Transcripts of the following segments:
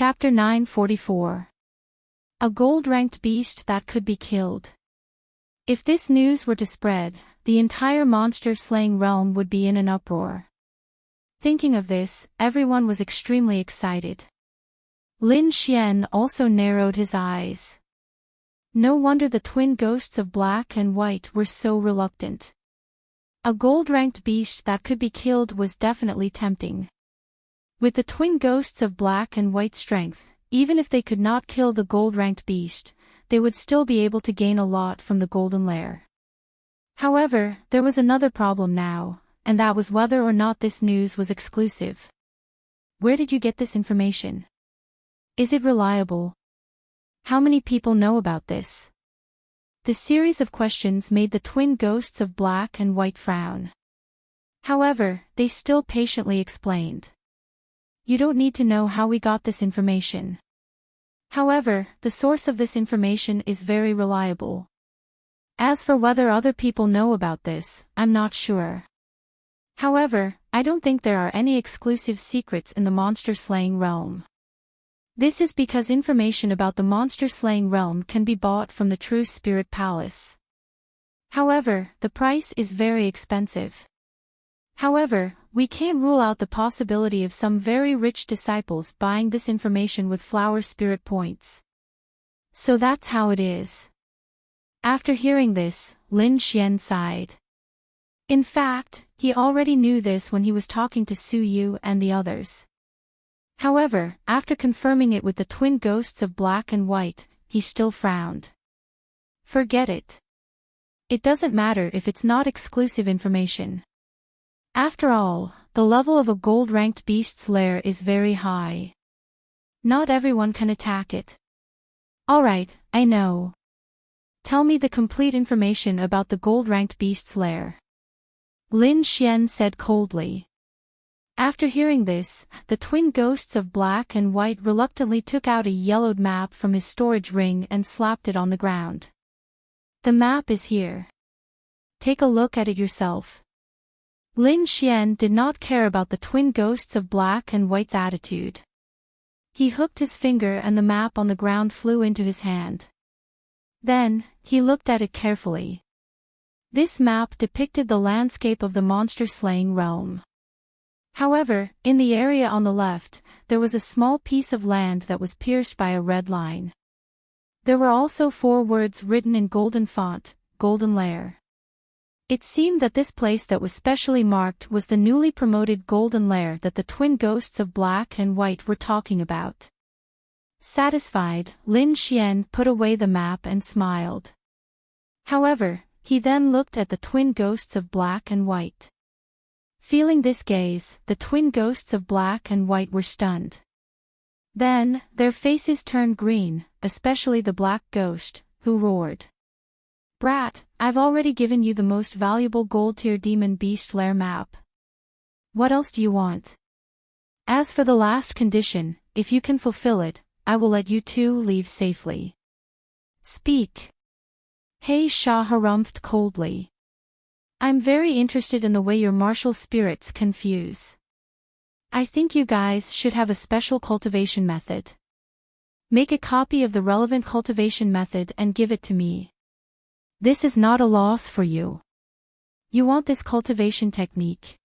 Chapter 944. A gold-ranked beast that could be killed. If this news were to spread, the entire monster-slaying realm would be in an uproar. Thinking of this, everyone was extremely excited. Lin Xian also narrowed his eyes. No wonder the twin ghosts of black and white were so reluctant. A gold-ranked beast that could be killed was definitely tempting. With the twin ghosts of black and white strength, even if they could not kill the gold-ranked beast, they would still be able to gain a lot from the golden lair. However, there was another problem now, and that was whether or not this news was exclusive. Where did you get this information? Is it reliable? How many people know about this? The series of questions made the twin ghosts of black and white frown. However, they still patiently explained. You don't need to know how we got this information. However, the source of this information is very reliable. As for whether other people know about this, I'm not sure. However, I don't think there are any exclusive secrets in the monster-slaying realm. This is because information about the monster-slaying realm can be bought from the True Spirit Palace. However, the price is very expensive. However, we can't rule out the possibility of some very rich disciples buying this information with flower spirit points. So that's how it is. After hearing this, Lin Xian sighed. In fact, he already knew this when he was talking to Su Yu and the others. However, after confirming it with the twin ghosts of black and white, he still frowned. Forget it. It doesn't matter if it's not exclusive information. After all, the level of a gold-ranked beast's lair is very high. Not everyone can attack it. Alright, I know. Tell me the complete information about the gold-ranked beast's lair. Lin Xian said coldly. After hearing this, the twin ghosts of black and white reluctantly took out a yellowed map from his storage ring and slapped it on the ground. The map is here. Take a look at it yourself. Lin Xian did not care about the twin ghosts of black and white's attitude. He hooked his finger and the map on the ground flew into his hand. Then, he looked at it carefully. This map depicted the landscape of the monster-slaying realm. However, in the area on the left, there was a small piece of land that was pierced by a red line. There were also 4 words written in golden font, Golden Lair. It seemed that this place that was specially marked was the newly promoted Golden Lair that the twin ghosts of black and white were talking about. Satisfied, Lin Xian put away the map and smiled. However, he then looked at the twin ghosts of black and white. Feeling this gaze, the twin ghosts of black and white were stunned. Then, their faces turned green, especially the black ghost, who roared. Brat, I've already given you the most valuable gold-tier demon beast lair map. What else do you want? As for the last condition, if you can fulfill it, I will let you two leave safely. Speak. He Sha harumphed coldly. I'm very interested in the way your martial spirits can fuse. I think you guys should have a special cultivation method. Make a copy of the relevant cultivation method and give it to me. This is not a loss for you. You want this cultivation technique.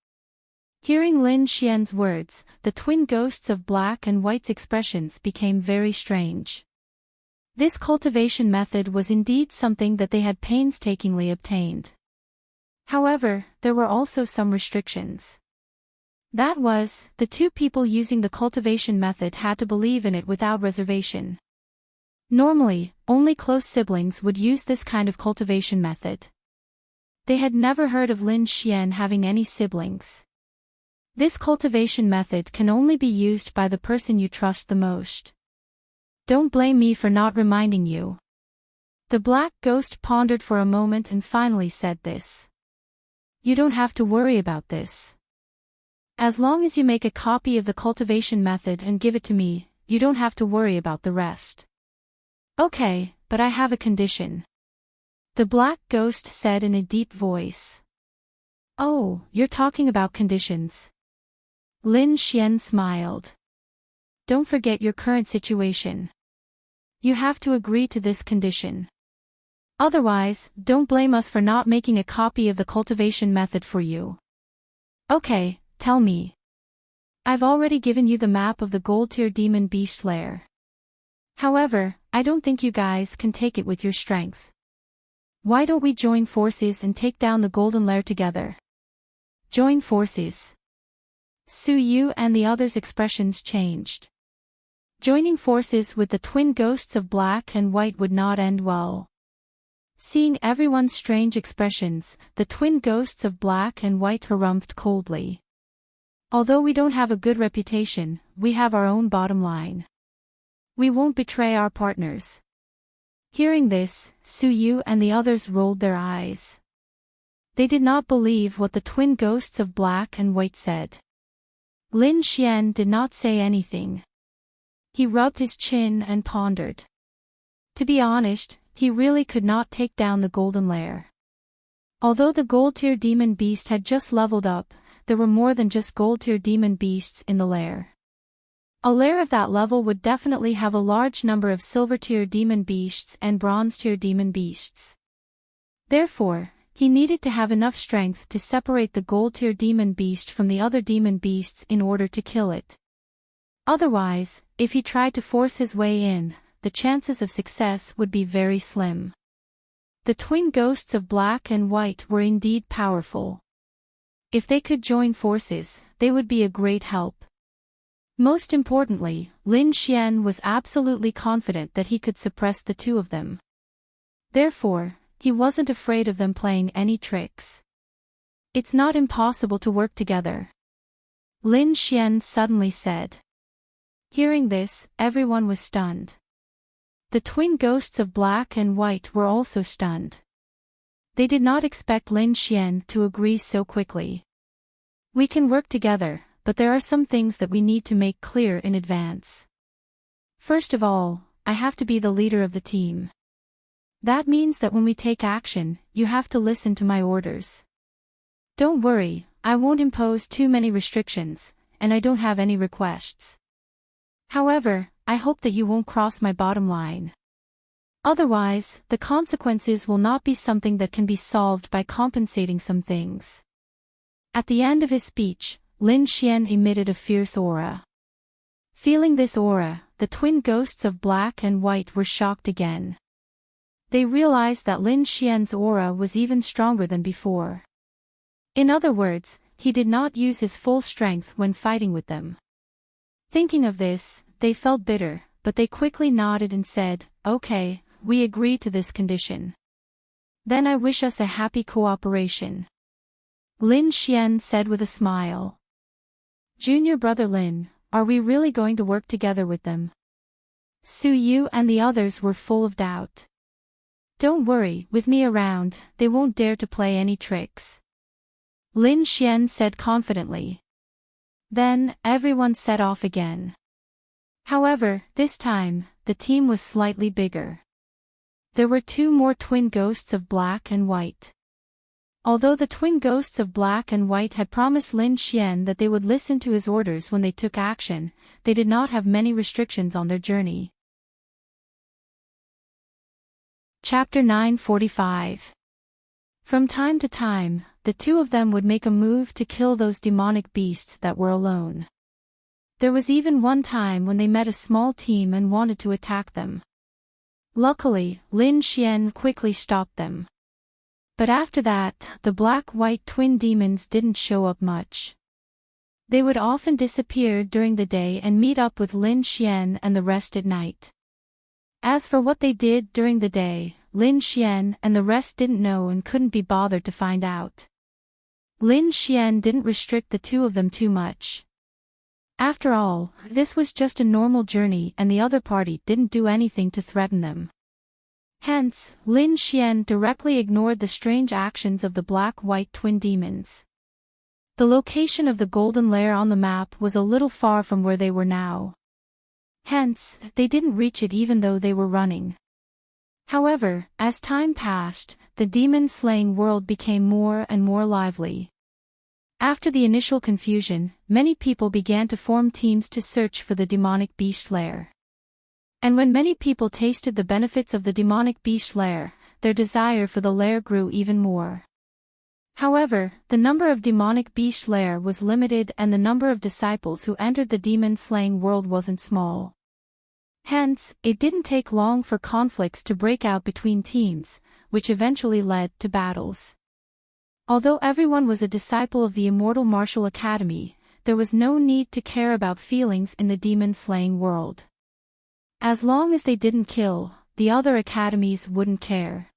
Hearing Lin Xian's words, the twin ghosts of black and white's expressions became very strange. This cultivation method was indeed something that they had painstakingly obtained. However, there were also some restrictions. That was, the 2 people using the cultivation method had to believe in it without reservation. Normally, only close siblings would use this kind of cultivation method. They had never heard of Lin Xian having any siblings. This cultivation method can only be used by the person you trust the most. Don't blame me for not reminding you. The black ghost pondered for a moment and finally said this. You don't have to worry about this. As long as you make a copy of the cultivation method and give it to me, you don't have to worry about the rest. Okay, but I have a condition. The black ghost said in a deep voice. Oh, you're talking about conditions. Lin Xian smiled. don't forget your current situation. You have to agree to this condition. Otherwise, don't blame us for not making a copy of the cultivation method for you. Okay, tell me. I've already given you the map of the gold-tier demon beast lair. However, I don't think you guys can take it with your strength. Why don't we join forces and take down the golden lair together? Join forces. Su Yu and the others' expressions changed. Joining forces with the twin ghosts of black and white would not end well. Seeing everyone's strange expressions, the twin ghosts of black and white harumphed coldly. Although we don't have a good reputation, we have our own bottom line. We won't betray our partners. Hearing this, Su Yu and the others rolled their eyes. They did not believe what the twin ghosts of black and white said. Lin Xian did not say anything. He rubbed his chin and pondered. To be honest, he really could not take down the golden lair. Although the gold-tier demon beast had just leveled up, there were more than just gold-tier demon beasts in the lair. A lair of that level would definitely have a large number of silver-tier demon beasts and bronze-tier demon beasts. Therefore, he needed to have enough strength to separate the gold-tier demon beast from the other demon beasts in order to kill it. Otherwise, if he tried to force his way in, the chances of success would be very slim. The twin ghosts of black and white were indeed powerful. If they could join forces, they would be a great help. Most importantly, Lin Xian was absolutely confident that he could suppress the two of them. Therefore, he wasn't afraid of them playing any tricks. It's not impossible to work together. Lin Xian suddenly said. Hearing this, everyone was stunned. The twin ghosts of black and white were also stunned. They did not expect Lin Xian to agree so quickly. We can work together, but there are some things that we need to make clear in advance. First of all, I have to be the leader of the team. That means that when we take action, you have to listen to my orders. Don't worry, I won't impose too many restrictions, and I don't have any requests. However, I hope that you won't cross my bottom line. Otherwise, the consequences will not be something that can be solved by compensating some things. At the end of his speech, Lin Xian emitted a fierce aura. Feeling this aura, the twin ghosts of black and white were shocked again. They realized that Lin Xian's aura was even stronger than before. In other words, he did not use his full strength when fighting with them. Thinking of this, they felt bitter, but they quickly nodded and said, "Okay, we agree to this condition. Then I wish us a happy cooperation." Lin Xian said with a smile. Junior brother Lin, are we really going to work together with them? Su Yu and the others were full of doubt. Don't worry, with me around, they won't dare to play any tricks. Lin Xian said confidently. Then, everyone set off again. However, this time, the team was slightly bigger. There were two more twin ghosts of black and white. Although the twin ghosts of black and white had promised Lin Xian that they would listen to his orders when they took action, they did not have many restrictions on their journey. Chapter 945. From time to time, the two of them would make a move to kill those demonic beasts that were alone. There was even one time when they met a small team and wanted to attack them. Luckily, Lin Xian quickly stopped them. But after that, the black-white twin demons didn't show up much. They would often disappear during the day and meet up with Lin Xian and the rest at night. As for what they did during the day, Lin Xian and the rest didn't know and couldn't be bothered to find out. Lin Xian didn't restrict the two of them too much. After all, this was just a normal journey and the other party didn't do anything to threaten them. Hence, Lin Xian directly ignored the strange actions of the black-white twin demons. The location of the golden lair on the map was a little far from where they were now. Hence, they didn't reach it even though they were running. However, as time passed, the demon-slaying world became more and more lively. After the initial confusion, many people began to form teams to search for the demonic beast lair. And when many people tasted the benefits of the demonic beast lair, their desire for the lair grew even more. However, the number of demonic beast lair was limited and the number of disciples who entered the demon-slaying world wasn't small. Hence, it didn't take long for conflicts to break out between teams, which eventually led to battles. Although everyone was a disciple of the immortal martial academy, there was no need to care about feelings in the demon-slaying world. As long as they didn't kill, the other academies wouldn't care.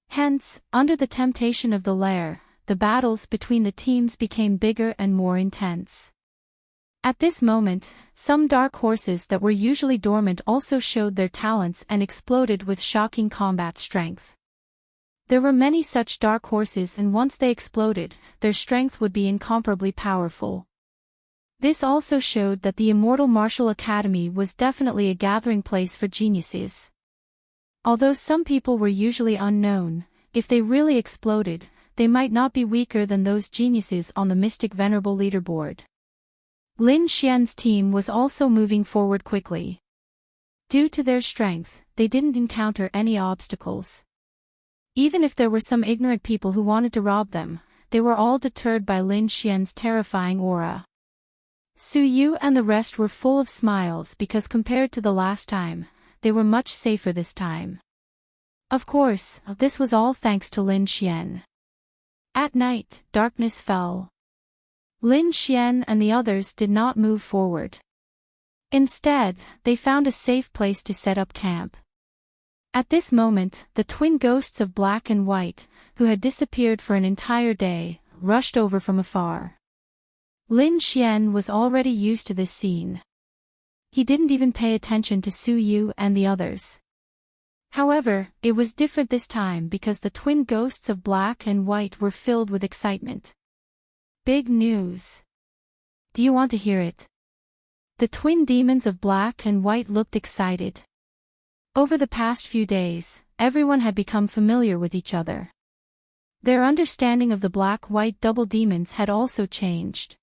Hence, under the temptation of the lair, the battles between the teams became bigger and more intense. At this moment, some dark horses that were usually dormant also showed their talents and exploded with shocking combat strength. There were many such dark horses, and once they exploded, their strength would be incomparably powerful. This also showed that the Immortal Martial Academy was definitely a gathering place for geniuses. Although some people were usually unknown, if they really exploded, they might not be weaker than those geniuses on the Mystic Venerable leaderboard. Lin Xian's team was also moving forward quickly. Due to their strength, they didn't encounter any obstacles. Even if there were some ignorant people who wanted to rob them, they were all deterred by Lin Xian's terrifying aura. Su Yu and the rest were full of smiles because compared to the last time, they were much safer this time. Of course, this was all thanks to Lin Xian. At night, darkness fell. Lin Xian and the others did not move forward. Instead, they found a safe place to set up camp. At this moment, the twin ghosts of Black and White, who had disappeared for an entire day, rushed over from afar. Lin Xian was already used to this scene. He didn't even pay attention to Su Yu and the others. However, it was different this time because the twin ghosts of Black and White were filled with excitement. Big news! Do you want to hear it? The twin demons of Black and White looked excited. Over the past few days, everyone had become familiar with each other. Their understanding of the Black-White double demons had also changed.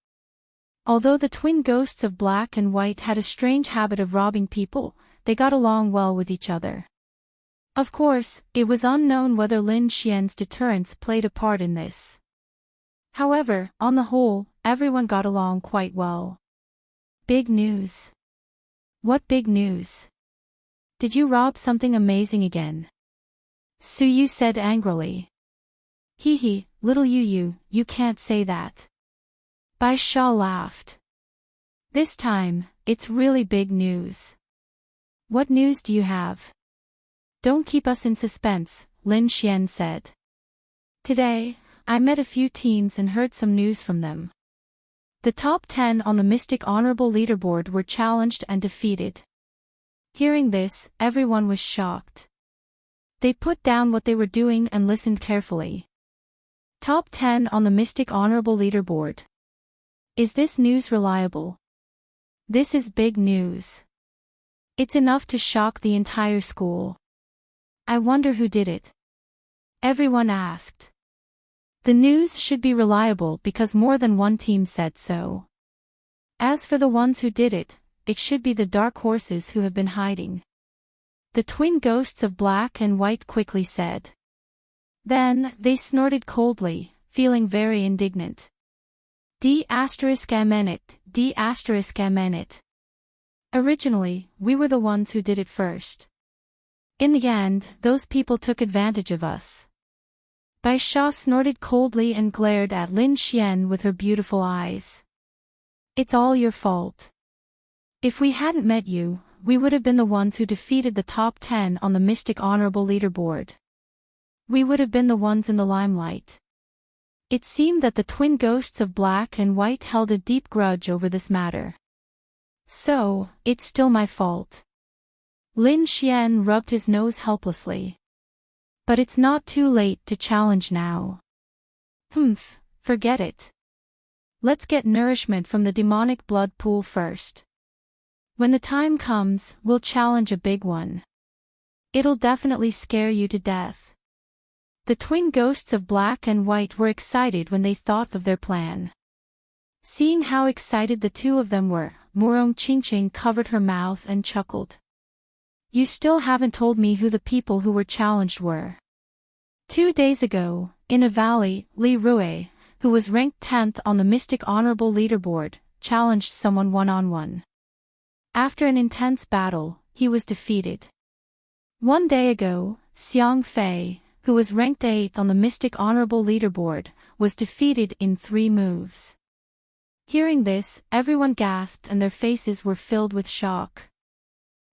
Although the twin ghosts of Black and White had a strange habit of robbing people, they got along well with each other. Of course, it was unknown whether Lin Xian's deterrence played a part in this. However, on the whole, everyone got along quite well. Big news. What big news? Did you rob something amazing again? Su Yu said angrily. Hee, little Yu, you can't say that. Bai Sha laughed. This time, it's really big news. What news do you have? Don't keep us in suspense, Lin Xian said. Today, I met a few teams and heard some news from them. The top 10 on the Mystic Honorable leaderboard were challenged and defeated. Hearing this, everyone was shocked. They put down what they were doing and listened carefully. Top 10 on the Mystic Honorable leaderboard. Is this news reliable? This is big news. It's enough to shock the entire school. I wonder who did it. Everyone asked. The news should be reliable because more than one team said so. As for the ones who did it, it should be the dark horses who have been hiding. The twin ghosts of Black and White quickly said. Then, they snorted coldly, feeling very indignant. D***amenit. Originally, we were the ones who did it first. In the end, those people took advantage of us. Bai Sha snorted coldly and glared at Lin Xian with her beautiful eyes. It's all your fault. If we hadn't met you, we would have been the ones who defeated the top 10 on the Mystic Honorable leaderboard. We would have been the ones in the limelight. It seemed that the twin ghosts of Black and White held a deep grudge over this matter. So, it's still my fault. Lin Xian rubbed his nose helplessly. But it's not too late to challenge now. Forget it. Let's get nourishment from the demonic blood pool first. When the time comes, we'll challenge a big one. It'll definitely scare you to death. The twin ghosts of Black and White were excited when they thought of their plan. Seeing how excited the two of them were, Murong Qingqing covered her mouth and chuckled. You still haven't told me who the people who were challenged were. 2 days ago, in a valley, Li Rue, who was ranked 10th on the Mystic Honorable Leaderboard, challenged someone one-on-one. After an intense battle, he was defeated. 1 day ago, Xiang Fei, who was ranked 8th on the Mystic Honorable Leaderboard, was defeated in 3 moves. Hearing this, everyone gasped and their faces were filled with shock.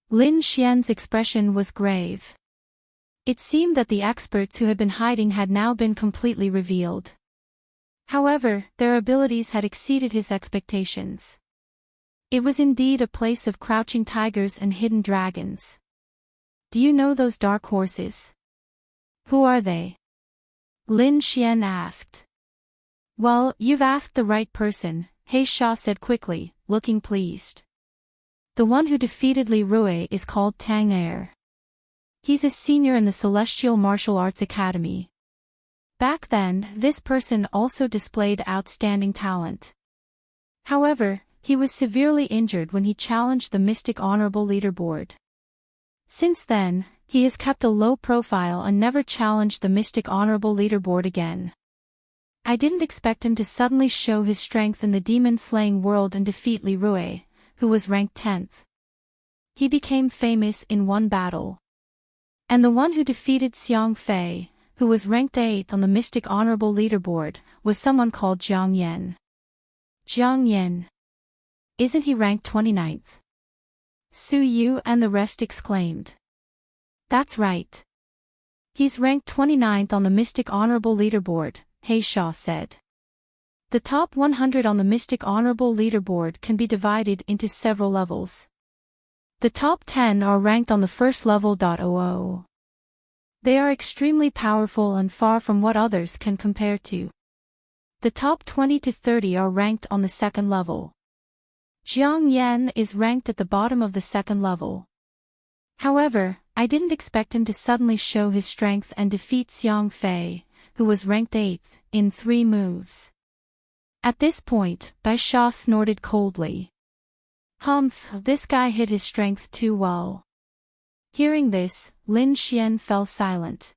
Lin Xian's expression was grave. It seemed that the experts who had been hiding had now been completely revealed. However, their abilities had exceeded his expectations. It was indeed a place of crouching tigers and hidden dragons. Do you know those dark horses? Who are they? Lin Xian asked. Well, you've asked the right person, He Sha said quickly, looking pleased. The one who defeated Li Rue is called Tang Er. He's a senior in the Celestial Martial Arts Academy. Back then, this person also displayed outstanding talent. However, he was severely injured when he challenged the Mystic Honorable Leaderboard. Since then, he has kept a low profile and never challenged the Mystic Honorable Leaderboard again. I didn't expect him to suddenly show his strength in the demon-slaying world and defeat Li Rue, who was ranked 10th. He became famous in one battle. And the one who defeated Xiang Fei, who was ranked 8th on the Mystic Honorable Leaderboard, was someone called Jiang Yan. Jiang Yan. Isn't he ranked 29th? Su Yu and the rest exclaimed. That's right. He's ranked 29th on the Mystic Honorable Leaderboard, He Sha said. The top 100 on the Mystic Honorable Leaderboard can be divided into several levels. The top 10 are ranked on the first level. They are extremely powerful and far from what others can compare to. The top 20 to 30 are ranked on the second level. Jiang Yan is ranked at the bottom of the second level. However, I didn't expect him to suddenly show his strength and defeat Xiang Fei, who was ranked 8th, in 3 moves. At this point, Bai Sha snorted coldly. Humph, this guy hid his strength too well. Hearing this, Lin Xian fell silent.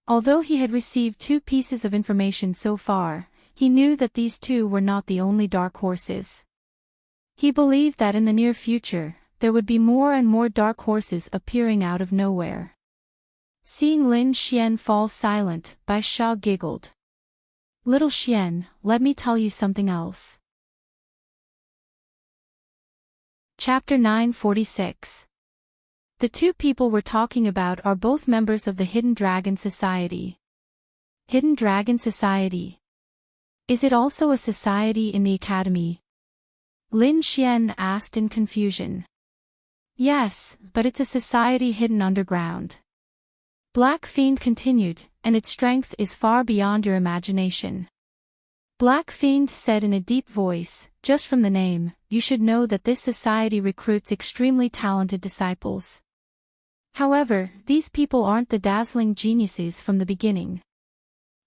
Although he had received 2 pieces of information so far, he knew that these 2 were not the only dark horses. He believed that in the near future, there would be more and more dark horses appearing out of nowhere. Seeing Lin Xian fall silent, Bai Sha giggled. Little Xian, let me tell you something else. Chapter 946. The 2 people we're talking about are both members of the Hidden Dragon Society. Hidden Dragon Society. Is it also a society in the academy? Lin Xian asked in confusion. Yes, but it's a society hidden underground. Black Fiend continued, and its strength is far beyond your imagination. Black Fiend said in a deep voice, just from the name, you should know that this society recruits extremely talented disciples. However, these people aren't the dazzling geniuses from the beginning.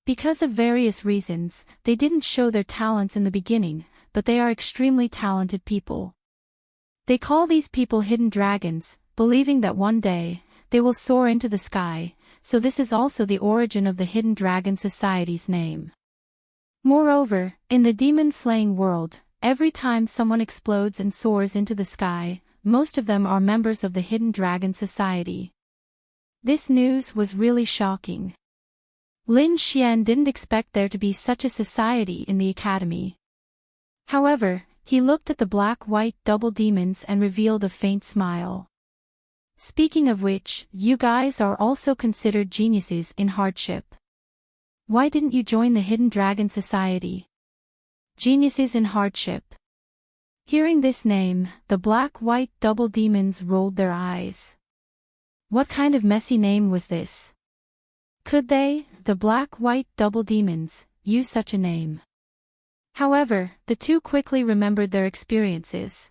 Because of various reasons, they didn't show their talents in the beginning, but they are extremely talented people. They call these people hidden dragons, believing that one day, they will soar into the sky, so this is also the origin of the Hidden Dragon Society's name. Moreover, in the demon-slaying world, every time someone explodes and soars into the sky, most of them are members of the Hidden Dragon Society. This news was really shocking. Lin Xian didn't expect there to be such a society in the academy. However, he looked at the black-white double demons and revealed a faint smile. Speaking of which, you guys are also considered geniuses in hardship. Why didn't you join the Hidden Dragon Society? Geniuses in hardship. Hearing this name, the black-white double demons rolled their eyes. What kind of messy name was this? Could they, the black-white double demons, use such a name? However, the 2 quickly remembered their experiences.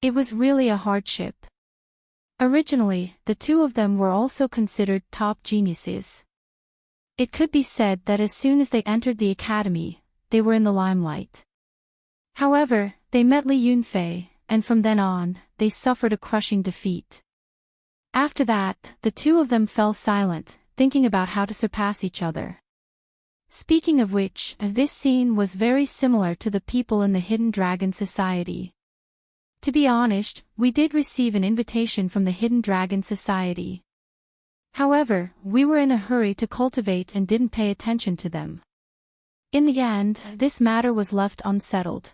It was really a hardship. Originally, the 2 of them were also considered top geniuses. It could be said that as soon as they entered the academy, they were in the limelight. However, they met Li Yunfei, and from then on, they suffered a crushing defeat. After that, the two of them fell silent, thinking about how to surpass each other. Speaking of which, this scene was very similar to the people in the Hidden Dragon Society. To be honest, we did receive an invitation from the Hidden Dragon Society. However, we were in a hurry to cultivate and didn't pay attention to them. In the end, this matter was left unsettled.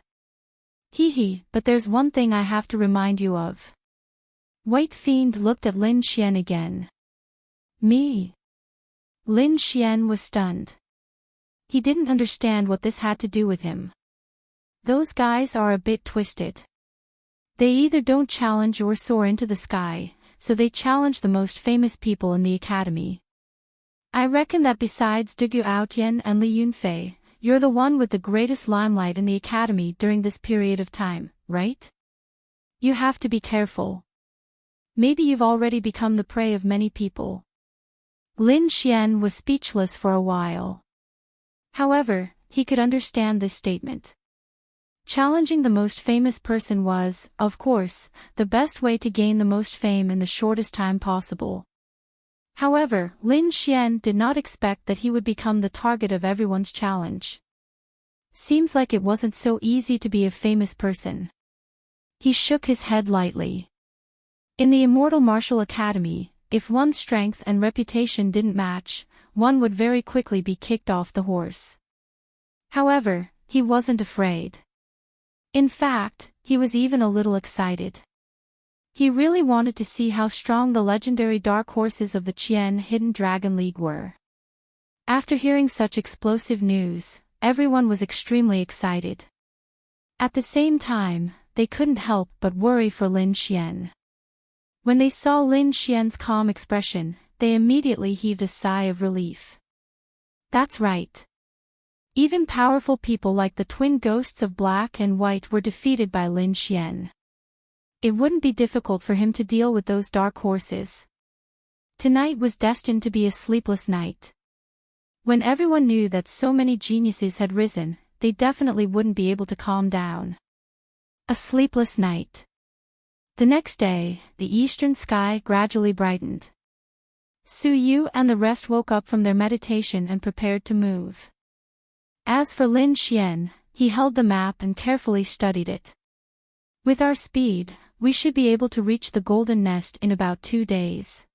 But there's one thing I have to remind you of. White Fiend looked at Lin Xian again. Me? Lin Xian was stunned. He didn't understand what this had to do with him. Those guys are a bit twisted. They either don't challenge or soar into the sky, so they challenge the most famous people in the academy. I reckon that besides Dugu Aotian and Li Yunfei, you're the one with the greatest limelight in the academy during this period of time, right? You have to be careful. Maybe you've already become the prey of many people. Lin Xian was speechless for a while. However, he could understand this statement. Challenging the most famous person was, of course, the best way to gain the most fame in the shortest time possible. However, Lin Xian did not expect that he would become the target of everyone's challenge. Seems like it wasn't so easy to be a famous person. He shook his head lightly. In the Immortal Martial Academy, if one's strength and reputation didn't match, one would very quickly be kicked off the horse. However, he wasn't afraid. In fact, he was even a little excited. He really wanted to see how strong the legendary dark horses of the Qian Hidden Dragon League were. After hearing such explosive news, everyone was extremely excited. At the same time, they couldn't help but worry for Lin Xian. When they saw Lin Xian's calm expression, they immediately heaved a sigh of relief. That's right. Even powerful people like the twin ghosts of Black and White were defeated by Lin Xian. It wouldn't be difficult for him to deal with those dark horses. Tonight was destined to be a sleepless night. When everyone knew that so many geniuses had risen, they definitely wouldn't be able to calm down. A sleepless night. The next day, the eastern sky gradually brightened. Su Yu and the rest woke up from their meditation and prepared to move. As for Lin Xian, he held the map and carefully studied it. With our speed, we should be able to reach the Golden Nest in about 2 days.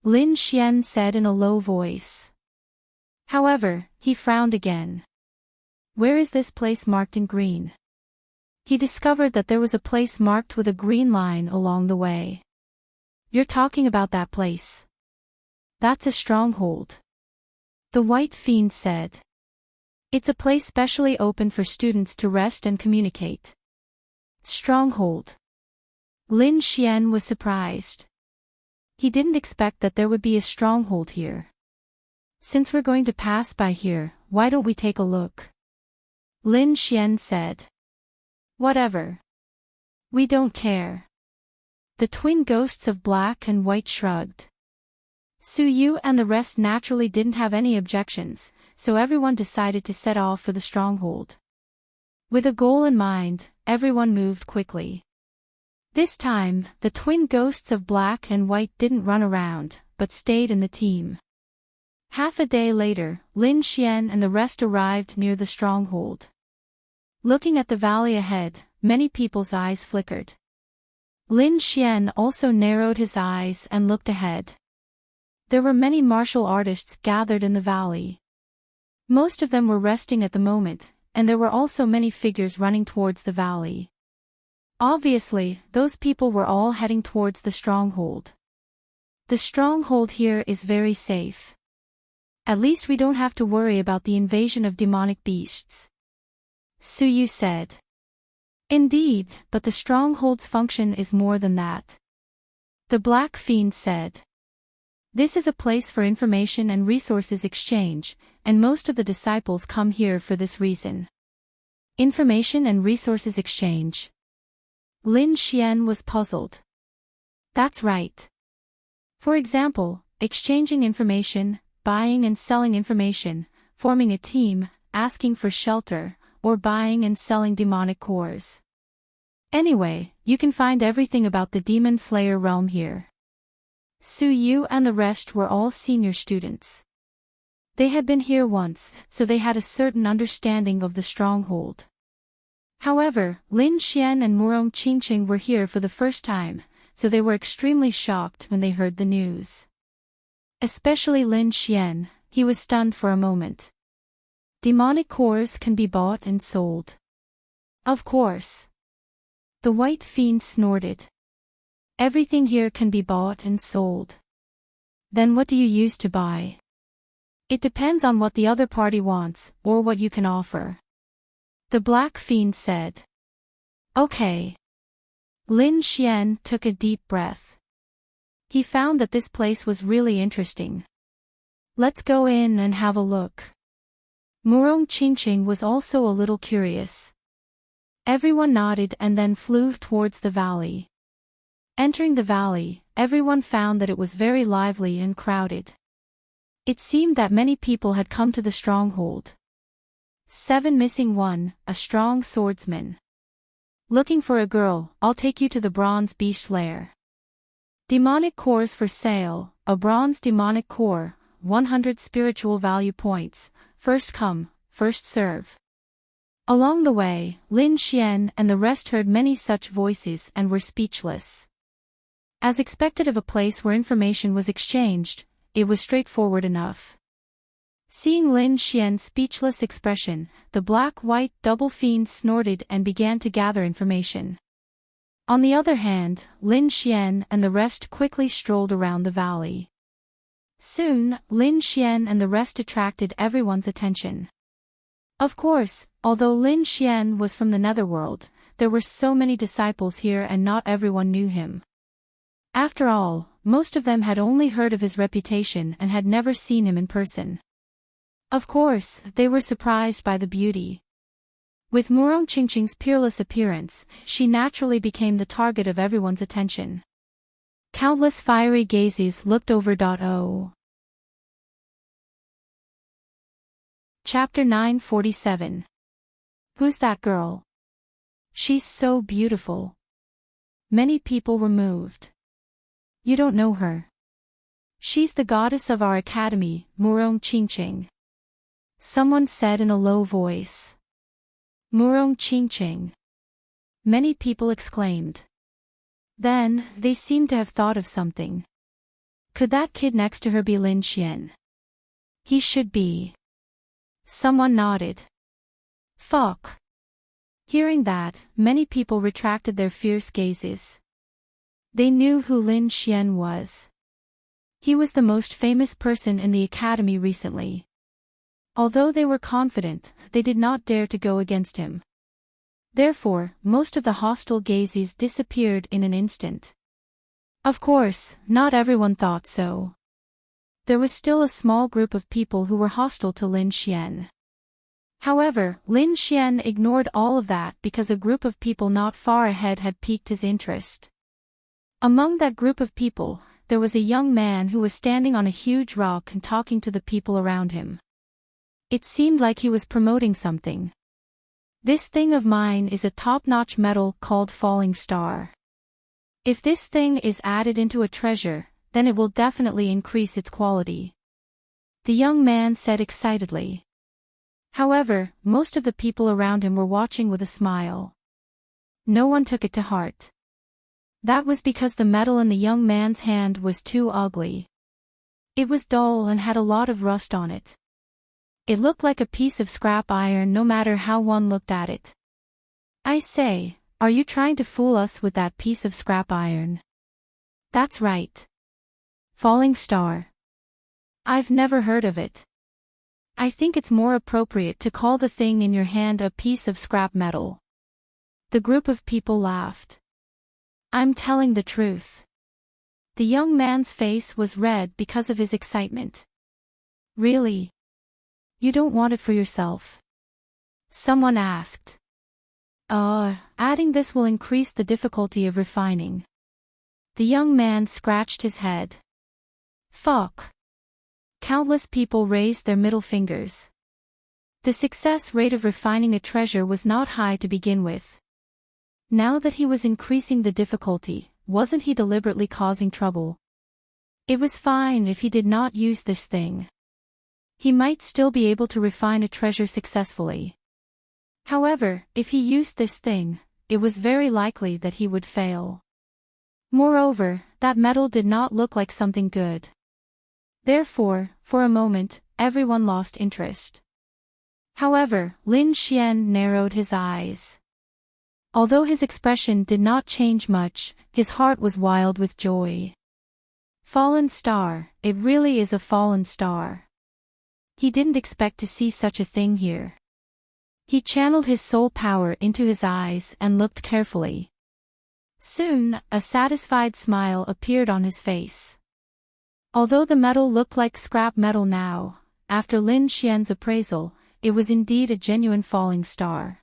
Lin Xian said in a low voice. However, he frowned again. Where is this place marked in green? He discovered that there was a place marked with a green line along the way. You're talking about that place. That's a stronghold. The White Fiend said. It's a place specially open for students to rest and communicate. Stronghold. Lin Xian was surprised. He didn't expect that there would be a stronghold here. Since we're going to pass by here, why don't we take a look? Lin Xian said. Whatever. We don't care. The twin ghosts of Black and White shrugged. Su Yu and the rest naturally didn't have any objections, so everyone decided to set off for the stronghold. With a goal in mind, everyone moved quickly. This time, the twin ghosts of Black and White didn't run around, but stayed in the team. Half a day later, Lin Xian and the rest arrived near the stronghold. Looking at the valley ahead, many people's eyes flickered. Lin Xian also narrowed his eyes and looked ahead. There were many martial artists gathered in the valley. Most of them were resting at the moment, and there were also many figures running towards the valley. Obviously, those people were all heading towards the stronghold. The stronghold here is very safe. At least we don't have to worry about the invasion of demonic beasts. Su Yu said. Indeed, but the stronghold's function is more than that. The Black Fiend said. This is a place for information and resources exchange, and most of the disciples come here for this reason. Information and resources exchange. Lin Xian was puzzled. That's right. For example, exchanging information, buying and selling information, forming a team, asking for shelter, or buying and selling demonic cores. Anyway, you can find everything about the Demon Slayer realm here. Su Yu and the rest were all senior students. They had been here once, so they had a certain understanding of the stronghold. However, Lin Xian and Murong Qingqing were here for the first time, so they were extremely shocked when they heard the news. Especially Lin Xian, he was stunned for a moment. Demonic cores can be bought and sold. Of course. The White Fiend snorted. Everything here can be bought and sold. Then what do you use to buy? It depends on what the other party wants, or what you can offer. The Black Fiend said. Okay. Lin Xian took a deep breath. He found that this place was really interesting. Let's go in and have a look. Murong Qingqing was also a little curious. Everyone nodded and then flew towards the valley. Entering the valley, everyone found that it was very lively and crowded. It seemed that many people had come to the stronghold. 7 missing 1, a strong swordsman. Looking for a girl, I'll take you to the bronze beast lair. Demonic cores for sale, a bronze demonic core, 100 spiritual value points, first come, first serve. Along the way, Lin Xian and the rest heard many such voices and were speechless. As expected of a place where information was exchanged, it was straightforward enough. Seeing Lin Xian's speechless expression, the black-white double fiend snorted and began to gather information. On the other hand, Lin Xian and the rest quickly strolled around the valley. Soon, Lin Xian and the rest attracted everyone's attention. Of course, although Lin Xian was from the netherworld, there were so many disciples here and not everyone knew him. After all, most of them had only heard of his reputation and had never seen him in person. Of course, they were surprised by the beauty. With Murong Qingqing's peerless appearance, she naturally became the target of everyone's attention. Countless fiery gazes looked over. Chapter 947. Who's that girl? She's so beautiful. Many people were moved. You don't know her. She's the goddess of our academy, Murong Qingqing. Someone said in a low voice. Murong Qingqing. Many people exclaimed. Then, they seemed to have thought of something. Could that kid next to her be Lin Xian? He should be. Someone nodded. Fuck. Hearing that, many people retracted their fierce gazes. They knew who Lin Xian was. He was the most famous person in the academy recently. Although they were confident, they did not dare to go against him. Therefore, most of the hostile gazes disappeared in an instant. Of course, not everyone thought so. There was still a small group of people who were hostile to Lin Xian. However, Lin Xian ignored all of that because a group of people not far ahead had piqued his interest. Among that group of people, there was a young man who was standing on a huge rock and talking to the people around him. It seemed like he was promoting something. This thing of mine is a top-notch metal called Falling Star. If this thing is added into a treasure, then it will definitely increase its quality. The young man said excitedly. However, most of the people around him were watching with a smile. No one took it to heart. That was because the metal in the young man's hand was too ugly. It was dull and had a lot of rust on it. It looked like a piece of scrap iron no matter how one looked at it. I say, are you trying to fool us with that piece of scrap iron? That's right. Falling Star. I've never heard of it. I think it's more appropriate to call the thing in your hand a piece of scrap metal. The group of people laughed. I'm telling the truth. The young man's face was red because of his excitement. Really? You don't want it for yourself? Someone asked. Adding this will increase the difficulty of refining. The young man scratched his head. Fuck. Countless people raised their middle fingers. The success rate of refining a treasure was not high to begin with. Now that he was increasing the difficulty, wasn't he deliberately causing trouble? It was fine if he did not use this thing. He might still be able to refine a treasure successfully. However, if he used this thing, it was very likely that he would fail. Moreover, that metal did not look like something good. Therefore, for a moment, everyone lost interest. However, Lin Xian narrowed his eyes. Although his expression did not change much, his heart was wild with joy. Fallen star, it really is a fallen star. He didn't expect to see such a thing here. He channeled his soul power into his eyes and looked carefully. Soon, a satisfied smile appeared on his face. Although the metal looked like scrap metal now, after Lin Xian's appraisal, it was indeed a genuine falling star.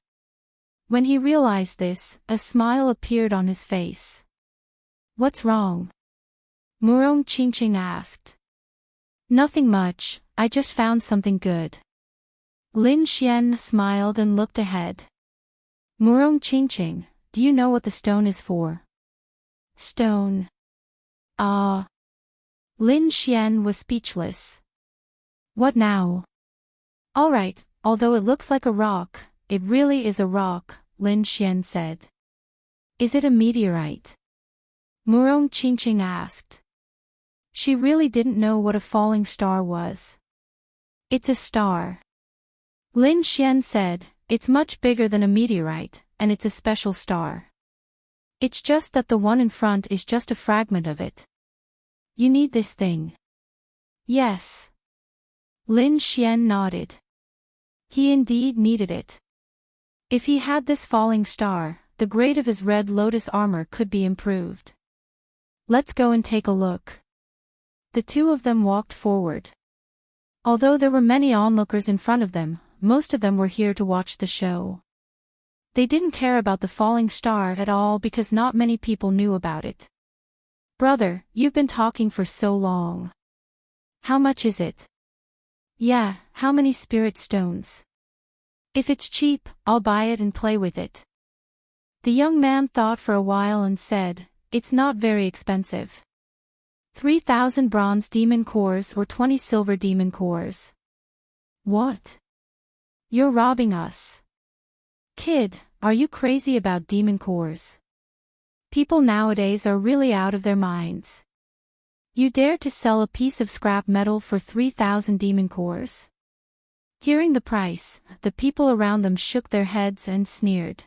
When he realized this, a smile appeared on his face. "What's wrong?" Murong Qingqing asked. "Nothing much, I just found something good." Lin Xian smiled and looked ahead. "Murong Qingqing, do you know what the stone is for?" "Stone? Ah." Lin Xian was speechless. "What now?" "All right, although it looks like a rock, it really is a rock," Lin Xian said. "Is it a meteorite?" Murong Qingqing asked. She really didn't know what a falling star was. "It's a star." Lin Xian said, "It's much bigger than a meteorite, and it's a special star. It's just that the one in front is just a fragment of it. You need this thing." "Yes." Lin Xian nodded. He indeed needed it. If he had this falling star, the grade of his red lotus armor could be improved. "Let's go and take a look." The two of them walked forward. Although there were many onlookers in front of them, most of them were here to watch the show. They didn't care about the falling star at all because not many people knew about it. "Brother, you've been talking for so long. How much is it?" "Yeah, how many spirit stones?" "If it's cheap, I'll buy it and play with it." The young man thought for a while and said, "It's not very expensive. 3,000 bronze demon cores or 20 silver demon cores." "What? You're robbing us." "Kid, are you crazy about demon cores? People nowadays are really out of their minds. You dare to sell a piece of scrap metal for 3,000 demon cores?" Hearing the price, the people around them shook their heads and sneered.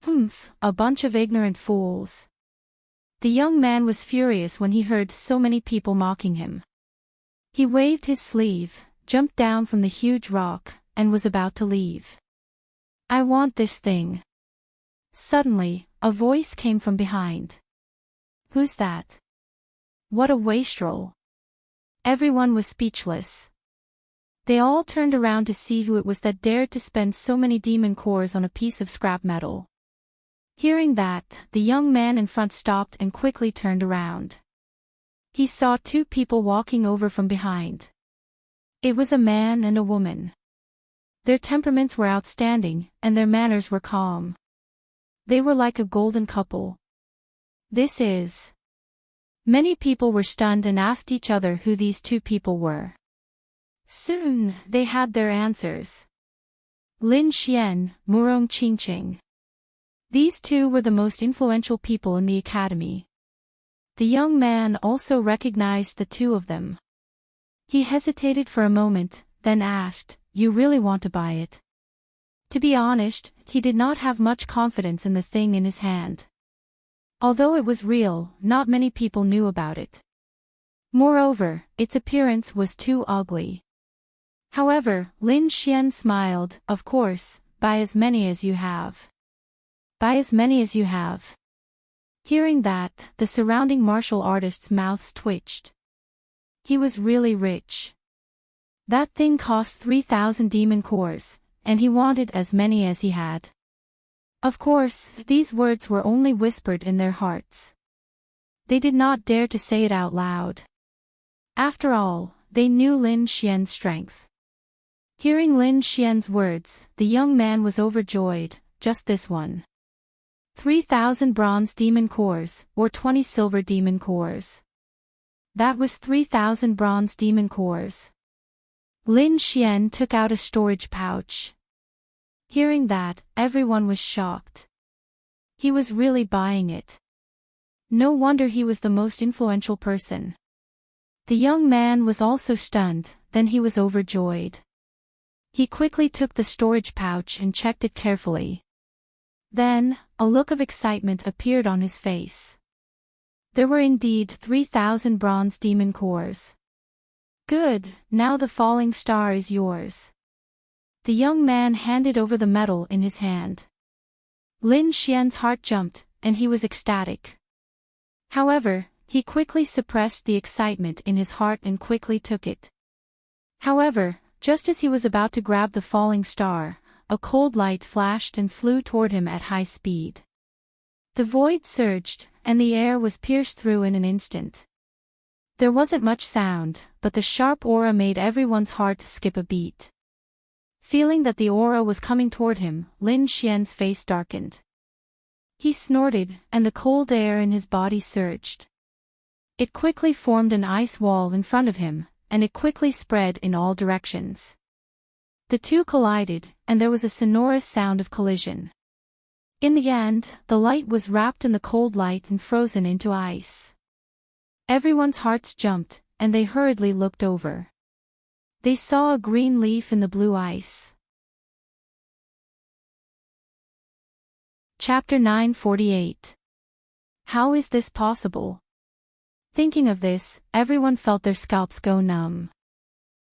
"Humph, a bunch of ignorant fools." The young man was furious when he heard so many people mocking him. He waved his sleeve, jumped down from the huge rock, and was about to leave. "I want this thing." Suddenly, a voice came from behind. "Who's that? What a wastrel." Everyone was speechless. They all turned around to see who it was that dared to spend so many demon cores on a piece of scrap metal. Hearing that, the young man in front stopped and quickly turned around. He saw two people walking over from behind. It was a man and a woman. Their temperaments were outstanding, and their manners were calm. They were like a golden couple. This is... Many people were stunned and asked each other who these two people were. Soon, they had their answers. Lin Xian, Murong Qingqing. These two were the most influential people in the academy. The young man also recognized the two of them. He hesitated for a moment, then asked, "You really want to buy it?" To be honest, he did not have much confidence in the thing in his hand. Although it was real, not many people knew about it. Moreover, its appearance was too ugly. However, Lin Xian smiled, "Of course, buy as many as you have." "Buy as many as you have." Hearing that, the surrounding martial artists' mouths twitched. He was really rich. That thing cost 3,000 demon cores, and he wanted as many as he had. Of course, these words were only whispered in their hearts. They did not dare to say it out loud. After all, they knew Lin Xian's strength. Hearing Lin Xian's words, the young man was overjoyed. Just this one. 3,000 bronze demon cores, or 20 silver demon cores. That was 3,000 bronze demon cores. Lin Xian took out a storage pouch. Hearing that, everyone was shocked. He was really buying it. No wonder he was the most influential person. The young man was also stunned, then he was overjoyed. He quickly took the storage pouch and checked it carefully. Then, a look of excitement appeared on his face. There were indeed 3,000 bronze demon cores. Good, now the falling star is yours. The young man handed over the medal in his hand. Lin Xian's heart jumped, and he was ecstatic. However, he quickly suppressed the excitement in his heart and quickly took it. However, just as he was about to grab the falling star, a cold light flashed and flew toward him at high speed. The void surged, and the air was pierced through in an instant. There wasn't much sound, but the sharp aura made everyone's heart skip a beat. Feeling that the aura was coming toward him, Lin Xian's face darkened. He snorted, and the cold air in his body surged. It quickly formed an ice wall in front of him, and it quickly spread in all directions. The two collided, and there was a sonorous sound of collision. In the end, the light was wrapped in the cold light and frozen into ice. Everyone's hearts jumped, and they hurriedly looked over. They saw a green leaf in the blue ice. Chapter 948. How is this possible? Thinking of this, everyone felt their scalps go numb.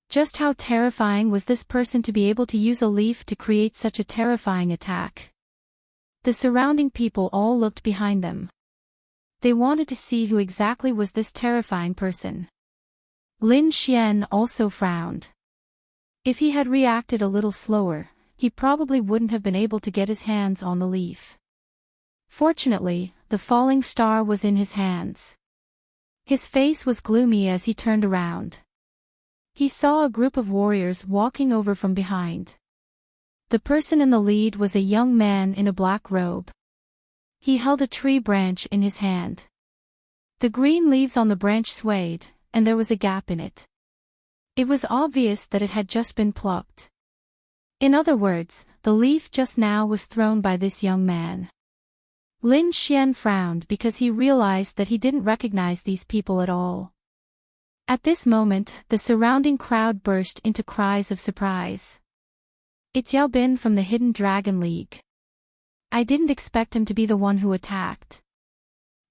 Just how terrifying was this person to be able to use a leaf to create such a terrifying attack? The surrounding people all looked behind them. They wanted to see who exactly was this terrifying person. Lin Xian also frowned. If he had reacted a little slower, he probably wouldn't have been able to get his hands on the leaf. Fortunately, the falling star was in his hands. His face was gloomy as he turned around. He saw a group of warriors walking over from behind. The person in the lead was a young man in a black robe. He held a tree branch in his hand. The green leaves on the branch swayed, and there was a gap in it. It was obvious that it had just been plucked. In other words, the leaf just now was thrown by this young man. Lin Xian frowned because he realized that he didn't recognize these people at all. At this moment, the surrounding crowd burst into cries of surprise. It's Yao Bin from the Hidden Dragon League. I didn't expect him to be the one who attacked.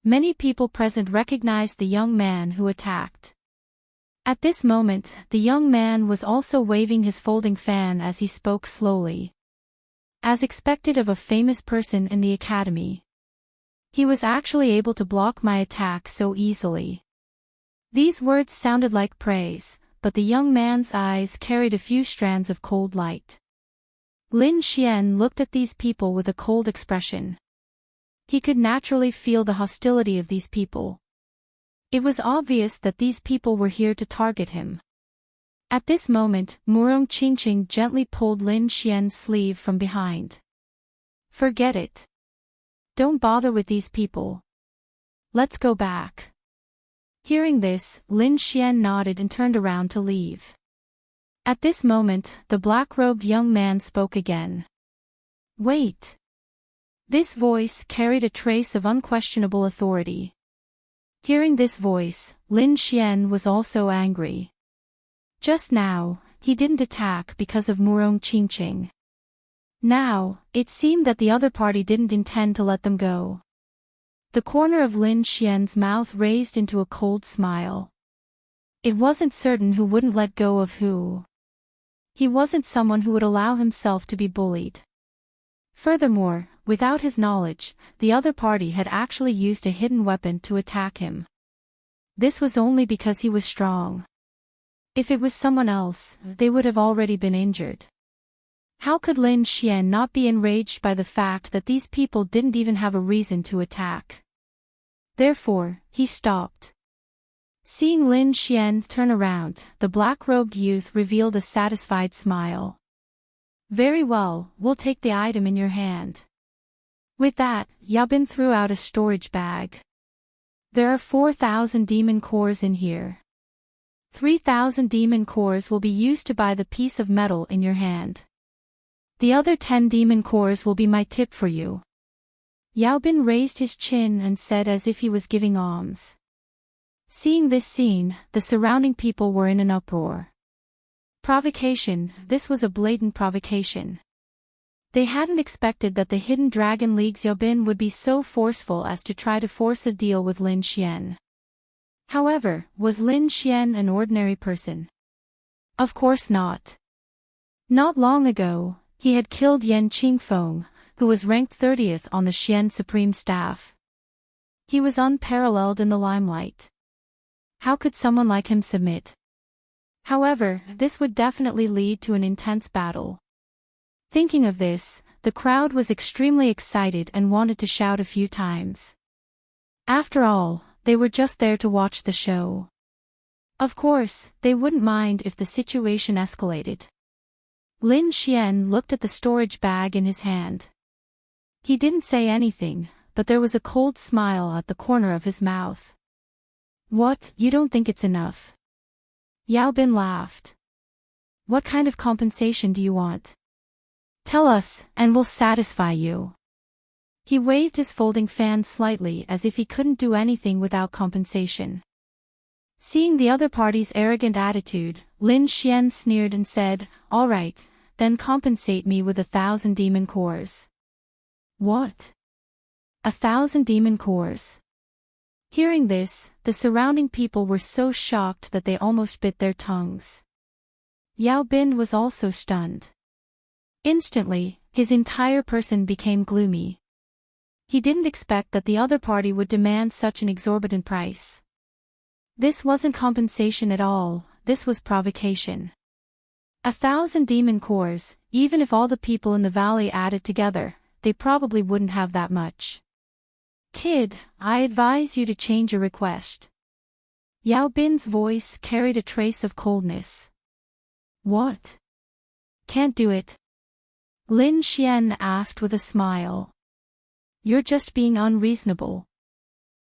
Many people present recognized the young man who attacked. At this moment, the young man was also waving his folding fan as he spoke slowly. As expected of a famous person in the academy. He was actually able to block my attack so easily. These words sounded like praise, but the young man's eyes carried a few strands of cold light. Lin Xian looked at these people with a cold expression. He could naturally feel the hostility of these people. It was obvious that these people were here to target him. At this moment, Murong Qingqing gently pulled Lin Xian's sleeve from behind. Forget it. Don't bother with these people. Let's go back. Hearing this, Lin Xian nodded and turned around to leave. At this moment, the black-robed young man spoke again. Wait. This voice carried a trace of unquestionable authority. Hearing this voice, Lin Xian was also angry. Just now, he didn't attack because of Murong Qingqing. Now, it seemed that the other party didn't intend to let them go. The corner of Lin Xian's mouth raised into a cold smile. It wasn't certain who wouldn't let go of who. He wasn't someone who would allow himself to be bullied. Furthermore, without his knowledge, the other party had actually used a hidden weapon to attack him. This was only because he was strong. If it was someone else, they would have already been injured. How could Lin Xian not be enraged by the fact that these people didn't even have a reason to attack? Therefore, he stopped. Seeing Lin Xian turn around, the black-robed youth revealed a satisfied smile. Very well, we'll take the item in your hand. With that, Yaobin threw out a storage bag. There are 4,000 demon cores in here. 3,000 demon cores will be used to buy the piece of metal in your hand. The other 10 demon cores will be my tip for you. Yaobin raised his chin and said as if he was giving alms. Seeing this scene, the surrounding people were in an uproar. Provocation, this was a blatant provocation. They hadn't expected that the Hidden Dragon League's Yaobin would be so forceful as to try to force a deal with Lin Xian. However, was Lin Xian an ordinary person? Of course not. Not long ago, he had killed Yan Qingfeng, who was ranked 30th on the Xian Supreme Staff. He was unparalleled in the limelight. How could someone like him submit? However, this would definitely lead to an intense battle. Thinking of this, the crowd was extremely excited and wanted to shout a few times. After all, they were just there to watch the show. Of course, they wouldn't mind if the situation escalated. Lin Xian looked at the storage bag in his hand. He didn't say anything, but there was a cold smile at the corner of his mouth. What, you don't think it's enough? Yaobin laughed. What kind of compensation do you want? Tell us, and we'll satisfy you. He waved his folding fan slightly as if he couldn't do anything without compensation. Seeing the other party's arrogant attitude, Lin Xian sneered and said, all right, then compensate me with 1,000 demon cores. What? 1,000 demon cores? Hearing this, the surrounding people were so shocked that they almost bit their tongues. Yaobin was also stunned. Instantly, his entire person became gloomy. He didn't expect that the other party would demand such an exorbitant price. This wasn't compensation at all, this was provocation. 1,000 demon cores, even if all the people in the valley added together, they probably wouldn't have that much. Kid, I advise you to change your request. Yaobin's voice carried a trace of coldness. What? Can't do it? Lin Xian asked with a smile. You're just being unreasonable.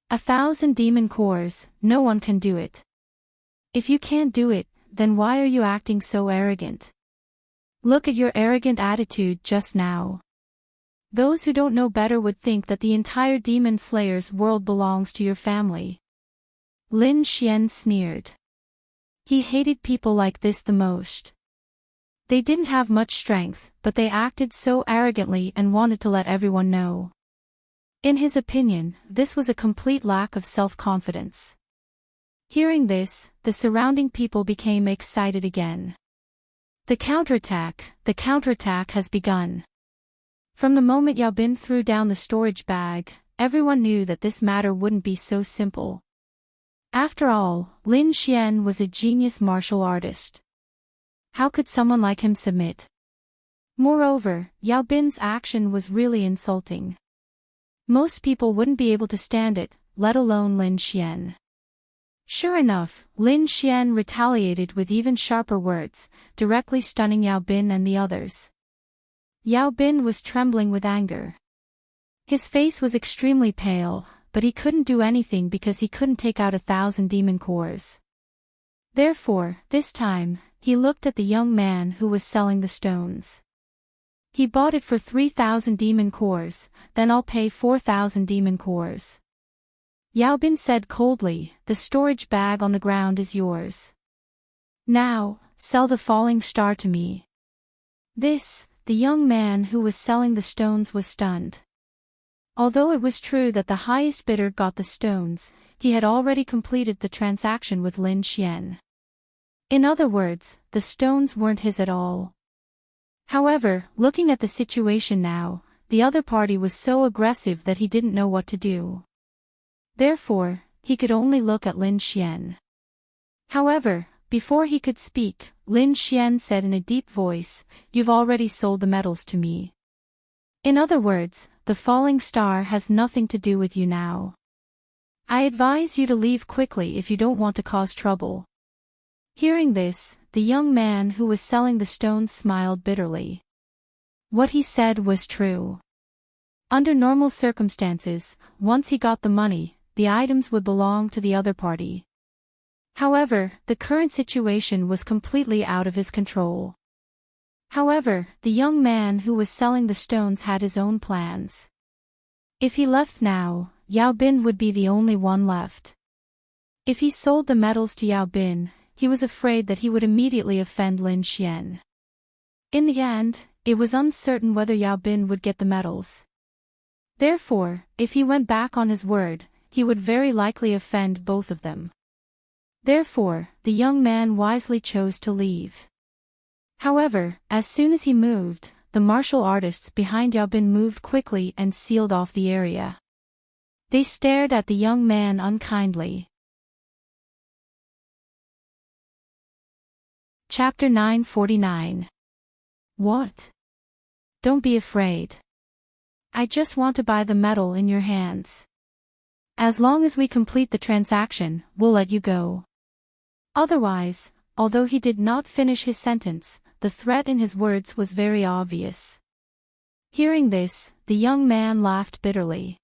1,000 demon cores, no one can do it. If you can't do it, then why are you acting so arrogant? Look at your arrogant attitude just now. Those who don't know better would think that the entire Demon Slayer's world belongs to your family. Lin Xian sneered. He hated people like this the most. They didn't have much strength, but they acted so arrogantly and wanted to let everyone know. In his opinion, this was a complete lack of self-confidence. Hearing this, the surrounding people became excited again. The counterattack has begun. From the moment Yaobin threw down the storage bag, everyone knew that this matter wouldn't be so simple. After all, Lin Xian was a genius martial artist. How could someone like him submit? Moreover, Yaobin's action was really insulting. Most people wouldn't be able to stand it, let alone Lin Xian. Sure enough, Lin Xian retaliated with even sharper words, directly stunning Yaobin and the others. Yaobin was trembling with anger. His face was extremely pale, but he couldn't do anything because he couldn't take out 1,000 demon cores. Therefore, this time, he looked at the young man who was selling the stones. He bought it for 3,000 demon cores, then I'll pay 4,000 demon cores. Yaobin said coldly, the storage bag on the ground is yours. Now, sell the falling star to me. The young man who was selling the stones was stunned. Although it was true that the highest bidder got the stones, he had already completed the transaction with Lin Xian. In other words, the stones weren't his at all. However, looking at the situation now, the other party was so aggressive that he didn't know what to do. Therefore, he could only look at Lin Xian. However, before he could speak, Lin Xian said in a deep voice, "You've already sold the metals to me. In other words, the falling star has nothing to do with you now." I advise you to leave quickly if you don't want to cause trouble. Hearing this, the young man who was selling the stones smiled bitterly. What he said was true. Under normal circumstances, once he got the money, the items would belong to the other party. However, the current situation was completely out of his control. However, the young man who was selling the stones had his own plans. If he left now, Yao Bin would be the only one left. If he sold the metals to Yao Bin, he was afraid that he would immediately offend Lin Xian. In the end, it was uncertain whether Yao Bin would get the metals. Therefore, if he went back on his word, he would very likely offend both of them. Therefore, the young man wisely chose to leave. However, as soon as he moved, the martial artists behind Yao Bin moved quickly and sealed off the area. They stared at the young man unkindly. Chapter 949. What? Don't be afraid. I just want to buy the metal in your hands. As long as we complete the transaction, we'll let you go. Otherwise, although he did not finish his sentence, the threat in his words was very obvious. Hearing this, the young man laughed bitterly.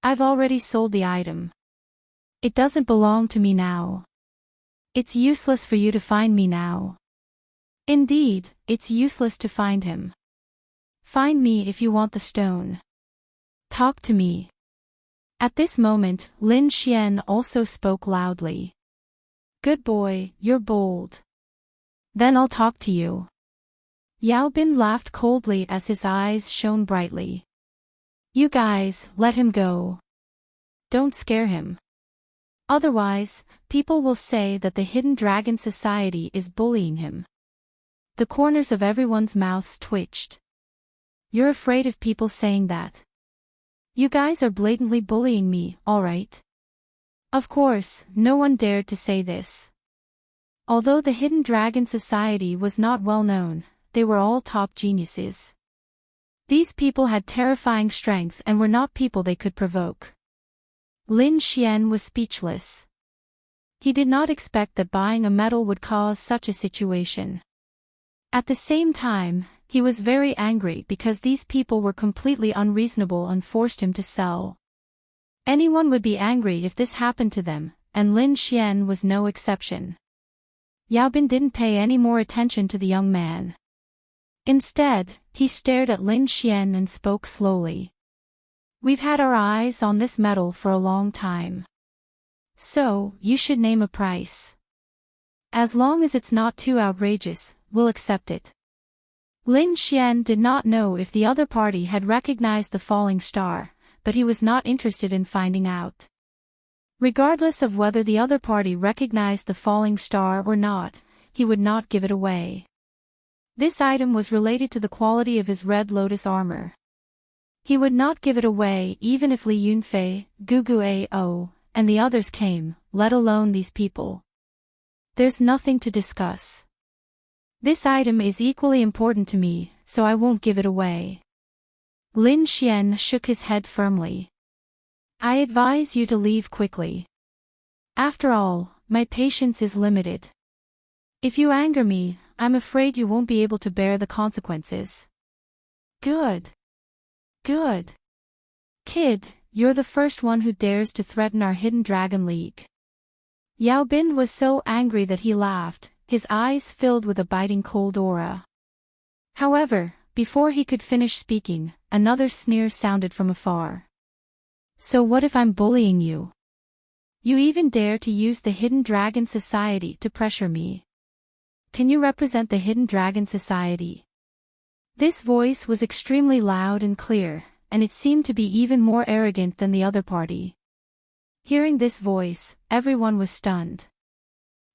I've already sold the item. It doesn't belong to me now. It's useless for you to find me now. Indeed, it's useless to find him. Find me if you want the stone. Talk to me. At this moment, Lin Xian also spoke loudly. Good boy, you're bold. Then I'll talk to you. Yao Bin laughed coldly as his eyes shone brightly. You guys, let him go. Don't scare him. Otherwise, people will say that the Hidden Dragon Society is bullying him. The corners of everyone's mouths twitched. You're afraid of people saying that. You guys are blatantly bullying me, alright? Of course, no one dared to say this. Although the Hidden Dragon Society was not well known, they were all top geniuses. These people had terrifying strength and were not people they could provoke. Lin Xian was speechless. He did not expect that buying a medal would cause such a situation. At the same time, he was very angry because these people were completely unreasonable and forced him to sell. Anyone would be angry if this happened to them, and Lin Xian was no exception. Yao Bin didn't pay any more attention to the young man. Instead, he stared at Lin Xian and spoke slowly. We've had our eyes on this medal for a long time. So, you should name a price. As long as it's not too outrageous, we'll accept it. Lin Xian did not know if the other party had recognized the falling star, but he was not interested in finding out. Regardless of whether the other party recognized the falling star or not, he would not give it away. This item was related to the quality of his Red Lotus armor. He would not give it away even if Li Yunfei, Gugu Ao, and the others came, let alone these people. There's nothing to discuss. This item is equally important to me, so I won't give it away. Lin Xian shook his head firmly. I advise you to leave quickly. After all, my patience is limited. If you anger me, I'm afraid you won't be able to bear the consequences. Good. Good. Kid, you're the first one who dares to threaten our Hidden Dragon League. Yao Bin was so angry that he laughed, his eyes filled with a biting cold aura. However, before he could finish speaking, another sneer sounded from afar. So what if I'm bullying you? You even dare to use the Hidden Dragon Society to pressure me. Can you represent the Hidden Dragon Society? This voice was extremely loud and clear, and it seemed to be even more arrogant than the other party. Hearing this voice, everyone was stunned.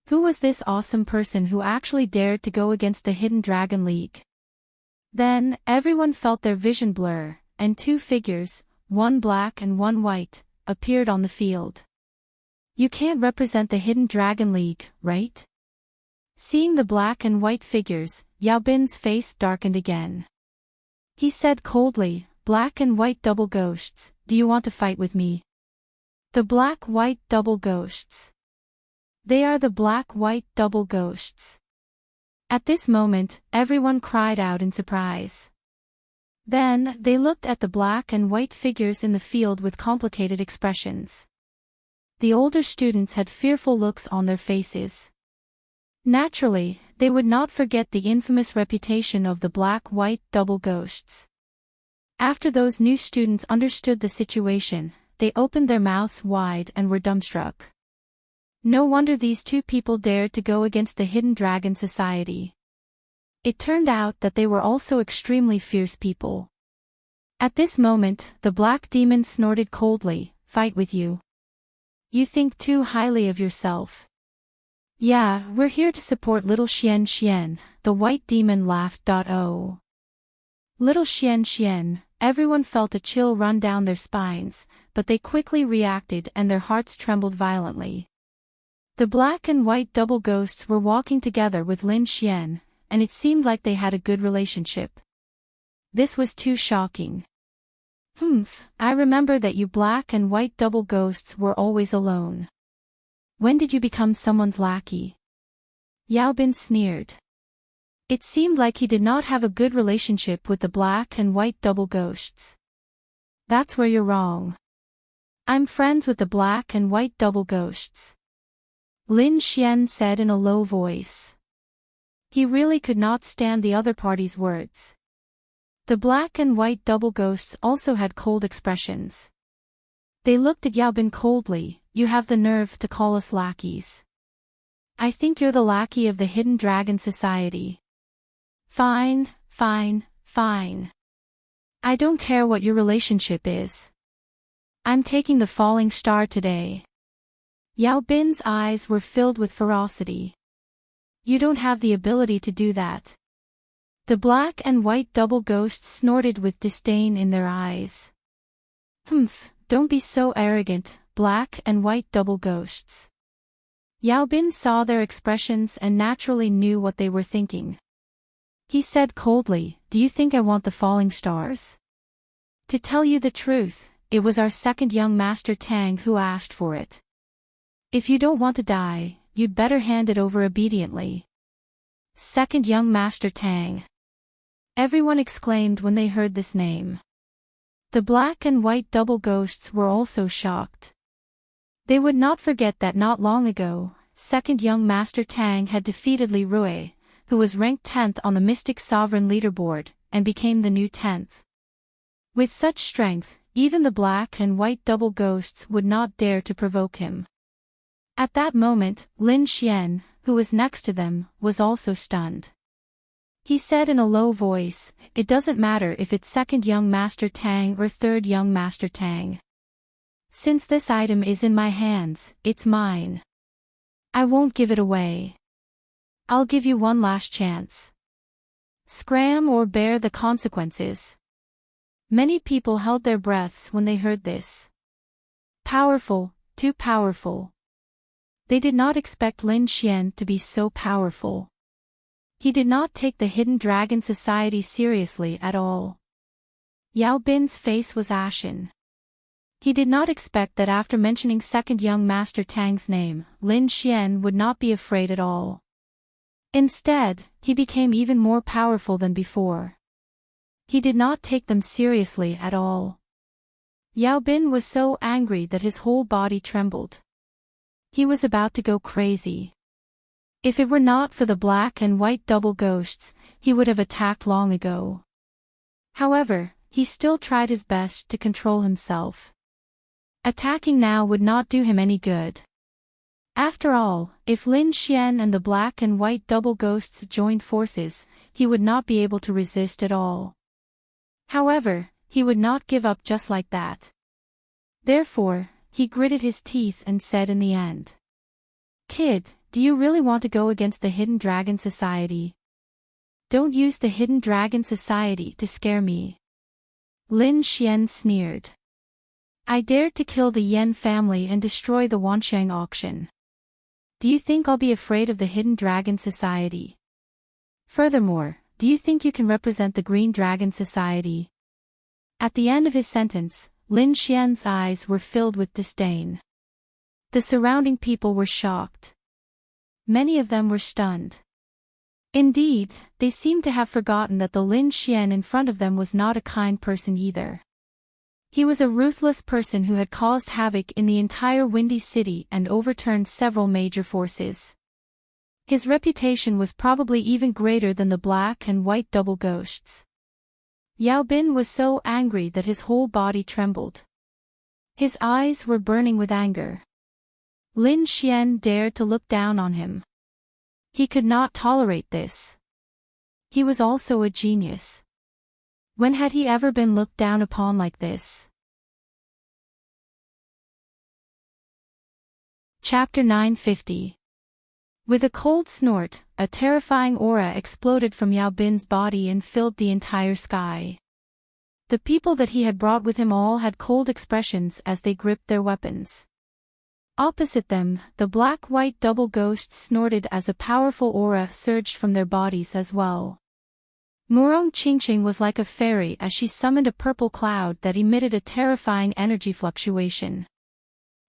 Who was this awesome person who actually dared to go against the Hidden Dragon League? Then, everyone felt their vision blur, and two figures, one black and one white, appeared on the field. You can't represent the Hidden Dragon League, right? Seeing the black and white figures, Yao Bin's face darkened again. He said coldly, Black and white double ghosts, do you want to fight with me? The black-white double ghosts. They are the black-white double ghosts. At this moment, everyone cried out in surprise. Then, they looked at the black and white figures in the field with complicated expressions. The older students had fearful looks on their faces. Naturally, they would not forget the infamous reputation of the black-white double ghosts. After those new students understood the situation, they opened their mouths wide and were dumbstruck. No wonder these two people dared to go against the Hidden Dragon Society. It turned out that they were also extremely fierce people. At this moment, the black demon snorted coldly, "Fight with you? You think too highly of yourself." "Yeah, we're here to support little Xian Xian," the white demon laughed. Oh. Little Xian Xian, everyone felt a chill run down their spines, but they quickly reacted and their hearts trembled violently. The black and white double ghosts were walking together with Lin Xian, and it seemed like they had a good relationship. This was too shocking. I remember that you black and white double ghosts were always alone. When did you become someone's lackey?" Yao Bin sneered. It seemed like he did not have a good relationship with the black and white double ghosts. "That's where you're wrong. I'm friends with the black and white double ghosts," Lin Xian said in a low voice. He really could not stand the other party's words. The black and white double ghosts also had cold expressions. They looked at Yao Bin coldly. "You have the nerve to call us lackeys. I think you're the lackey of the Hidden Dragon Society." Fine. I don't care what your relationship is. I'm taking the falling star today." Yao Bin's eyes were filled with ferocity. "You don't have the ability to do that." The black and white double ghosts snorted with disdain in their eyes. Don't be so arrogant, black and white double ghosts." Yao Bin saw their expressions and naturally knew what they were thinking. He said coldly, "Do you think I want the falling stars? To tell you the truth, it was our second young master Tang who asked for it. If you don't want to die, you'd better hand it over obediently." Second young master Tang. Everyone exclaimed when they heard this name. The black and white double ghosts were also shocked. They would not forget that not long ago, second young master Tang had defeated Li Rui, who was ranked 10th on the Mystic Sovereign leaderboard, and became the new 10th. With such strength, even the black and white double ghosts would not dare to provoke him. At that moment, Lin Xian, who was next to them, was also stunned. He said in a low voice, "It doesn't matter if it's second young master Tang or third young master Tang. Since this item is in my hands, it's mine. I won't give it away. I'll give you one last chance. Scram or bear the consequences." Many people held their breaths when they heard this. Powerful, too powerful. They did not expect Lin Xian to be so powerful. He did not take the Hidden Dragon Society seriously at all. Yao Bin's face was ashen. He did not expect that after mentioning second young master Tang's name, Lin Xian would not be afraid at all. Instead, he became even more powerful than before. He did not take them seriously at all. Yao Bin was so angry that his whole body trembled. He was about to go crazy. If it were not for the black and white double ghosts, he would have attacked long ago. However, he still tried his best to control himself. Attacking now would not do him any good. After all, if Lin Xian and the black and white double ghosts joined forces, he would not be able to resist at all. However, he would not give up just like that. Therefore, he gritted his teeth and said in the end, "Kid, do you really want to go against the Hidden Dragon Society? Don't use the Hidden Dragon Society to scare me." Lin Xian sneered. "I dared to kill the Yan family and destroy the Wansheng auction. Do you think I'll be afraid of the Hidden Dragon Society? Furthermore, do you think you can represent the Green Dragon Society?" At the end of his sentence, Lin Xian's eyes were filled with disdain. The surrounding people were shocked. Many of them were stunned. Indeed, they seemed to have forgotten that the Lin Xian in front of them was not a kind person either. He was a ruthless person who had caused havoc in the entire Windy City and overturned several major forces. His reputation was probably even greater than the black and white double ghosts. Yao Bin was so angry that his whole body trembled. His eyes were burning with anger. Lin Xian dared to look down on him. He could not tolerate this. He was also a genius. When had he ever been looked down upon like this? Chapter 950. With a cold snort, a terrifying aura exploded from Yao Bin's body and filled the entire sky. The people that he had brought with him all had cold expressions as they gripped their weapons. Opposite them, the black-white double ghosts snorted as a powerful aura surged from their bodies as well. Murong Qingqing was like a fairy as she summoned a purple cloud that emitted a terrifying energy fluctuation.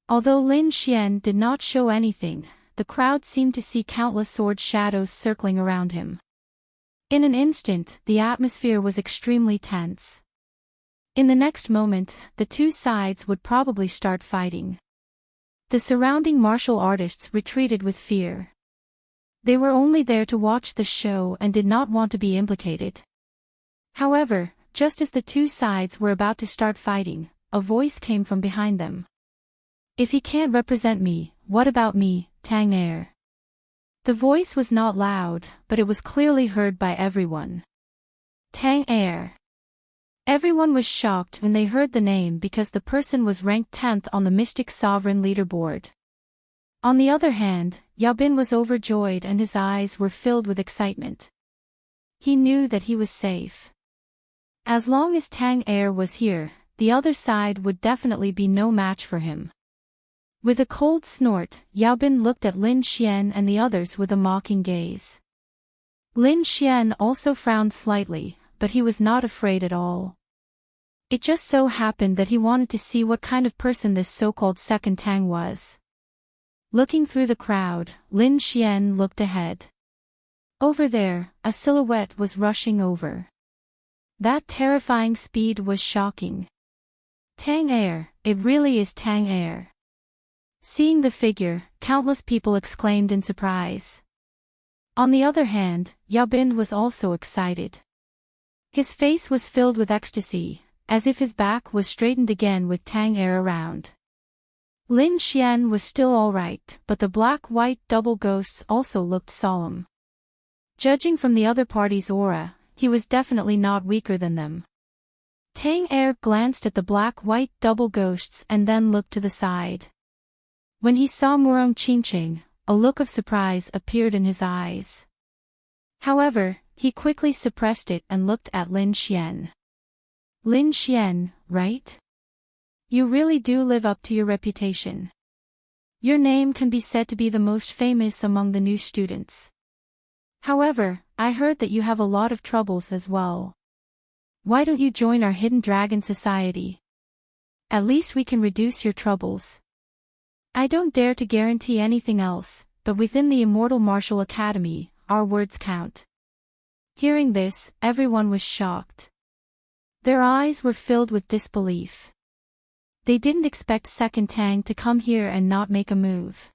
Although Lin Xian did not show anything, the crowd seemed to see countless sword shadows circling around him. In an instant, the atmosphere was extremely tense. In the next moment, the two sides would probably start fighting. The surrounding martial artists retreated with fear. They were only there to watch the show and did not want to be implicated. However, just as the two sides were about to start fighting, a voice came from behind them. "If he can't represent me, what about me, Tang Er?" The voice was not loud, but it was clearly heard by everyone. Tang Er. Everyone was shocked when they heard the name because the person was ranked 10th on the Mystic Sovereign leaderboard. On the other hand, Yao Bin was overjoyed and his eyes were filled with excitement. He knew that he was safe. As long as Tang Er was here, the other side would definitely be no match for him. With a cold snort, Yao Bin looked at Lin Xian and the others with a mocking gaze. Lin Xian also frowned slightly, but he was not afraid at all. It just so happened that he wanted to see what kind of person this so-called second Tang was. Looking through the crowd, Lin Xian looked ahead. Over there, a silhouette was rushing over. That terrifying speed was shocking. Tang Er, it really is Tang Er. Seeing the figure, countless people exclaimed in surprise. On the other hand, Yao Bin was also excited. His face was filled with ecstasy, as if his back was straightened again with Tang Er around. Lin Xian was still alright, but the black-white double ghosts also looked solemn. Judging from the other party's aura, he was definitely not weaker than them. Tang Er glanced at the black-white double ghosts and then looked to the side. When he saw Murong Qingqing, a look of surprise appeared in his eyes. However, he quickly suppressed it and looked at Lin Xian. Lin Xian, right? You really do live up to your reputation. Your name can be said to be the most famous among the new students. However, I heard that you have a lot of troubles as well. Why don't you join our Hidden Dragon Society? At least we can reduce your troubles. I don't dare to guarantee anything else, but within the Immortal Martial Academy, our words count. Hearing this, everyone was shocked. Their eyes were filled with disbelief. They didn't expect Second Tang to come here and not make a move.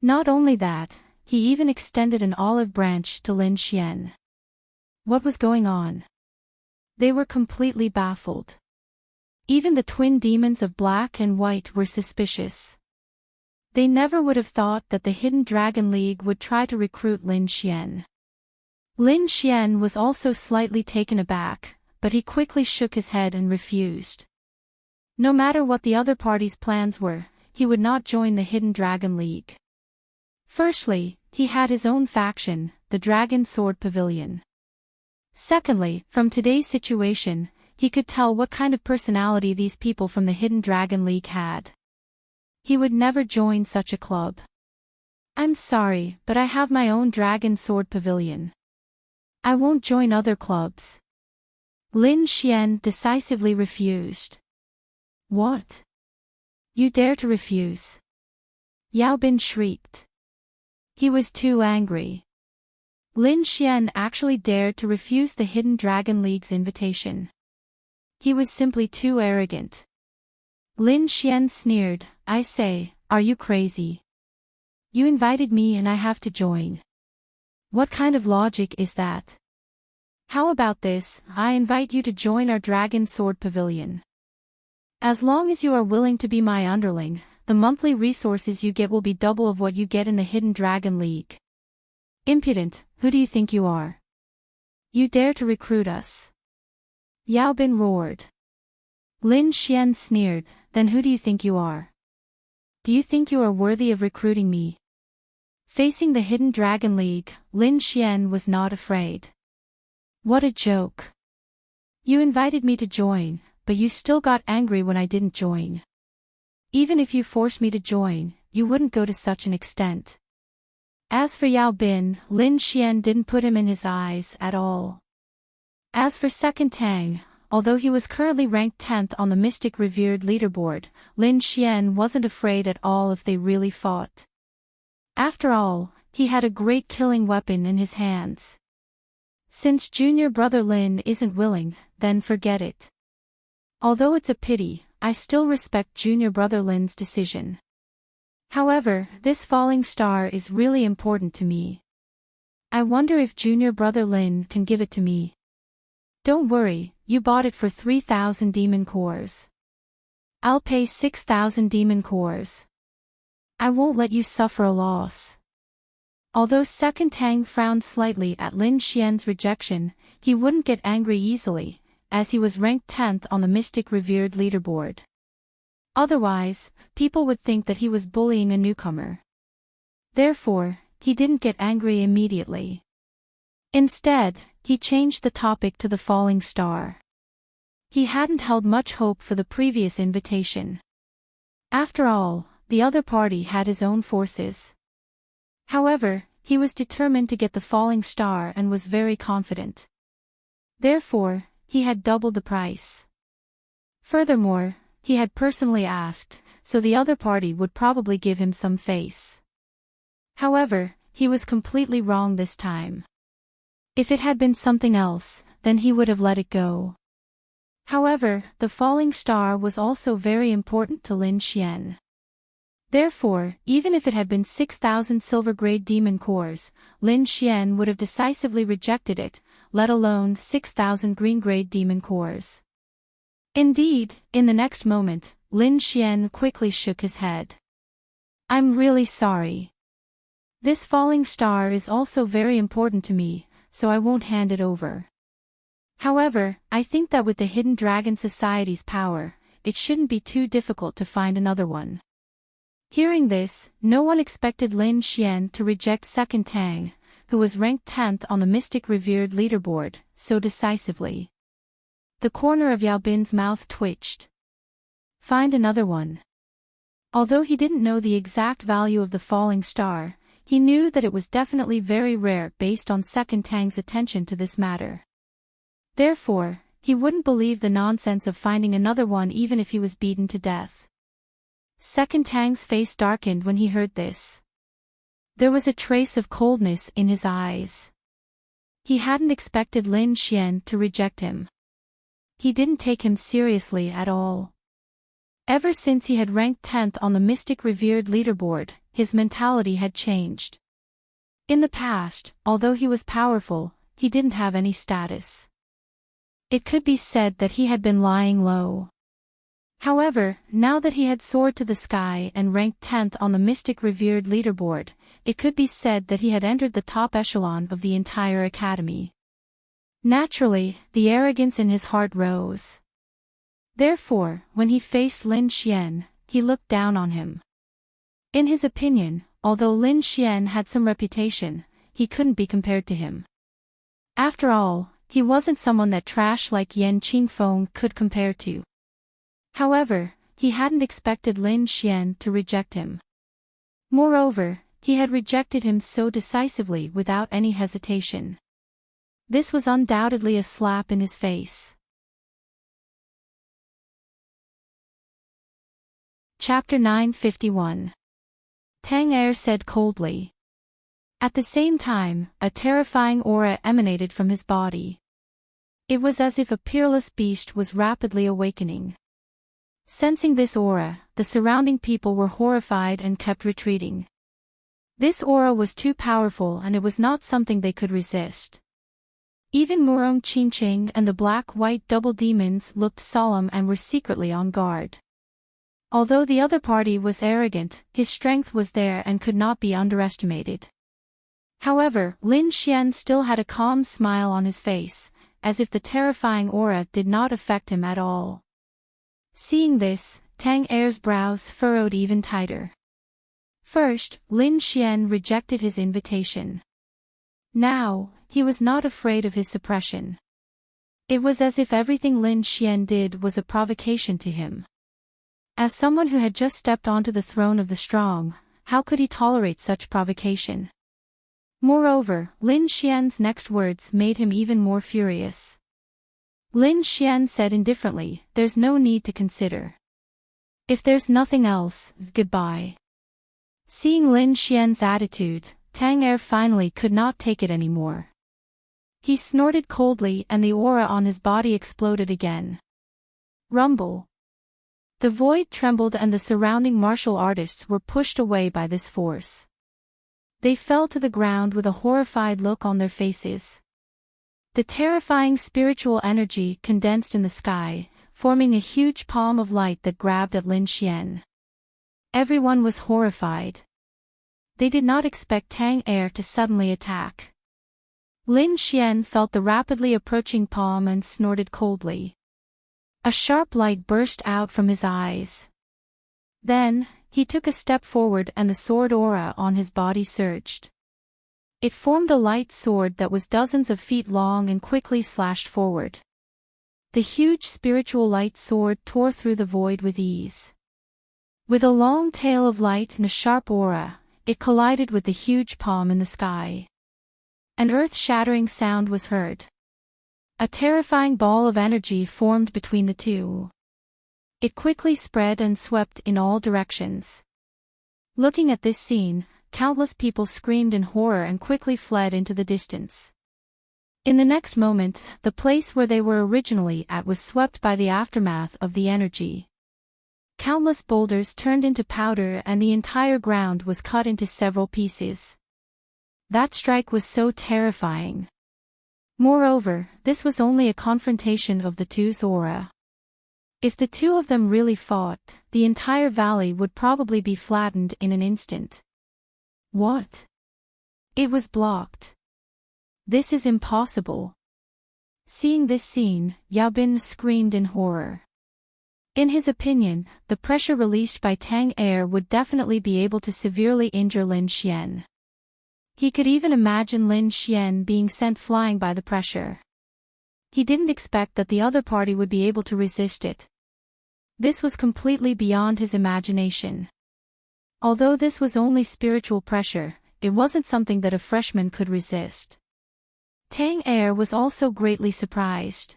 Not only that, he even extended an olive branch to Lin Xian. What was going on? They were completely baffled. Even the twin demons of black and white were suspicious. They never would have thought that the Hidden Dragon League would try to recruit Lin Xian. Lin Xian was also slightly taken aback, but he quickly shook his head and refused. No matter what the other party's plans were, he would not join the Hidden Dragon League. Firstly, he had his own faction, the Dragon Sword Pavilion. Secondly, from today's situation, he could tell what kind of personality these people from the Hidden Dragon League had. He would never join such a club. I'm sorry, but I have my own Dragon Sword Pavilion. I won't join other clubs. Lin Xian decisively refused. What? You dare to refuse? Yao Bin shrieked. He was too angry. Lin Xian actually dared to refuse the Hidden Dragon League's invitation. He was simply too arrogant. Lin Xian sneered, I say, are you crazy? You invited me and I have to join. What kind of logic is that? How about this, I invite you to join our Dragon Sword Pavilion. As long as you are willing to be my underling, the monthly resources you get will be double of what you get in the Hidden Dragon League. Impudent, who do you think you are? You dare to recruit us? Yao Bin roared. Lin Xian sneered, then who do you think you are? Do you think you are worthy of recruiting me? Facing the Hidden Dragon League, Lin Xian was not afraid. What a joke. You invited me to join, but you still got angry when I didn't join. Even if you forced me to join, you wouldn't go to such an extent. As for Yao Bin, Lin Xian didn't put him in his eyes at all. As for Second Tang, although he was currently ranked 10th on the Mystic Revered leaderboard, Lin Xian wasn't afraid at all if they really fought. After all, he had a great killing weapon in his hands. Since junior brother Lin isn't willing, then forget it. Although it's a pity, I still respect junior brother Lin's decision. However, this falling star is really important to me. I wonder if junior brother Lin can give it to me. Don't worry, you bought it for 3,000 demon cores. I'll pay 6,000 demon cores. I won't let you suffer a loss. Although Second Tang frowned slightly at Lin Xian's rejection, he wouldn't get angry easily, as he was ranked 10th on the Mystic Revered leaderboard. Otherwise, people would think that he was bullying a newcomer. Therefore, he didn't get angry immediately. Instead, he changed the topic to the falling star. He hadn't held much hope for the previous invitation. After all, the other party had his own forces. However, he was determined to get the falling star and was very confident. Therefore, he had doubled the price. Furthermore, he had personally asked, so the other party would probably give him some face. However, he was completely wrong this time. If it had been something else, then he would have let it go. However, the falling star was also very important to Lin Xian. Therefore, even if it had been 6,000 silver-grade demon cores, Lin Xian would have decisively rejected it, let alone 6,000 green-grade demon cores. Indeed, in the next moment, Lin Xian quickly shook his head. I'm really sorry. This falling star is also very important to me, so I won't hand it over. However, I think that with the Hidden Dragon Society's power, it shouldn't be too difficult to find another one. Hearing this, no one expected Lin Xian to reject Second Tang, who was ranked 10th on the Mystic Revered leaderboard, so decisively. The corner of Yao Bin's mouth twitched. Find another one. Although he didn't know the exact value of the falling star, he knew that it was definitely very rare based on Second Tang's attention to this matter. Therefore, he wouldn't believe the nonsense of finding another one even if he was beaten to death. Second Tang's face darkened when he heard this. There was a trace of coldness in his eyes. He hadn't expected Lin Xian to reject him. He didn't take him seriously at all. Ever since he had ranked 10th on the Mystic Revered leaderboard, his mentality had changed. In the past, although he was powerful, he didn't have any status. It could be said that he had been lying low. However, now that he had soared to the sky and ranked 10th on the Mystic Revered leaderboard, it could be said that he had entered the top echelon of the entire academy. Naturally, the arrogance in his heart rose. Therefore, when he faced Lin Xian, he looked down on him. In his opinion, although Lin Xian had some reputation, he couldn't be compared to him. After all, he wasn't someone that trash like Yan Qingfeng could compare to. However, he hadn't expected Lin Xian to reject him. Moreover, he had rejected him so decisively without any hesitation. This was undoubtedly a slap in his face. Chapter 951. Tang Er said coldly. At the same time, a terrifying aura emanated from his body. It was as if a peerless beast was rapidly awakening. Sensing this aura, the surrounding people were horrified and kept retreating. This aura was too powerful and it was not something they could resist. Even Murong Qingqing and the black-white double demons looked solemn and were secretly on guard. Although the other party was arrogant, his strength was there and could not be underestimated. However, Lin Xian still had a calm smile on his face, as if the terrifying aura did not affect him at all. Seeing this, Tang Er's brows furrowed even tighter. First, Lin Xian rejected his invitation. Now, he was not afraid of his suppression. It was as if everything Lin Xian did was a provocation to him. As someone who had just stepped onto the throne of the strong, how could he tolerate such provocation? Moreover, Lin Xian's next words made him even more furious. Lin Xian said indifferently, "There's no need to consider. If there's nothing else, goodbye." Seeing Lin Xian's attitude, Tang Er finally could not take it anymore. He snorted coldly and the aura on his body exploded again. Rumble. The void trembled and the surrounding martial artists were pushed away by this force. They fell to the ground with a horrified look on their faces. The terrifying spiritual energy condensed in the sky, forming a huge palm of light that grabbed at Lin Xian. Everyone was horrified. They did not expect Tang Er to suddenly attack. Lin Xian felt the rapidly approaching palm and snorted coldly. A sharp light burst out from his eyes. Then, he took a step forward and the sword aura on his body surged. It formed a light sword that was dozens of feet long and quickly slashed forward. The huge spiritual light sword tore through the void with ease. With a long tail of light and a sharp aura, it collided with the huge palm in the sky. An earth-shattering sound was heard. A terrifying ball of energy formed between the two. It quickly spread and swept in all directions. Looking at this scene, countless people screamed in horror and quickly fled into the distance. In the next moment, the place where they were originally at was swept by the aftermath of the energy. Countless boulders turned into powder and the entire ground was cut into several pieces. That strike was so terrifying. Moreover, this was only a confrontation of the two's aura. If the two of them really fought, the entire valley would probably be flattened in an instant. What? It was blocked. This is impossible. Seeing this scene, Yao Bin screamed in horror. In his opinion, the pressure released by Tang Er would definitely be able to severely injure Lin Xian. He could even imagine Lin Xian being sent flying by the pressure. He didn't expect that the other party would be able to resist it. This was completely beyond his imagination. Although this was only spiritual pressure, it wasn't something that a freshman could resist. Tang Er was also greatly surprised.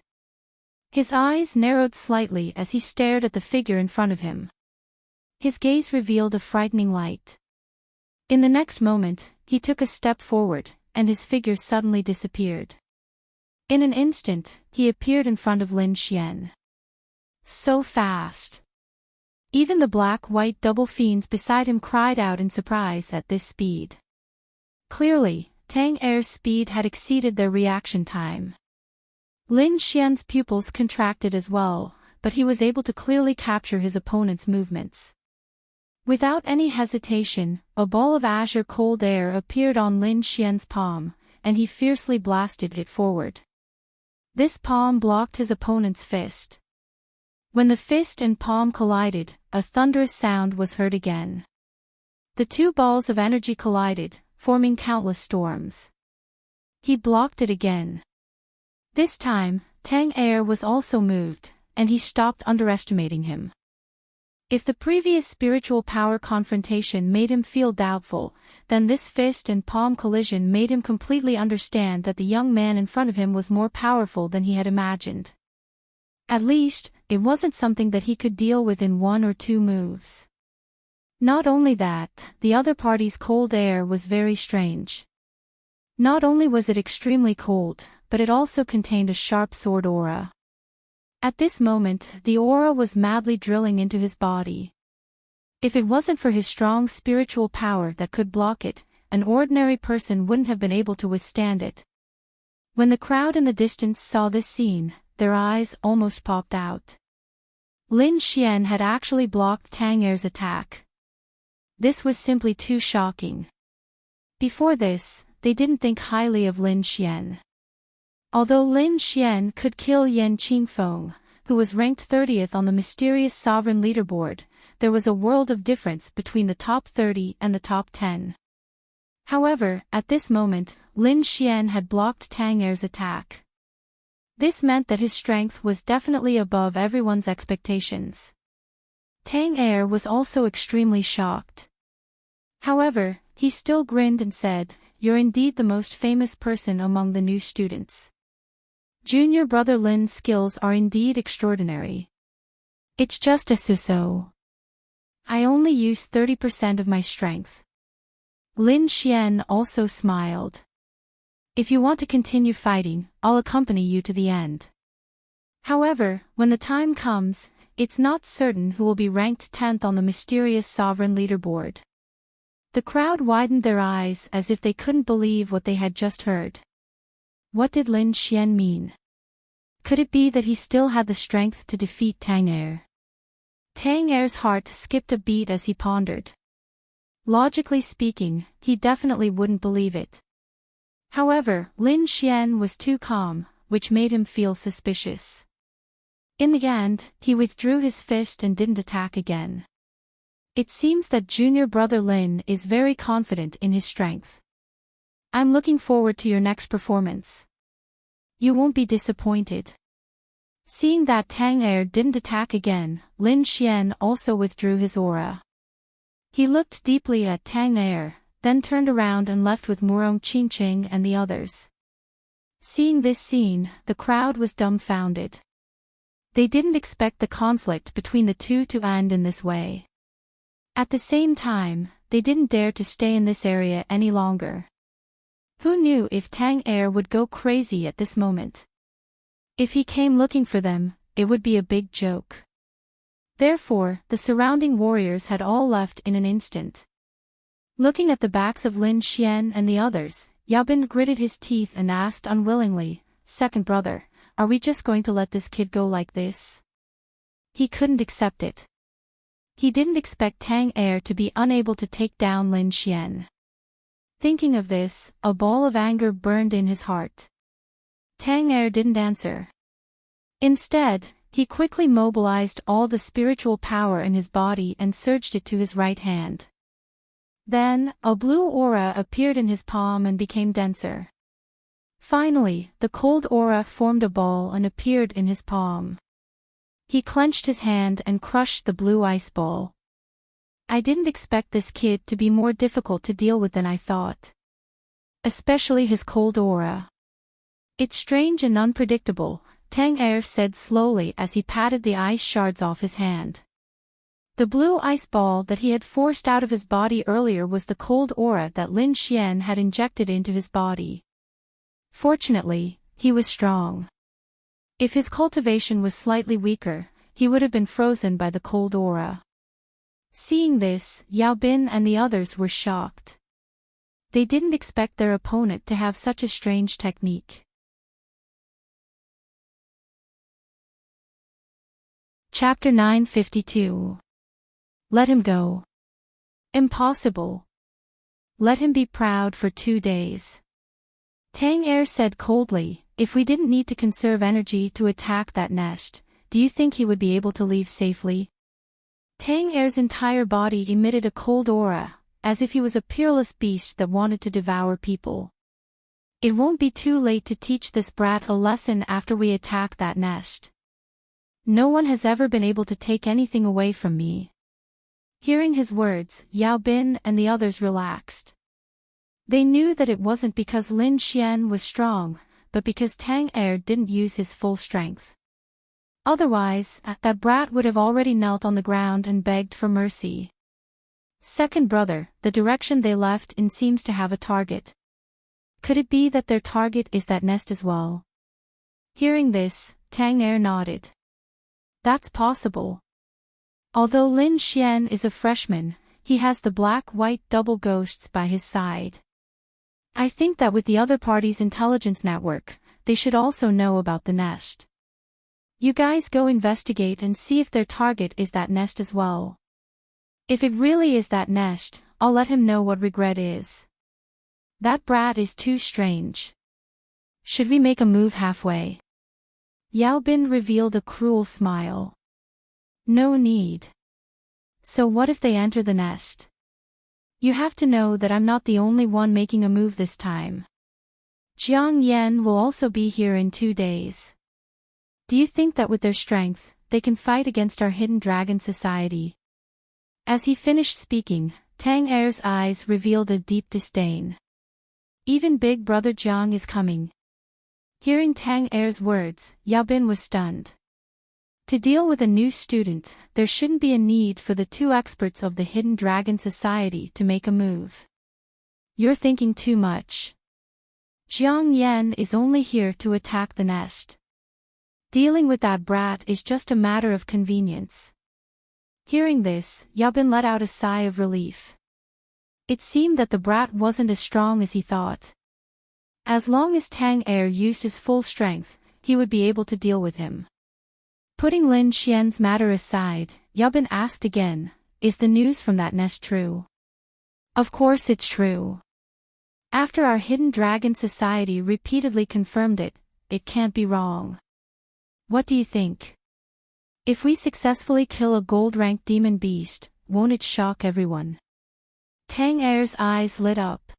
His eyes narrowed slightly as he stared at the figure in front of him. His gaze revealed a frightening light. In the next moment, he took a step forward, and his figure suddenly disappeared. In an instant, he appeared in front of Lin Xian. So fast! Even the black-white double fiends beside him cried out in surprise at this speed. Clearly, Tang Er's speed had exceeded their reaction time. Lin Xian's pupils contracted as well, but he was able to clearly capture his opponent's movements. Without any hesitation, a ball of azure cold air appeared on Lin Xian's palm, and he fiercely blasted it forward. This palm blocked his opponent's fist. When the fist and palm collided, a thunderous sound was heard again. The two balls of energy collided, forming countless storms. He blocked it again. This time, Tang Er was also moved, and he stopped underestimating him. If the previous spiritual power confrontation made him feel doubtful, then this fist and palm collision made him completely understand that the young man in front of him was more powerful than he had imagined. At least, it wasn't something that he could deal with in 1 or 2 moves. Not only that, the other party's cold air was very strange. Not only was it extremely cold, but it also contained a sharp sword aura. At this moment, the aura was madly drilling into his body. If it wasn't for his strong spiritual power that could block it, an ordinary person wouldn't have been able to withstand it. When the crowd in the distance saw this scene, their eyes almost popped out. Lin Xian had actually blocked Tang Er's attack. This was simply too shocking. Before this, they didn't think highly of Lin Xian. Although Lin Xian could kill Yan Qingfeng, who was ranked 30th on the mysterious sovereign leaderboard, there was a world of difference between the top 30 and the top 10. However, at this moment, Lin Xian had blocked Tang Er's attack. This meant that his strength was definitely above everyone's expectations. Tang Er was also extremely shocked. However, he still grinned and said, "You're indeed the most famous person among the new students. Junior brother Lin's skills are indeed extraordinary. It's just a so-so. I only used 30% of my strength." Lin Xian also smiled. "If you want to continue fighting, I'll accompany you to the end. However, when the time comes, it's not certain who will be ranked 10th on the mysterious sovereign leaderboard." The crowd widened their eyes as if they couldn't believe what they had just heard. What did Lin Xian mean? Could it be that he still had the strength to defeat Tang Er? Tang Er's heart skipped a beat as he pondered. Logically speaking, he definitely wouldn't believe it. However, Lin Xian was too calm, which made him feel suspicious. In the end, he withdrew his fist and didn't attack again. It seems that junior brother Lin is very confident in his strength. I'm looking forward to your next performance. You won't be disappointed. Seeing that Tang Er didn't attack again, Lin Xian also withdrew his aura. He looked deeply at Tang Er, then turned around and left with Murong Qingqing and the others. Seeing this scene, the crowd was dumbfounded. They didn't expect the conflict between the two to end in this way. At the same time, they didn't dare to stay in this area any longer. Who knew if Tang Er would go crazy at this moment? If he came looking for them, it would be a big joke. Therefore, the surrounding warriors had all left in an instant. Looking at the backs of Lin Xian and the others, Yao Bin gritted his teeth and asked unwillingly, "Second brother, are we just going to let this kid go like this?" He couldn't accept it. He didn't expect Tang Er to be unable to take down Lin Xian. Thinking of this, a ball of anger burned in his heart. Tang Er didn't answer. Instead, he quickly mobilized all the spiritual power in his body and surged it to his right hand. Then, a blue aura appeared in his palm and became denser. Finally, the cold aura formed a ball and appeared in his palm. He clenched his hand and crushed the blue ice ball. I didn't expect this kid to be more difficult to deal with than I thought. Especially his cold aura. It's strange and unpredictable, Tang Er said slowly as he patted the ice shards off his hand. The blue ice ball that he had forced out of his body earlier was the cold aura that Lin Xian had injected into his body. Fortunately, he was strong. If his cultivation was slightly weaker, he would have been frozen by the cold aura. Seeing this, Yao Bin and the others were shocked. They didn't expect their opponent to have such a strange technique. Chapter 952. Let him go. Impossible. Let him be proud for 2 days. Tang Er said coldly, "If we didn't need to conserve energy to attack that nest, do you think he would be able to leave safely?" Tang Er's entire body emitted a cold aura, as if he was a peerless beast that wanted to devour people. "It won't be too late to teach this brat a lesson after we attack that nest. No one has ever been able to take anything away from me." Hearing his words, Yao Bin and the others relaxed. They knew that it wasn't because Lin Xian was strong, but because Tang Er didn't use his full strength. Otherwise, that brat would have already knelt on the ground and begged for mercy. Second brother, the direction they left in seems to have a target. Could it be that their target is that nest as well? Hearing this, Tang Er nodded. That's possible. Although Lin Xian is a freshman, he has the black-white double ghosts by his side. I think that with the other party's intelligence network, they should also know about the nest. You guys go investigate and see if their target is that nest as well. If it really is that nest, I'll let him know what regret is. That brat is too strange. Should we make a move halfway? Yao Bin revealed a cruel smile. No need. So what if they enter the nest? You have to know that I'm not the only one making a move this time. Jiang Yan will also be here in 2 days. Do you think that with their strength, they can fight against our hidden dragon society? As he finished speaking, Tang Er's eyes revealed a deep disdain. Even big brother Jiang is coming. Hearing Tang Er's words, Yao Bin was stunned. To deal with a new student, there shouldn't be a need for the 2 experts of the Hidden Dragon Society to make a move. You're thinking too much. Jiang Yan is only here to attack the nest. Dealing with that brat is just a matter of convenience. Hearing this, Yao Bin let out a sigh of relief. It seemed that the brat wasn't as strong as he thought. As long as Tang Er used his full strength, he would be able to deal with him. Putting Lin Xian's matter aside, Yao Bin asked again, is the news from that nest true? Of course it's true. After our Hidden Dragon Society repeatedly confirmed it, it can't be wrong. What do you think? If we successfully kill a gold-ranked demon beast, won't it shock everyone? Tang Er's eyes lit up.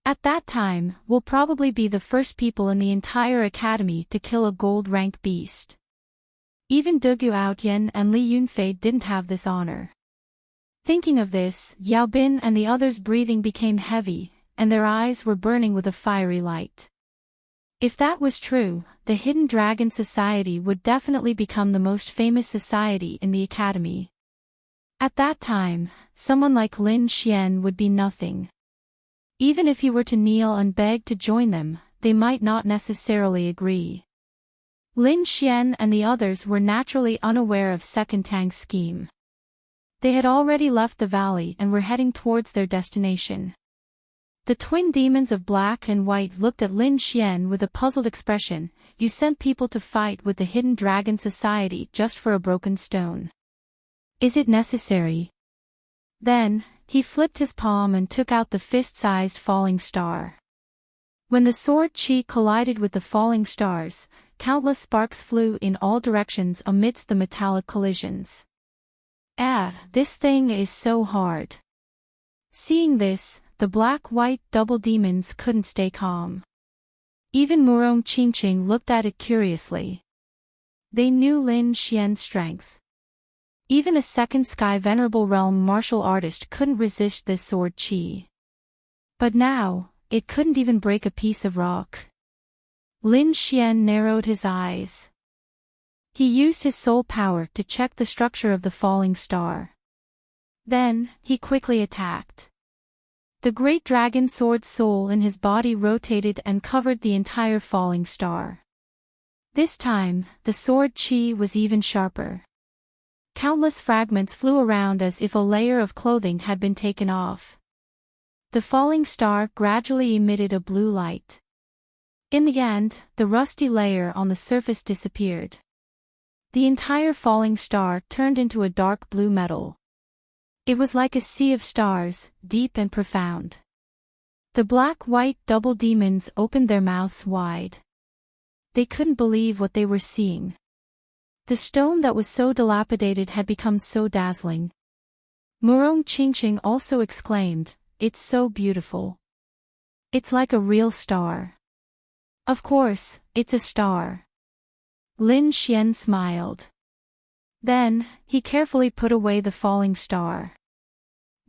At that time, we'll probably be the first people in the entire academy to kill a gold-ranked beast. Even Dugu Outyen and Li Yunfei didn't have this honor. Thinking of this, Yao Bin and the others' breathing became heavy, and their eyes were burning with a fiery light. If that was true, the Hidden Dragon Society would definitely become the most famous society in the academy. At that time, someone like Lin Xian would be nothing. Even if he were to kneel and beg to join them, they might not necessarily agree. Lin Xian and the others were naturally unaware of Second Tang's scheme. They had already left the valley and were heading towards their destination. The twin demons of black and white looked at Lin Xian with a puzzled expression. You sent people to fight with the Hidden Dragon Society just for a broken stone. Is it necessary? Then, he flipped his palm and took out the fist-sized falling star. When the sword chi collided with the falling stars, countless sparks flew in all directions amidst the metallic collisions. This thing is so hard. Seeing this, the black-white double demons couldn't stay calm. Even Murong Qingqing looked at it curiously. They knew Lin Xian's strength. Even a second Sky Venerable Realm martial artist couldn't resist this sword chi. But now, it couldn't even break a piece of rock. Lin Xian narrowed his eyes. He used his soul power to check the structure of the falling star. Then, he quickly attacked. The great dragon sword's soul in his body rotated and covered the entire falling star. This time, the sword chi was even sharper. Countless fragments flew around as if a layer of clothing had been taken off. The falling star gradually emitted a blue light. In the end, the rusty layer on the surface disappeared. The entire falling star turned into a dark blue metal. It was like a sea of stars, deep and profound. The black-white double demons opened their mouths wide. They couldn't believe what they were seeing. The stone that was so dilapidated had become so dazzling. Murong Qingqing also exclaimed, "It's so beautiful. It's like a real star." Of course, it's a star. Lin Xian smiled. Then, he carefully put away the falling star.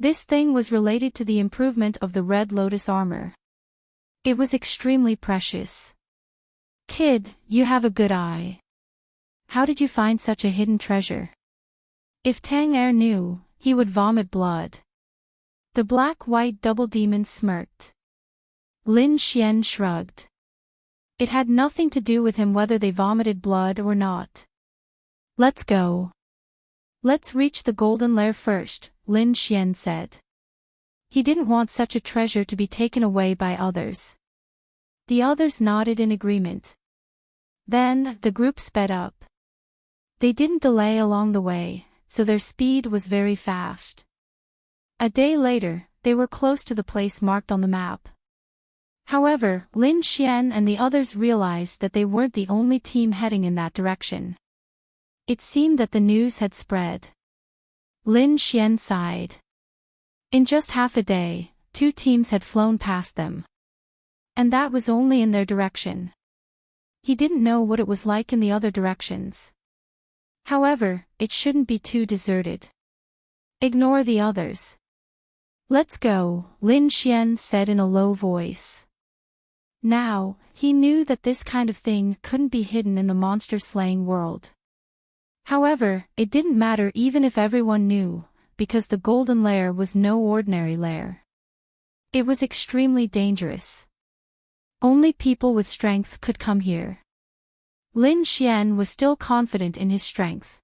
This thing was related to the improvement of the Red Lotus armor. It was extremely precious. Kid, you have a good eye. How did you find such a hidden treasure? If Tang Er knew, he would vomit blood. The black-white double demon smirked. Lin Xian shrugged. It had nothing to do with him whether they vomited blood or not. Let's go. Let's reach the golden lair first, Lin Xian said. He didn't want such a treasure to be taken away by others. The others nodded in agreement. Then, the group sped up. They didn't delay along the way, so their speed was very fast. A day later, they were close to the place marked on the map. However, Lin Xian and the others realized that they weren't the only team heading in that direction. It seemed that the news had spread. Lin Xian sighed. In just half a day, 2 teams had flown past them. And that was only in their direction. He didn't know what it was like in the other directions. However, it shouldn't be too deserted. Ignore the others. Let's go, Lin Xian said in a low voice. Now, he knew that this kind of thing couldn't be hidden in the monster-slaying world. However, it didn't matter even if everyone knew, because the golden lair was no ordinary lair. It was extremely dangerous. Only people with strength could come here. Lin Xian was still confident in his strength.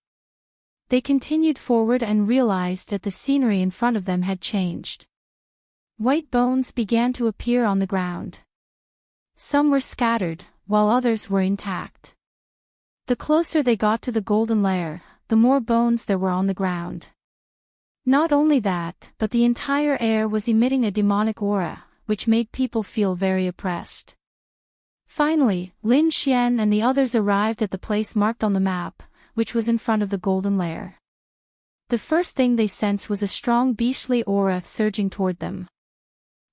They continued forward and realized that the scenery in front of them had changed. White bones began to appear on the ground. Some were scattered, while others were intact. The closer they got to the golden lair, the more bones there were on the ground. Not only that, but the entire air was emitting a demonic aura, which made people feel very oppressed. Finally, Lin Xian and the others arrived at the place marked on the map, which was in front of the golden lair. The first thing they sensed was a strong beastly aura surging toward them.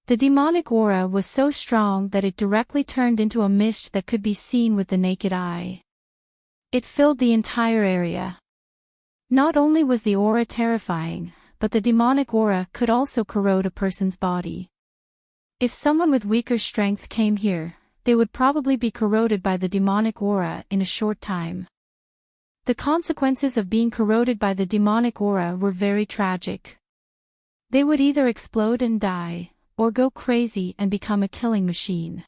The demonic aura was so strong that it directly turned into a mist that could be seen with the naked eye. It filled the entire area. Not only was the aura terrifying, but the demonic aura could also corrode a person's body. If someone with weaker strength came here, they would probably be corroded by the demonic aura in a short time. The consequences of being corroded by the demonic aura were very tragic. They would either explode and die, or go crazy and become a killing machine.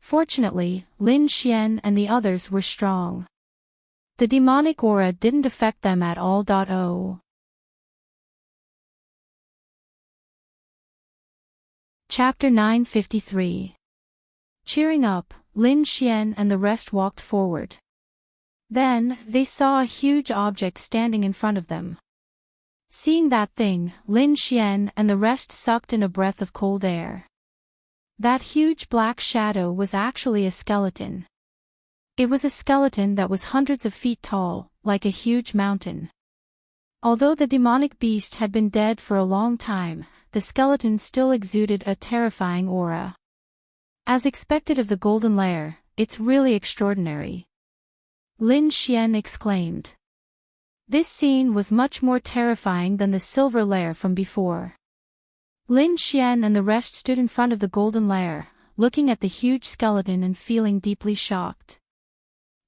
Fortunately, Lin Xian and the others were strong. The demonic aura didn't affect them at all. Chapter 953. Cheering up, Lin Xian and the rest walked forward. Then, they saw a huge object standing in front of them. Seeing that thing, Lin Xian and the rest sucked in a breath of cold air. That huge black shadow was actually a skeleton. It was a skeleton that was hundreds of feet tall, like a huge mountain. Although the demonic beast had been dead for a long time, the skeleton still exuded a terrifying aura. As expected of the golden lair, it's really extraordinary. Lin Xian exclaimed. This scene was much more terrifying than the silver lair from before. Lin Xian and the rest stood in front of the golden lair, looking at the huge skeleton and feeling deeply shocked.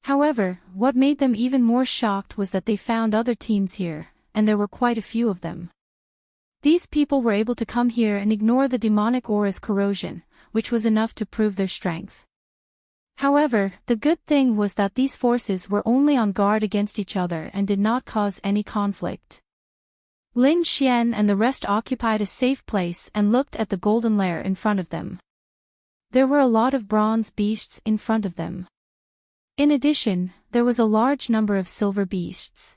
However, what made them even more shocked was that they found other teams here, and there were quite a few of them. These people were able to come here and ignore the demonic aura's corrosion, which was enough to prove their strength. However, the good thing was that these forces were only on guard against each other and did not cause any conflict. Lin Xian and the rest occupied a safe place and looked at the golden lair in front of them. There were a lot of bronze beasts in front of them. In addition, there was a large number of silver beasts.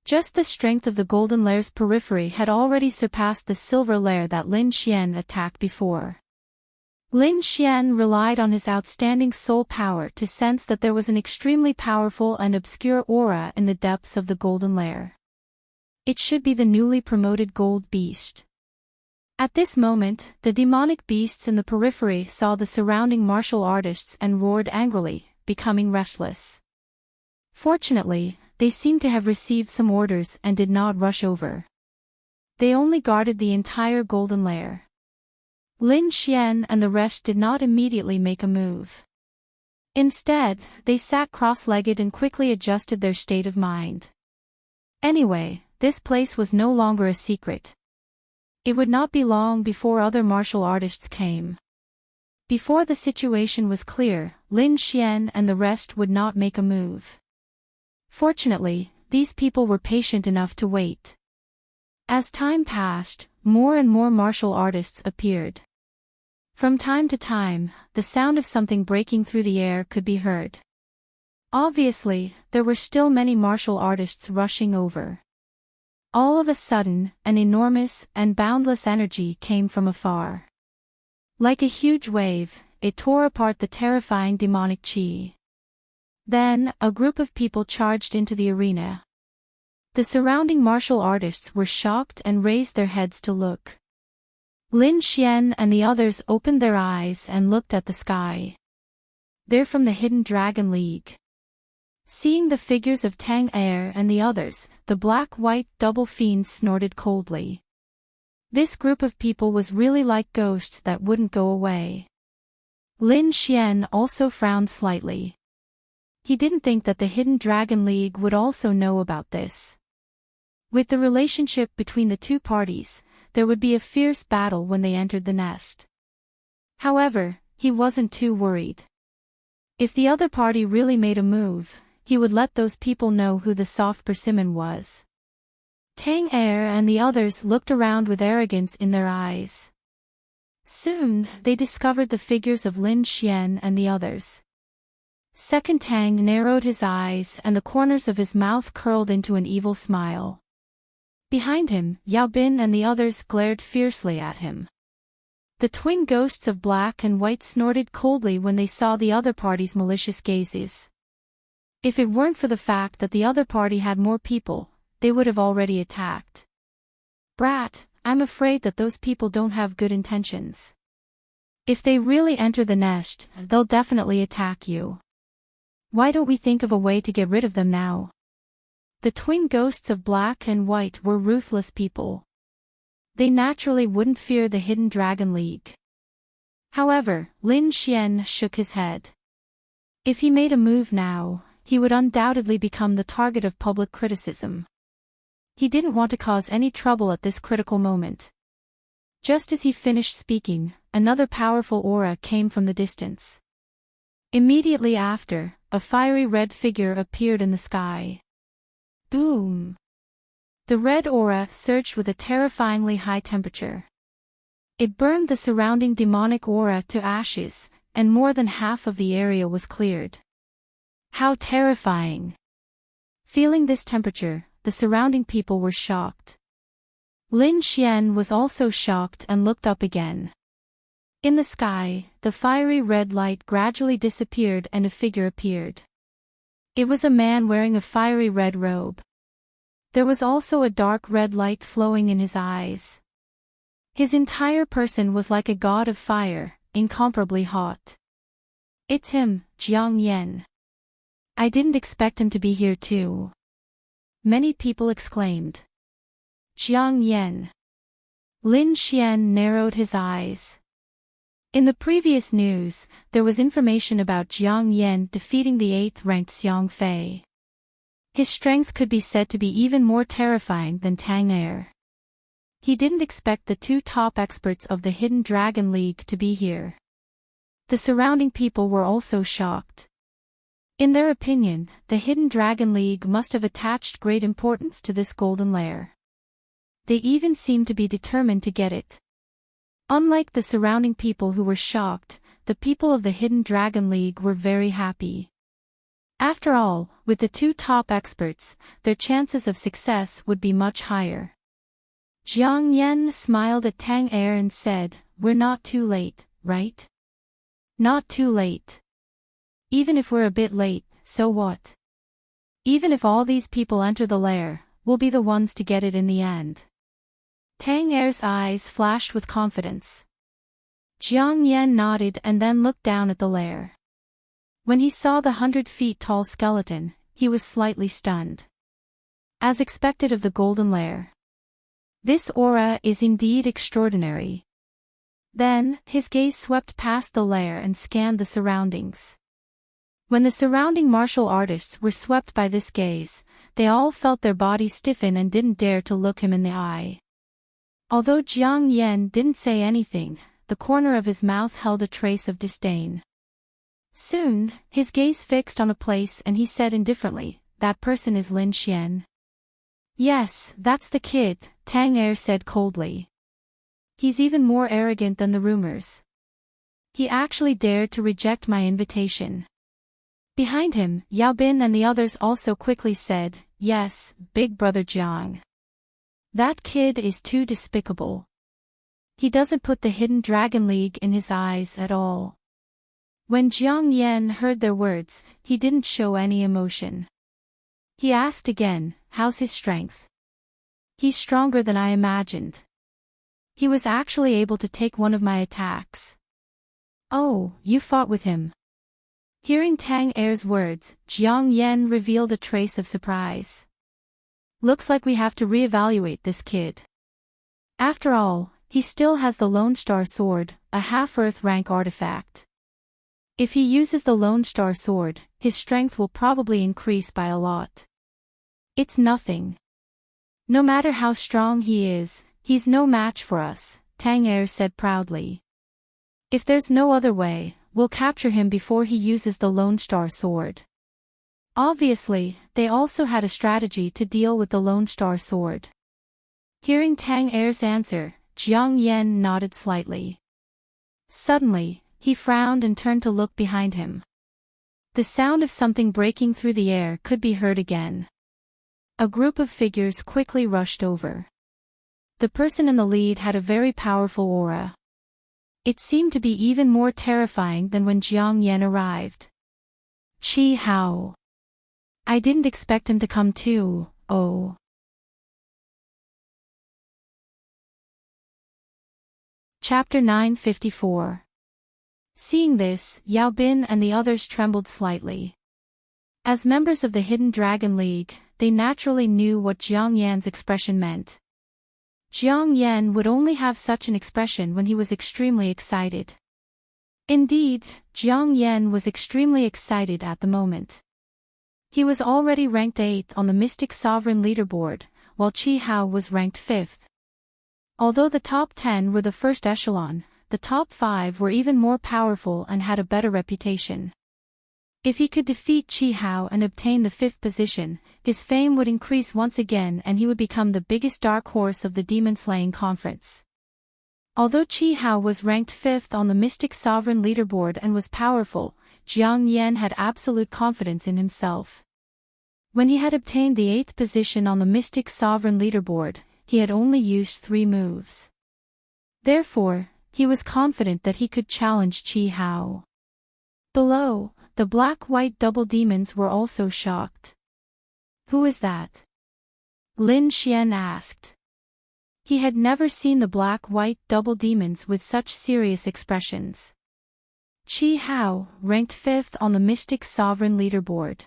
Just the strength of the golden lair's periphery had already surpassed the silver lair that Lin Xian attacked before. Lin Xian relied on his outstanding soul power to sense that there was an extremely powerful and obscure aura in the depths of the golden lair. It should be the newly promoted gold beast. At this moment, the demonic beasts in the periphery saw the surrounding martial artists and roared angrily, becoming restless. Fortunately, they seemed to have received some orders and did not rush over. They only guarded the entire golden lair. Lin Xian and the rest did not immediately make a move. Instead, they sat cross-legged and quickly adjusted their state of mind. Anyway, this place was no longer a secret. It would not be long before other martial artists came. Before the situation was clear, Lin Xian and the rest would not make a move. Fortunately, these people were patient enough to wait. As time passed, more and more martial artists appeared. From time to time, the sound of something breaking through the air could be heard. Obviously, there were still many martial artists rushing over. All of a sudden, an enormous and boundless energy came from afar. Like a huge wave, it tore apart the terrifying demonic qi. Then, a group of people charged into the arena. The surrounding martial artists were shocked and raised their heads to look. Lin Xian and the others opened their eyes and looked at the sky. They're from the Hidden Dragon League. Seeing the figures of Tang Er and the others, the black-white double fiends snorted coldly. This group of people was really like ghosts that wouldn't go away. Lin Xian also frowned slightly. He didn't think that the Hidden Dragon League would also know about this. With the relationship between the two parties, there would be a fierce battle when they entered the nest. However, he wasn't too worried. If the other party really made a move, he would let those people know who the soft persimmon was. Tang Er and the others looked around with arrogance in their eyes. Soon, they discovered the figures of Lin Xian and the others. Second Tang narrowed his eyes and the corners of his mouth curled into an evil smile. Behind him, Yao Bin and the others glared fiercely at him. The twin ghosts of black and white snorted coldly when they saw the other party's malicious gazes. If it weren't for the fact that the other party had more people, they would have already attacked. Brat, I'm afraid that those people don't have good intentions. If they really enter the nest, they'll definitely attack you. Why don't we think of a way to get rid of them now? The twin ghosts of black and white were ruthless people. They naturally wouldn't fear the Hidden Dragon League. However, Lin Xian shook his head. If he made a move now, he would undoubtedly become the target of public criticism. He didn't want to cause any trouble at this critical moment. Just as he finished speaking, another powerful aura came from the distance. Immediately after, a fiery red figure appeared in the sky. Boom! The red aura surged with a terrifyingly high temperature. It burned the surrounding demonic aura to ashes, and more than half of the area was cleared. How terrifying! Feeling this temperature, the surrounding people were shocked. Lin Xian was also shocked and looked up again. In the sky, the fiery red light gradually disappeared and a figure appeared. It was a man wearing a fiery red robe. There was also a dark red light flowing in his eyes. His entire person was like a god of fire, incomparably hot. It's him, Jiang Yan. I didn't expect him to be here too. Many people exclaimed. Jiang Yan. Lin Xian narrowed his eyes. In the previous news, there was information about Jiang Yan defeating the 8th-ranked Xiang Fei. His strength could be said to be even more terrifying than Tang Er. He didn't expect the two top experts of the Hidden Dragon League to be here. The surrounding people were also shocked. In their opinion, the Hidden Dragon League must have attached great importance to this golden lair. They even seemed to be determined to get it. Unlike the surrounding people who were shocked, the people of the Hidden Dragon League were very happy. After all, with the two top experts, their chances of success would be much higher. Jiang Yan smiled at Tang Er and said, "We're not too late, right? Not too late. Even if we're a bit late, so what? Even if all these people enter the lair, we'll be the ones to get it in the end." Tang Er's eyes flashed with confidence. Jiang Yan nodded and then looked down at the lair. When he saw the 100-feet-tall skeleton, he was slightly stunned. As expected of the golden lair. This aura is indeed extraordinary. Then, his gaze swept past the lair and scanned the surroundings. When the surrounding martial artists were swept by this gaze, they all felt their bodies stiffen and didn't dare to look him in the eye. Although Jiang Yan didn't say anything, the corner of his mouth held a trace of disdain. Soon, his gaze fixed on a place and he said indifferently, "That person is Lin Xian." "Yes, that's the kid," Tang Er said coldly. "He's even more arrogant than the rumors. He actually dared to reject my invitation." Behind him, Yao Bin and the others also quickly said, "Yes, Big Brother Jiang. That kid is too despicable. He doesn't put the Hidden Dragon League in his eyes at all." When Jiang Yan heard their words, he didn't show any emotion. He asked again, "How's his strength?" "He's stronger than I imagined. He was actually able to take one of my attacks." "Oh, you fought with him?" Hearing Tang Er's words, Jiang Yan revealed a trace of surprise. "Looks like we have to reevaluate this kid. After all, he still has the Lone Star Sword, a half-Earth rank artifact. If he uses the Lone Star Sword, his strength will probably increase by a lot. It's nothing. No matter how strong he is, he's no match for us," Tang Er said proudly. "If there's no other way, we'll capture him before he uses the Lone Star Sword." Obviously, they also had a strategy to deal with the Lone Star Sword. Hearing Tang Er's answer, Jiang Yan nodded slightly. Suddenly, he frowned and turned to look behind him. The sound of something breaking through the air could be heard again. A group of figures quickly rushed over. The person in the lead had a very powerful aura. It seemed to be even more terrifying than when Jiang Yan arrived. "Qi Hao. I didn't expect him to come too, oh." Chapter 954. Seeing this, Yao Bin and the others trembled slightly. As members of the Hidden Dragon League, they naturally knew what Jiang Yan's expression meant. Jiang Yan would only have such an expression when he was extremely excited. Indeed, Jiang Yan was extremely excited at the moment. He was already ranked 8th on the Mystic Sovereign leaderboard, while Qi Hao was ranked 5th. Although the top 10 were the first echelon, the top 5 were even more powerful and had a better reputation. If he could defeat Qi Hao and obtain the 5th position, his fame would increase once again and he would become the biggest dark horse of the demon-slaying conference. Although Qi Hao was ranked 5th on the Mystic Sovereign leaderboard and was powerful, Jiang Yan had absolute confidence in himself. When he had obtained the 8th position on the Mystic Sovereign leaderboard, he had only used 3 moves. Therefore, he was confident that he could challenge Qi Hao. Below, the black-white double demons were also shocked. "Who is that?" Lin Xian asked. He had never seen the black-white double demons with such serious expressions. "Qi Hao, ranked 5th on the Mystic Sovereign leaderboard.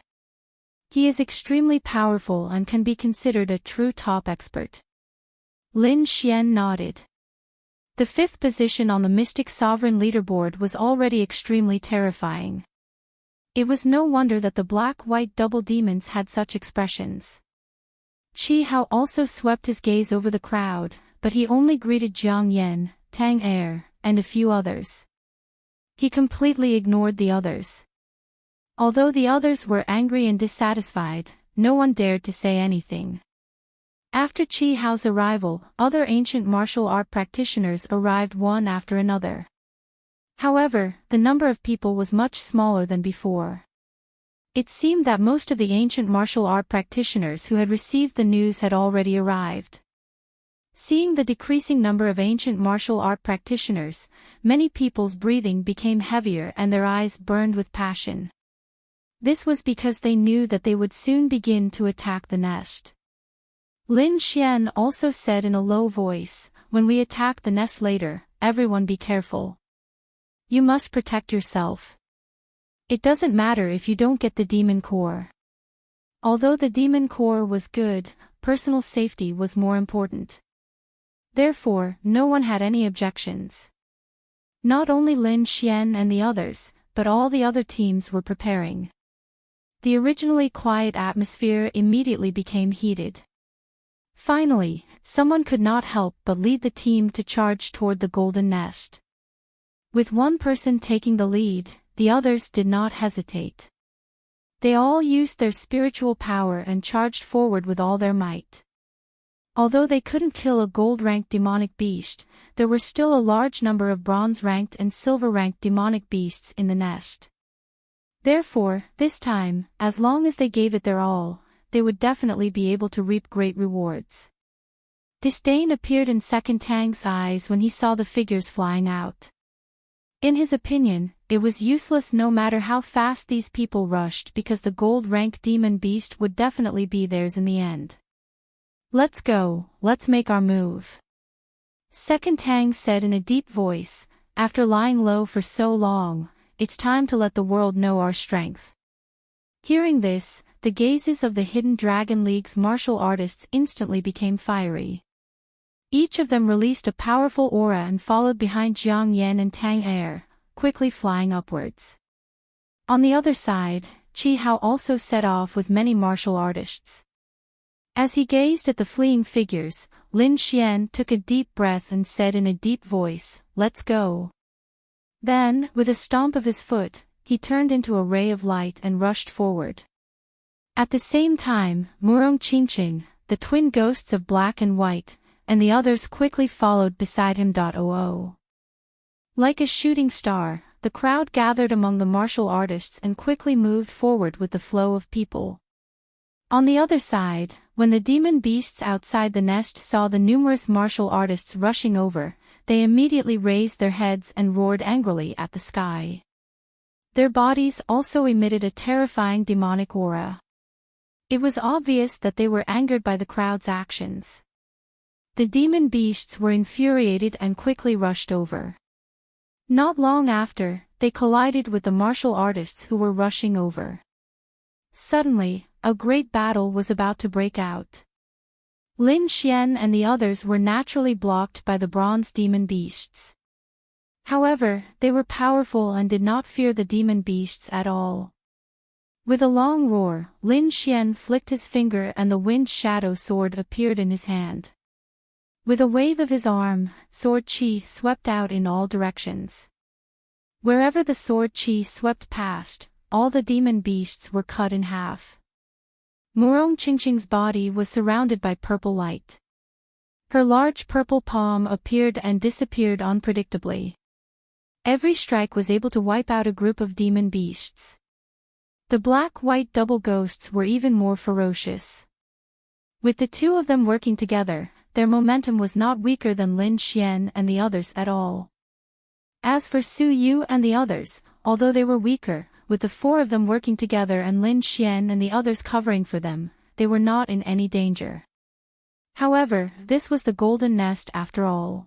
He is extremely powerful and can be considered a true top expert." Lin Xian nodded. The 5th position on the Mystic Sovereign leaderboard was already extremely terrifying. It was no wonder that the black-white double demons had such expressions. Qi Hao also swept his gaze over the crowd, but he only greeted Jiang Yan, Tang Er, and a few others. He completely ignored the others. Although the others were angry and dissatisfied, no one dared to say anything. After Qi Hao's arrival, other ancient martial art practitioners arrived one after another. However, the number of people was much smaller than before. It seemed that most of the ancient martial art practitioners who had received the news had already arrived. Seeing the decreasing number of ancient martial art practitioners, many people's breathing became heavier and their eyes burned with passion. This was because they knew that they would soon begin to attack the nest. Lin Xian also said in a low voice, "When we attack the nest later, everyone be careful. You must protect yourself. It doesn't matter if you don't get the demon core." Although the demon core was good, personal safety was more important. Therefore, no one had any objections. Not only Lin Xian and the others, but all the other teams were preparing. The originally quiet atmosphere immediately became heated. Finally, someone could not help but lead the team to charge toward the golden nest. With one person taking the lead, the others did not hesitate. They all used their spiritual power and charged forward with all their might. Although they couldn't kill a gold-ranked demonic beast, there were still a large number of bronze-ranked and silver-ranked demonic beasts in the nest. Therefore, this time, as long as they gave it their all, they would definitely be able to reap great rewards. Disdain appeared in Second Tang's eyes when he saw the figures flying out. In his opinion, it was useless no matter how fast these people rushed because the gold-ranked demon beast would definitely be theirs in the end. "Let's go, let's make our move," Second Tang said in a deep voice. "After lying low for so long, it's time to let the world know our strength." Hearing this, the gazes of the Hidden Dragon League's martial artists instantly became fiery. Each of them released a powerful aura and followed behind Jiang Yan and Tang Er, quickly flying upwards. On the other side, Qi Hao also set off with many martial artists. As he gazed at the fleeing figures, Lin Xian took a deep breath and said in a deep voice, "Let's go." Then, with a stomp of his foot, he turned into a ray of light and rushed forward. At the same time, Murong Qingqing, the twin ghosts of black and white, and the others quickly followed beside him. Like a shooting star, the crowd gathered among the martial artists and quickly moved forward with the flow of people. On the other side, when the demon beasts outside the nest saw the numerous martial artists rushing over, they immediately raised their heads and roared angrily at the sky. Their bodies also emitted a terrifying demonic aura. It was obvious that they were angered by the crowd's actions. The demon beasts were infuriated and quickly rushed over. Not long after, they collided with the martial artists who were rushing over. Suddenly, a great battle was about to break out. Lin Xian and the others were naturally blocked by the bronze demon beasts. However, they were powerful and did not fear the demon beasts at all. With a long roar, Lin Xian flicked his finger and the wind shadow sword appeared in his hand. With a wave of his arm, sword qi swept out in all directions. Wherever the sword qi swept past, all the demon beasts were cut in half. Murong Qingqing's body was surrounded by purple light. Her large purple palm appeared and disappeared unpredictably. Every strike was able to wipe out a group of demon beasts. The black-white double ghosts were even more ferocious. With the two of them working together, their momentum was not weaker than Lin Xian and the others at all. As for Su Yu and the others, although they were weaker, with the four of them working together and Lin Xian and the others covering for them, they were not in any danger. However, this was the Golden Nest after all.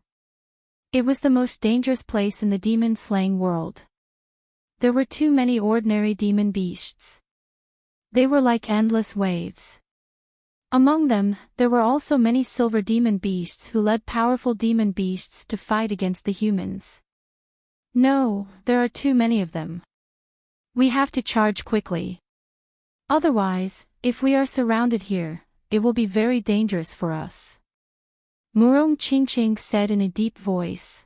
It was the most dangerous place in the demon-slaying world. There were too many ordinary demon beasts. They were like endless waves. Among them, there were also many silver demon beasts who led powerful demon beasts to fight against the humans. No, there are too many of them. We have to charge quickly. Otherwise, if we are surrounded here, it will be very dangerous for us. Murong Qingqing said in a deep voice.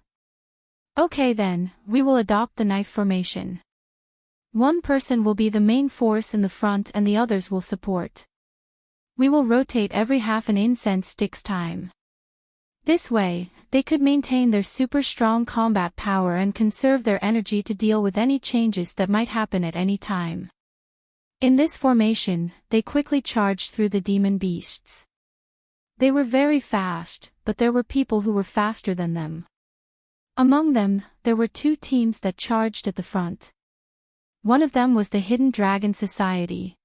Okay then, we will adopt the knife formation. One person will be the main force in the front and the others will support. We will rotate every half an incense stick's time. This way, they could maintain their super strong combat power and conserve their energy to deal with any changes that might happen at any time. In this formation, they quickly charged through the demon beasts. They were very fast, but there were people who were faster than them. Among them, there were two teams that charged at the front. One of them was the Hidden Dragon Society.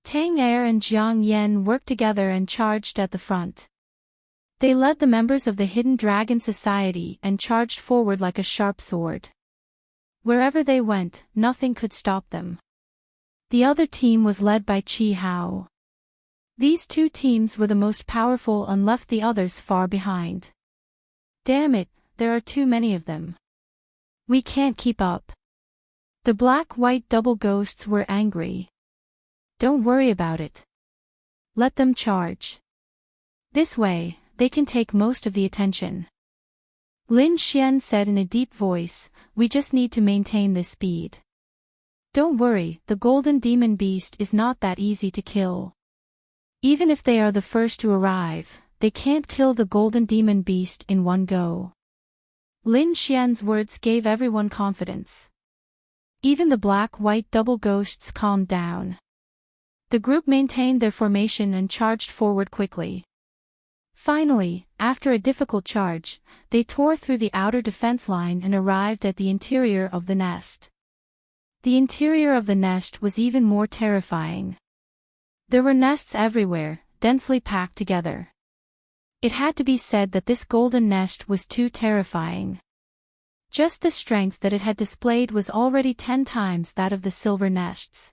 Tang Er and Jiang Yan worked together and charged at the front. They led the members of the Hidden Dragon Society and charged forward like a sharp sword. Wherever they went, nothing could stop them. The other team was led by Qi Hao. These two teams were the most powerful and left the others far behind. Damn it, there are too many of them. We can't keep up. The black-white double ghosts were angry. Don't worry about it. Let them charge. This way, they can take most of the attention. Lin Xian said in a deep voice, "We just need to maintain this speed. Don't worry, the golden demon beast is not that easy to kill. Even if they are the first to arrive, they can't kill the golden demon beast in one go." Lin Xian's words gave everyone confidence. Even the black-white double ghosts calmed down. The group maintained their formation and charged forward quickly. Finally, after a difficult charge, they tore through the outer defense line and arrived at the interior of the nest. The interior of the nest was even more terrifying. There were nests everywhere, densely packed together. It had to be said that this golden nest was too terrifying. Just the strength that it had displayed was already 10 times that of the silver nests.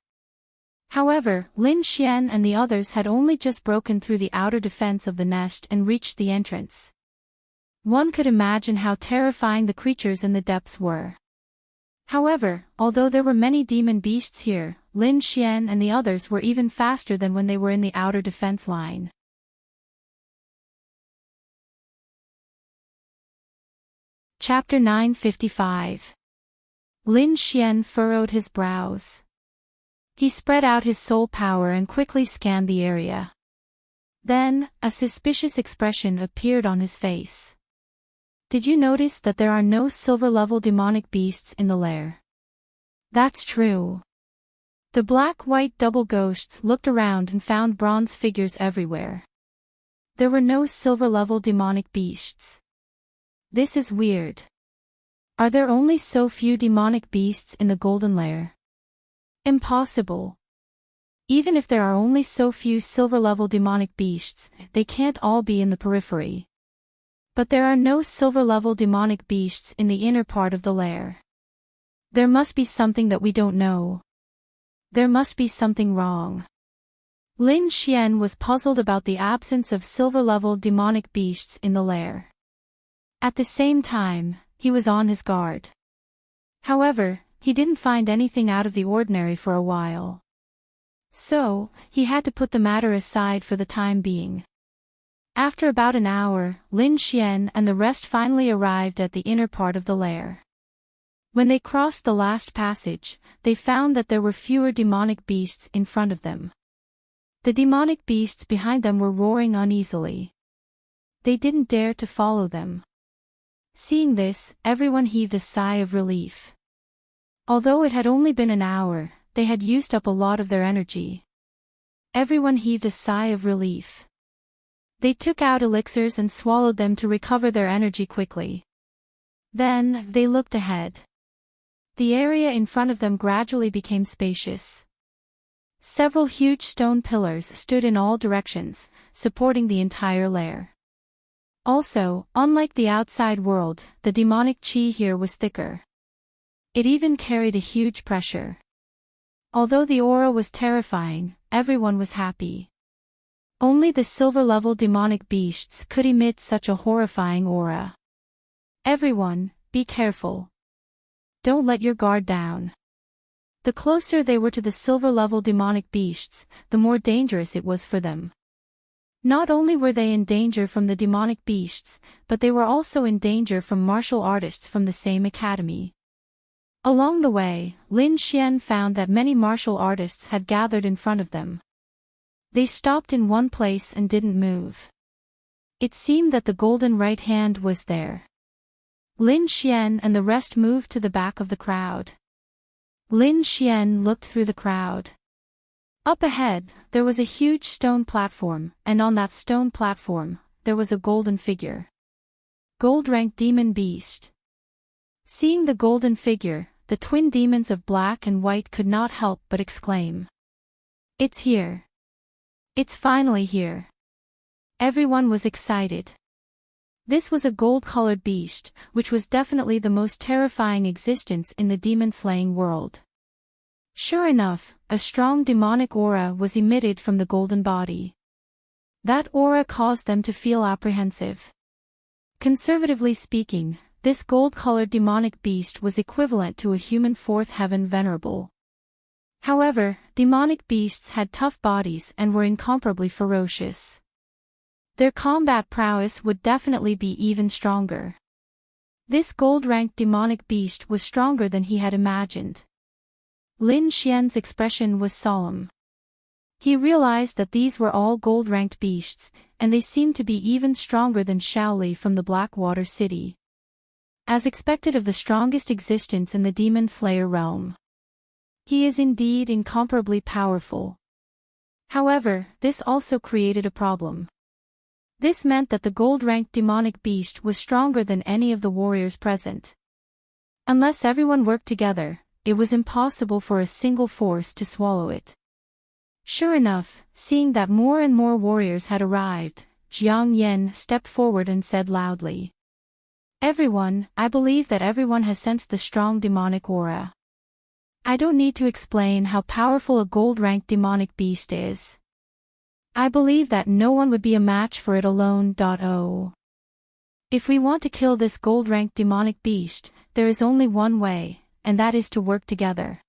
However, Lin Xian and the others had only just broken through the outer defense of the nest and reached the entrance. One could imagine how terrifying the creatures in the depths were. However, although there were many demon beasts here, Lin Xian and the others were even faster than when they were in the outer defense line. Chapter 955. Lin Xian furrowed his brows. He spread out his soul power and quickly scanned the area. Then, a suspicious expression appeared on his face. "Did you notice that there are no silver-level demonic beasts in the lair?" "That's true." The black-white double ghosts looked around and found bronze figures everywhere. There were no silver-level demonic beasts. "This is weird. Are there only so few demonic beasts in the Golden Lair?" "Impossible. Even if there are only so few silver-level demonic beasts, they can't all be in the periphery. But there are no silver-level demonic beasts in the inner part of the lair. There must be something that we don't know. There must be something wrong." Lin Xian was puzzled about the absence of silver-level demonic beasts in the lair. At the same time, he was on his guard. However, he didn't find anything out of the ordinary for a while. So, he had to put the matter aside for the time being. After about an hour, Lin Xian and the rest finally arrived at the inner part of the lair. When they crossed the last passage, they found that there were fewer demonic beasts in front of them. The demonic beasts behind them were roaring uneasily. They didn't dare to follow them. Seeing this, everyone heaved a sigh of relief. Although it had only been an hour, they had used up a lot of their energy. Everyone heaved a sigh of relief. They took out elixirs and swallowed them to recover their energy quickly. Then, they looked ahead. The area in front of them gradually became spacious. Several huge stone pillars stood in all directions, supporting the entire lair. Also, unlike the outside world, the demonic qi here was thicker. It even carried a huge pressure. Although the aura was terrifying, everyone was happy. Only the silver-level demonic beasts could emit such a horrifying aura. "Everyone, be careful. Don't let your guard down." The closer they were to the silver-level demonic beasts, the more dangerous it was for them. Not only were they in danger from the demonic beasts, but they were also in danger from martial artists from the same academy. Along the way, Lin Xian found that many martial artists had gathered in front of them. They stopped in one place and didn't move. It seemed that the golden right hand was there. Lin Xian and the rest moved to the back of the crowd. Lin Xian looked through the crowd. Up ahead, there was a huge stone platform, and on that stone platform, there was a golden figure. Gold-ranked demon beast. Seeing the golden figure, the twin demons of black and white could not help but exclaim. "It's here. It's finally here." Everyone was excited. This was a gold-colored beast, which was definitely the most terrifying existence in the demon-slaying world. Sure enough, a strong demonic aura was emitted from the golden body. That aura caused them to feel apprehensive. Conservatively speaking, this gold-colored demonic beast was equivalent to a human fourth heaven venerable. However, demonic beasts had tough bodies and were incomparably ferocious. Their combat prowess would definitely be even stronger. This gold-ranked demonic beast was stronger than he had imagined. Lin Xian's expression was solemn. He realized that these were all gold-ranked beasts, and they seemed to be even stronger than Shaoli from the Blackwater City. As expected of the strongest existence in the Demon Slayer realm. He is indeed incomparably powerful. However, this also created a problem. This meant that the gold-ranked demonic beast was stronger than any of the warriors present. Unless everyone worked together, it was impossible for a single force to swallow it. Sure enough, seeing that more and more warriors had arrived, Jiang Yan stepped forward and said loudly. Everyone, I believe that everyone has sensed the strong demonic aura. I don't need to explain how powerful a gold-ranked demonic beast is. I believe that no one would be a match for it alone. If we want to kill this gold-ranked demonic beast, there is only one way, and that is to work together.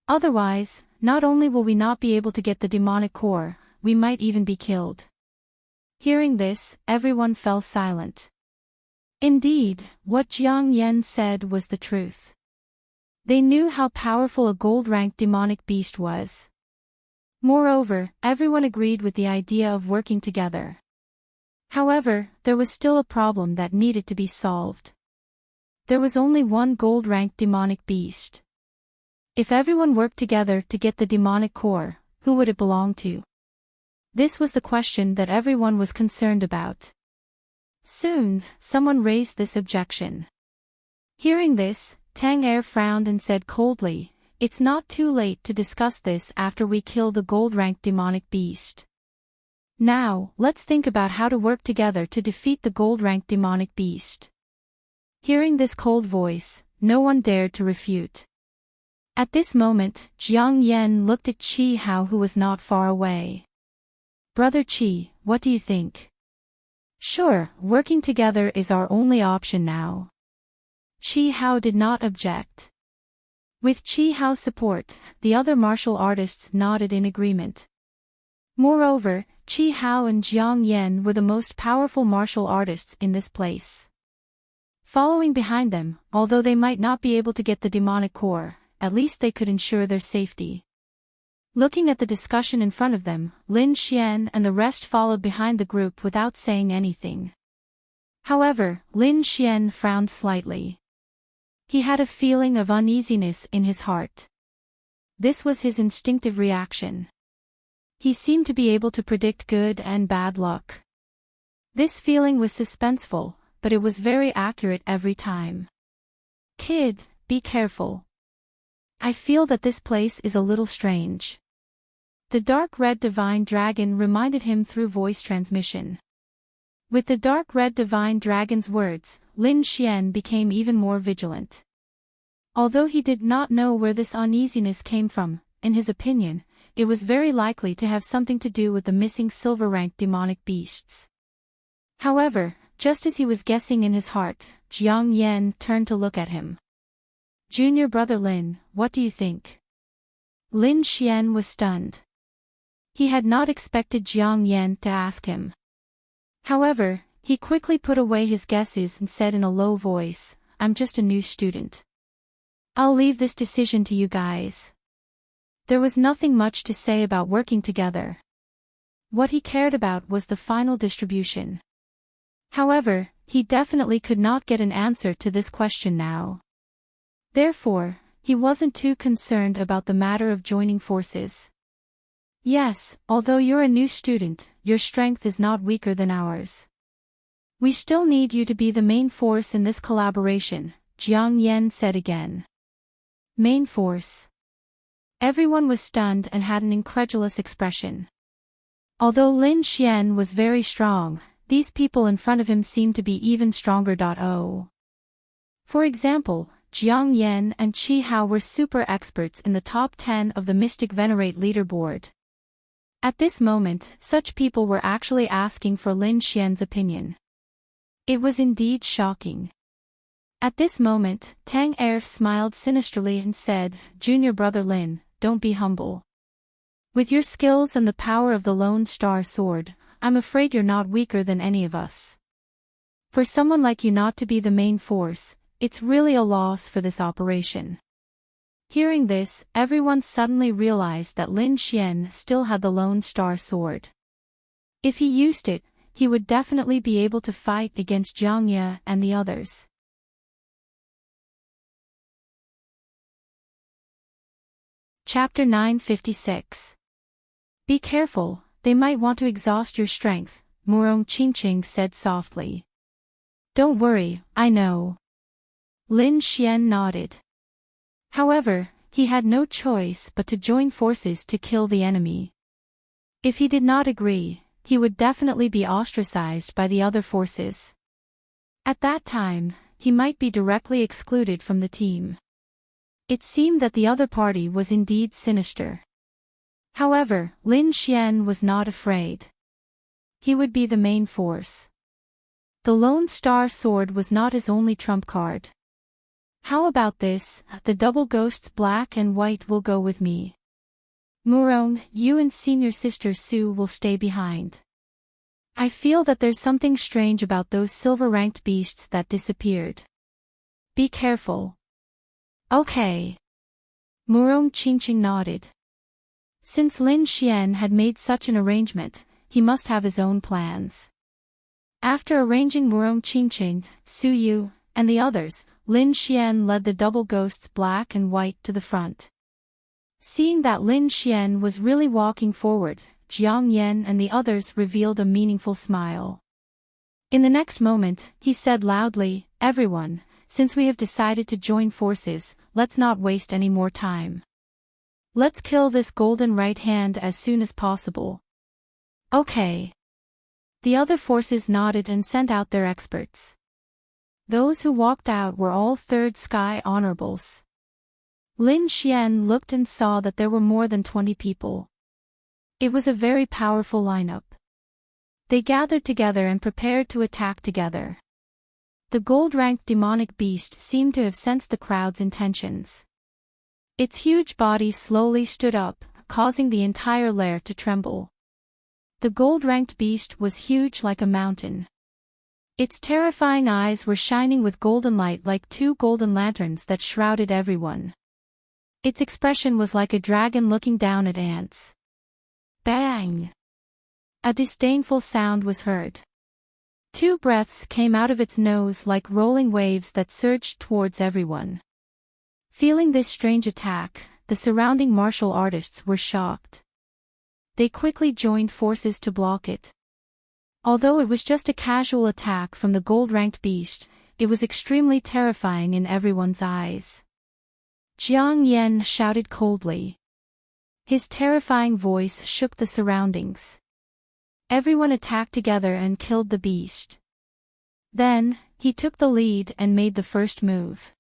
Otherwise, not only will we not be able to get the demonic core, we might even be killed. Hearing this, everyone fell silent. Indeed, what Jiang Yan said was the truth. They knew how powerful a gold-ranked demonic beast was. Moreover, everyone agreed with the idea of working together. However, there was still a problem that needed to be solved. There was only one gold-ranked demonic beast. If everyone worked together to get the demonic core, who would it belong to? This was the question that everyone was concerned about. Soon, someone raised this objection. Hearing this, Tang Er frowned and said coldly, "It's not too late to discuss this after we kill the gold-ranked demonic beast. Now, let's think about how to work together to defeat the gold-ranked demonic beast." Hearing this cold voice, no one dared to refute. At this moment, Jiang Yan looked at Qi Hao, who was not far away. "Brother Qi, what do you think?" "Sure, working together is our only option now." Qi Hao did not object. With Qi Hao's support, the other martial artists nodded in agreement. Moreover, Qi Hao and Jiang Yan were the most powerful martial artists in this place. Following behind them, although they might not be able to get the demonic core, at least they could ensure their safety. Looking at the discussion in front of them, Lin Xian and the rest followed behind the group without saying anything. However, Lin Xian frowned slightly. He had a feeling of uneasiness in his heart. This was his instinctive reaction. He seemed to be able to predict good and bad luck. This feeling was suspenseful, but it was very accurate every time. "Kid, be careful. I feel that this place is a little strange." The dark red divine dragon reminded him through voice transmission. With the dark red divine dragon's words, Lin Xian became even more vigilant. Although he did not know where this uneasiness came from, in his opinion, it was very likely to have something to do with the missing silver-ranked demonic beasts. However, just as he was guessing in his heart, Jiang Yan turned to look at him. "Junior brother Lin, what do you think?" Lin Xian was stunned. He had not expected Jiang Yan to ask him. However, he quickly put away his guesses and said in a low voice, "I'm just a new student. I'll leave this decision to you guys." There was nothing much to say about working together. What he cared about was the final distribution. However, he definitely could not get an answer to this question now. Therefore, he wasn't too concerned about the matter of joining forces. "Yes, although you're a new student, your strength is not weaker than ours. We still need you to be the main force in this collaboration," Jiang Yan said again. Main force. Everyone was stunned and had an incredulous expression. Although Lin Xian was very strong, these people in front of him seemed to be even stronger. For example, Jiang Yan and Qi Hao were super experts in the top 10 of the Mystic Venerate leaderboard. At this moment, such people were actually asking for Lin Xian's opinion. It was indeed shocking. At this moment, Tang Er smiled sinisterly and said, "Junior brother Lin, don't be humble. With your skills and the power of the Lone Star Sword, I'm afraid you're not weaker than any of us. For someone like you not to be the main force, it's really a loss for this operation. Hearing this, everyone suddenly realized that Lin Xian still had the Lone Star Sword. If he used it, he would definitely be able to fight against Jiang Ye and the others. Chapter 956. Be careful, they might want to exhaust your strength, Murong Qingqing said softly. Don't worry, I know. Lin Xian nodded. However, he had no choice but to join forces to kill the enemy. If he did not agree, he would definitely be ostracized by the other forces. At that time, he might be directly excluded from the team. It seemed that the other party was indeed sinister. However, Lin Xian was not afraid. He would be the main force. The Lone Star Sword was not his only trump card. How about this, the double ghosts black and white will go with me. Murong, you and senior sister Su will stay behind. I feel that there's something strange about those silver-ranked beasts that disappeared. Be careful. Okay. Murong Qingqing nodded. Since Lin Xian had made such an arrangement, he must have his own plans. After arranging Murong Qingqing, Su Yu, and the others, Lin Xian led the double ghosts black and white to the front. Seeing that Lin Xian was really walking forward, Jiang Yan and the others revealed a meaningful smile. In the next moment, he said loudly, "Everyone, since we have decided to join forces, let's not waste any more time. Let's kill this golden right hand as soon as possible." Okay. The other forces nodded and sent out their experts. Those who walked out were all third sky honorables. Lin Xian looked and saw that there were more than 20 people. It was a very powerful lineup. They gathered together and prepared to attack together. The gold-ranked demonic beast seemed to have sensed the crowd's intentions. Its huge body slowly stood up, causing the entire lair to tremble. The gold-ranked beast was huge like a mountain. Its terrifying eyes were shining with golden light like two golden lanterns that shrouded everyone. Its expression was like a dragon looking down at ants. Bang! A disdainful sound was heard. 2 breaths came out of its nose like rolling waves that surged towards everyone. Feeling this strange attack, the surrounding martial artists were shocked. They quickly joined forces to block it. Although it was just a casual attack from the gold-ranked beast, it was extremely terrifying in everyone's eyes. Jiang Yan shouted coldly. His terrifying voice shook the surroundings. Everyone attacked together and killed the beast. Then, he took the lead and made the first move.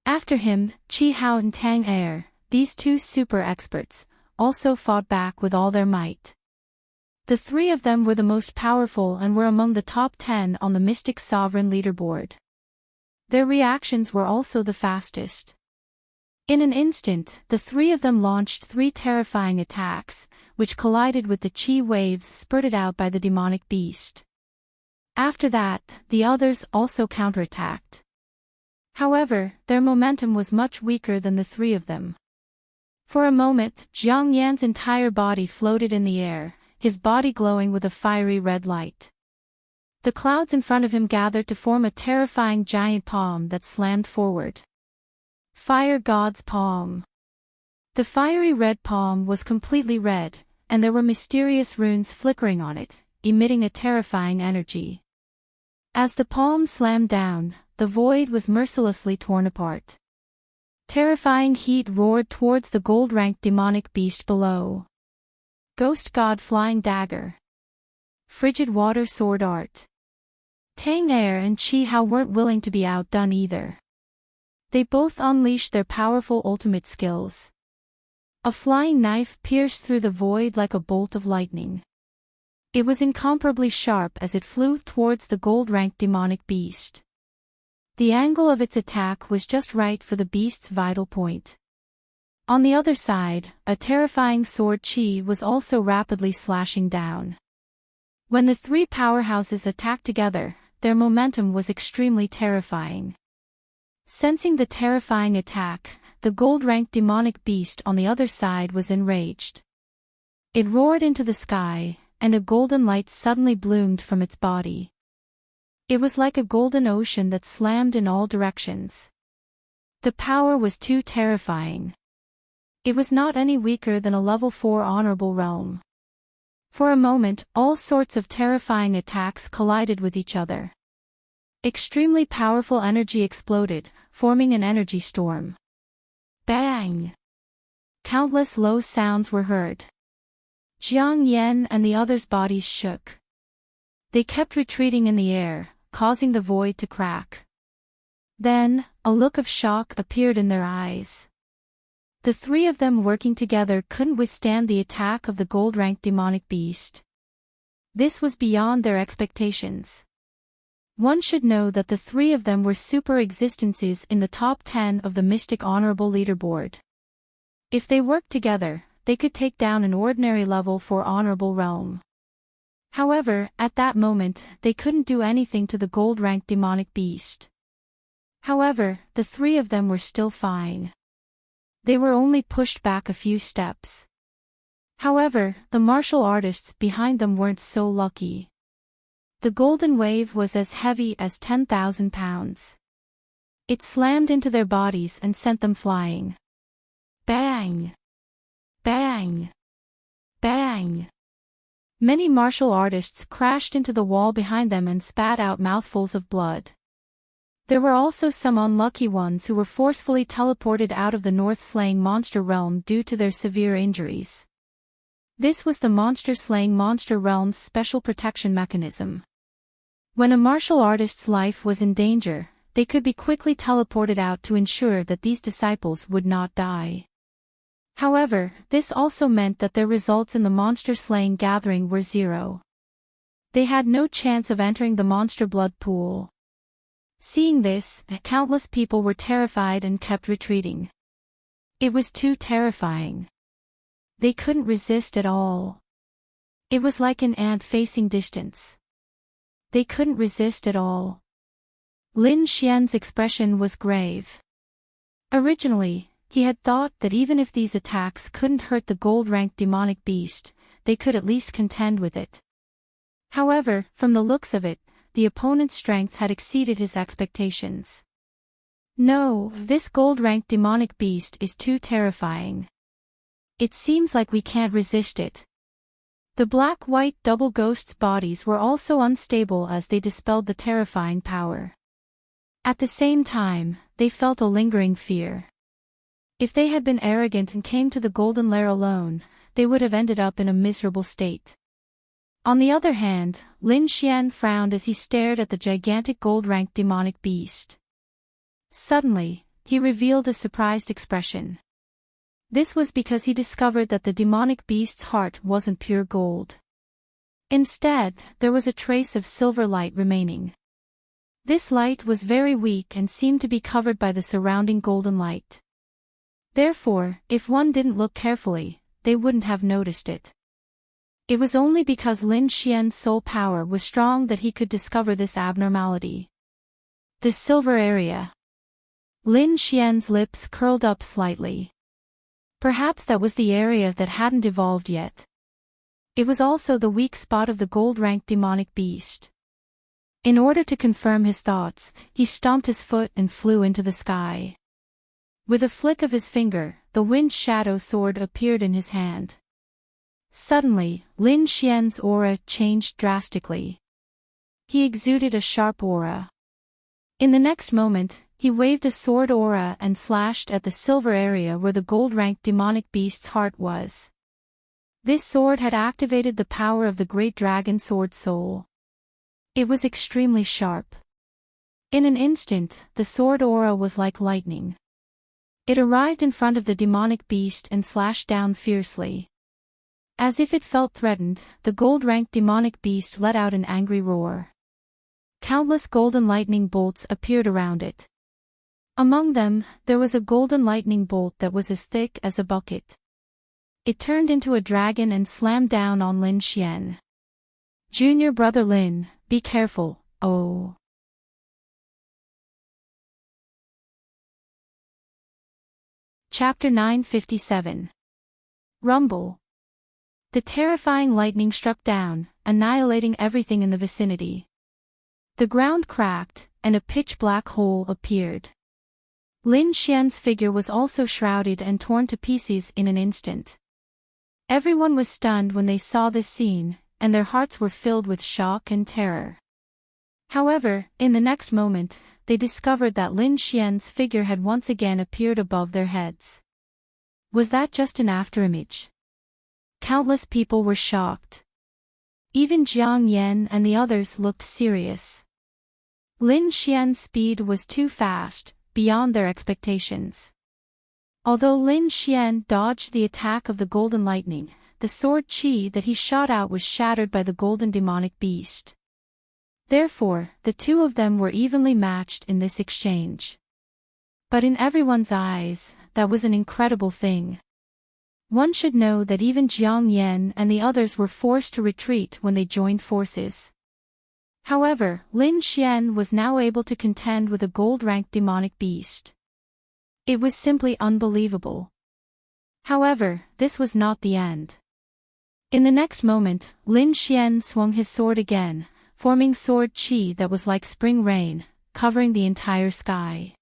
After him, Qi Hao and Tang Er, these 2 super experts, also fought back with all their might. The 3 of them were the most powerful and were among the top 10 on the Mystic Sovereign leaderboard. Their reactions were also the fastest. In an instant, the 3 of them launched 3 terrifying attacks, which collided with the chi waves spurted out by the demonic beast. After that, the others also counterattacked. However, their momentum was much weaker than the 3 of them. For a moment, Jiang Yan's entire body floated in the air, his body glowing with a fiery red light. The clouds in front of him gathered to form a terrifying giant palm that slammed forward. Fire God's palm. The fiery red palm was completely red, and there were mysterious runes flickering on it, emitting a terrifying energy. As the palm slammed down, the void was mercilessly torn apart. Terrifying heat roared towards the gold-ranked demonic beast below. Ghost God Flying Dagger. Frigid Water Sword Art. Tang Er and Qi Hao weren't willing to be outdone either. They both unleashed their powerful ultimate skills. A flying knife pierced through the void like a bolt of lightning. It was incomparably sharp as it flew towards the gold-ranked demonic beast. The angle of its attack was just right for the beast's vital point. On the other side, a terrifying sword chi was also rapidly slashing down. When the three powerhouses attacked together, their momentum was extremely terrifying. Sensing the terrifying attack, the gold-ranked demonic beast on the other side was enraged. It roared into the sky, and a golden light suddenly bloomed from its body. It was like a golden ocean that slammed in all directions. The power was too terrifying. It was not any weaker than a level 4 honorable realm. For a moment, all sorts of terrifying attacks collided with each other. Extremely powerful energy exploded, forming an energy storm. Bang! Countless low sounds were heard. Jiang Yan and the others' bodies shook. They kept retreating in the air, causing the void to crack. Then, a look of shock appeared in their eyes. The three of them working together couldn't withstand the attack of the gold-ranked demonic beast. This was beyond their expectations. One should know that the three of them were super existences in the top 10 of the Mystic Honorable Leaderboard. If they worked together, they could take down an ordinary level 4 honorable realm. However, at that moment, they couldn't do anything to the gold-ranked demonic beast. However, the three of them were still fine. They were only pushed back a few steps. However, the martial artists behind them weren't so lucky. The golden wave was as heavy as 10,000 pounds. It slammed into their bodies and sent them flying. Bang! Bang! Bang! Many martial artists crashed into the wall behind them and spat out mouthfuls of blood. There were also some unlucky ones who were forcefully teleported out of the North-slaying monster realm due to their severe injuries. This was the monster-slaying monster realm's special protection mechanism. When a martial artist's life was in danger, they could be quickly teleported out to ensure that these disciples would not die. However, this also meant that their results in the monster-slaying gathering were 0. They had no chance of entering the monster blood pool. Seeing this, countless people were terrified and kept retreating. It was too terrifying. They couldn't resist at all. It was like an ant facing distance. They couldn't resist at all. Lin Xian's expression was grave. Originally, he had thought that even if these attacks couldn't hurt the gold-ranked demonic beast, they could at least contend with it. However, from the looks of it, the opponent's strength had exceeded his expectations. No, this gold-ranked demonic beast is too terrifying. It seems like we can't resist it. The black-white double ghosts' bodies were also unstable as they dispelled the terrifying power. At the same time, they felt a lingering fear. If they had been arrogant and came to the Golden Lair alone, they would have ended up in a miserable state. On the other hand, Lin Xian frowned as he stared at the gigantic gold-ranked demonic beast. Suddenly, he revealed a surprised expression. This was because he discovered that the demonic beast's heart wasn't pure gold. Instead, there was a trace of silver light remaining. This light was very weak and seemed to be covered by the surrounding golden light. Therefore, if one didn't look carefully, they wouldn't have noticed it. It was only because Lin Xian's soul power was strong that he could discover this abnormality. The silver area. Lin Xian's lips curled up slightly. Perhaps that was the area that hadn't evolved yet. It was also the weak spot of the gold-ranked demonic beast. In order to confirm his thoughts, he stomped his foot and flew into the sky. With a flick of his finger, the wind shadow sword appeared in his hand. Suddenly, Lin Xian's aura changed drastically. He exuded a sharp aura. In the next moment, he waved a sword aura and slashed at the silver area where the gold-ranked demonic beast's heart was. This sword had activated the power of the great dragon sword soul. It was extremely sharp. In an instant, the sword aura was like lightning. It arrived in front of the demonic beast and slashed down fiercely. As if it felt threatened, the gold-ranked demonic beast let out an angry roar. Countless golden lightning bolts appeared around it. Among them, there was a golden lightning bolt that was as thick as a bucket. It turned into a dragon and slammed down on Lin Xian. Junior brother Lin, be careful, oh. Chapter 957. Rumble. The terrifying lightning struck down, annihilating everything in the vicinity. The ground cracked, and a pitch-black hole appeared. Lin Xian's figure was also shrouded and torn to pieces in an instant. Everyone was stunned when they saw this scene, and their hearts were filled with shock and terror. However, in the next moment, they discovered that Lin Xian's figure had once again appeared above their heads. Was that just an afterimage? Countless people were shocked. Even Jiang Yan and the others looked serious. Lin Xian's speed was too fast, beyond their expectations. Although Lin Xian dodged the attack of the golden lightning, the sword qi that he shot out was shattered by the golden demonic beast. Therefore, the two of them were evenly matched in this exchange. But in everyone's eyes, that was an incredible thing. One should know that even Jiang Yan and the others were forced to retreat when they joined forces. However, Lin Xian was now able to contend with a gold-ranked demonic beast. It was simply unbelievable. However, this was not the end. In the next moment, Lin Xian swung his sword again, forming sword qi that was like spring rain, covering the entire sky.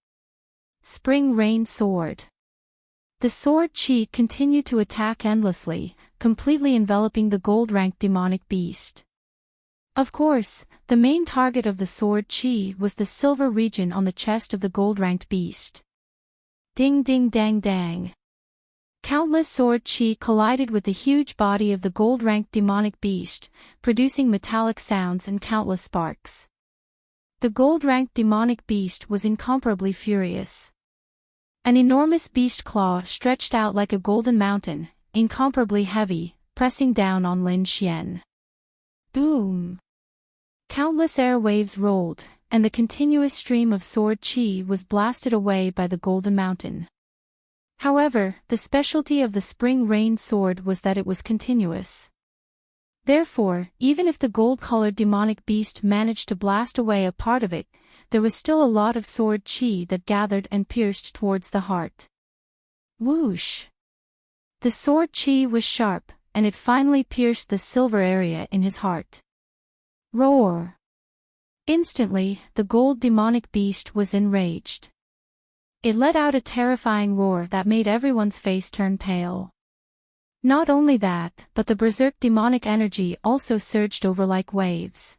Spring rain sword. The sword qi continued to attack endlessly, completely enveloping the gold-ranked demonic beast. Of course, the main target of the sword qi was the silver region on the chest of the gold-ranked beast. Ding ding dang dang. Countless sword qi collided with the huge body of the gold-ranked demonic beast, producing metallic sounds and countless sparks. The gold-ranked demonic beast was incomparably furious. An enormous beast claw stretched out like a golden mountain, incomparably heavy, pressing down on Lin Xian. Boom! Countless air waves rolled, and the continuous stream of sword qi was blasted away by the golden mountain. However, the specialty of the spring rain sword was that it was continuous. Therefore, even if the gold-colored demonic beast managed to blast away a part of it, there was still a lot of sword qi that gathered and pierced towards the heart. Whoosh! The sword qi was sharp, and it finally pierced the silver area in his heart. Roar! Instantly, the gold demonic beast was enraged. It let out a terrifying roar that made everyone's face turn pale. Not only that, but the berserk demonic energy also surged over like waves.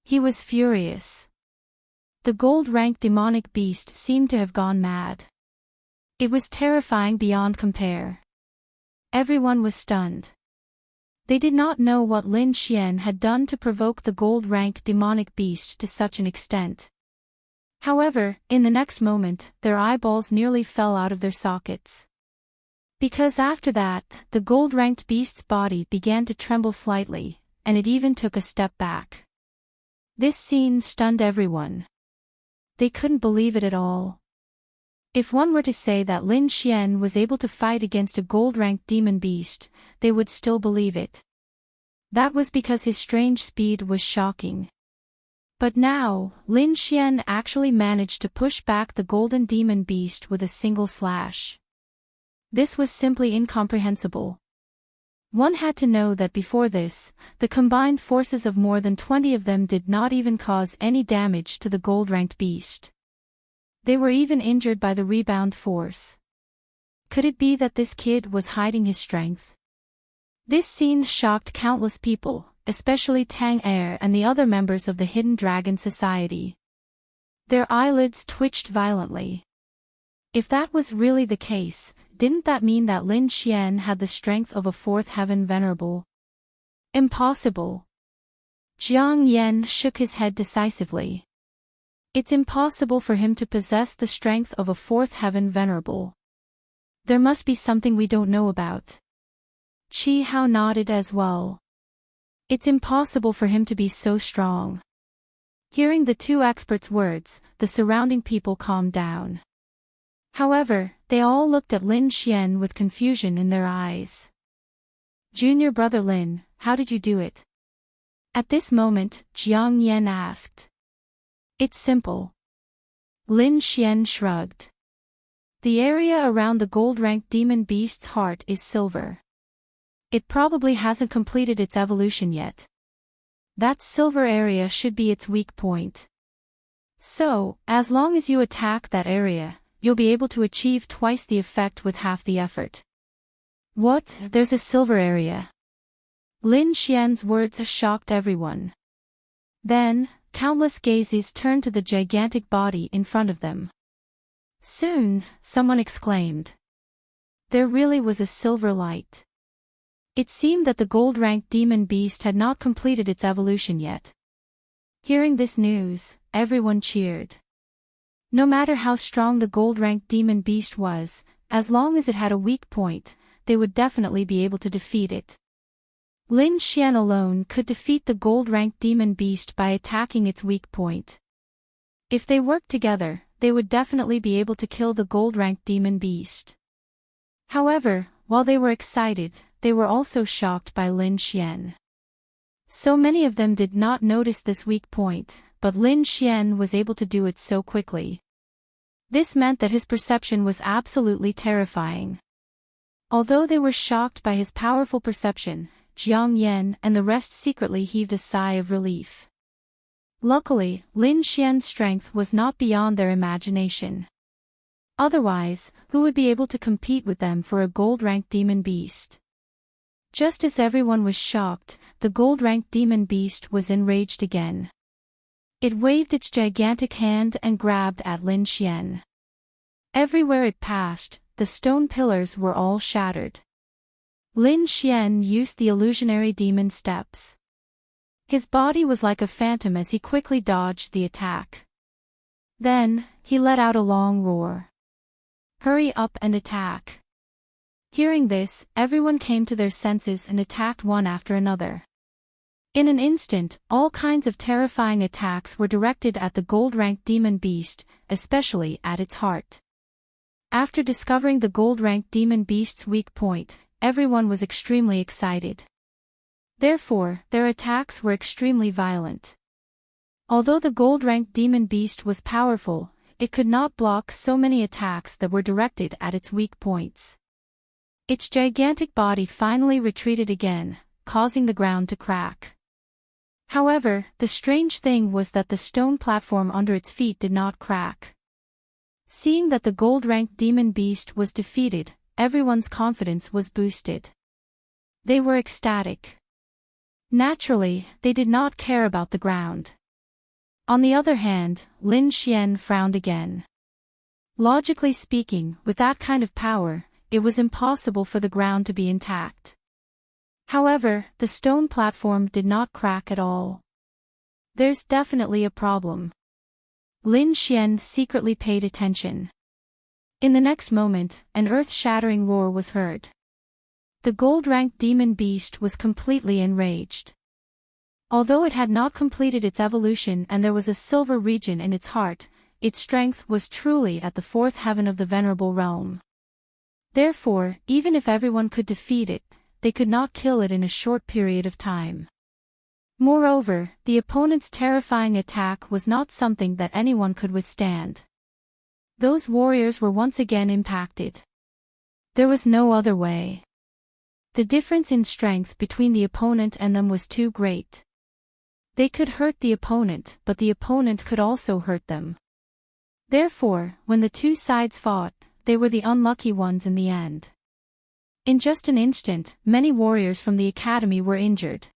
He was furious. The gold-ranked demonic beast seemed to have gone mad. It was terrifying beyond compare. Everyone was stunned. They did not know what Lin Xian had done to provoke the gold-ranked demonic beast to such an extent. However, in the next moment, their eyeballs nearly fell out of their sockets. Because after that, the gold-ranked beast's body began to tremble slightly, and it even took a step back. This scene stunned everyone. They couldn't believe it at all. If one were to say that Lin Xian was able to fight against a gold-ranked demon beast, they would still believe it. That was because his strange speed was shocking. But now, Lin Xian actually managed to push back the golden demon beast with a single slash. This was simply incomprehensible. One had to know that before this, the combined forces of more than 20 of them did not even cause any damage to the gold-ranked beast. They were even injured by the rebound force. Could it be that this kid was hiding his strength? This scene shocked countless people, especially Tang Er and the other members of the Hidden Dragon Society. Their eyelids twitched violently. If that was really the case, didn't that mean that Lin Xian had the strength of a fourth heaven venerable? Impossible. Jiang Yan shook his head decisively. It's impossible for him to possess the strength of a fourth heaven venerable. There must be something we don't know about. Qi Hao nodded as well. It's impossible for him to be so strong. Hearing the two experts' words, the surrounding people calmed down. However, they all looked at Lin Xian with confusion in their eyes. Junior brother Lin, how did you do it? At this moment, Jiang Yan asked. It's simple. Lin Xian shrugged. The area around the gold-ranked demon beast's heart is silver. It probably hasn't completed its evolution yet. That silver area should be its weak point. So, as long as you attack that area, you'll be able to achieve twice the effect with half the effort. What? There's a silver area? Lin Xian's words shocked everyone. Then, countless gazes turned to the gigantic body in front of them. Soon, someone exclaimed. There really was a silver light. It seemed that the gold-ranked demon beast had not completed its evolution yet. Hearing this news, everyone cheered. No matter how strong the gold-ranked demon beast was, as long as it had a weak point, they would definitely be able to defeat it. Lin Xian alone could defeat the gold-ranked demon beast by attacking its weak point. If they worked together, they would definitely be able to kill the gold-ranked demon beast. However, while they were excited, they were also shocked by Lin Xian. So many of them did not notice this weak point, but Lin Xian was able to do it so quickly. This meant that his perception was absolutely terrifying. Although they were shocked by his powerful perception, Jiang Yan and the rest secretly heaved a sigh of relief. Luckily, Lin Xian's strength was not beyond their imagination. Otherwise, who would be able to compete with them for a gold-ranked demon beast? Just as everyone was shocked, the gold-ranked demon beast was enraged again. It waved its gigantic hand and grabbed at Lin Xian. Everywhere it passed, the stone pillars were all shattered. Lin Xian used the illusionary demon steps. His body was like a phantom as he quickly dodged the attack. Then, he let out a long roar. Hurry up and attack. Hearing this, everyone came to their senses and attacked one after another. In an instant, all kinds of terrifying attacks were directed at the gold-ranked demon beast, especially at its heart. After discovering the gold-ranked demon beast's weak point, everyone was extremely excited. Therefore, their attacks were extremely violent. Although the gold-ranked demon beast was powerful, it could not block so many attacks that were directed at its weak points. Its gigantic body finally retreated again, causing the ground to crack. However, the strange thing was that the stone platform under its feet did not crack. Seeing that the gold-ranked demon beast was defeated, everyone's confidence was boosted. They were ecstatic. Naturally, they did not care about the ground. On the other hand, Lin Xian frowned again. Logically speaking, with that kind of power, it was impossible for the ground to be intact. However, the stone platform did not crack at all. There's definitely a problem. Lin Xian secretly paid attention. In the next moment, an earth-shattering roar was heard. The gold-ranked demon beast was completely enraged. Although it had not completed its evolution and there was a silver region in its heart, its strength was truly at the fourth heaven of the venerable realm. Therefore, even if everyone could defeat it, they could not kill it in a short period of time. Moreover, the opponent's terrifying attack was not something that anyone could withstand. Those warriors were once again impacted. There was no other way. The difference in strength between the opponent and them was too great. They could hurt the opponent, but the opponent could also hurt them. Therefore, when the two sides fought, they were the unlucky ones in the end. In just an instant, many warriors from the academy were injured.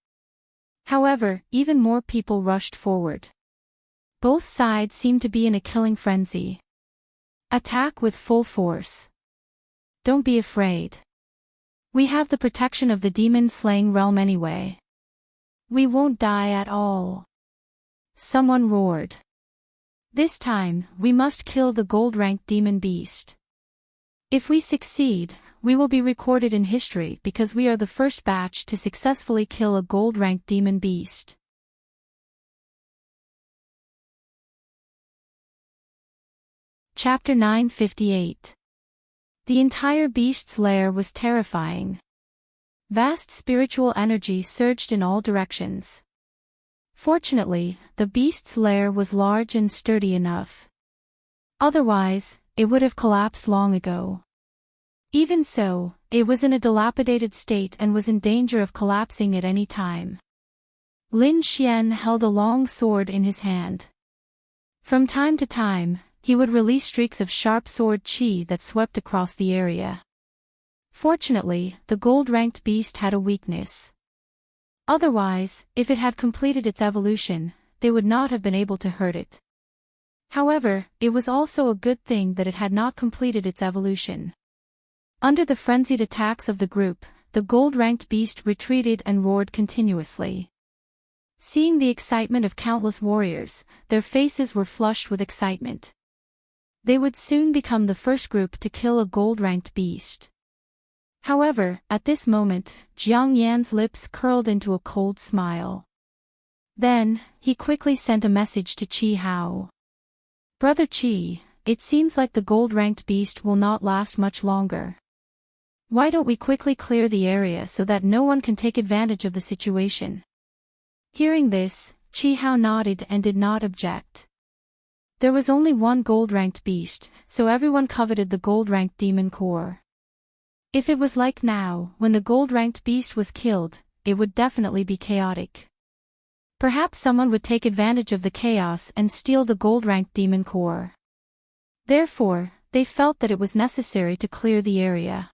However, even more people rushed forward. Both sides seemed to be in a killing frenzy. Attack with full force. Don't be afraid. We have the protection of the demon-slaying realm anyway. We won't die at all. Someone roared. This time, we must kill the gold-ranked demon beast. If we succeed, we will be recorded in history because we are the first batch to successfully kill a gold-ranked demon beast. Chapter 958. The entire beast's lair was terrifying. Vast spiritual energy surged in all directions. Fortunately, the beast's lair was large and sturdy enough. Otherwise, it would have collapsed long ago. Even so, it was in a dilapidated state and was in danger of collapsing at any time. Lin Xian held a long sword in his hand. From time to time, he would release streaks of sharp sword qi that swept across the area. Fortunately, the gold-ranked beast had a weakness. Otherwise, if it had completed its evolution, they would not have been able to hurt it. However, it was also a good thing that it had not completed its evolution. Under the frenzied attacks of the group, the gold-ranked beast retreated and roared continuously. Seeing the excitement of countless warriors, their faces were flushed with excitement. They would soon become the first group to kill a gold-ranked beast. However, at this moment, Jiang Yan's lips curled into a cold smile. Then, he quickly sent a message to Qi Hao. "Brother Qi, it seems like the gold-ranked beast will not last much longer. Why don't we quickly clear the area so that no one can take advantage of the situation?" Hearing this, Qi Hao nodded and did not object. There was only one gold-ranked beast, so everyone coveted the gold-ranked demon core. If it was like now, when the gold-ranked beast was killed, it would definitely be chaotic. Perhaps someone would take advantage of the chaos and steal the gold-ranked demon core. Therefore, they felt that it was necessary to clear the area.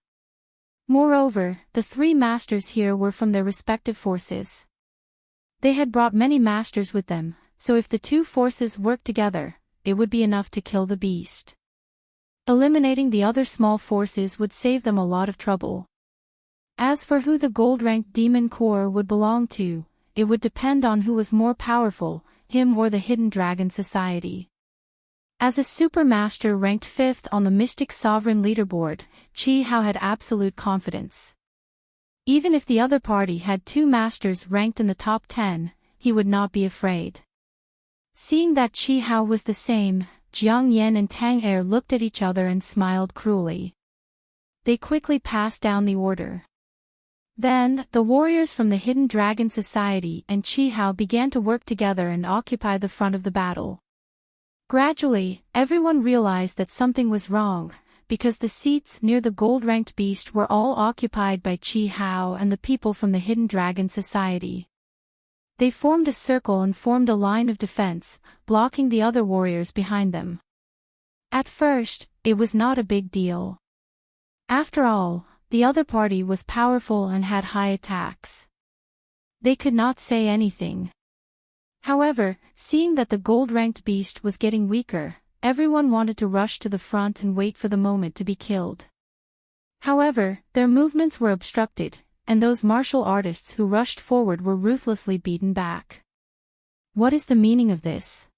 Moreover, the three masters here were from their respective forces. They had brought many masters with them, so if the two forces worked together, it would be enough to kill the beast. Eliminating the other small forces would save them a lot of trouble. As for who the gold-ranked demon core would belong to, it would depend on who was more powerful, him or the Hidden Dragon Society. As a super master ranked 5th on the Mystic Sovereign leaderboard, Qi Hao had absolute confidence. Even if the other party had 2 masters ranked in the top 10, he would not be afraid. Seeing that Qi Hao was the same, Jiang Yan and Tang Er looked at each other and smiled cruelly. They quickly passed down the order. Then, the warriors from the Hidden Dragon Society and Qi Hao began to work together and occupy the front of the battle. Gradually, everyone realized that something was wrong, because the seats near the gold-ranked beast were all occupied by Qi Hao and the people from the Hidden Dragon Society. They formed a circle and formed a line of defense, blocking the other warriors behind them. At first, it was not a big deal. After all, the other party was powerful and had high attacks. They could not say anything. However, seeing that the gold-ranked beast was getting weaker, everyone wanted to rush to the front and wait for the moment to be killed. However, their movements were obstructed, and those martial artists who rushed forward were ruthlessly beaten back. What is the meaning of this?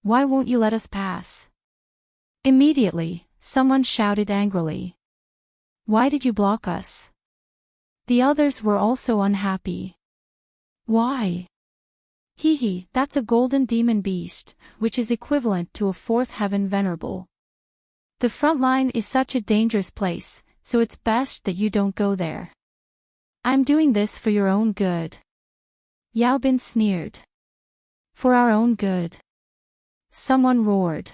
Why won't you let us pass? Immediately, someone shouted angrily. Why did you block us? The others were also unhappy. Why? Hee, that's a golden demon beast, which is equivalent to a 4th heaven venerable. The front line is such a dangerous place, so it's best that you don't go there. I'm doing this for your own good. Yao Bin sneered. For our own good. Someone roared.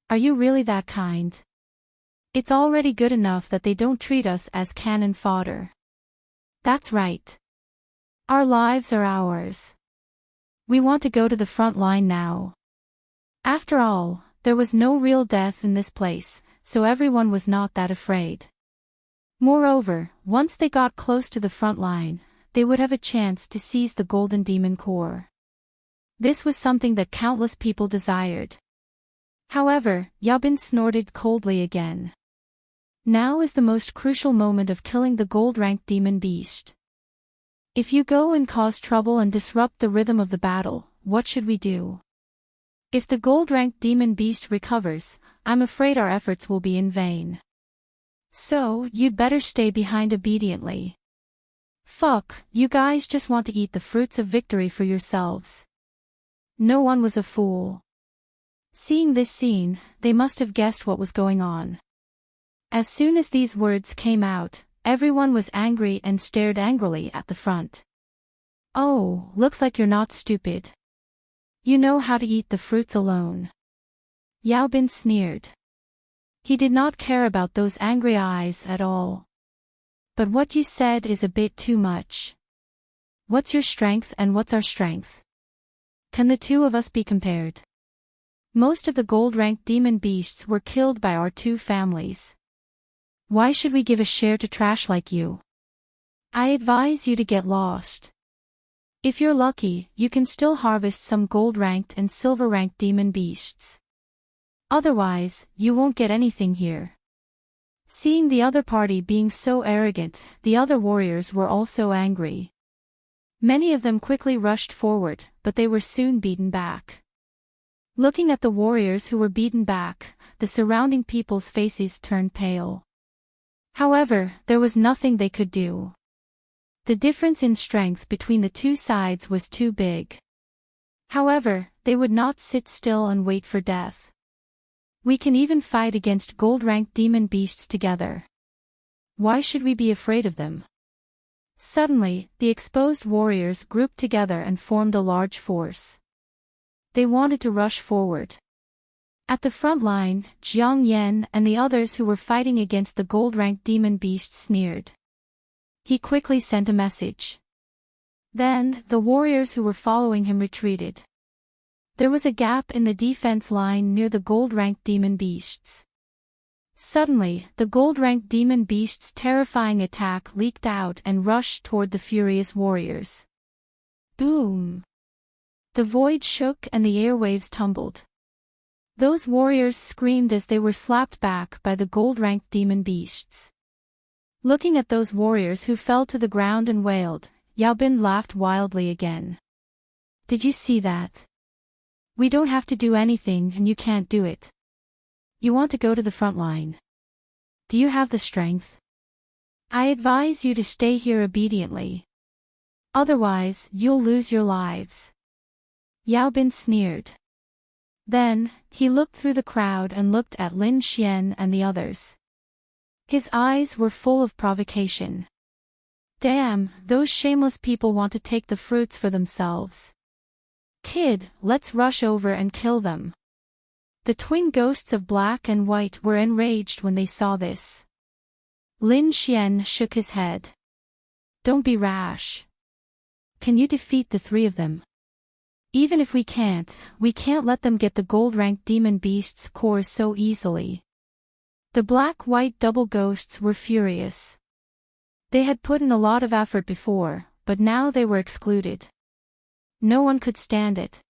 Are you really that kind? It's already good enough that they don't treat us as cannon fodder. That's right. Our lives are ours. We want to go to the front line now. After all, there was no real death in this place, so everyone was not that afraid. Moreover, once they got close to the front line, they would have a chance to seize the golden demon core. This was something that countless people desired. However, Yao Bin snorted coldly again. Now is the most crucial moment of killing the gold-ranked demon beast. If you go and cause trouble and disrupt the rhythm of the battle, what should we do? If the gold-ranked demon beast recovers, I'm afraid our efforts will be in vain. So, you'd better stay behind obediently. Fuck, you guys just want to eat the fruits of victory for yourselves. No one was a fool. Seeing this scene, they must have guessed what was going on. As soon as these words came out, everyone was angry and stared angrily at the front. Oh, looks like you're not stupid. You know how to eat the fruits alone. Yao Bin sneered. He did not care about those angry eyes at all. But what you said is a bit too much. What's your strength and what's our strength? Can the two of us be compared? Most of the gold-ranked demon beasts were killed by our two families. Why should we give a share to trash like you? I advise you to get lost. If you're lucky, you can still harvest some gold-ranked and silver-ranked demon beasts. Otherwise, you won't get anything here. Seeing the other party being so arrogant, the other warriors were also angry. Many of them quickly rushed forward, but they were soon beaten back. Looking at the warriors who were beaten back, the surrounding people's faces turned pale. However, there was nothing they could do. The difference in strength between the two sides was too big. However, they would not sit still and wait for death. We can even fight against gold-ranked demon beasts together. Why should we be afraid of them? Suddenly, the exposed warriors grouped together and formed a large force. They wanted to rush forward. At the front line, Jiang Yan and the others who were fighting against the gold-ranked demon beasts sneered. He quickly sent a message. Then, the warriors who were following him retreated. There was a gap in the defense line near the gold-ranked demon beasts. Suddenly, the gold-ranked demon beasts' terrifying attack leaked out and rushed toward the furious warriors. Boom! The void shook and the airwaves tumbled. Those warriors screamed as they were slapped back by the gold-ranked demon beasts. Looking at those warriors who fell to the ground and wailed, Yao Bin laughed wildly again. Did you see that? We don't have to do anything and you can't do it. You want to go to the front line. Do you have the strength? I advise you to stay here obediently. Otherwise, you'll lose your lives. Yao Bin sneered. Then, he looked through the crowd and looked at Lin Xian and the others. His eyes were full of provocation. Damn, those shameless people want to take the fruits for themselves. Kid, let's rush over and kill them. The twin ghosts of black and white were enraged when they saw this. Lin Xian shook his head. Don't be rash. Can you defeat the three of them? Even if we can't let them get the gold-ranked demon beasts' cores so easily. The black-white double ghosts were furious. They had put in a lot of effort before, but now they were excluded. No one could stand it.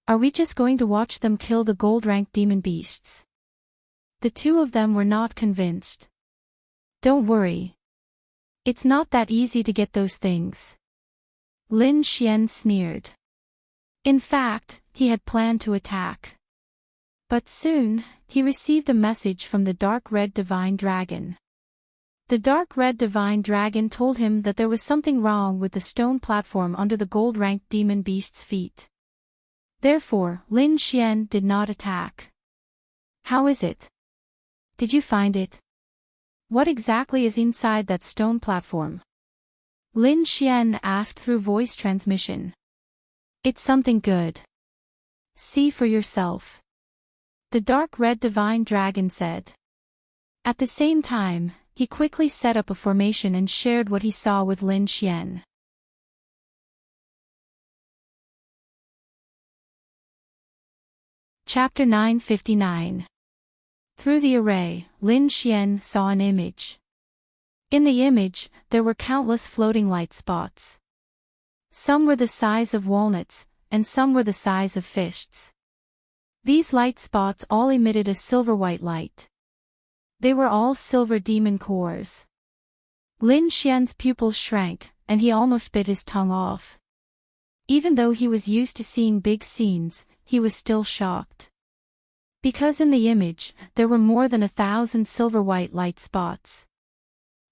Are we just going to watch them kill the gold-ranked demon beasts? The two of them were not convinced. Don't worry. It's not that easy to get those things. Lin Xian sneered. In fact, he had planned to attack. But soon, he received a message from the dark red divine dragon. The dark red divine dragon told him that there was something wrong with the stone platform under the gold-ranked demon beast's feet. Therefore, Lin Xian did not attack. How is it? Did you find it? What exactly is inside that stone platform? Lin Xian asked through voice transmission. It's something good. See for yourself. The dark red divine dragon said. At the same time, he quickly set up a formation and shared what he saw with Lin Xian. Chapter 959. Through the array, Lin Xian saw an image. In the image, there were countless floating light spots. Some were the size of walnuts, and some were the size of fists. These light spots all emitted a silver-white light. They were all silver demon cores. Lin Xian's pupils shrank, and he almost bit his tongue off. Even though he was used to seeing big scenes, he was still shocked. Because in the image, there were more than 1,000 silver-white light spots.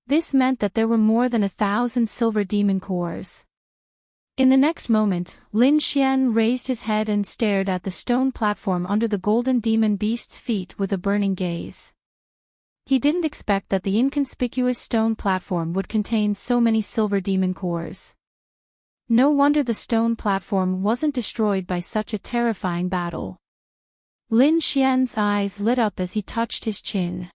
This meant that there were more than 1,000 silver demon cores. In the next moment, Lin Xian raised his head and stared at the stone platform under the golden demon beast's feet with a burning gaze. He didn't expect that the inconspicuous stone platform would contain so many silver demon cores. No wonder the stone platform wasn't destroyed by such a terrifying battle. Lin Xian's eyes lit up as he touched his chin.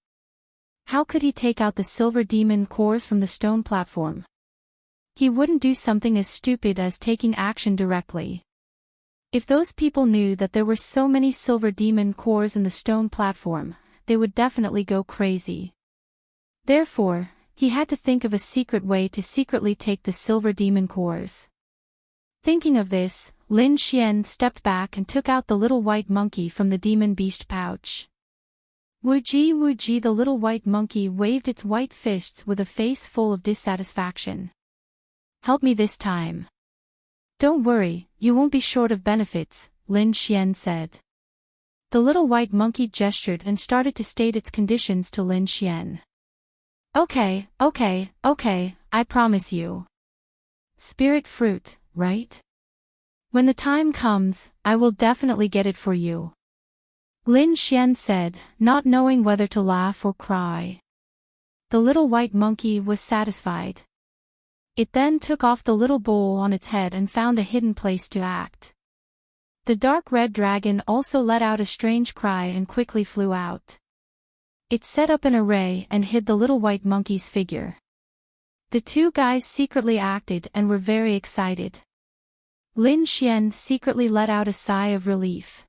How could he take out the silver demon cores from the stone platform? He wouldn't do something as stupid as taking action directly. If those people knew that there were so many silver demon cores in the stone platform, they would definitely go crazy. Therefore, he had to think of a secret way to secretly take the silver demon cores. Thinking of this, Lin Xian stepped back and took out the little white monkey from the demon beast pouch. Wuji Wuji, the little white monkey waved its white fists with a face full of dissatisfaction. Help me this time. Don't worry, you won't be short of benefits, Lin Xian said. The little white monkey gestured and started to state its conditions to Lin Xian. Okay, I promise you. Spirit fruit, right? When the time comes, I will definitely get it for you. Lin Xian said, not knowing whether to laugh or cry. The little white monkey was satisfied. It then took off the little bowl on its head and found a hidden place to act. The dark red dragon also let out a strange cry and quickly flew out. It set up an array and hid the little white monkey's figure. The two guys secretly acted and were very excited. Lin Xian secretly let out a sigh of relief.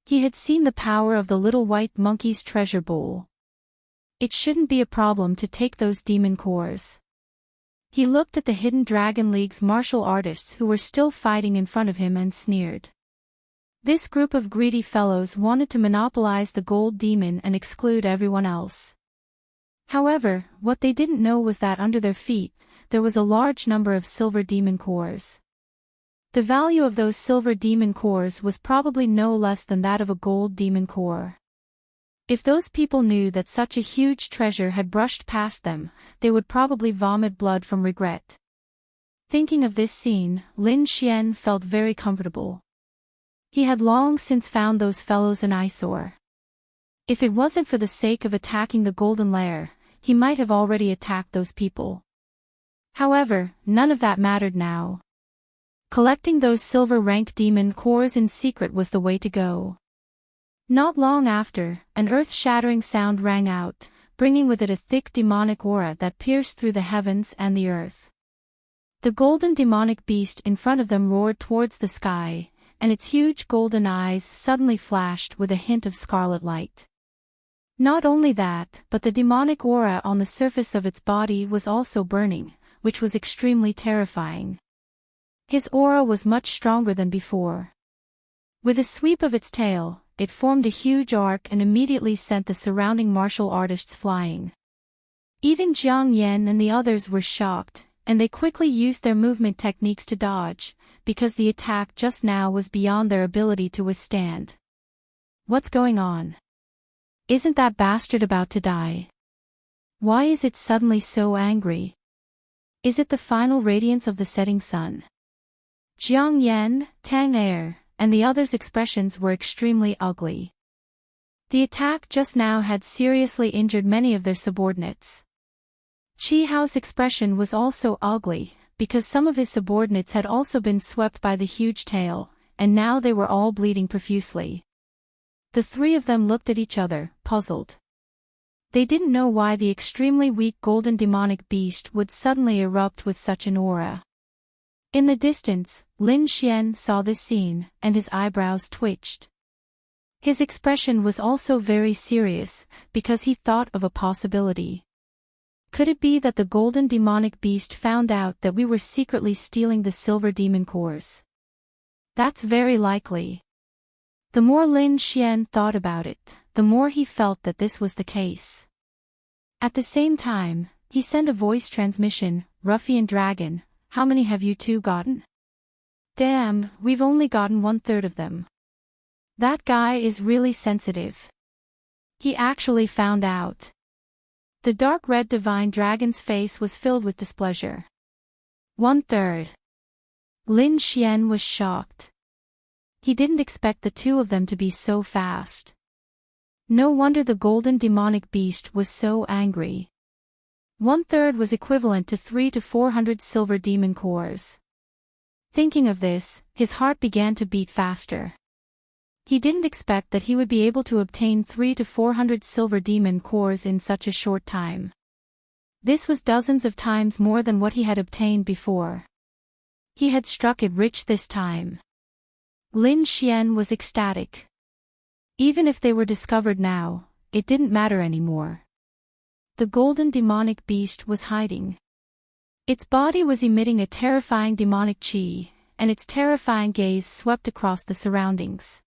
He had seen the power of the little white monkey's treasure bowl. It shouldn't be a problem to take those demon cores. He looked at the Hidden Dragon League's martial artists who were still fighting in front of him and sneered. This group of greedy fellows wanted to monopolize the gold demon and exclude everyone else. However, what they didn't know was that under their feet, there was a large number of silver demon cores. The value of those silver demon cores was probably no less than that of a gold demon core. If those people knew that such a huge treasure had brushed past them, they would probably vomit blood from regret. Thinking of this scene, Lin Xian felt very comfortable. He had long since found those fellows an eyesore. If it wasn't for the sake of attacking the golden lair, he might have already attacked those people. However, none of that mattered now. Collecting those silver-rank demon cores in secret was the way to go. Not long after, an earth-shattering sound rang out, bringing with it a thick demonic aura that pierced through the heavens and the earth. The golden demonic beast in front of them roared towards the sky, and its huge golden eyes suddenly flashed with a hint of scarlet light. Not only that, but the demonic aura on the surface of its body was also burning, which was extremely terrifying. His aura was much stronger than before. With a sweep of its tail, it formed a huge arc and immediately sent the surrounding martial artists flying. Even Jiang Yan and the others were shocked, and they quickly used their movement techniques to dodge, because the attack just now was beyond their ability to withstand. What's going on? Isn't that bastard about to die? Why is it suddenly so angry? Is it the final radiance of the setting sun? Jiang Yan, Tang Er, and the others' expressions were extremely ugly. The attack just now had seriously injured many of their subordinates. Qi Hao's expression was also ugly, because some of his subordinates had also been swept by the huge tail, and now they were all bleeding profusely. The three of them looked at each other, puzzled. They didn't know why the extremely weak golden demonic beast would suddenly erupt with such an aura. In the distance, Lin Xian saw this scene, and his eyebrows twitched. His expression was also very serious, because he thought of a possibility. Could it be that the golden demonic beast found out that we were secretly stealing the silver demon cores? That's very likely. The more Lin Xian thought about it, the more he felt that this was the case. At the same time, he sent a voice transmission, "Ruffian Dragon, how many have you two gotten?" "Damn, we've only gotten 1/3 of them. That guy is really sensitive. He actually found out." The dark red divine dragon's face was filled with displeasure. 1/3. Lin Xian was shocked. He didn't expect the two of them to be so fast. No wonder the golden demonic beast was so angry. 1/3 was equivalent to 300 to 400 silver demon cores. Thinking of this, his heart began to beat faster. He didn't expect that he would be able to obtain 300 to 400 silver demon cores in such a short time. This was dozens of times more than what he had obtained before. He had struck it rich this time. Lin Xian was ecstatic. Even if they were discovered now, it didn't matter anymore. The golden demonic beast was hiding. Its body was emitting a terrifying demonic chi, and its terrifying gaze swept across the surroundings.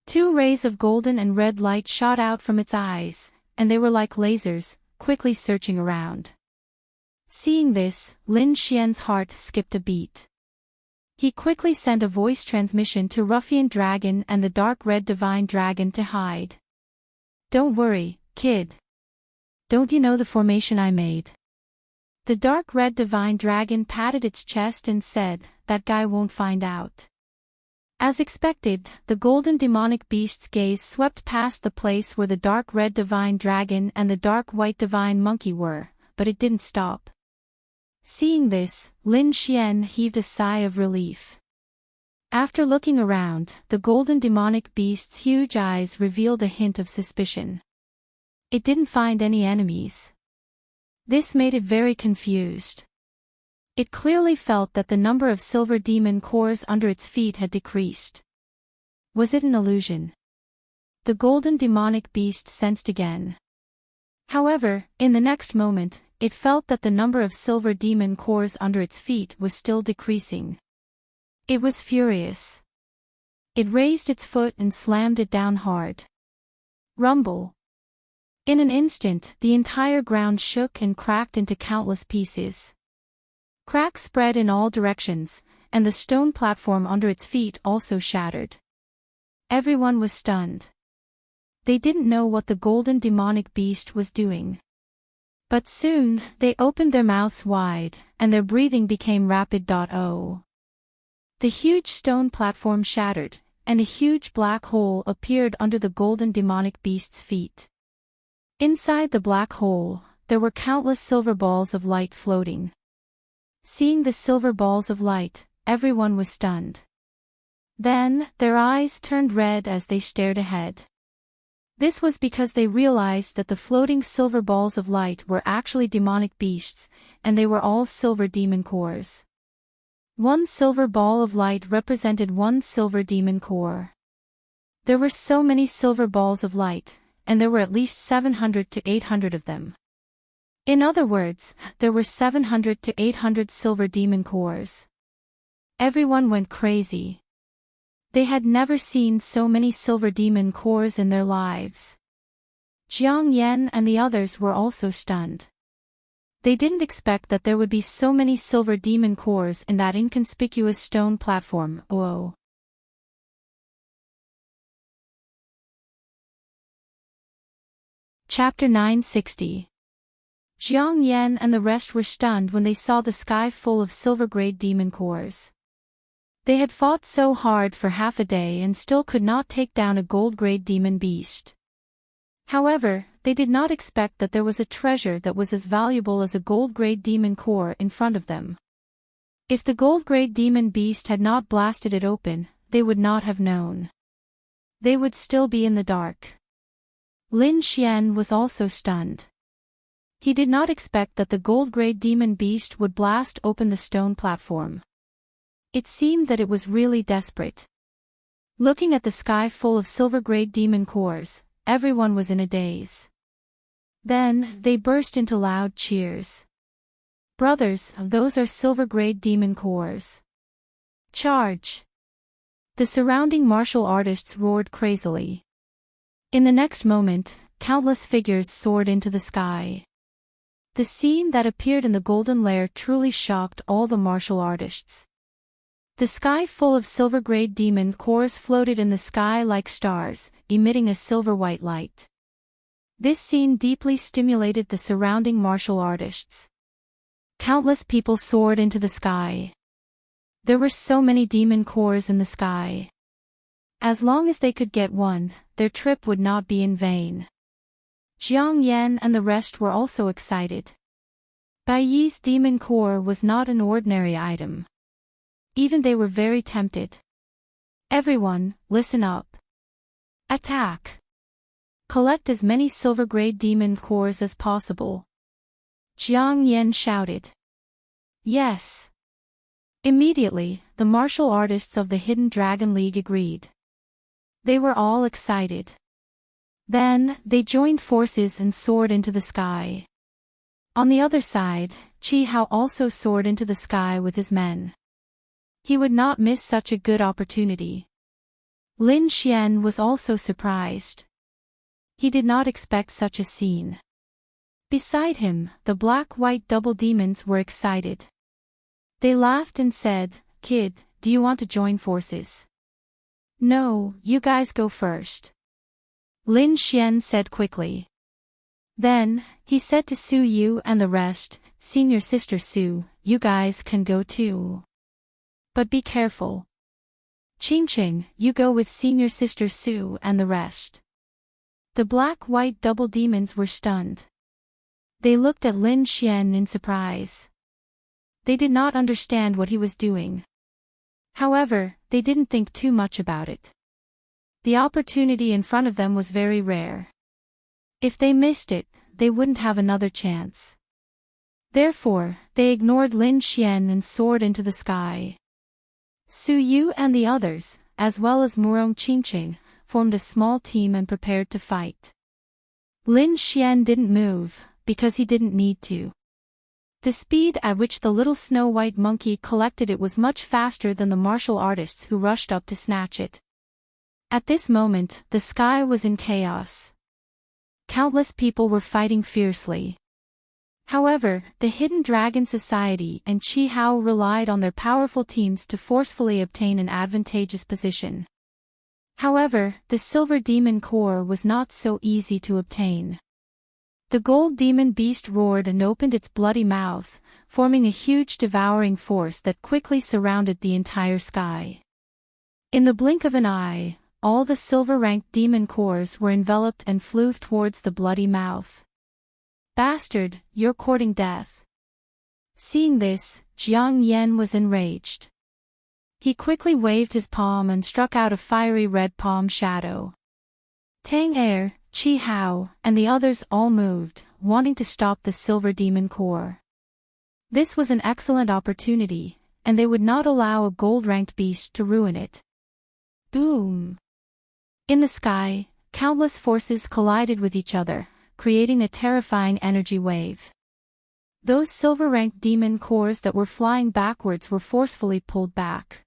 2 rays of golden and red light shot out from its eyes, and they were like lasers, quickly searching around. Seeing this, Lin Xian's heart skipped a beat. He quickly sent a voice transmission to Ruffian Dragon and the Dark Red Divine Dragon to hide. "Don't worry, kid. Don't you know the formation I made?" The Dark Red Divine Dragon patted its chest and said, "That guy won't find out." As expected, the golden demonic beast's gaze swept past the place where the Dark Red Divine Dragon and the Dark White Divine Monkey were, but it didn't stop. Seeing this, Lin Xian heaved a sigh of relief. After looking around, the golden demonic beast's huge eyes revealed a hint of suspicion. It didn't find any enemies. This made it very confused. It clearly felt that the number of silver demon cores under its feet had decreased. Was it an illusion? The golden demonic beast sensed again. However, in the next moment, it felt that the number of silver demon cores under its feet was still decreasing. It was furious. It raised its foot and slammed it down hard. Rumble. In an instant, the entire ground shook and cracked into countless pieces. Cracks spread in all directions, and the stone platform under its feet also shattered. Everyone was stunned. They didn't know what the golden demonic beast was doing. But soon, they opened their mouths wide, and their breathing became rapid. The huge stone platform shattered, and a huge black hole appeared under the golden demonic beast's feet. Inside the black hole, there were countless silver balls of light floating. Seeing the silver balls of light, everyone was stunned. Then, their eyes turned red as they stared ahead. This was because they realized that the floating silver balls of light were actually demonic beasts, and they were all silver demon cores. 1 silver ball of light represented 1 silver demon core. There were so many silver balls of light, and there were at least 700 to 800 of them. In other words, there were 700 to 800 silver demon cores. Everyone went crazy. They had never seen so many silver demon cores in their lives. Jiang Yan and the others were also stunned. They didn't expect that there would be so many silver demon cores in that inconspicuous stone platform. Whoa. Chapter 960. Jiang Yan and the rest were stunned when they saw the sky full of silver-grade demon cores. They had fought so hard for half a day and still could not take down a gold-grade demon beast. However, they did not expect that there was a treasure that was as valuable as a gold-grade demon core in front of them. If the gold-grade demon beast had not blasted it open, they would not have known. They would still be in the dark. Lin Xian was also stunned. He did not expect that the gold-grade demon beast would blast open the stone platform. It seemed that it was really desperate. Looking at the sky full of silver-grade demon cores, everyone was in a daze. Then, they burst into loud cheers. "Brothers, those are silver-grade demon cores. Charge!" The surrounding martial artists roared crazily. In the next moment, countless figures soared into the sky. The scene that appeared in the golden lair truly shocked all the martial artists. The sky full of silver-grade demon cores floated in the sky like stars, emitting a silver-white light. This scene deeply stimulated the surrounding martial artists. Countless people soared into the sky. There were so many demon cores in the sky. As long as they could get one, their trip would not be in vain. Jiang Yan and the rest were also excited. Bai Yi's demon core was not an ordinary item. Even they were very tempted. Everyone, listen up. Attack! Collect as many silver-grade demon cores as possible. Jiang Yan shouted. Yes. Immediately, the martial artists of the Hidden Dragon League agreed. They were all excited. Then, they joined forces and soared into the sky. On the other side, Chi Hao also soared into the sky with his men. He would not miss such a good opportunity. Lin Xian was also surprised. He did not expect such a scene. Beside him, the black-white double demons were excited. They laughed and said, "Kid, do you want to join forces?" "No, you guys go first," Lin Xian said quickly. Then, he said to Su Yu and the rest, "Senior sister Su, you guys can go too. But be careful. Qingqing, you go with senior sister Su and the rest." The black-white double demons were stunned. They looked at Lin Xian in surprise. They did not understand what he was doing. However, they didn't think too much about it. The opportunity in front of them was very rare. If they missed it, they wouldn't have another chance. Therefore, they ignored Lin Xian and soared into the sky. Su Yu and the others, as well as Murong Qingqing, formed a small team and prepared to fight. Lin Xian didn't move, because he didn't need to. The speed at which the little snow-white monkey collected it was much faster than the martial artists who rushed up to snatch it. At this moment, the sky was in chaos. Countless people were fighting fiercely. However, the Hidden Dragon Society and Chi Hao relied on their powerful teams to forcefully obtain an advantageous position. However, the Silver Demon Core was not so easy to obtain. The Gold Demon Beast roared and opened its bloody mouth, forming a huge devouring force that quickly surrounded the entire sky. In the blink of an eye, all the silver-ranked demon cores were enveloped and flew towards the bloody mouth. "Bastard, you're courting death." Seeing this, Jiang Yan was enraged. He quickly waved his palm and struck out a fiery red palm shadow. Tang Er, Chi Hao, and the others all moved, wanting to stop the Silver Demon Core. This was an excellent opportunity, and they would not allow a gold-ranked beast to ruin it. Boom! In the sky, countless forces collided with each other, creating a terrifying energy wave. Those silver-ranked demon cores that were flying backwards were forcefully pulled back.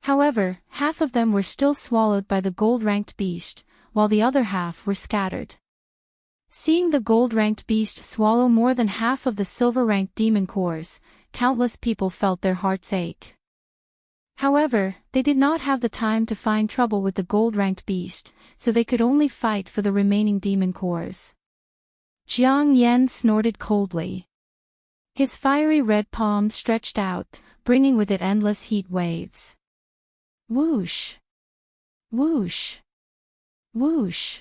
However, half of them were still swallowed by the gold-ranked beast, while the other half were scattered. Seeing the gold-ranked beast swallow more than half of the silver-ranked demon cores, countless people felt their hearts ache. However, they did not have the time to find trouble with the gold-ranked beast, so they could only fight for the remaining demon cores. Jiang Yan snorted coldly. His fiery red palm stretched out, bringing with it endless heat waves. Whoosh! Whoosh! Whoosh!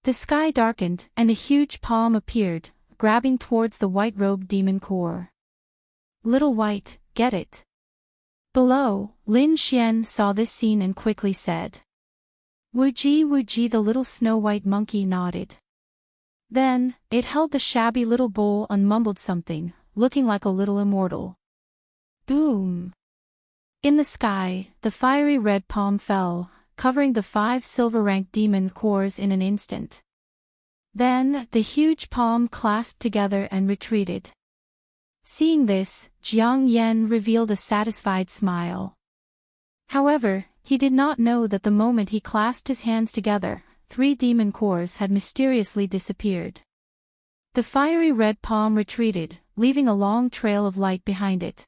The sky darkened, and a huge palm appeared, grabbing towards the white-robed demon core. "Little White, get it." Below, Lin Xian saw this scene and quickly said. "Wuji Wuji." The little snow-white monkey nodded. Then, it held the shabby little bowl and mumbled something, looking like a little immortal. Boom! In the sky, the fiery red palm fell, covering the 5 silver-ranked demon cores in an instant. Then, the huge palm clasped together and retreated. Seeing this, Jiang Yan revealed a satisfied smile. However, he did not know that the moment he clasped his hands together, 3 demon cores had mysteriously disappeared. The fiery red palm retreated, leaving a long trail of light behind it.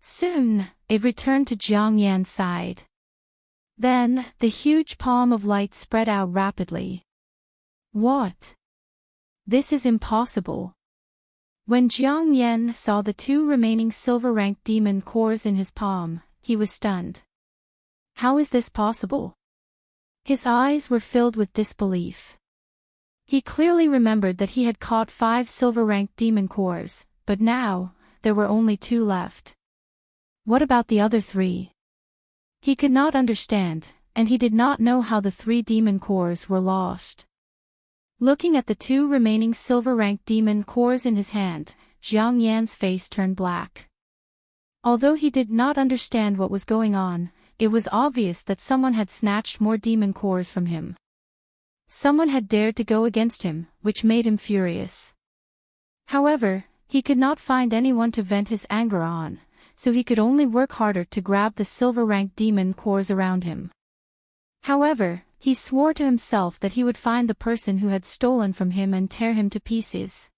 Soon, it returned to Jiang Yan's side. Then, the huge palm of light spread out rapidly. What? This is impossible. When Jiang Yan saw the 2 remaining silver-ranked demon cores in his palm, he was stunned. How is this possible? His eyes were filled with disbelief. He clearly remembered that he had caught 5 silver-ranked demon cores, but now, there were only 2 left. What about the other three? He could not understand, and he did not know how the 3 demon cores were lost. Looking at the 2 remaining silver-ranked demon cores in his hand, Jiang Yan's face turned black. Although he did not understand what was going on, it was obvious that someone had snatched more demon cores from him. Someone had dared to go against him, which made him furious. However, he could not find anyone to vent his anger on, so he could only work harder to grab the silver-ranked demon cores around him. However, he swore to himself that he would find the person who had stolen from him and tear him to pieces.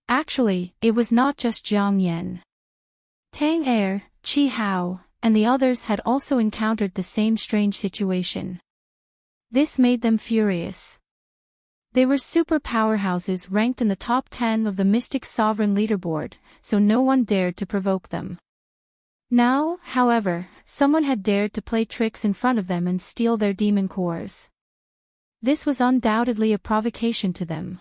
Actually, it was not just Jiang Yan. Tang Er, Qi Hao, and the others had also encountered the same strange situation. This made them furious. They were super powerhouses ranked in the top 10 of the Mystic Sovereign leaderboard, so no one dared to provoke them. Now, however, someone had dared to play tricks in front of them and steal their demon cores. This was undoubtedly a provocation to them.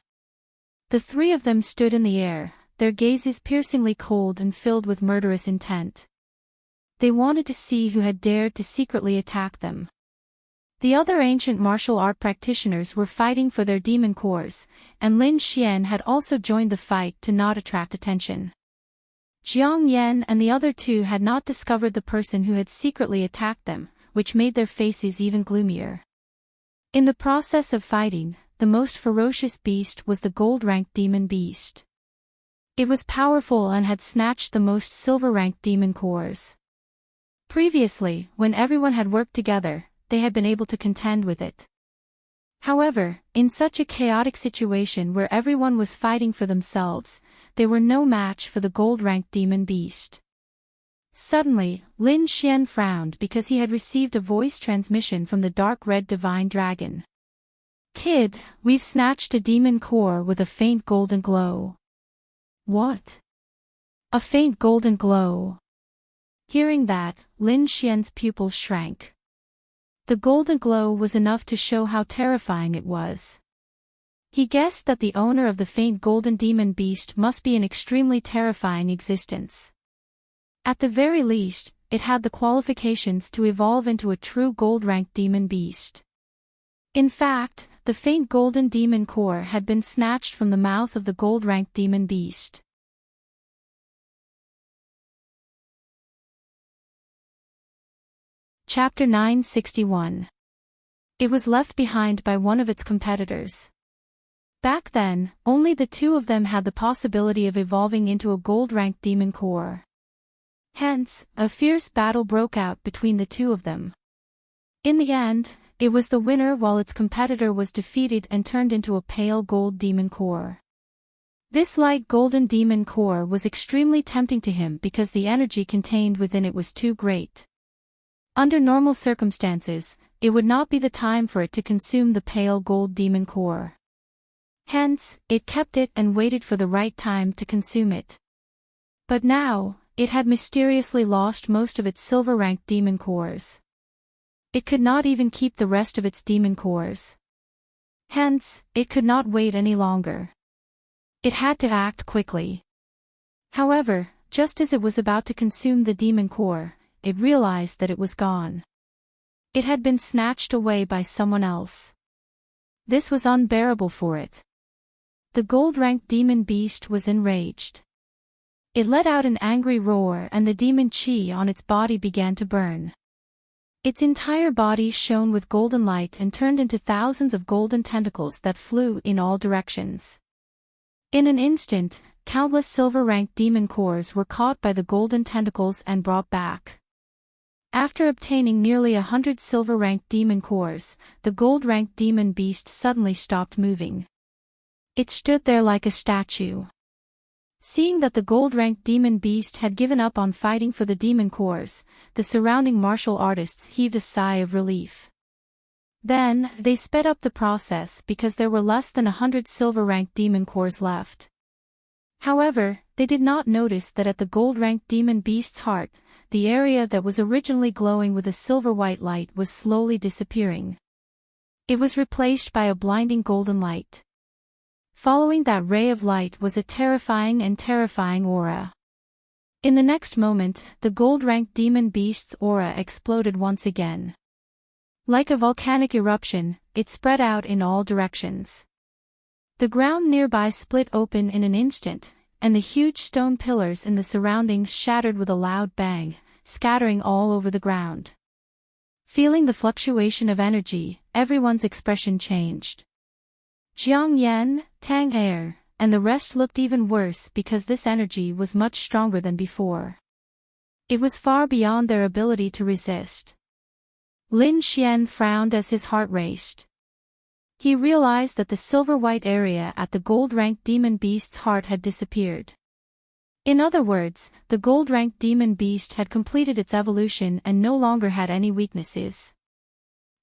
The 3 of them stood in the air, their gazes piercingly cold and filled with murderous intent. They wanted to see who had dared to secretly attack them. The other ancient martial art practitioners were fighting for their demon cores, and Lin Xian had also joined the fight to not attract attention. Jiang Yan and the other 2 had not discovered the person who had secretly attacked them, which made their faces even gloomier. In the process of fighting, the most ferocious beast was the gold-ranked demon beast. It was powerful and had snatched the most silver-ranked demon cores. Previously, when everyone had worked together, they had been able to contend with it. However, in such a chaotic situation where everyone was fighting for themselves, they were no match for the gold-ranked demon beast. Suddenly, Lin Xian frowned because he had received a voice transmission from the dark red divine dragon. "Kid, we've snatched a demon core with a faint golden glow." "What? A faint golden glow?" Hearing that, Lin Xian's pupils shrank. The golden glow was enough to show how terrifying it was. He guessed that the owner of the faint golden demon beast must be an extremely terrifying existence. At the very least, it had the qualifications to evolve into a true gold-ranked demon beast. In fact, the faint golden demon core had been snatched from the mouth of the gold-ranked demon beast. Chapter 961. It was left behind by one of its competitors. Back then, only the 2 of them had the possibility of evolving into a gold-ranked demon core. Hence, a fierce battle broke out between the 2 of them. In the end, it was the winner while its competitor was defeated and turned into a pale gold demon core. This light golden demon core was extremely tempting to him because the energy contained within it was too great. Under normal circumstances, it would not be the time for it to consume the pale gold demon core. Hence, it kept it and waited for the right time to consume it. But now, it had mysteriously lost most of its silver-ranked demon cores. It could not even keep the rest of its demon cores. Hence, it could not wait any longer. It had to act quickly. However, just as it was about to consume the demon core, it realized that it was gone. It had been snatched away by someone else. This was unbearable for it. The gold-ranked demon beast was enraged. It let out an angry roar and the demon chi on its body began to burn. Its entire body shone with golden light and turned into thousands of golden tentacles that flew in all directions. In an instant, countless silver-ranked demon cores were caught by the golden tentacles and brought back. After obtaining nearly 100 silver-ranked demon cores, the gold-ranked demon beast suddenly stopped moving. It stood there like a statue. Seeing that the gold-ranked demon beast had given up on fighting for the demon cores, the surrounding martial artists heaved a sigh of relief. Then, they sped up the process because there were less than 100 silver-ranked demon cores left. However, they did not notice that at the gold-ranked demon beast's heart, the area that was originally glowing with a silver-white light was slowly disappearing. It was replaced by a blinding golden light. Following that ray of light was a terrifying aura. In the next moment, the gold-ranked demon beast's aura exploded once again. Like a volcanic eruption, it spread out in all directions. The ground nearby split open in an instant, and the huge stone pillars in the surroundings shattered with a loud bang, scattering all over the ground. Feeling the fluctuation of energy, everyone's expression changed. Jiang Yan, Tang Er, and the rest looked even worse because this energy was much stronger than before. It was far beyond their ability to resist. Lin Xian frowned as his heart raced. He realized that the silver-white area at the gold-ranked demon beast's heart had disappeared. In other words, the gold-ranked demon beast had completed its evolution and no longer had any weaknesses.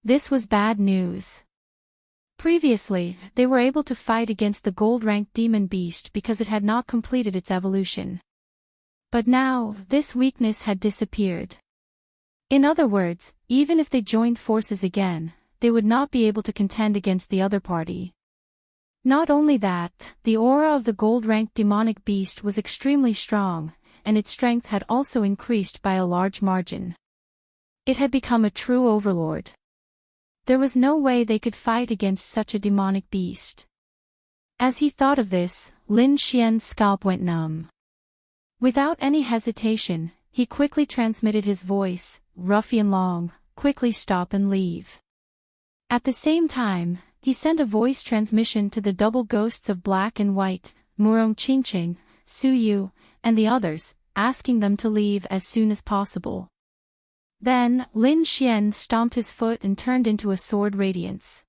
This was bad news. Previously, they were able to fight against the gold-ranked demon beast because it had not completed its evolution. But now, this weakness had disappeared. In other words, even if they joined forces again, they would not be able to contend against the other party. Not only that, the aura of the gold-ranked demonic beast was extremely strong, and its strength had also increased by a large margin. It had become a true overlord. There was no way they could fight against such a demonic beast. As he thought of this, Lin Xian's scalp went numb. Without any hesitation, he quickly transmitted his voice, "Ruffian Long, quickly stop and leave." At the same time, he sent a voice transmission to the double ghosts of Black and White, Murong Qingqing, Su Yu, and the others, asking them to leave as soon as possible. Then, Lin Xian stomped his foot and turned into a sword radiance.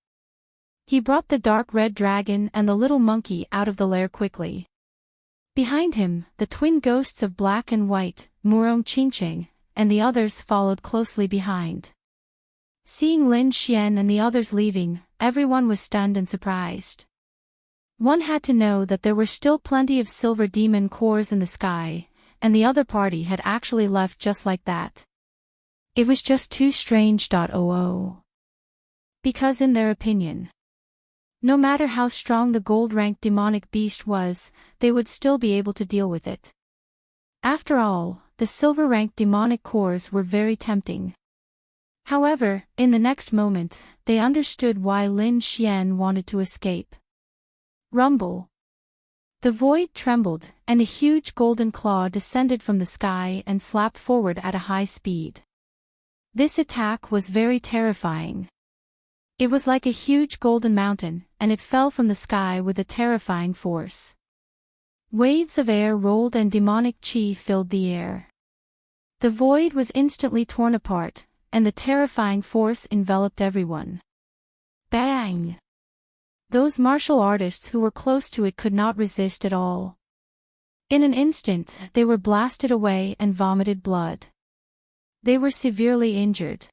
He brought the dark red dragon and the little monkey out of the lair quickly. Behind him, the twin ghosts of Black and White, Murong Qingqing, and the others followed closely behind. Seeing Lin Xian and the others leaving, everyone was stunned and surprised. One had to know that there were still plenty of silver demon cores in the sky, and the other party had actually left just like that. It was just too strange. Because in their opinion, no matter how strong the gold-ranked demonic beast was, they would still be able to deal with it. After all, the silver-ranked demonic cores were very tempting. However, in the next moment, they understood why Lin Xian wanted to escape. Rumble. The void trembled, and a huge golden claw descended from the sky and slapped forward at a high speed. This attack was very terrifying. It was like a huge golden mountain, and it fell from the sky with a terrifying force. Waves of air rolled and demonic qi filled the air. The void was instantly torn apart, and the terrifying force enveloped everyone. Bang! Those martial artists who were close to it could not resist at all. In an instant, they were blasted away and vomited blood. They were severely injured.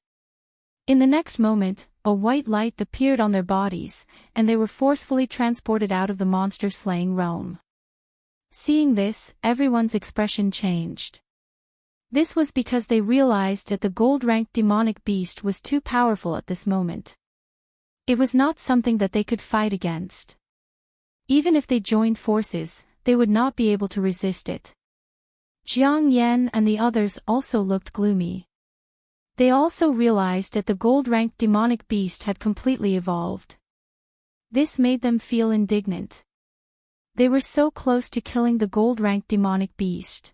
In the next moment, a white light appeared on their bodies, and they were forcefully transported out of the monster-slaying realm. Seeing this, everyone's expression changed. This was because they realized that the gold-ranked demonic beast was too powerful at this moment. It was not something that they could fight against. Even if they joined forces, they would not be able to resist it. Jiang Yan and the others also looked gloomy. They also realized that the gold-ranked demonic beast had completely evolved. This made them feel indignant. They were so close to killing the gold-ranked demonic beast.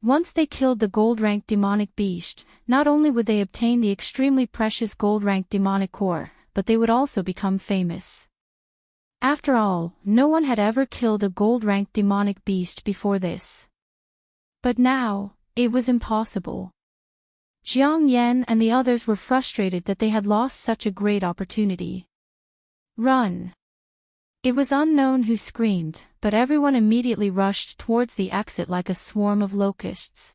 Once they killed the gold-ranked demonic beast, not only would they obtain the extremely precious gold-ranked demonic core, but they would also become famous. After all, no one had ever killed a gold-ranked demonic beast before this. But now, it was impossible. Jiang Yan and the others were frustrated that they had lost such a great opportunity. Run! It was unknown who screamed, but everyone immediately rushed towards the exit like a swarm of locusts.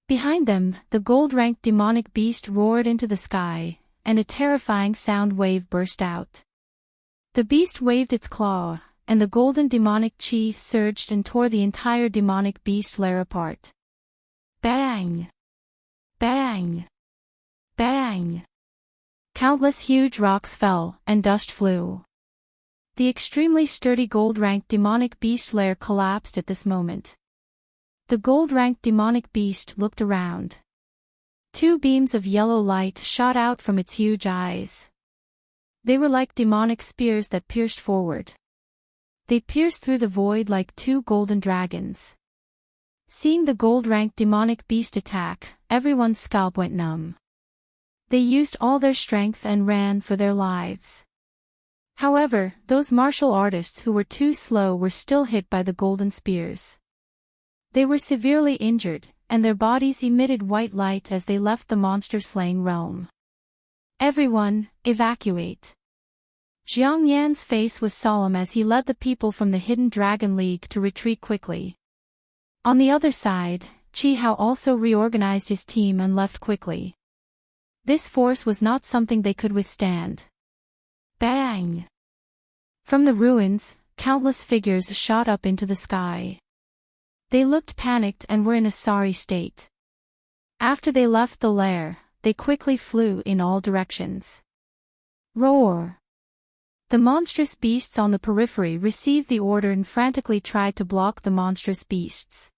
Behind them, the gold-ranked demonic beast roared into the sky, and a terrifying sound wave burst out. The beast waved its claw, and the golden demonic qi surged and tore the entire demonic beast lair apart. Bang! Bang! Bang! Countless huge rocks fell, and dust flew. The extremely sturdy gold-ranked demonic beast lair collapsed at this moment. The gold-ranked demonic beast looked around. Two beams of yellow light shot out from its huge eyes. They were like demonic spears that pierced forward. They pierced through the void like two golden dragons. Seeing the gold-ranked demonic beast attack, everyone's scalp went numb. They used all their strength and ran for their lives. However, those martial artists who were too slow were still hit by the golden spears. They were severely injured, and their bodies emitted white light as they left the monster-slaying realm. Everyone, evacuate. Jiang Yan's face was solemn as he led the people from the Hidden Dragon League to retreat quickly. On the other side, Qi Hao also reorganized his team and left quickly. This force was not something they could withstand. Bang! From the ruins, countless figures shot up into the sky. They looked panicked and were in a sorry state. After they left the lair, they quickly flew in all directions. Roar! The monstrous beasts on the periphery received the order and frantically tried to block the monstrous beasts.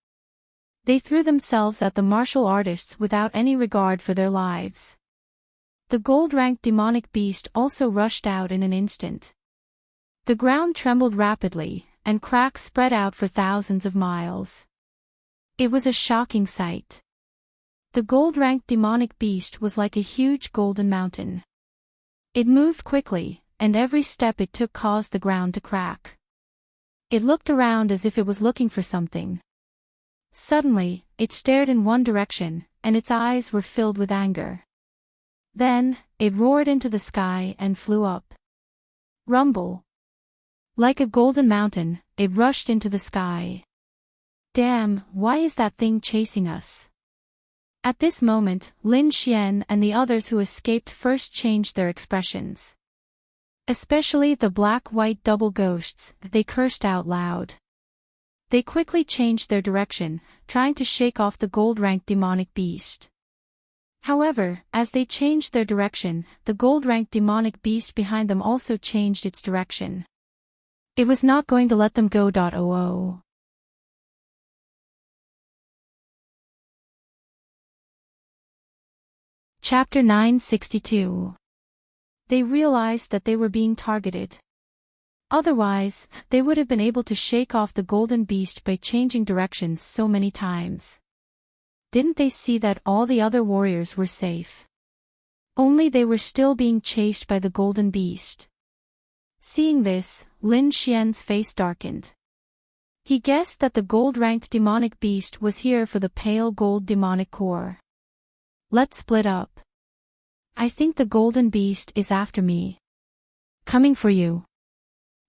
They threw themselves at the martial artists without any regard for their lives. The gold-ranked demonic beast also rushed out in an instant. The ground trembled rapidly, and cracks spread out for thousands of miles. It was a shocking sight. The gold-ranked demonic beast was like a huge golden mountain. It moved quickly, and every step it took caused the ground to crack. It looked around as if it was looking for something. Suddenly, it stared in one direction, and its eyes were filled with anger. Then, it roared into the sky and flew up. Rumble. Like a golden mountain, it rushed into the sky. Damn, why is that thing chasing us? At this moment, Lin Xian and the others who escaped first changed their expressions. Especially the black-white double ghosts, they cursed out loud. They quickly changed their direction, trying to shake off the gold-ranked demonic beast. However, as they changed their direction, the gold-ranked demonic beast behind them also changed its direction. It was not going to let them go. Chapter 962. They realized that they were being targeted. Otherwise, they would have been able to shake off the golden beast by changing directions so many times. Didn't they see that all the other warriors were safe? Only they were still being chased by the golden beast. Seeing this, Lin Xian's face darkened. He guessed that the gold-ranked demonic beast was here for the pale gold demonic core. Let's split up. I think the golden beast is after me. Coming for you.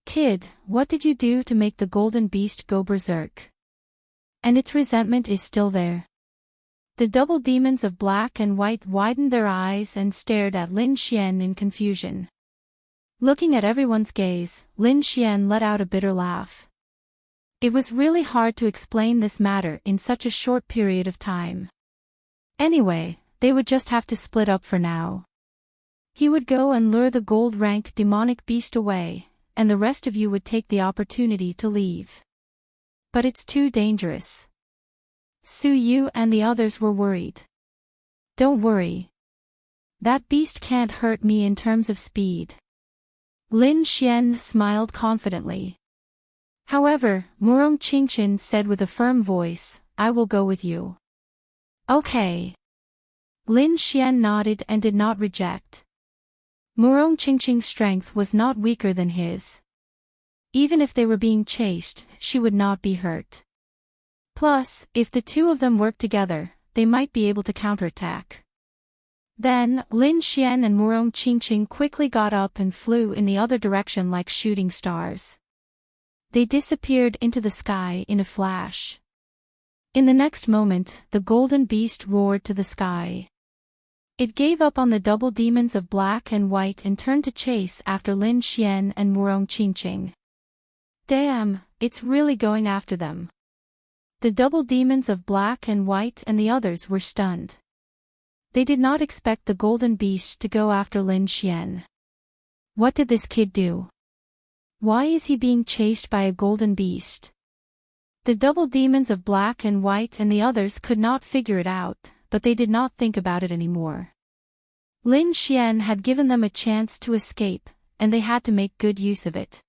Kid, what did you do to make the golden beast go berserk? And its resentment is still there. The double demons of black and white widened their eyes and stared at Lin Xian in confusion. Looking at everyone's gaze, Lin Xian let out a bitter laugh. It was really hard to explain this matter in such a short period of time. Anyway, they would just have to split up for now. He would go and lure the gold-ranked demonic beast away, and the rest of you would take the opportunity to leave. But it's too dangerous. Su Yu and the others were worried. Don't worry. That beast can't hurt me in terms of speed. Lin Xian smiled confidently. However, Murong Qingqin said with a firm voice, I will go with you. Okay. Lin Xian nodded and did not reject. Murong Qingqing's strength was not weaker than his. Even if they were being chased, she would not be hurt. Plus, if the two of them worked together, they might be able to counterattack. Then, Lin Xian and Murong Qingqing quickly got up and flew in the other direction like shooting stars. They disappeared into the sky in a flash. In the next moment, the golden beast roared to the sky. It gave up on the double demons of black and white and turned to chase after Lin Xian and Murong Qingqing. Damn, it's really going after them. The double demons of black and white and the others were stunned. They did not expect the golden beast to go after Lin Xian. What did this kid do? Why is he being chased by a golden beast? The double demons of black and white and the others could not figure it out, but they did not think about it anymore. Lin Xian had given them a chance to escape, and they had to make good use of it.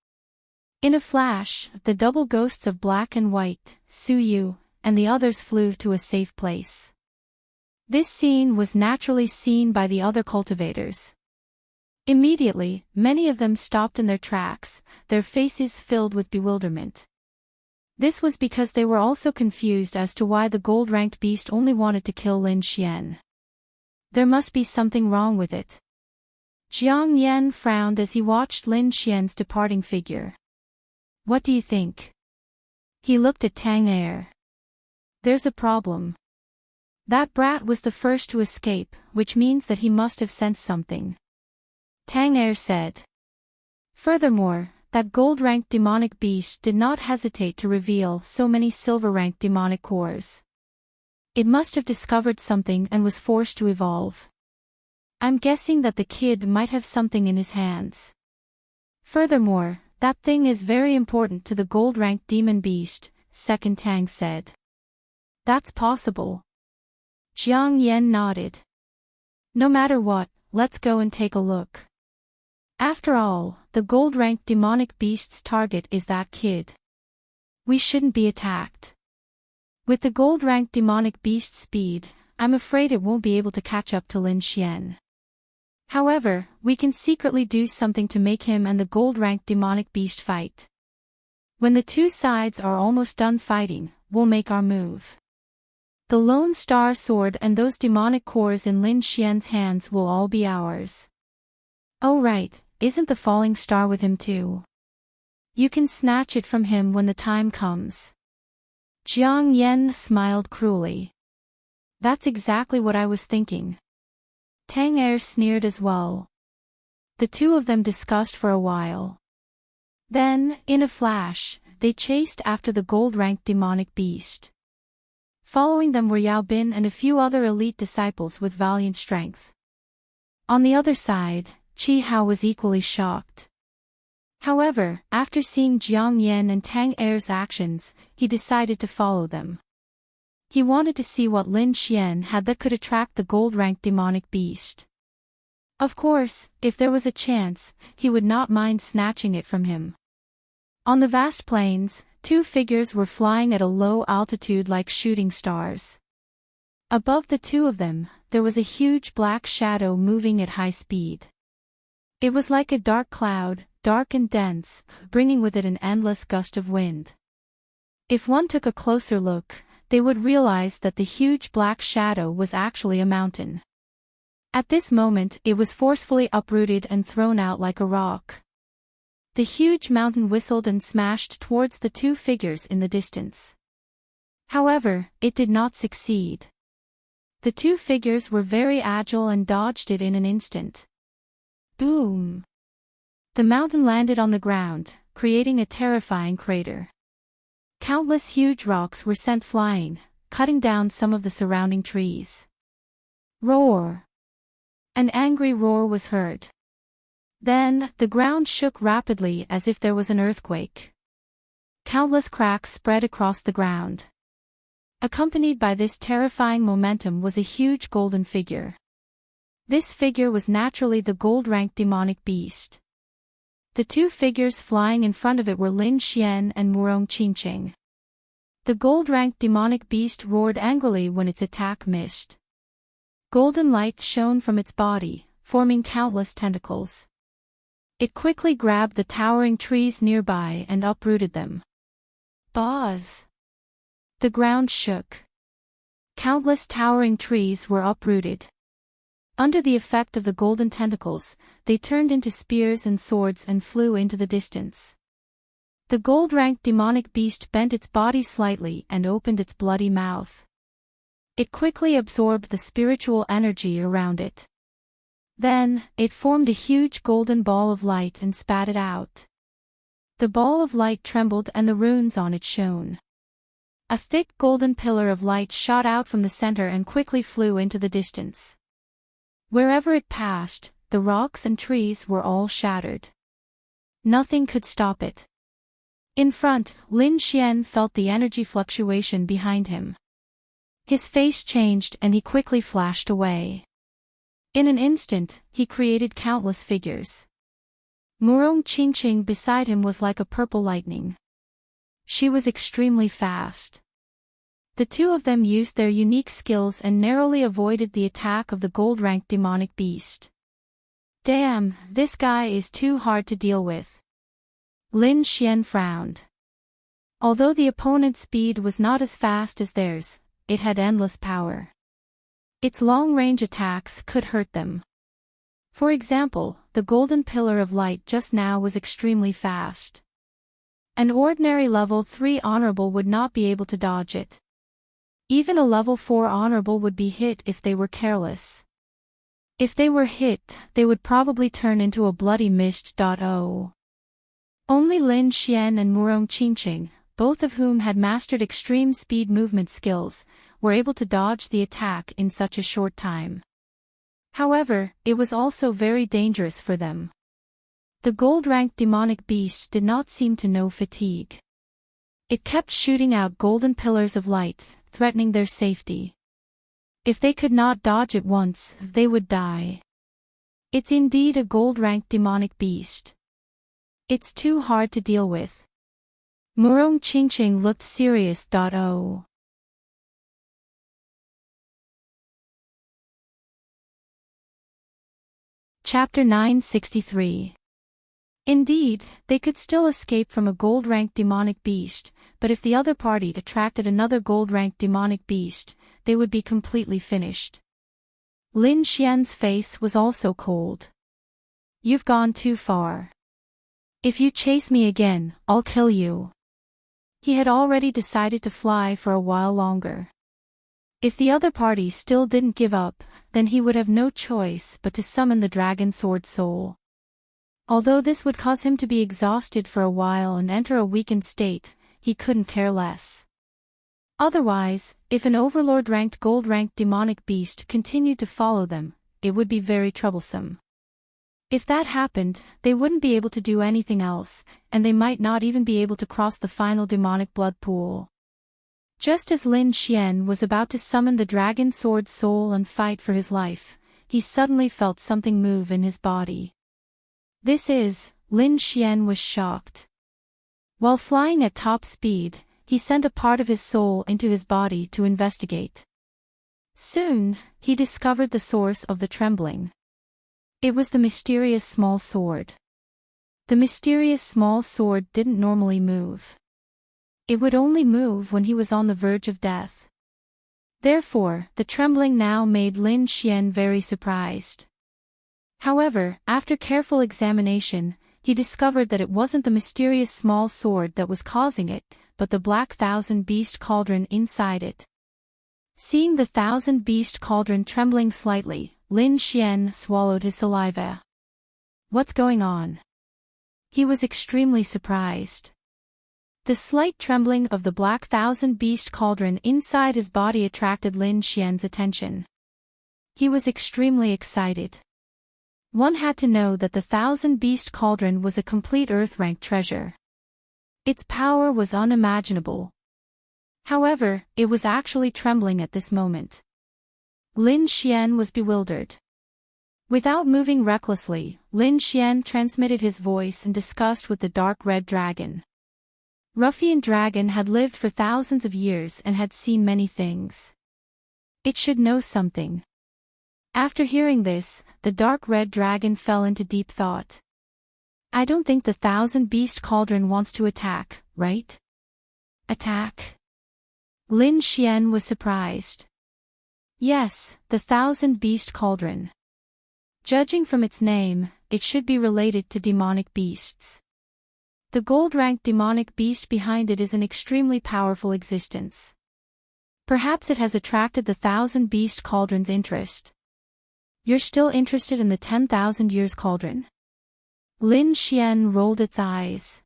In a flash, the double ghosts of black and white, Su Yu, and the others flew to a safe place. This scene was naturally seen by the other cultivators. Immediately, many of them stopped in their tracks, their faces filled with bewilderment. This was because they were also confused as to why the gold-ranked beast only wanted to kill Lin Xian. There must be something wrong with it. Jiang Yan frowned as he watched Lin Xian's departing figure. What do you think? He looked at Tang Er. There's a problem. That brat was the first to escape, which means that he must have sensed something. Tang Er said. Furthermore, that gold-ranked demonic beast did not hesitate to reveal so many silver-ranked demonic cores. It must have discovered something and was forced to evolve. I'm guessing that the kid might have something in his hands. Furthermore, that thing is very important to the gold-ranked demon beast, Second Tang said. That's possible. Jiang Yan nodded. No matter what, let's go and take a look. After all, the gold-ranked demonic beast's target is that kid. We shouldn't be attacked. With the gold-ranked demonic beast's speed, I'm afraid it won't be able to catch up to Lin Xian. However, we can secretly do something to make him and the gold-ranked demonic beast fight. When the two sides are almost done fighting, we'll make our move. The Lone Star Sword and those demonic cores in Lin Xian's hands will all be ours. Oh right, isn't the falling star with him too? You can snatch it from him when the time comes. Jiang Yan smiled cruelly. That's exactly what I was thinking. Tang Er sneered as well. The two of them discussed for a while. Then, in a flash, they chased after the gold-ranked demonic beast. Following them were Yao Bin and a few other elite disciples with valiant strength. On the other side, Qi Hao was equally shocked. However, after seeing Jiang Yan and Tang Er's actions, he decided to follow them. He wanted to see what Lin Xian had that could attract the gold-ranked demonic beast. Of course, if there was a chance, he would not mind snatching it from him. On the vast plains, two figures were flying at a low altitude like shooting stars. Above the two of them, there was a huge black shadow moving at high speed. It was like a dark cloud, dark and dense, bringing with it an endless gust of wind. If one took a closer look, they would realize that the huge black shadow was actually a mountain. At this moment, it was forcefully uprooted and thrown out like a rock. The huge mountain whistled and smashed towards the two figures in the distance. However, it did not succeed. The two figures were very agile and dodged it in an instant. Boom! The mountain landed on the ground, creating a terrifying crater. Countless huge rocks were sent flying, cutting down some of the surrounding trees. Roar! An angry roar was heard. Then, the ground shook rapidly as if there was an earthquake. Countless cracks spread across the ground. Accompanied by this terrifying momentum was a huge golden figure. This figure was naturally the gold-ranked demonic beast. The two figures flying in front of it were Lin Xian and Murong Qingqing. The gold-ranked demonic beast roared angrily when its attack missed. Golden light shone from its body, forming countless tentacles. It quickly grabbed the towering trees nearby and uprooted them. Buzz! The ground shook. Countless towering trees were uprooted. Under the effect of the golden tentacles, they turned into spears and swords and flew into the distance. The gold-ranked demonic beast bent its body slightly and opened its bloody mouth. It quickly absorbed the spiritual energy around it. Then, it formed a huge golden ball of light and spat it out. The ball of light trembled and the runes on it shone. A thick golden pillar of light shot out from the center and quickly flew into the distance. Wherever it passed, the rocks and trees were all shattered. Nothing could stop it. In front, Lin Xian felt the energy fluctuation behind him. His face changed and he quickly flashed away. In an instant, he created countless figures. Murong Qingqing beside him was like a purple lightning. She was extremely fast. The two of them used their unique skills and narrowly avoided the attack of the gold-ranked demonic beast. Damn, this guy is too hard to deal with. Lin Xian frowned. Although the opponent's speed was not as fast as theirs, it had endless power. Its long-range attacks could hurt them. For example, the golden pillar of light just now was extremely fast. An ordinary level 3 honorable would not be able to dodge it. Even a level 4 honorable would be hit if they were careless. If they were hit, they would probably turn into a bloody mist. Only Lin Xian and Murong Qingqing, both of whom had mastered extreme speed movement skills, were able to dodge the attack in such a short time. However, it was also very dangerous for them. The gold-ranked demonic beast did not seem to know fatigue. It kept shooting out golden pillars of light, threatening their safety. If they could not dodge it once, they would die. It's indeed a gold-ranked demonic beast. It's too hard to deal with. Murong Qingqing looked serious. Chapter 963. Indeed, they could still escape from a gold-ranked demonic beast, but if the other party attracted another gold-ranked demonic beast, they would be completely finished. Lin Xian's face was also cold. You've gone too far. If you chase me again, I'll kill you. He had already decided to fly for a while longer. If the other party still didn't give up, then he would have no choice but to summon the Dragon Sword Soul. Although this would cause him to be exhausted for a while and enter a weakened state, he couldn't care less. Otherwise, if an overlord-ranked gold-ranked demonic beast continued to follow them, it would be very troublesome. If that happened, they wouldn't be able to do anything else, and they might not even be able to cross the final demonic blood pool. Just as Lin Xian was about to summon the Dragon Sword Soul and fight for his life, he suddenly felt something move in his body. Lin Xian was shocked. While flying at top speed, he sent a part of his soul into his body to investigate. Soon, he discovered the source of the trembling. It was the mysterious small sword. The mysterious small sword didn't normally move. It would only move when he was on the verge of death. Therefore, the trembling now made Lin Xian very surprised. However, after careful examination, he discovered that it wasn't the mysterious small sword that was causing it, but the Black Thousand Beast Cauldron inside it. Seeing the Thousand Beast Cauldron trembling slightly, Lin Xian swallowed his saliva. What's going on? He was extremely surprised. The slight trembling of the Black Thousand Beast Cauldron inside his body attracted Lin Xian's attention. He was extremely excited. One had to know that the Thousand Beast Cauldron was a complete Earth-ranked treasure. Its power was unimaginable. However, it was actually trembling at this moment. Lin Xian was bewildered. Without moving recklessly, Lin Xian transmitted his voice and discussed with the dark red dragon. Ruffian Dragon had lived for thousands of years and had seen many things. It should know something. After hearing this, the dark red dragon fell into deep thought. I don't think the Thousand Beast Cauldron wants to attack, right? Attack? Lin Xian was surprised. Yes, the Thousand Beast Cauldron. Judging from its name, it should be related to demonic beasts. The gold-ranked demonic beast behind it is an extremely powerful existence. Perhaps it has attracted the Thousand Beast Cauldron's interest. You're still interested in the 10,000 Years Cauldron? Lin Xian rolled its eyes.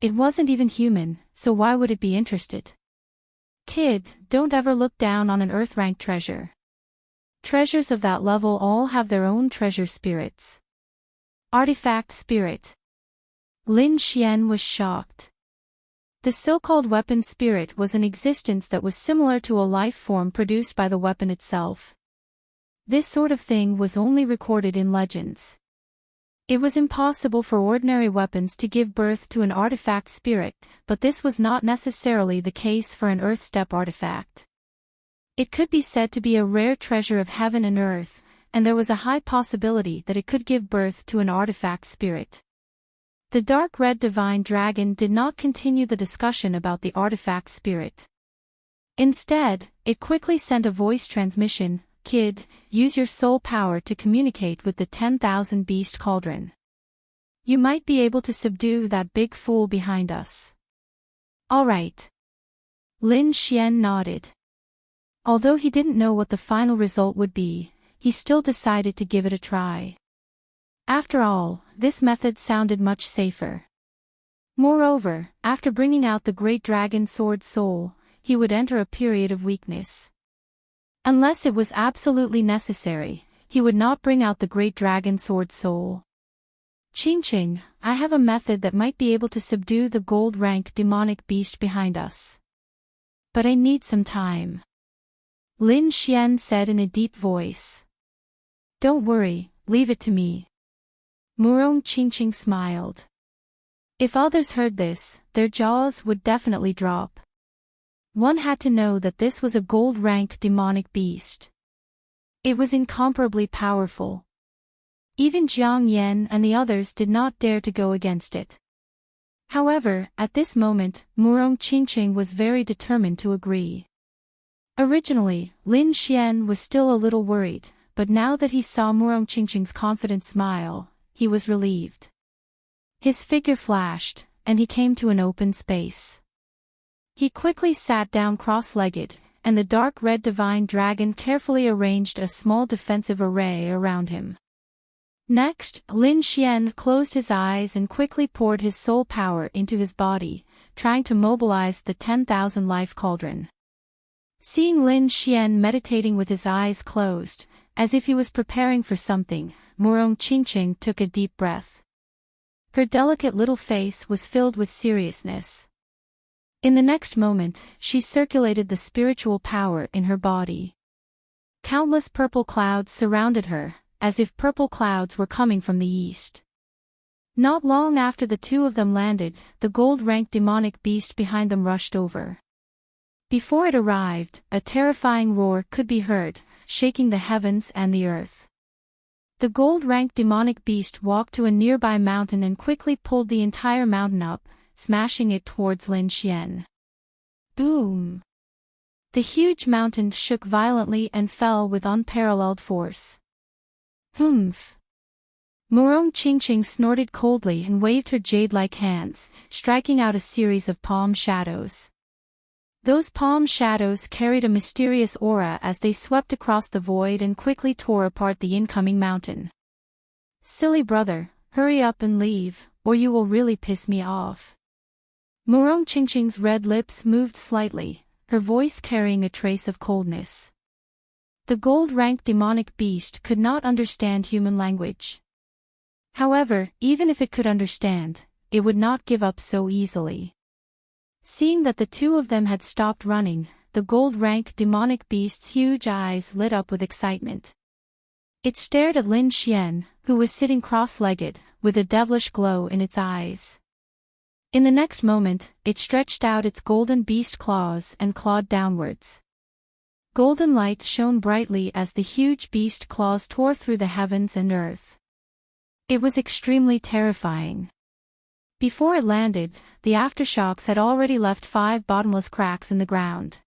It wasn't even human, so why would it be interested? Kid, don't ever look down on an Earth-ranked treasure. Treasures of that level all have their own treasure spirits. Artifact spirit. Lin Xian was shocked. The so-called weapon spirit was an existence that was similar to a life form produced by the weapon itself. This sort of thing was only recorded in legends. It was impossible for ordinary weapons to give birth to an artifact spirit, but this was not necessarily the case for an Earthstep artifact. It could be said to be a rare treasure of heaven and earth, and there was a high possibility that it could give birth to an artifact spirit. The dark red divine dragon did not continue the discussion about the artifact spirit. Instead, it quickly sent a voice transmission: "Kid, use your soul power to communicate with the 10,000 beast cauldron. You might be able to subdue that big fool behind us." "All right." Lin Xian nodded. Although he didn't know what the final result would be, he still decided to give it a try. After all, this method sounded much safer. Moreover, after bringing out the great dragon sword soul, he would enter a period of weakness. Unless it was absolutely necessary, he would not bring out the great dragon sword soul. "Qingqing, I have a method that might be able to subdue the gold rank demonic beast behind us. But I need some time," Lin Xian said in a deep voice. "Don't worry, leave it to me." Murong Qingqing smiled. If others heard this, their jaws would definitely drop. One had to know that this was a gold-rank demonic beast. It was incomparably powerful. Even Jiang Yan and the others did not dare to go against it. However, at this moment, Murong Qingqing was very determined to agree. Originally, Lin Xian was still a little worried, but now that he saw Murong Qingqing's confident smile, he was relieved. His figure flashed, and he came to an open space. He quickly sat down cross-legged, and the dark red divine dragon carefully arranged a small defensive array around him. Next, Lin Xian closed his eyes and quickly poured his soul power into his body, trying to mobilize the 10,000 life cauldron. Seeing Lin Xian meditating with his eyes closed, as if he was preparing for something, Murong Qingqing took a deep breath. Her delicate little face was filled with seriousness. In the next moment, she circulated the spiritual power in her body. Countless purple clouds surrounded her, as if purple clouds were coming from the east. Not long after the two of them landed, the gold-ranked demonic beast behind them rushed over. Before it arrived, a terrifying roar could be heard, shaking the heavens and the earth. The gold-ranked demonic beast walked to a nearby mountain and quickly pulled the entire mountain up, smashing it towards Lin Xian. Boom! The huge mountain shook violently and fell with unparalleled force. Humph! Murong Qingqing snorted coldly and waved her jade-like hands, striking out a series of palm shadows. Those palm shadows carried a mysterious aura as they swept across the void and quickly tore apart the incoming mountain. "Silly brother, hurry up and leave, or you will really piss me off." Murong Qingqing's red lips moved slightly, her voice carrying a trace of coldness. The gold-ranked demonic beast could not understand human language. However, even if it could understand, it would not give up so easily. Seeing that the two of them had stopped running, the gold-rank demonic beast's huge eyes lit up with excitement. It stared at Lin Xian, who was sitting cross-legged, with a devilish glow in its eyes. In the next moment, it stretched out its golden beast claws and clawed downwards. Golden light shone brightly as the huge beast claws tore through the heavens and earth. It was extremely terrifying. Before it landed, the aftershocks had already left 5 bottomless cracks in the ground.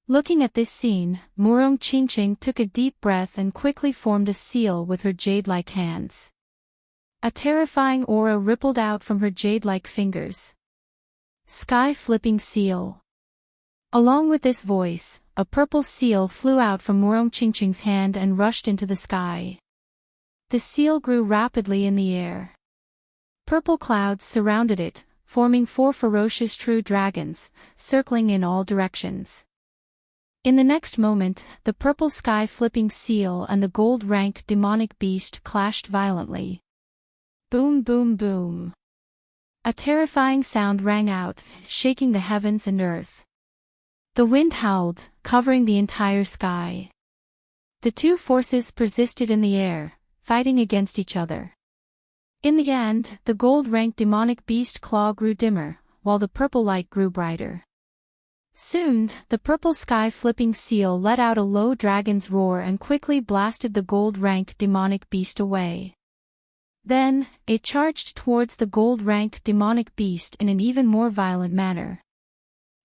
Looking at this scene, Murong Qingqing took a deep breath and quickly formed a seal with her jade-like hands. A terrifying aura rippled out from her jade-like fingers. Sky-flipping seal. Along with this voice, a purple seal flew out from Murong Qingqing's hand and rushed into the sky. The seal grew rapidly in the air. Purple clouds surrounded it, forming 4 ferocious true dragons, circling in all directions. In the next moment, the purple sky-flipping seal and the gold-rank demonic beast clashed violently. Boom boom boom. A terrifying sound rang out, shaking the heavens and earth. The wind howled, covering the entire sky. The two forces persisted in the air, fighting against each other. In the end, the gold-ranked demonic beast claw grew dimmer, while the purple light grew brighter. Soon, the purple sky-flipping seal let out a low dragon's roar and quickly blasted the gold-ranked demonic beast away. Then, it charged towards the gold-ranked demonic beast in an even more violent manner.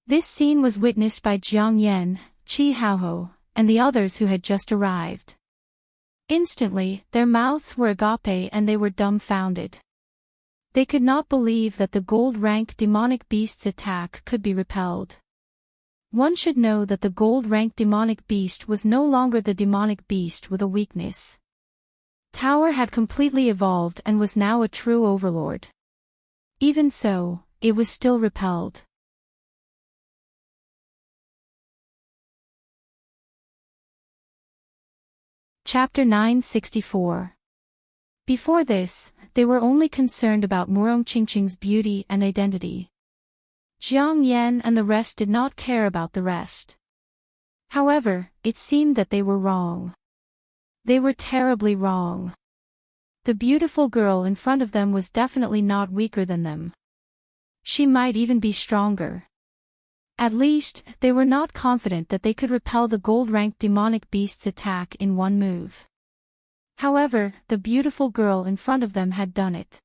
This scene was witnessed by Jiang Yan, Chi Haoho, and the others who had just arrived. Instantly, their mouths were agape and they were dumbfounded. They could not believe that the gold-ranked demonic beast's attack could be repelled. One should know that the gold-ranked demonic beast was no longer the demonic beast with a weakness. Tower had completely evolved and was now a true overlord. Even so, it was still repelled. Chapter 964. Before this, they were only concerned about Murong Qingqing's beauty and identity. Jiang Yan and the rest did not care about the rest. However, it seemed that they were wrong. They were terribly wrong. The beautiful girl in front of them was definitely not weaker than them. She might even be stronger. At least, they were not confident that they could repel the gold-ranked demonic beast's attack in one move. However, the beautiful girl in front of them had done it.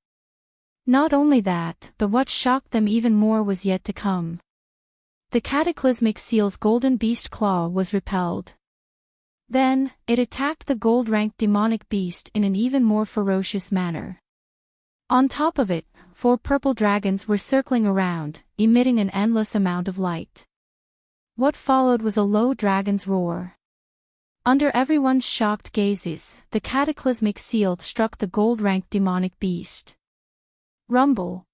Not only that, but what shocked them even more was yet to come. The cataclysmic seal's golden beast claw was repelled. Then, it attacked the gold-ranked demonic beast in an even more ferocious manner. On top of it, 4 purple dragons were circling around, emitting an endless amount of light. What followed was a low dragon's roar. Under everyone's shocked gazes, the cataclysmic seal struck the gold-ranked demonic beast. Rumble.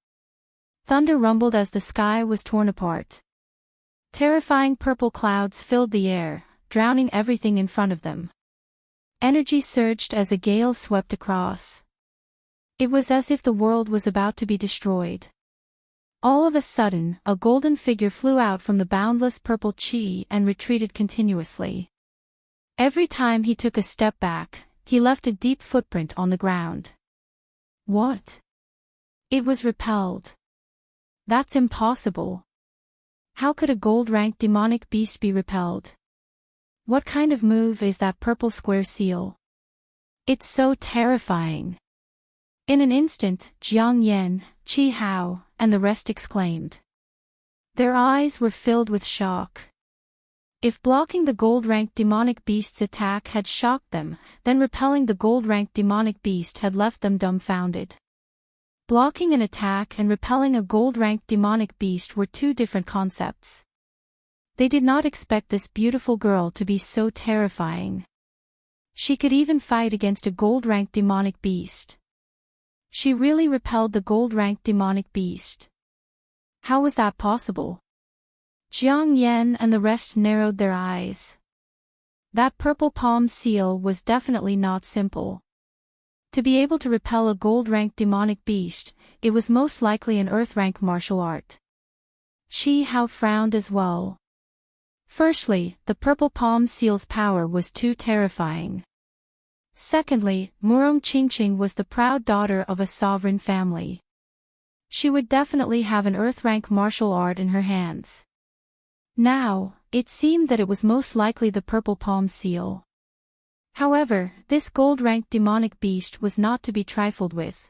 Thunder rumbled as the sky was torn apart. Terrifying purple clouds filled the air, drowning everything in front of them. Energy surged as a gale swept across. It was as if the world was about to be destroyed. All of a sudden, a golden figure flew out from the boundless purple chi and retreated continuously. Every time he took a step back, he left a deep footprint on the ground. What? It was repelled. That's impossible. How could a gold-ranked demonic beast be repelled? What kind of move is that purple square seal? It's so terrifying. In an instant, Jiang Yan, Chi Hao, and the rest exclaimed. Their eyes were filled with shock. If blocking the gold-ranked demonic beast's attack had shocked them, then repelling the gold-ranked demonic beast had left them dumbfounded. Blocking an attack and repelling a gold-ranked demonic beast were two different concepts. They did not expect this beautiful girl to be so terrifying. She could even fight against a gold-ranked demonic beast. She really repelled the gold-ranked demonic beast. How was that possible? Jiang Yan and the rest narrowed their eyes. That purple palm seal was definitely not simple. To be able to repel a gold-ranked demonic beast, it was most likely an earth-rank martial art. Chi Hao frowned as well. Firstly, the purple palm seal's power was too terrifying. Secondly, Murong Qingqing was the proud daughter of a sovereign family. She would definitely have an earth-rank martial art in her hands. Now, it seemed that it was most likely the purple palm seal. However, this gold-ranked demonic beast was not to be trifled with.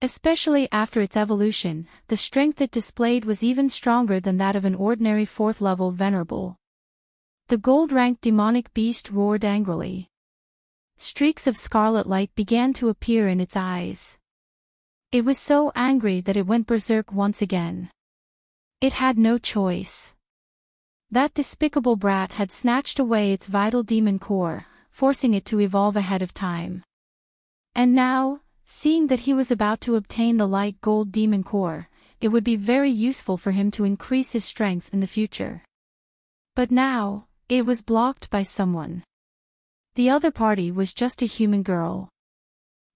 Especially after its evolution, the strength it displayed was even stronger than that of an ordinary 4th-level venerable. The gold-ranked demonic beast roared angrily. Streaks of scarlet light began to appear in its eyes. It was so angry that it went berserk once again. It had no choice. That despicable brat had snatched away its vital demon core, forcing it to evolve ahead of time. And now, seeing that he was about to obtain the light gold demon core, it would be very useful for him to increase his strength in the future. But now, it was blocked by someone. The other party was just a human girl.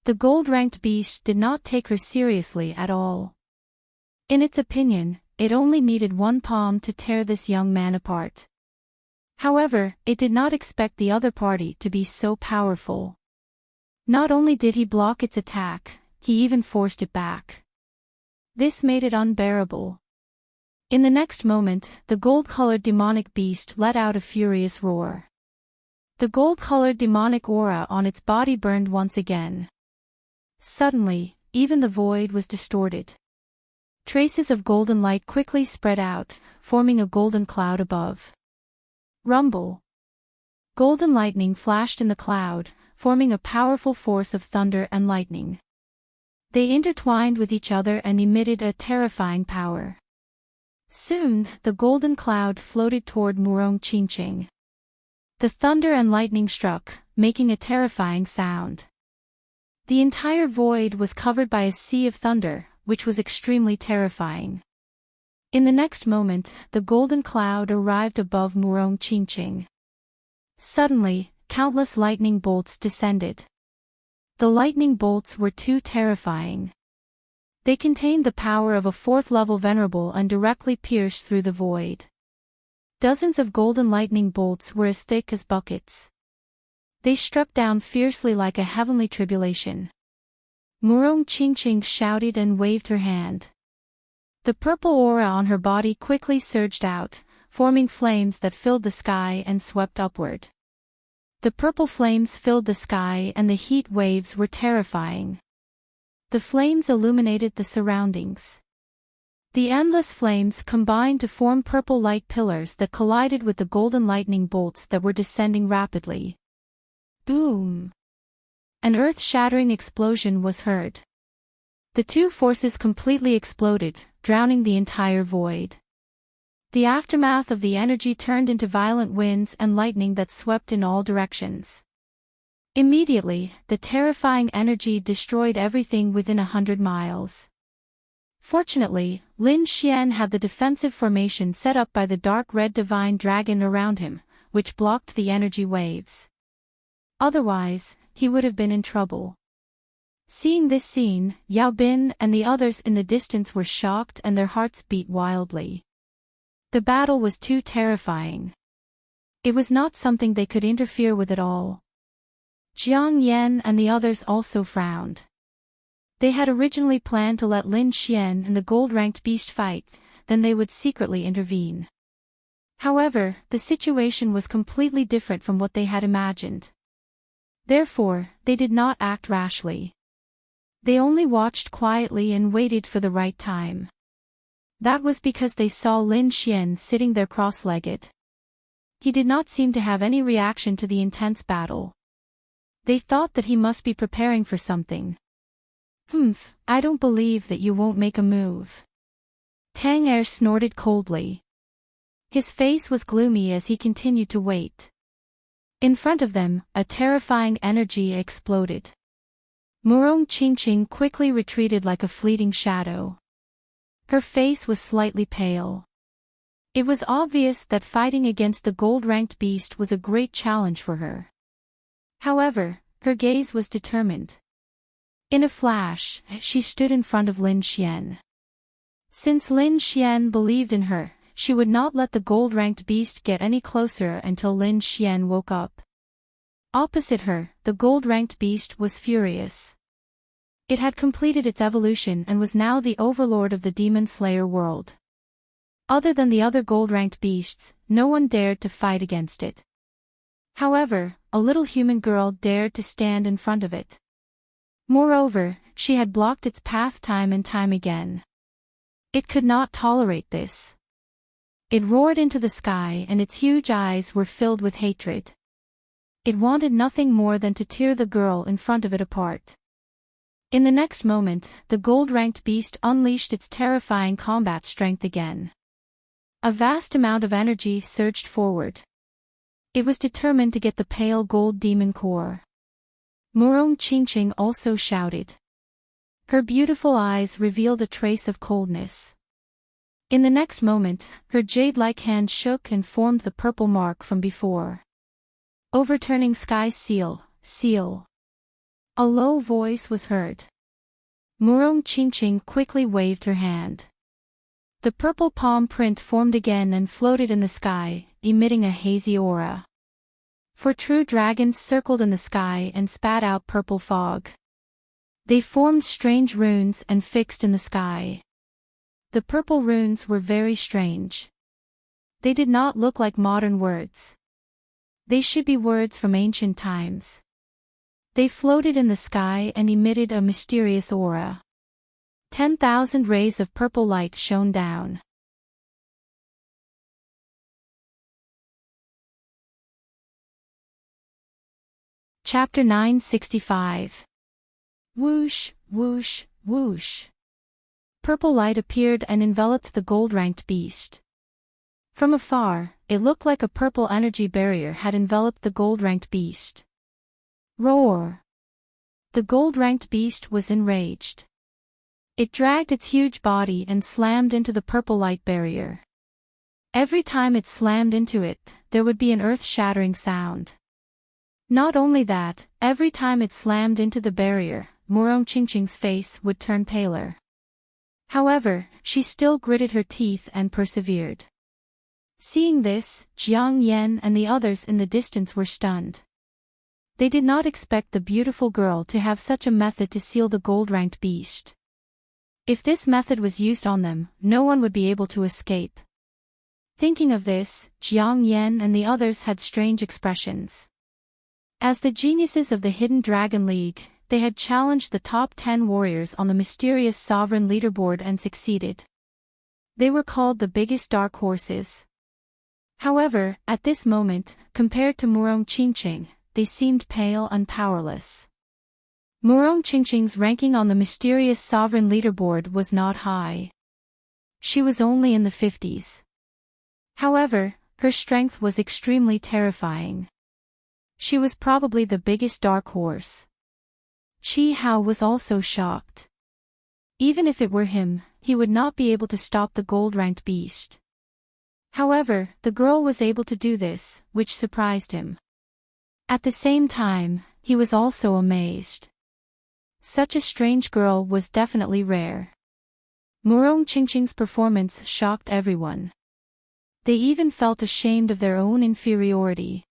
The gold-ranked beast did not take her seriously at all. In its opinion, it only needed one palm to tear this young man apart. However, it did not expect the other party to be so powerful. Not only did he block its attack, he even forced it back. This made it unbearable. In the next moment, the gold-colored demonic beast let out a furious roar. The gold-colored demonic aura on its body burned once again. Suddenly, even the void was distorted. Traces of golden light quickly spread out, forming a golden cloud above. Rumble. Golden lightning flashed in the cloud, forming a powerful force of thunder and lightning. They intertwined with each other and emitted a terrifying power. Soon, the golden cloud floated toward Murong Qingqing. The thunder and lightning struck, making a terrifying sound. The entire void was covered by a sea of thunder, which was extremely terrifying. In the next moment, the golden cloud arrived above Murong Qingqing. Suddenly, countless lightning bolts descended. The lightning bolts were too terrifying. They contained the power of a fourth-level venerable and directly pierced through the void. Dozens of golden lightning bolts were as thick as buckets. They struck down fiercely like a heavenly tribulation. Murong Qingqing shouted and waved her hand. The purple aura on her body quickly surged out, forming flames that filled the sky and swept upward. The purple flames filled the sky and the heat waves were terrifying. The flames illuminated the surroundings. The endless flames combined to form purple light pillars that collided with the golden lightning bolts that were descending rapidly. Boom! An earth-shattering explosion was heard. The two forces completely exploded, drowning the entire void. The aftermath of the energy turned into violent winds and lightning that swept in all directions. Immediately, the terrifying energy destroyed everything within 100 miles. Fortunately, Lin Xian had the defensive formation set up by the dark red divine dragon around him, which blocked the energy waves. Otherwise, he would have been in trouble. Seeing this scene, Yao Bin and the others in the distance were shocked and their hearts beat wildly. The battle was too terrifying. It was not something they could interfere with at all. Jiang Yan and the others also frowned. They had originally planned to let Lin Xian and the gold-ranked beast fight, then they would secretly intervene. However, the situation was completely different from what they had imagined. Therefore, they did not act rashly. They only watched quietly and waited for the right time. That was because they saw Lin Xian sitting there cross-legged. He did not seem to have any reaction to the intense battle. They thought that he must be preparing for something. I don't believe that you won't make a move. Tang Er snorted coldly. His face was gloomy as he continued to wait. In front of them, a terrifying energy exploded. Murong Qingqing quickly retreated like a fleeting shadow. Her face was slightly pale. It was obvious that fighting against the gold-ranked beast was a great challenge for her. However, her gaze was determined. In a flash, she stood in front of Lin Xian. Since Lin Xian believed in her, she would not let the gold-ranked beast get any closer until Lin Xian woke up. Opposite her, the gold-ranked beast was furious. It had completed its evolution and was now the overlord of the Demon Slayer world. Other than the other gold-ranked beasts, no one dared to fight against it. However, a little human girl dared to stand in front of it. Moreover, she had blocked its path time and time again. It could not tolerate this. It roared into the sky and its huge eyes were filled with hatred. It wanted nothing more than to tear the girl in front of it apart. In the next moment, the gold-ranked beast unleashed its terrifying combat strength again. A vast amount of energy surged forward. It was determined to get the pale gold demon core. Murong Qingqing also shouted. Her beautiful eyes revealed a trace of coldness. In the next moment, her jade-like hand shook and formed the purple mark from before. Overturning Sky Seal, seal. A low voice was heard. Murong Qingqing quickly waved her hand. The purple palm print formed again and floated in the sky, emitting a hazy aura. 4 true dragons circled in the sky and spat out purple fog. They formed strange runes and fixed in the sky. The purple runes were very strange. They did not look like modern words. They should be words from ancient times. They floated in the sky and emitted a mysterious aura. 10,000 rays of purple light shone down. Chapter 965. Whoosh, whoosh, whoosh. Purple light appeared and enveloped the gold-ranked beast. From afar, it looked like a purple energy barrier had enveloped the gold-ranked beast. Roar! The gold-ranked beast was enraged. It dragged its huge body and slammed into the purple light barrier. Every time it slammed into it, there would be an earth-shattering sound. Not only that, every time it slammed into the barrier, Murongqingqing's face would turn paler. However, she still gritted her teeth and persevered. Seeing this, Jiang Yan and the others in the distance were stunned. They did not expect the beautiful girl to have such a method to seal the gold-ranked beast. If this method was used on them, no one would be able to escape. Thinking of this, Jiang Yan and the others had strange expressions. As the geniuses of the Hidden Dragon League, they had challenged the top 10 warriors on the mysterious sovereign leaderboard and succeeded. They were called the biggest dark horses. However, at this moment, compared to Murongqingqing, they seemed pale and powerless. Murongqingqing's ranking on the mysterious sovereign leaderboard was not high. She was only in the 50s. However, her strength was extremely terrifying. She was probably the biggest dark horse. Qi Hao was also shocked. Even if it were him, he would not be able to stop the gold-ranked beast. However, the girl was able to do this, which surprised him. At the same time, he was also amazed. Such a strange girl was definitely rare. Murongqingqing's performance shocked everyone. They even felt ashamed of their own inferiority.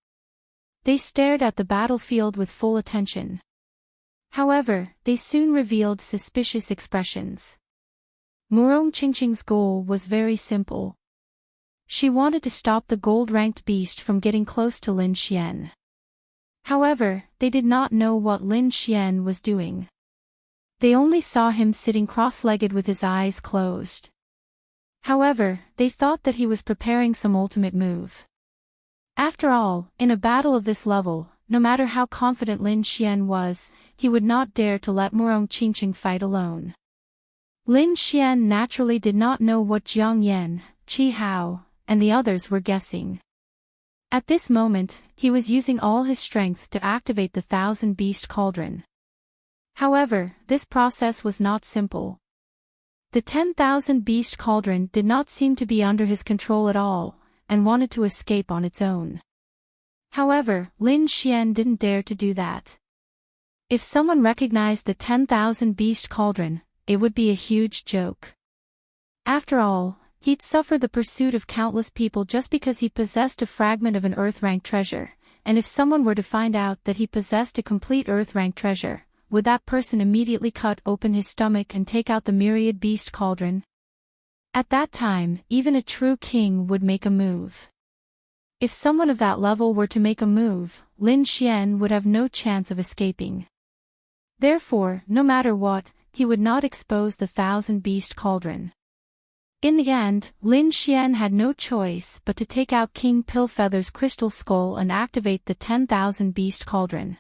They stared at the battlefield with full attention. However, they soon revealed suspicious expressions. Murongqingqing's goal was very simple. She wanted to stop the gold-ranked beast from getting close to Lin Xian. However, they did not know what Lin Xian was doing. They only saw him sitting cross-legged with his eyes closed. However, they thought that he was preparing some ultimate move. After all, in a battle of this level, no matter how confident Lin Xian was, he would not dare to let Murongqingqing fight alone. Lin Xian naturally did not know what Jiang Yan, Qi Hao, and the others were guessing. At this moment, he was using all his strength to activate the 1000-beast cauldron. However, this process was not simple. The 10,000-beast cauldron did not seem to be under his control at all, and wanted to escape on its own. However, Lin Xian didn't dare to do that. If someone recognized the 10,000-beast cauldron, it would be a huge joke. After all, he'd suffered the pursuit of countless people just because he possessed a fragment of an Earth-ranked treasure, and if someone were to find out that he possessed a complete Earth-ranked treasure, would that person immediately cut open his stomach and take out the myriad beast cauldron? At that time, even a true king would make a move. If someone of that level were to make a move, Lin Xian would have no chance of escaping. Therefore, no matter what, he would not expose the 1000-beast cauldron. In the end, Lin Xian had no choice but to take out King Pillfeather's crystal skull and activate the 10,000-beast cauldron.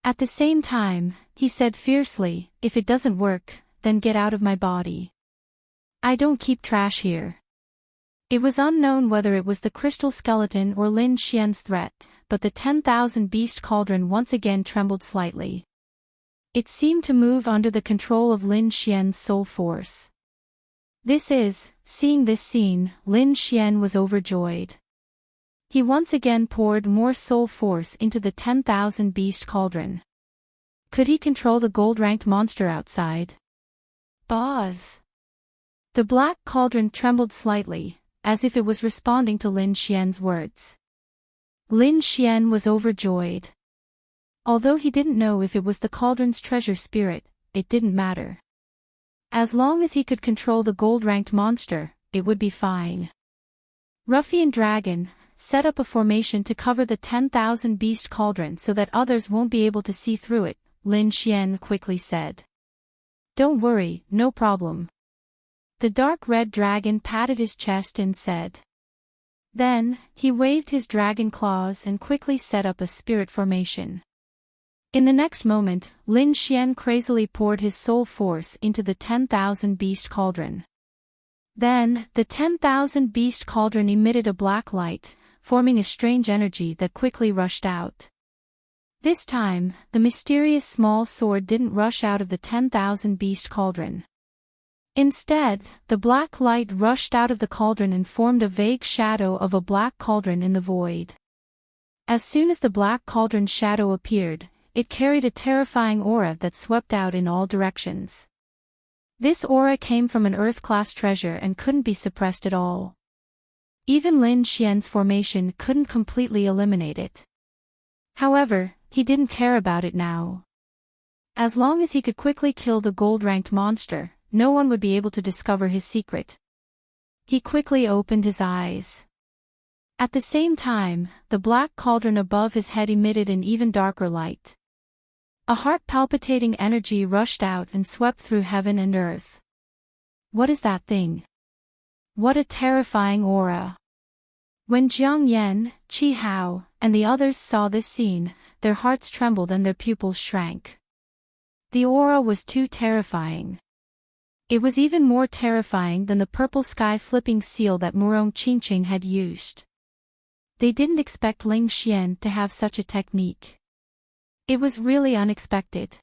At the same time, he said fiercely, "If it doesn't work, then get out of my body. I don't keep trash here." It was unknown whether it was the crystal skeleton or Lin Xian's threat, but the 10,000-beast cauldron once again trembled slightly. It seemed to move under the control of Lin Xian's soul force. Seeing this scene, Lin Xian was overjoyed. He once again poured more soul force into the 10,000-beast cauldron. Could he control the gold-ranked monster outside? Boz! The black cauldron trembled slightly, as if it was responding to Lin Xian's words. Lin Xian was overjoyed. Although he didn't know if it was the cauldron's treasure spirit, it didn't matter. As long as he could control the gold-ranked monster, it would be fine. Ruffian Dragon, set up a formation to cover the 10,000 beast cauldron so that others won't be able to see through it, Lin Xian quickly said. Don't worry, no problem. The dark red dragon patted his chest and said. Then, he waved his dragon claws and quickly set up a spirit formation. In the next moment, Lin Xian crazily poured his soul force into the 10,000 beast cauldron. Then, the 10,000 beast cauldron emitted a black light, forming a strange energy that quickly rushed out. This time, the mysterious small sword didn't rush out of the 10,000 beast cauldron. Instead, the black light rushed out of the cauldron and formed a vague shadow of a black cauldron in the void. As soon as the black cauldron shadow appeared, it carried a terrifying aura that swept out in all directions. This aura came from an Earth-class treasure and couldn't be suppressed at all. Even Lin Xian's formation couldn't completely eliminate it. However, he didn't care about it now. As long as he could quickly kill the gold-ranked monster, no one would be able to discover his secret. He quickly opened his eyes. At the same time, the black cauldron above his head emitted an even darker light. A heart-palpitating energy rushed out and swept through heaven and earth. What is that thing? What a terrifying aura! When Jiang Yan, Qi Hao, and the others saw this scene, their hearts trembled and their pupils shrank. The aura was too terrifying. It was even more terrifying than the purple sky flipping seal that Murong Qingqing had used. They didn't expect Ling Xian to have such a technique. It was really unexpected.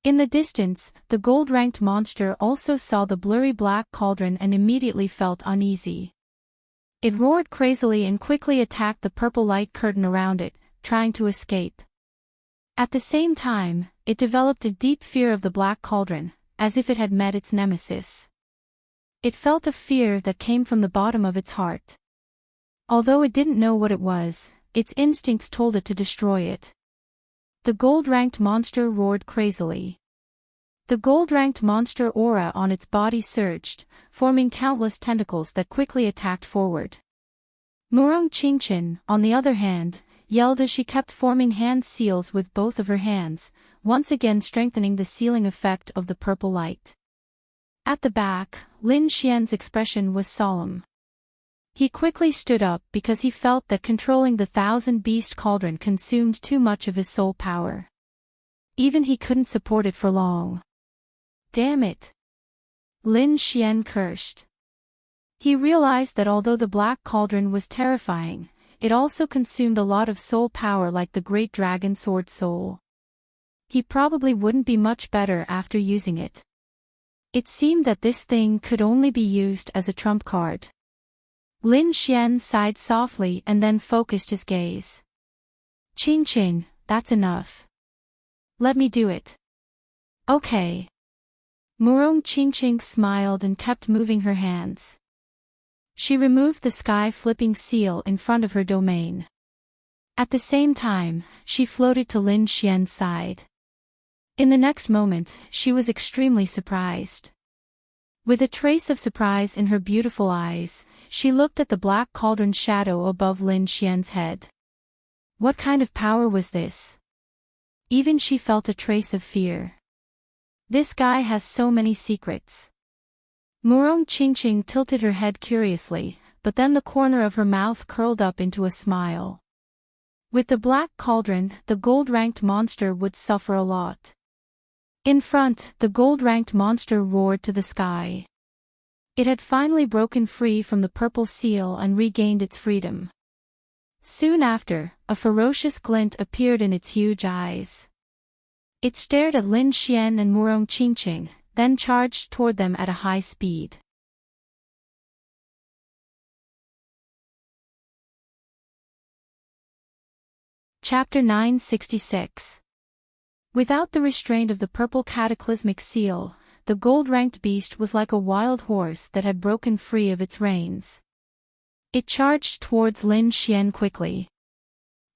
In the distance, the gold-ranked monster also saw the blurry black cauldron and immediately felt uneasy. It roared crazily and quickly attacked the purple light curtain around it, trying to escape. At the same time, it developed a deep fear of the black cauldron, as if it had met its nemesis. It felt a fear that came from the bottom of its heart. Although it didn't know what it was, its instincts told it to destroy it. The gold-ranked monster roared crazily. The gold-ranked monster aura on its body surged, forming countless tentacles that quickly attacked forward. Murong Qingqin, on the other hand, yelled as she kept forming hand seals with both of her hands, once again strengthening the sealing effect of the purple light. At the back, Lin Xian's expression was solemn. He quickly stood up because he felt that controlling the 1,000-beast cauldron consumed too much of his soul power. Even he couldn't support it for long. Damn it! Lin Xian cursed. He realized that although the black cauldron was terrifying, it also consumed a lot of soul power like the great dragon sword soul. He probably wouldn't be much better after using it. It seemed that this thing could only be used as a trump card. Lin Xian sighed softly and then focused his gaze. Qingqing, that's enough. Let me do it. Okay. Murong Qingqing smiled and kept moving her hands. She removed the sky-flipping seal in front of her domain. At the same time, she floated to Lin Xian's side. In the next moment, she was extremely surprised. With a trace of surprise in her beautiful eyes, she looked at the black cauldron shadow above Lin Xian's head. What kind of power was this? Even she felt a trace of fear. This guy has so many secrets. Murong Qingqing tilted her head curiously, but then the corner of her mouth curled up into a smile. With the black cauldron, the gold-ranked monster would suffer a lot. In front, the gold-ranked monster roared to the sky. It had finally broken free from the purple seal and regained its freedom. Soon after, a ferocious glint appeared in its huge eyes. It stared at Lin Xian and Murong Qingqing, then charged toward them at a high speed. Chapter 966. Without the restraint of the purple cataclysmic seal, the gold-ranked beast was like a wild horse that had broken free of its reins. It charged towards Lin Xian quickly.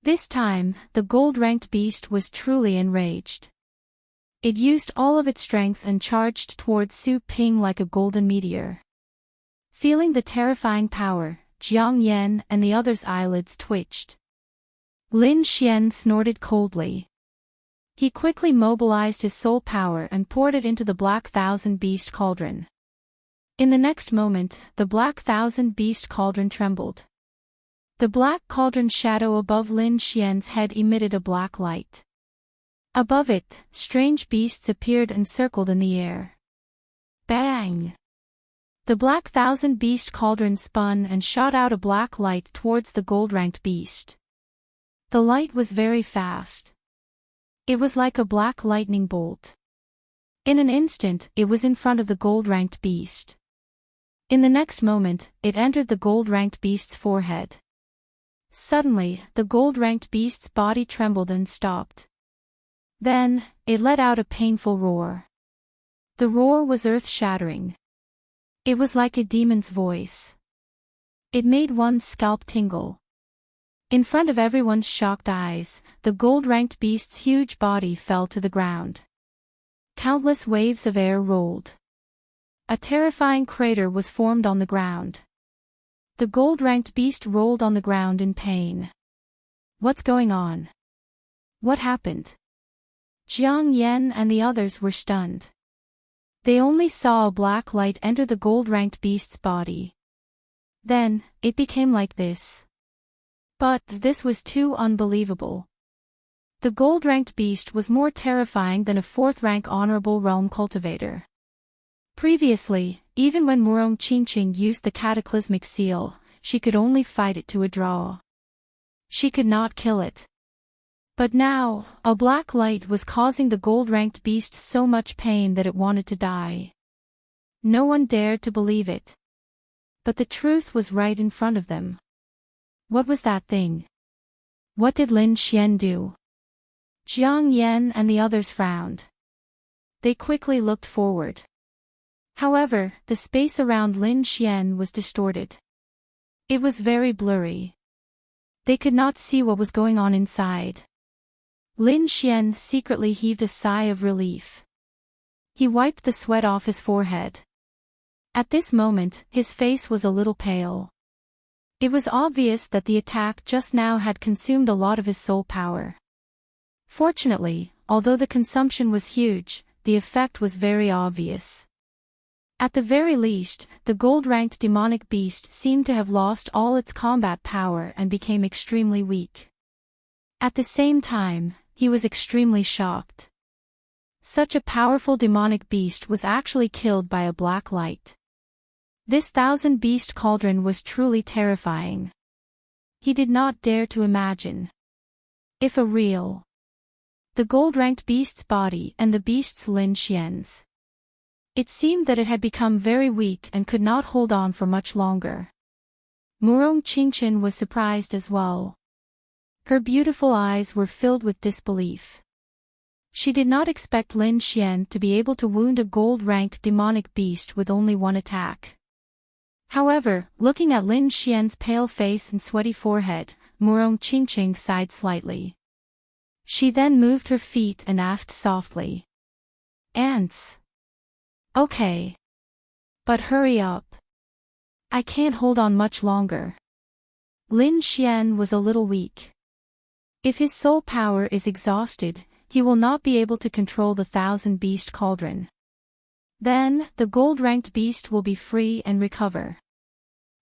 This time, the gold-ranked beast was truly enraged. It used all of its strength and charged towards Su Ping like a golden meteor. Feeling the terrifying power, Jiang Yan and the others' eyelids twitched. Lin Xian snorted coldly. He quickly mobilized his soul power and poured it into the Black Thousand Beast Cauldron. In the next moment, the Black Thousand Beast Cauldron trembled. The black cauldron shadow above Lin Xian's head emitted a black light. Above it, strange beasts appeared and circled in the air. Bang! The Black Thousand Beast Cauldron spun and shot out a black light towards the gold-ranked beast. The light was very fast. It was like a black lightning bolt. In an instant, it was in front of the gold-ranked beast. In the next moment, it entered the gold-ranked beast's forehead. Suddenly, the gold-ranked beast's body trembled and stopped. Then, it let out a painful roar. The roar was earth-shattering. It was like a demon's voice. It made one's scalp tingle. In front of everyone's shocked eyes, the gold-ranked beast's huge body fell to the ground. Countless waves of air rolled. A terrifying crater was formed on the ground. The gold-ranked beast rolled on the ground in pain. What's going on? What happened? Jiang Yan and the others were stunned. They only saw a black light enter the gold-ranked beast's body. Then, it became like this. But this was too unbelievable. The gold-ranked beast was more terrifying than a fourth-rank honorable realm cultivator. Previously, even when Murong Qingqing used the cataclysmic seal, she could only fight it to a draw. She could not kill it. But now, a black light was causing the gold-ranked beast so much pain that it wanted to die. No one dared to believe it. But the truth was right in front of them. What was that thing? What did Lin Xian do? Jiang Yan and the others frowned. They quickly looked forward. However, the space around Lin Xian was distorted. It was very blurry. They could not see what was going on inside. Lin Xian secretly heaved a sigh of relief. He wiped the sweat off his forehead. At this moment, his face was a little pale. It was obvious that the attack just now had consumed a lot of his soul power. Fortunately, although the consumption was huge, the effect was very obvious. At the very least, the gold-ranked demonic beast seemed to have lost all its combat power and became extremely weak. At the same time, he was extremely shocked. Such a powerful demonic beast was actually killed by a black light. This thousand-beast cauldron was truly terrifying. He did not dare to imagine. If a real. The gold-ranked beast's body and the beast's Lin Xian's. It seemed that it had become very weak and could not hold on for much longer. Murong Qingqing was surprised as well. Her beautiful eyes were filled with disbelief. She did not expect Lin Xian to be able to wound a gold-ranked demonic beast with only one attack. However, looking at Lin Xian's pale face and sweaty forehead, Murong Qingqing sighed slightly. She then moved her feet and asked softly. Ants. Okay. But hurry up. I can't hold on much longer. Lin Xian was a little weak. If his soul power is exhausted, he will not be able to control the thousand-beast cauldron. Then, the gold-ranked beast will be free and recover.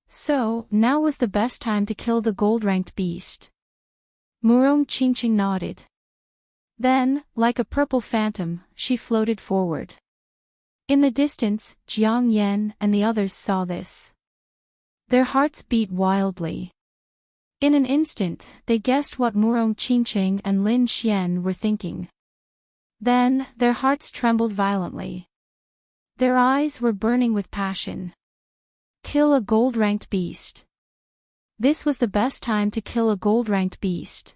So, now was the best time to kill the gold-ranked beast. Murong Qingqing nodded. Then, like a purple phantom, she floated forward. In the distance, Jiang Yan and the others saw this. Their hearts beat wildly. In an instant, they guessed what Murong Qingqing and Lin Xian were thinking. Then, their hearts trembled violently. Their eyes were burning with passion. Kill a gold-ranked beast. This was the best time to kill a gold-ranked beast.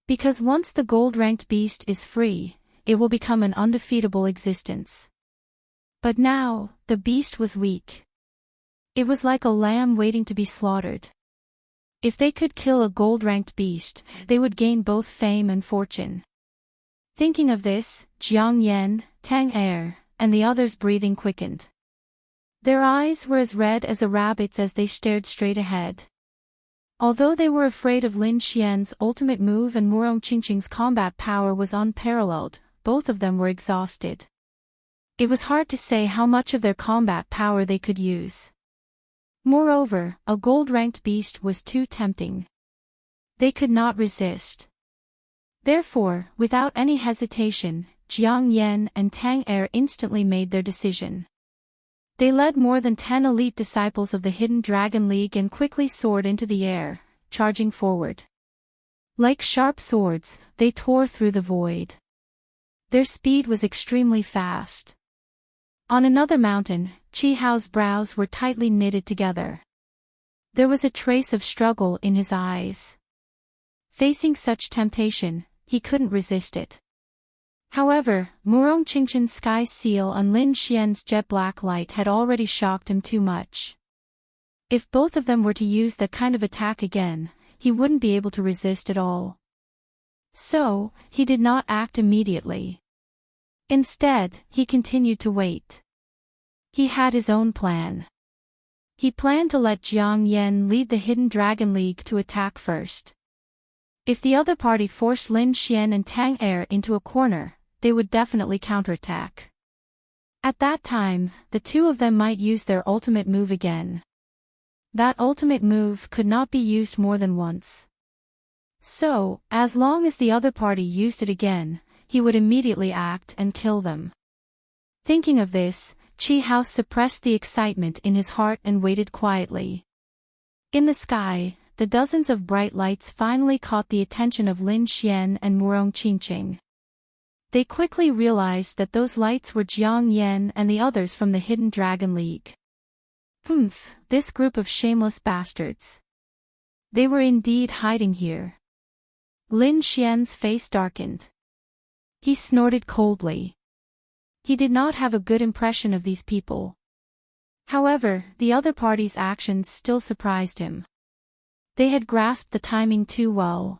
Because once the gold-ranked beast is free, it will become an undefeatable existence. But now, the beast was weak. It was like a lamb waiting to be slaughtered. If they could kill a gold-ranked beast, they would gain both fame and fortune. Thinking of this, Jiang Yan, Tang Er, and the others' breathing quickened. Their eyes were as red as a rabbit's as they stared straight ahead. Although they were afraid of Lin Xian's ultimate move and Murong Qingqing's combat power was unparalleled, both of them were exhausted. It was hard to say how much of their combat power they could use. Moreover, a gold-ranked beast was too tempting. They could not resist. Therefore, without any hesitation, Jiang Yan and Tang Er instantly made their decision. They led more than 10 elite disciples of the Hidden Dragon League and quickly soared into the air, charging forward. Like sharp swords, they tore through the void. Their speed was extremely fast. On another mountain, Qi Hao's brows were tightly knitted together. There was a trace of struggle in his eyes. Facing such temptation, he couldn't resist it. However, Murong Qingqing's sky seal and Lin Xian's jet-black light had already shocked him too much. If both of them were to use that kind of attack again, he wouldn't be able to resist at all. So, he did not act immediately. Instead, he continued to wait. He had his own plan. He planned to let Jiang Yan lead the Hidden Dragon League to attack first. If the other party forced Lin Xian and Tang Er into a corner, they would definitely counterattack. At that time, the two of them might use their ultimate move again. That ultimate move could not be used more than once. So, as long as the other party used it again, he would immediately act and kill them. Thinking of this, Qi Hao suppressed the excitement in his heart and waited quietly. In the sky, the dozens of bright lights finally caught the attention of Lin Xian and Murong Qingqing. They quickly realized that those lights were Jiang Yan and the others from the Hidden Dragon League. This group of shameless bastards. They were indeed hiding here. Lin Xian's face darkened. He snorted coldly. He did not have a good impression of these people. However, the other party's actions still surprised him. They had grasped the timing too well.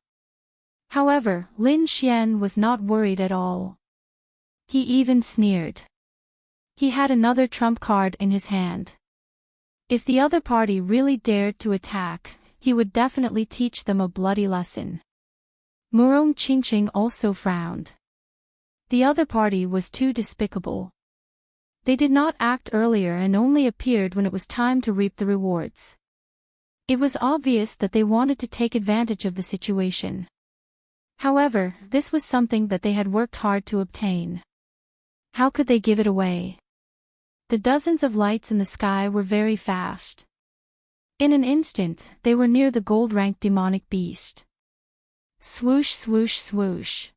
However, Lin Xian was not worried at all. He even sneered. He had another trump card in his hand. If the other party really dared to attack, he would definitely teach them a bloody lesson. Murong Qingqing also frowned. The other party was too despicable. They did not act earlier and only appeared when it was time to reap the rewards. It was obvious that they wanted to take advantage of the situation. However, this was something that they had worked hard to obtain. How could they give it away? The dozens of lights in the sky were very fast. In an instant, they were near the gold-ranked demonic beast. Swoosh, swoosh, swoosh.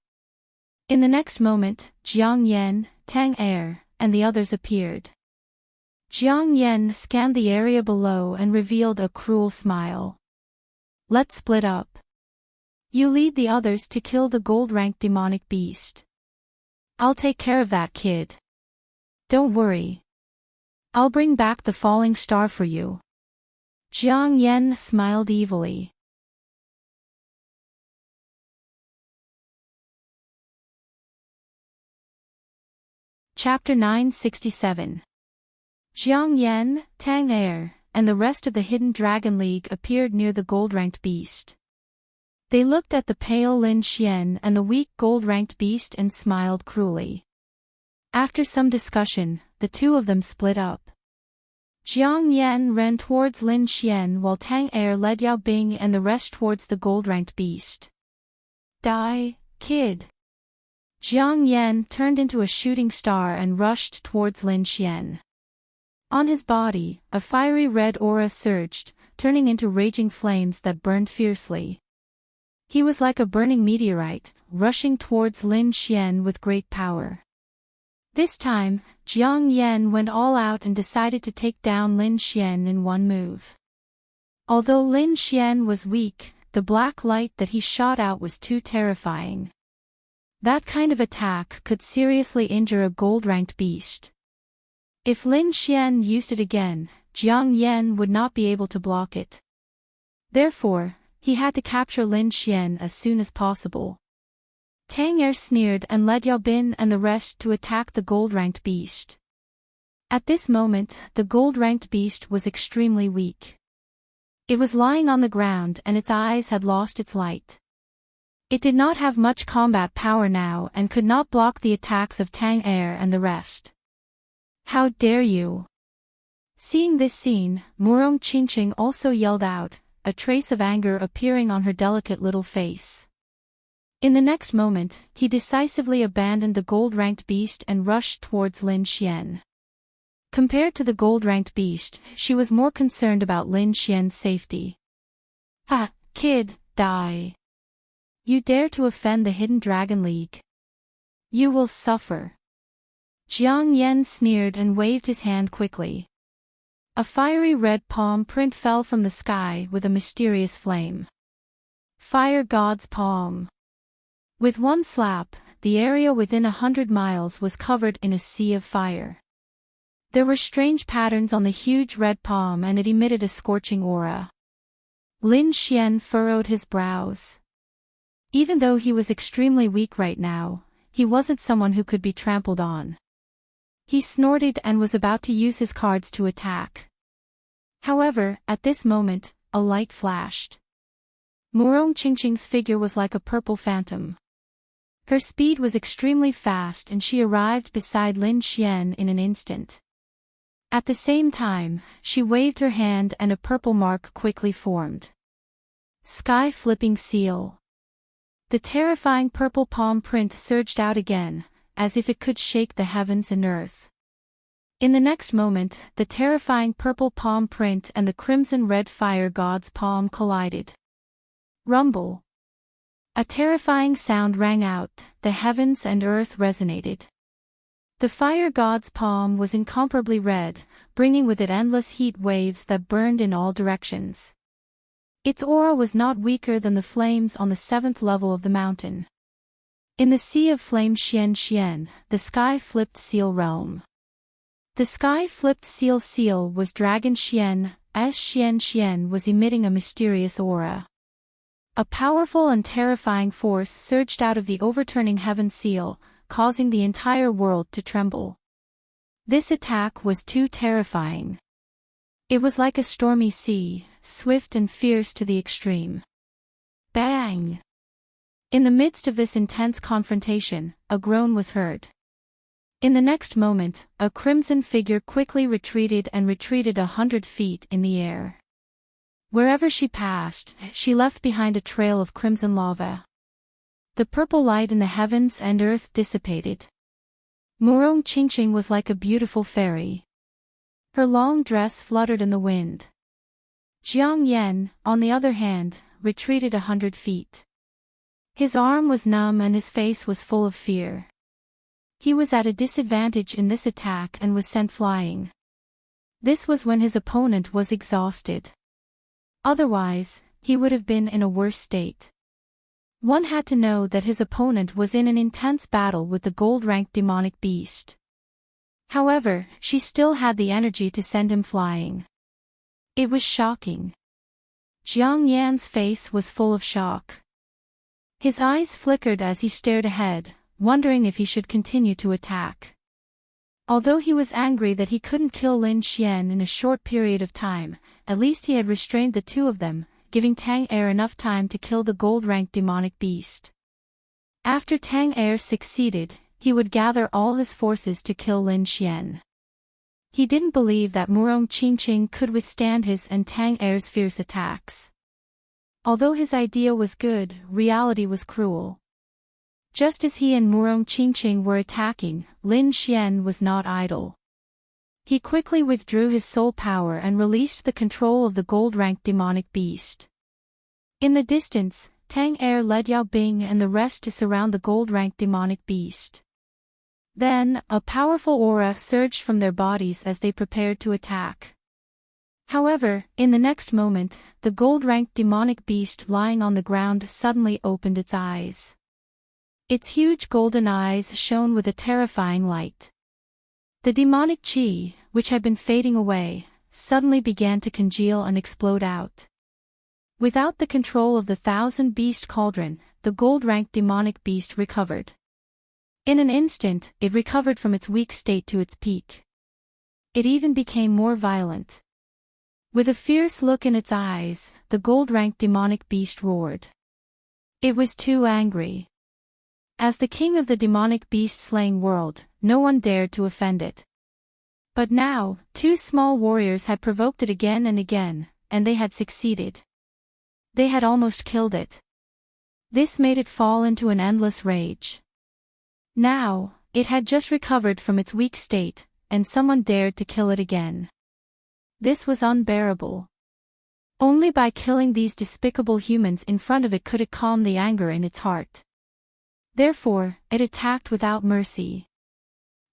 In the next moment, Jiang Yan, Tang Er, and the others appeared. Jiang Yan scanned the area below and revealed a cruel smile. Let's split up. You lead the others to kill the gold-ranked demonic beast. I'll take care of that kid. Don't worry. I'll bring back the falling star for you. Jiang Yan smiled evilly. Chapter 967. Jiang Yan, Tang Er, and the rest of the Hidden Dragon League appeared near the gold-ranked beast. They looked at the pale Lin Xian and the weak gold-ranked beast and smiled cruelly. After some discussion, the two of them split up. Jiang Yan ran towards Lin Xian while Tang Er led Yao Bing and the rest towards the gold-ranked beast. Die, kid! Jiang Yan turned into a shooting star and rushed towards Lin Xian. On his body, a fiery red aura surged, turning into raging flames that burned fiercely. He was like a burning meteorite, rushing towards Lin Xian with great power. This time, Jiang Yan went all out and decided to take down Lin Xian in one move. Although Lin Xian was weak, the black light that he shot out was too terrifying. That kind of attack could seriously injure a gold-ranked beast. If Lin Xian used it again, Jiang Yan would not be able to block it. Therefore, he had to capture Lin Xian as soon as possible. Tang Er sneered and led Yao Bin and the rest to attack the gold-ranked beast. At this moment, the gold-ranked beast was extremely weak. It was lying on the ground and its eyes had lost its light. It did not have much combat power now and could not block the attacks of Tang Er and the rest. How dare you! Seeing this scene, Murong Qingqing also yelled out, a trace of anger appearing on her delicate little face. In the next moment, he decisively abandoned the gold-ranked beast and rushed towards Lin Xian. Compared to the gold-ranked beast, she was more concerned about Lin Xian's safety. "Ha, kid, die. You dare to offend the Hidden Dragon League. You will suffer." Jiang Yan sneered and waved his hand quickly. A fiery red palm print fell from the sky with a mysterious flame. Fire God's palm. With one slap, the area within 100 miles was covered in a sea of fire. There were strange patterns on the huge red palm and it emitted a scorching aura. Lin Xian furrowed his brows. Even though he was extremely weak right now, he wasn't someone who could be trampled on. He snorted and was about to use his cards to attack. However, at this moment, a light flashed. Murong Qingqing's figure was like a purple phantom. Her speed was extremely fast and she arrived beside Lin Xian in an instant. At the same time, she waved her hand and a purple mark quickly formed. Sky-flipping seal. The terrifying purple palm print surged out again, as if it could shake the heavens and earth. In the next moment, the terrifying purple palm print and the crimson-red fire god's palm collided. Rumble. A terrifying sound rang out, the heavens and earth resonated. The fire god's palm was incomparably red, bringing with it endless heat waves that burned in all directions. Its aura was not weaker than the flames on the 7th level of the mountain. In the sea of flame Xian, the sky-flipped seal realm. The sky-flipped seal was Dragon Xian, as Xian was emitting a mysterious aura. A powerful and terrifying force surged out of the overturning heaven seal, causing the entire world to tremble. This attack was too terrifying. It was like a stormy sea, swift and fierce to the extreme. Bang! In the midst of this intense confrontation, a groan was heard. In the next moment, a crimson figure quickly retreated 100 feet in the air. Wherever she passed, she left behind a trail of crimson lava. The purple light in the heavens and earth dissipated. Murong Qingqing was like a beautiful fairy. Her long dress fluttered in the wind. Jiang Yan, on the other hand, retreated 100 feet. His arm was numb and his face was full of fear. He was at a disadvantage in this attack and was sent flying. This was when his opponent was exhausted. Otherwise, he would have been in a worse state. One had to know that his opponent was in an intense battle with the gold-ranked demonic beast. However, she still had the energy to send him flying. It was shocking. Jiang Yan's face was full of shock. His eyes flickered as he stared ahead, wondering if he should continue to attack. Although he was angry that he couldn't kill Lin Xian in a short period of time, at least he had restrained the two of them, giving Tang Er enough time to kill the gold-ranked demonic beast. After Tang Er succeeded, he would gather all his forces to kill Lin Xian. He didn't believe that Murong Qingqing could withstand his and Tang Er's fierce attacks. Although his idea was good, reality was cruel. Just as he and Murong Qingqing were attacking, Lin Xian was not idle. He quickly withdrew his soul power and released the control of the gold-ranked demonic beast. In the distance, Tang Er led Yao Bing and the rest to surround the gold-ranked demonic beast. Then, a powerful aura surged from their bodies as they prepared to attack. However, in the next moment, the gold-ranked demonic beast lying on the ground suddenly opened its eyes. Its huge golden eyes shone with a terrifying light. The demonic chi, which had been fading away, suddenly began to congeal and explode out. Without the control of the thousand-beast cauldron, the gold-ranked demonic beast recovered. In an instant, it recovered from its weak state to its peak. It even became more violent. With a fierce look in its eyes, the gold-ranked demonic beast roared. It was too angry. As the king of the demonic beast-slaying world, no one dared to offend it. But now, two small warriors had provoked it again and again, and they had succeeded. They had almost killed it. This made it fall into an endless rage. Now, it had just recovered from its weak state, and someone dared to kill it again. This was unbearable. Only by killing these despicable humans in front of it could it calm the anger in its heart. Therefore, it attacked without mercy.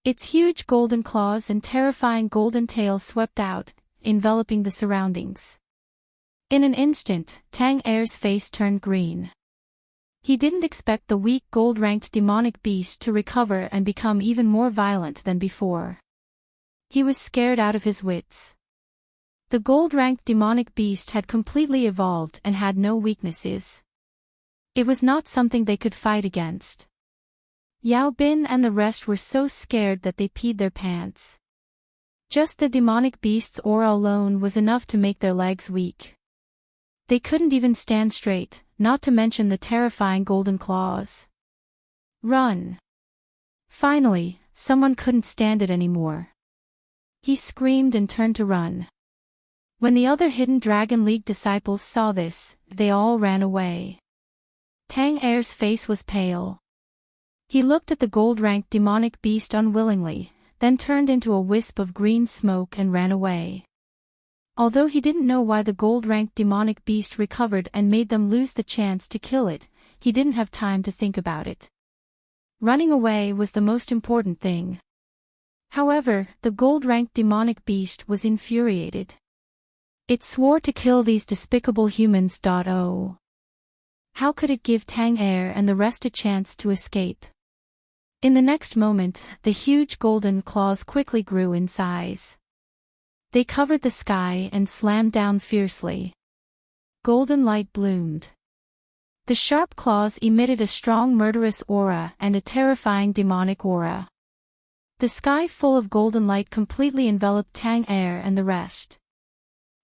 Its huge golden claws and terrifying golden tail swept out, enveloping the surroundings. In an instant, Tang Er's face turned green. He didn't expect the weak gold-ranked demonic beast to recover and become even more violent than before. He was scared out of his wits. The gold-ranked demonic beast had completely evolved and had no weaknesses. It was not something they could fight against. Yao Bin and the rest were so scared that they peed their pants. Just the demonic beast's aura alone was enough to make their legs weak. They couldn't even stand straight, not to mention the terrifying golden claws. Run! Finally, someone couldn't stand it anymore. He screamed and turned to run. When the other Hidden Dragon League disciples saw this, they all ran away. Tang Er's face was pale. He looked at the gold-ranked demonic beast unwillingly, then turned into a wisp of green smoke and ran away. Although he didn't know why the gold-ranked demonic beast recovered and made them lose the chance to kill it, he didn't have time to think about it. Running away was the most important thing. However, the gold-ranked demonic beast was infuriated. It swore to kill these despicable humans. Oh. How could it give Tang Er and the rest a chance to escape? In the next moment, the huge golden claws quickly grew in size. They covered the sky and slammed down fiercely. Golden light bloomed. The sharp claws emitted a strong murderous aura and a terrifying demonic aura. The sky full of golden light completely enveloped Tang Er and the rest.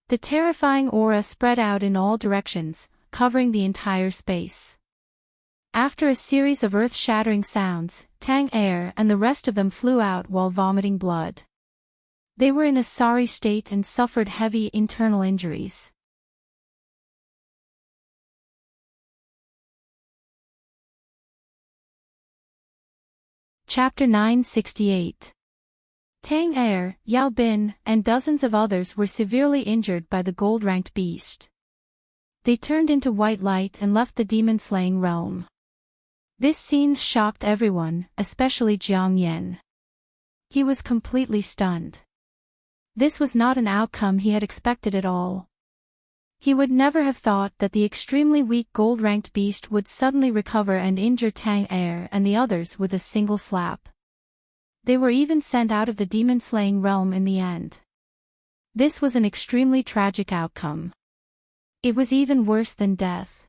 The terrifying aura spread out in all directions, covering the entire space. After a series of earth-shattering sounds, Tang Er and the rest of them flew out while vomiting blood. They were in a sorry state and suffered heavy internal injuries. Chapter 968. Tang Er, Yao Bin, and dozens of others were severely injured by the gold-ranked beast. They turned into white light and left the demon-slaying realm. This scene shocked everyone, especially Jiang Yan. He was completely stunned. This was not an outcome he had expected at all. He would never have thought that the extremely weak gold-ranked beast would suddenly recover and injure Tang Er and the others with a single slap. They were even sent out of the demon-slaying realm in the end. This was an extremely tragic outcome. It was even worse than death.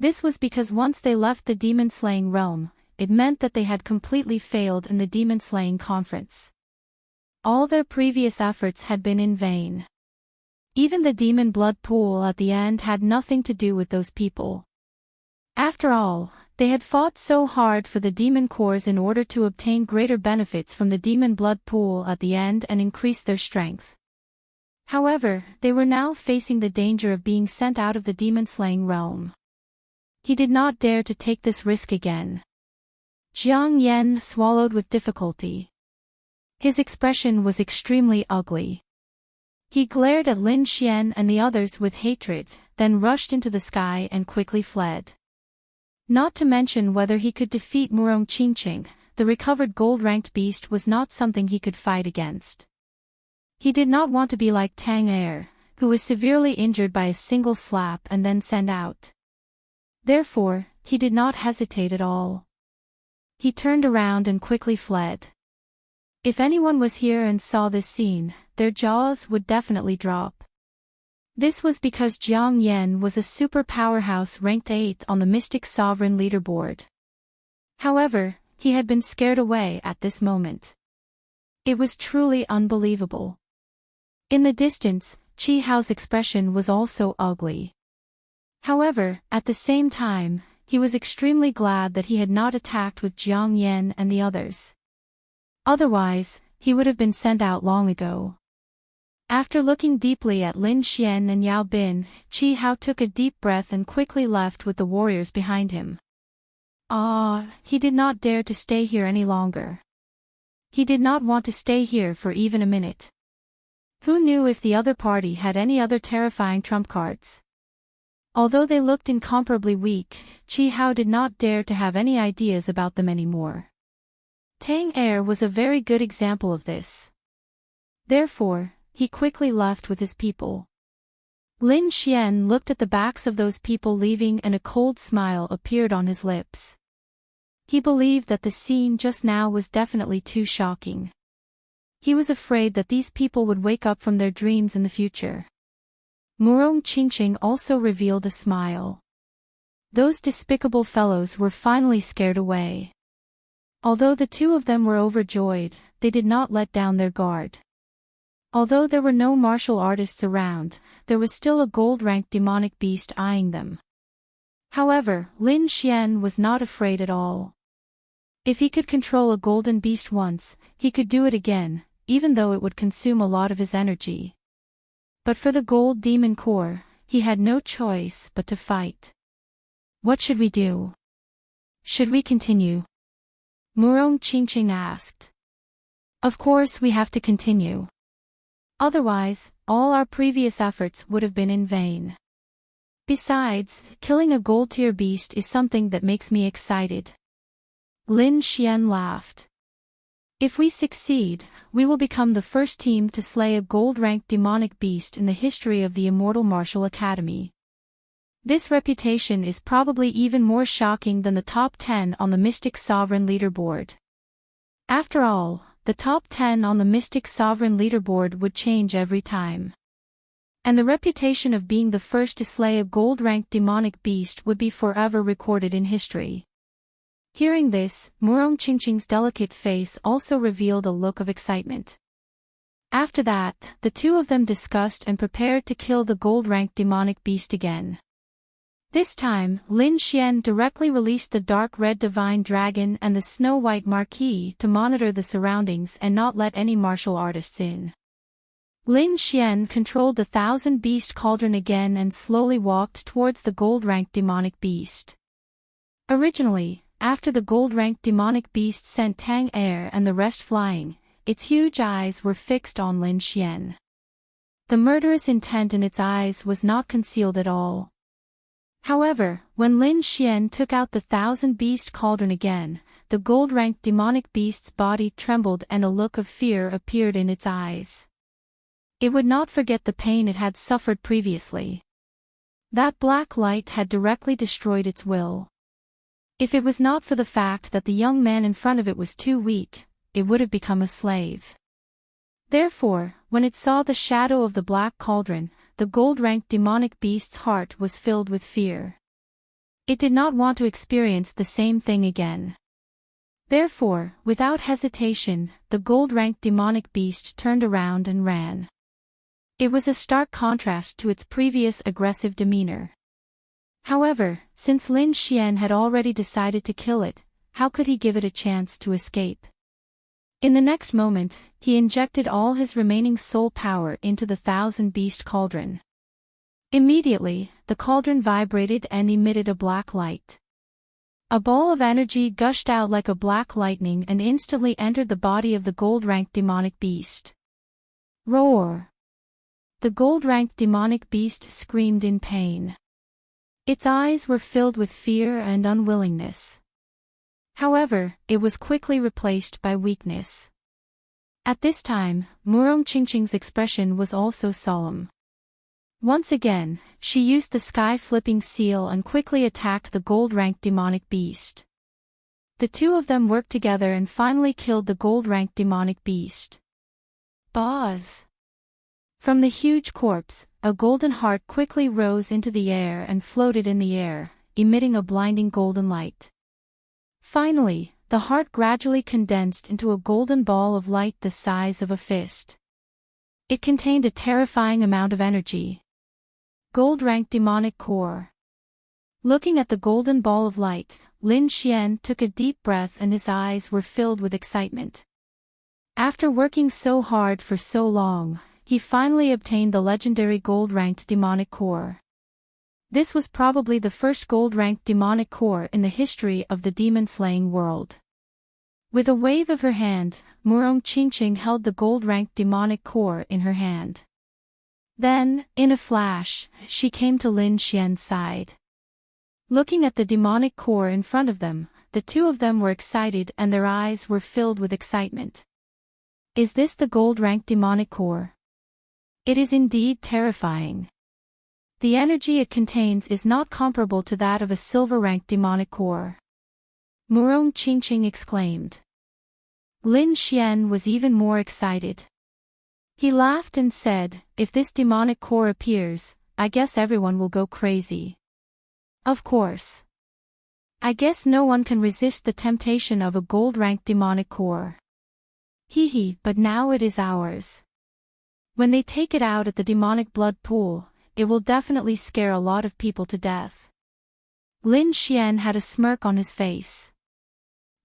This was because once they left the demon-slaying realm, it meant that they had completely failed in the demon-slaying conference. All their previous efforts had been in vain. Even the demon blood pool at the end had nothing to do with those people. After all, they had fought so hard for the demon cores in order to obtain greater benefits from the demon blood pool at the end and increase their strength. However, they were now facing the danger of being sent out of the demon-slaying realm. He did not dare to take this risk again. Jiang Yan swallowed with difficulty. His expression was extremely ugly. He glared at Lin Xian and the others with hatred, then rushed into the sky and quickly fled. Not to mention whether he could defeat Murong Qingqing, the recovered gold-ranked beast was not something he could fight against. He did not want to be like Tang Er, who was severely injured by a single slap and then sent out. Therefore, he did not hesitate at all. He turned around and quickly fled. If anyone was here and saw this scene, their jaws would definitely drop. This was because Jiang Yan was a super powerhouse ranked 8th on the Mystic Sovereign leaderboard. However, he had been scared away at this moment. It was truly unbelievable. In the distance, Chi Hao's expression was also ugly. However, at the same time, he was extremely glad that he had not attacked with Jiang Yan and the others. Otherwise, he would have been sent out long ago. After looking deeply at Lin Xian and Yao Bin, Chi Hao took a deep breath and quickly left with the warriors behind him. He did not dare to stay here any longer. He did not want to stay here for even a minute. Who knew if the other party had any other terrifying trump cards? Although they looked incomparably weak, Chi Hao did not dare to have any ideas about them anymore. Tang Er was a very good example of this. Therefore, he quickly left with his people. Lin Xian looked at the backs of those people leaving and a cold smile appeared on his lips. He believed that the scene just now was definitely too shocking. He was afraid that these people would wake up from their dreams in the future. Murong Qingqing also revealed a smile. Those despicable fellows were finally scared away. Although the two of them were overjoyed, they did not let down their guard. Although there were no martial artists around, there was still a gold-ranked demonic beast eyeing them. However, Lin Xian was not afraid at all. If he could control a golden beast once, he could do it again, even though it would consume a lot of his energy. But for the gold demon core, he had no choice but to fight. What should we do? Should we continue? Murong Qingqing asked. Of course we have to continue. Otherwise, all our previous efforts would have been in vain. Besides, killing a gold-tier beast is something that makes me excited. Lin Xian laughed. If we succeed, we will become the first team to slay a gold-ranked demonic beast in the history of the Immortal Martial Academy. This reputation is probably even more shocking than the top 10 on the Mystic Sovereign leaderboard. After all, the top 10 on the Mystic Sovereign leaderboard would change every time. And the reputation of being the first to slay a gold-ranked demonic beast would be forever recorded in history. Hearing this, Murong Qingqing's delicate face also revealed a look of excitement. After that, the two of them discussed and prepared to kill the gold-ranked demonic beast again. This time, Lin Xian directly released the dark red divine dragon and the snow-white marquis to monitor the surroundings and not let any martial artists in. Lin Xian controlled the 1,000-beast cauldron again and slowly walked towards the gold-ranked demonic beast. Originally, after the gold-ranked demonic beast sent Tang Er and the rest flying, its huge eyes were fixed on Lin Xian. The murderous intent in its eyes was not concealed at all. However, when Lin Xian took out the 1,000-beast cauldron again, the gold-ranked demonic beast's body trembled and a look of fear appeared in its eyes. It would not forget the pain it had suffered previously. That black light had directly destroyed its will. If it was not for the fact that the young man in front of it was too weak, it would have become a slave. Therefore, when it saw the shadow of the black cauldron, the gold-ranked demonic beast's heart was filled with fear. It did not want to experience the same thing again. Therefore, without hesitation, the gold-ranked demonic beast turned around and ran. It was a stark contrast to its previous aggressive demeanor. However, since Lin Xian had already decided to kill it, how could he give it a chance to escape? In the next moment, he injected all his remaining soul power into the 1,000-beast cauldron. Immediately, the cauldron vibrated and emitted a black light. A ball of energy gushed out like a black lightning and instantly entered the body of the gold-ranked demonic beast. Roar! The gold-ranked demonic beast screamed in pain. Its eyes were filled with fear and unwillingness. However, it was quickly replaced by weakness. At this time, Murong Qingqing's expression was also solemn. Once again, she used the sky-flipping seal and quickly attacked the gold-ranked demonic beast. The two of them worked together and finally killed the gold-ranked demonic beast. Buzz! From the huge corpse, a golden heart quickly rose into the air and floated in the air, emitting a blinding golden light. Finally, the heart gradually condensed into a golden ball of light the size of a fist. It contained a terrifying amount of energy. Gold-ranked demonic core. Looking at the golden ball of light, Lin Xian took a deep breath and his eyes were filled with excitement. After working so hard for so long, he finally obtained the legendary gold-ranked demonic core. This was probably the first gold-ranked demonic core in the history of the demon-slaying world. With a wave of her hand, Murong Qingqing held the gold-ranked demonic core in her hand. Then, in a flash, she came to Lin Xian's side. Looking at the demonic core in front of them, the two of them were excited and their eyes were filled with excitement. Is this the gold-ranked demonic core? It is indeed terrifying. The energy it contains is not comparable to that of a silver-ranked demonic core. Murong Qingqing exclaimed. Lin Xian was even more excited. He laughed and said, if this demonic core appears, I guess everyone will go crazy. Of course. I guess no one can resist the temptation of a gold-ranked demonic core. Hee, but now it is ours. When they take it out at the demonic blood pool, it will definitely scare a lot of people to death. Lin Xian had a smirk on his face.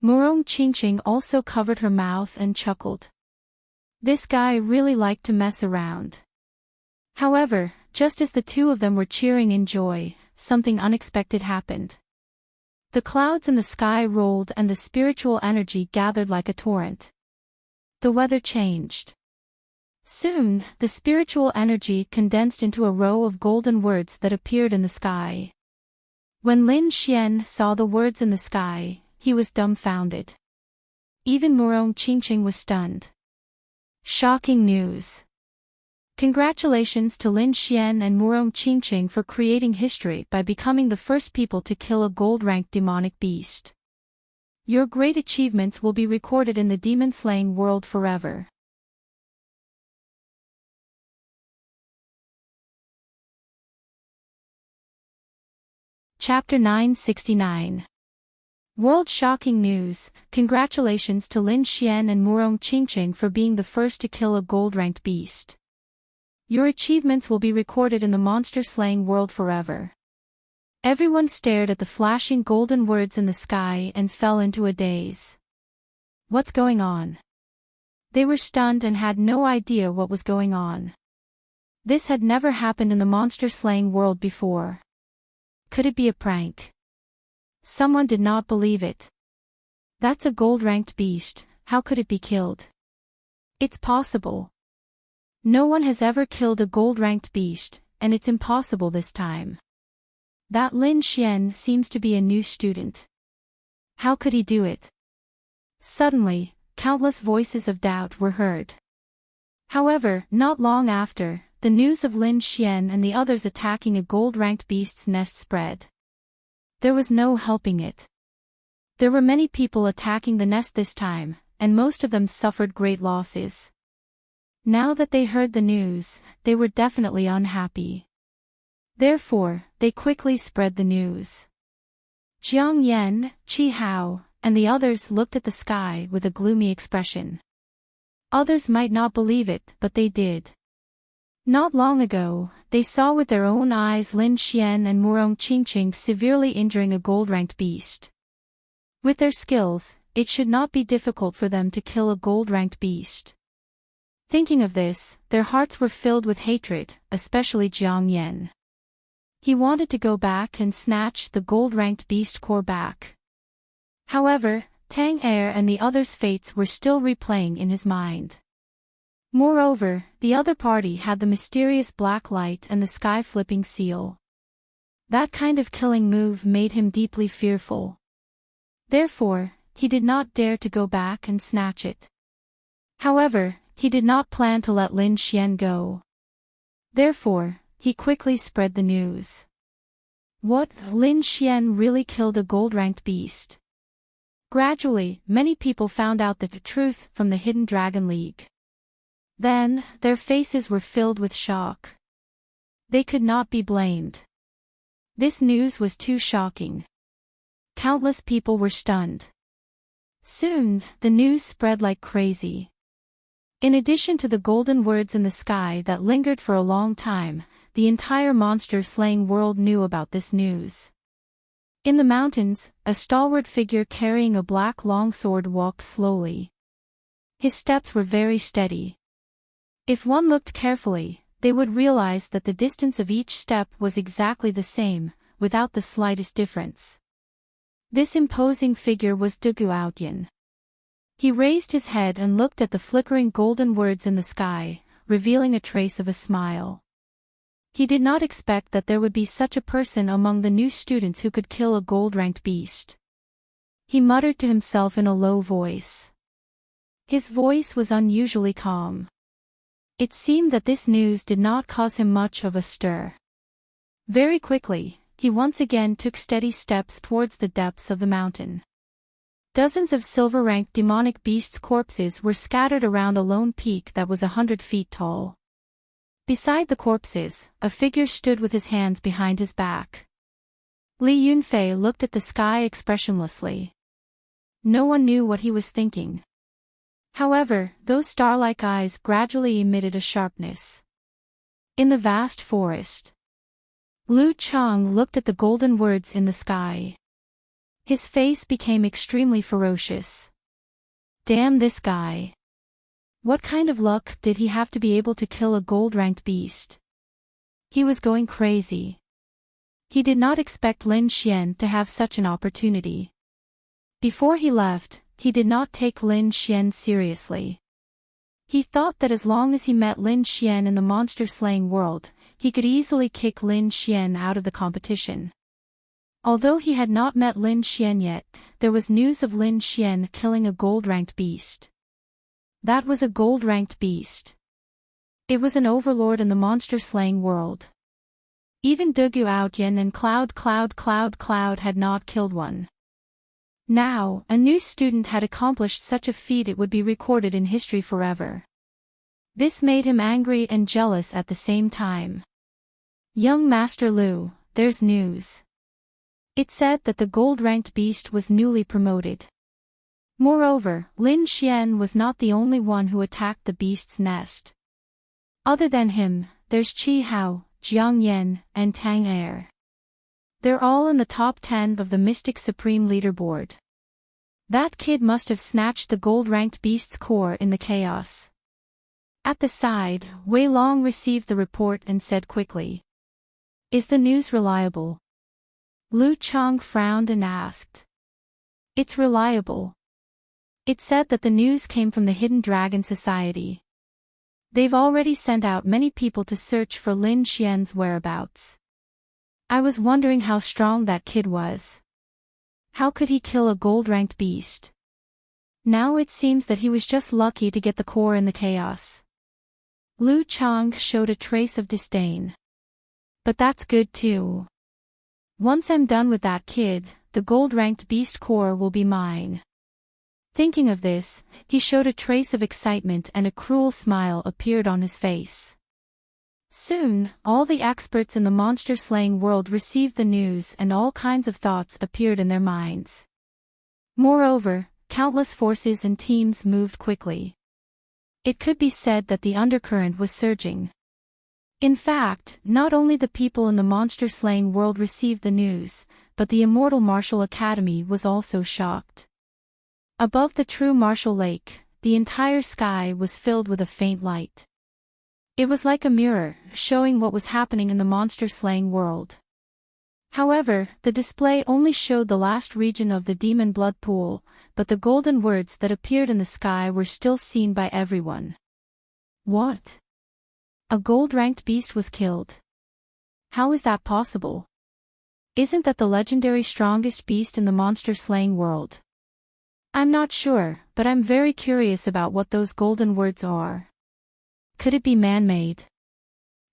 Murong Qingqing also covered her mouth and chuckled. This guy really liked to mess around. However, just as the two of them were cheering in joy, something unexpected happened. The clouds in the sky rolled and the spiritual energy gathered like a torrent. The weather changed. Soon, the spiritual energy condensed into a row of golden words that appeared in the sky. When Lin Xian saw the words in the sky, he was dumbfounded. Even Murong Qingqing was stunned. Shocking news! Congratulations to Lin Xian and Murong Qingqing for creating history by becoming the first people to kill a gold-ranked demonic beast. Your great achievements will be recorded in the demon-slaying world forever. Chapter 969. World-shocking news, congratulations to Lin Xian and Murong Qingqing for being the first to kill a gold-ranked beast. Your achievements will be recorded in the monster-slaying world forever. Everyone stared at the flashing golden words in the sky and fell into a daze. What's going on? They were stunned and had no idea what was going on. This had never happened in the monster-slaying world before. Could it be a prank? Someone did not believe it. That's a gold-ranked beast, how could it be killed? It's possible. No one has ever killed a gold-ranked beast, and it's impossible this time. That Lin Xian seems to be a new student. How could he do it? Suddenly, countless voices of doubt were heard. However, not long after, the news of Lin Xian and the others attacking a gold-ranked beast's nest spread. There was no helping it. There were many people attacking the nest this time, and most of them suffered great losses. Now that they heard the news, they were definitely unhappy. Therefore, they quickly spread the news. Jiang Yan, Qi Hao, and the others looked at the sky with a gloomy expression. Others might not believe it, but they did. Not long ago, they saw with their own eyes Lin Xian and Murong Qingqing severely injuring a gold-ranked beast. With their skills, it should not be difficult for them to kill a gold-ranked beast. Thinking of this, their hearts were filled with hatred, especially Jiang Yan. He wanted to go back and snatch the gold-ranked beast core back. However, Tang Er and the others' fates were still replaying in his mind. Moreover, the other party had the mysterious black light and the sky-flipping seal. That kind of killing move made him deeply fearful. Therefore, he did not dare to go back and snatch it. However, he did not plan to let Lin Xian go. Therefore, he quickly spread the news. What, Lin Xian really killed a gold-ranked beast? Gradually, many people found out the truth from the Hidden Dragon League. Then, their faces were filled with shock. They could not be blamed. This news was too shocking. Countless people were stunned. Soon, the news spread like crazy. In addition to the golden words in the sky that lingered for a long time, the entire monster-slaying world knew about this news. In the mountains, a stalwart figure carrying a black longsword walked slowly. His steps were very steady. If one looked carefully, they would realize that the distance of each step was exactly the same, without the slightest difference. This imposing figure was Duguoutian. He raised his head and looked at the flickering golden words in the sky, revealing a trace of a smile. He did not expect that there would be such a person among the new students who could kill a gold-ranked beast. He muttered to himself in a low voice. His voice was unusually calm. It seemed that this news did not cause him much of a stir. Very quickly, he once again took steady steps towards the depths of the mountain. Dozens of silver-ranked demonic beasts' corpses were scattered around a lone peak that was 100 feet tall. Beside the corpses, a figure stood with his hands behind his back. Li Yunfei looked at the sky expressionlessly. No one knew what he was thinking. However, those star-like eyes gradually emitted a sharpness. In the vast forest, Lu Chang looked at the golden words in the sky. His face became extremely ferocious. Damn this guy. What kind of luck did he have to be able to kill a gold-ranked beast? He was going crazy. He did not expect Lin Xian to have such an opportunity. Before he left, he did not take Lin Xian seriously. He thought that as long as he met Lin Xian in the monster-slaying world, he could easily kick Lin Xian out of the competition. Although he had not met Lin Xian yet, there was news of Lin Xian killing a gold-ranked beast. That was a gold-ranked beast. It was an overlord in the monster-slaying world. Even Duguoutian and Cloud had not killed one. Now, a new student had accomplished such a feat it would be recorded in history forever. This made him angry and jealous at the same time. Young Master Lu, there's news. It said that the gold-ranked beast was newly promoted. Moreover, Lin Xian was not the only one who attacked the beast's nest. Other than him, there's Qi Hao, Jiang Yan, and Tang Er. They're all in the top 10 of the Mystic Supreme leaderboard. That kid must have snatched the gold-ranked beast's core in the chaos. At the side, Wei Long received the report and said quickly. Is the news reliable? Lu Chang frowned and asked. It's reliable. It said that the news came from the Hidden Dragon Society. They've already sent out many people to search for Lin Xian's whereabouts. I was wondering how strong that kid was. How could he kill a gold-ranked beast? Now it seems that he was just lucky to get the core in the chaos. Lu Chang showed a trace of disdain. But that's good too. Once I'm done with that kid, the gold-ranked beast core will be mine. Thinking of this, he showed a trace of excitement and a cruel smile appeared on his face. Soon, all the experts in the monster-slaying world received the news and all kinds of thoughts appeared in their minds. Moreover, countless forces and teams moved quickly. It could be said that the undercurrent was surging. In fact, not only the people in the monster-slaying world received the news, but the Immortal Martial Academy was also shocked. Above the true martial lake, the entire sky was filled with a faint light. It was like a mirror, showing what was happening in the monster-slaying world. However, the display only showed the last region of the demon blood pool, but the golden words that appeared in the sky were still seen by everyone. What? A gold-ranked beast was killed. How is that possible? Isn't that the legendary strongest beast in the monster-slaying world? I'm not sure, but I'm very curious about what those golden words are. Could it be man-made?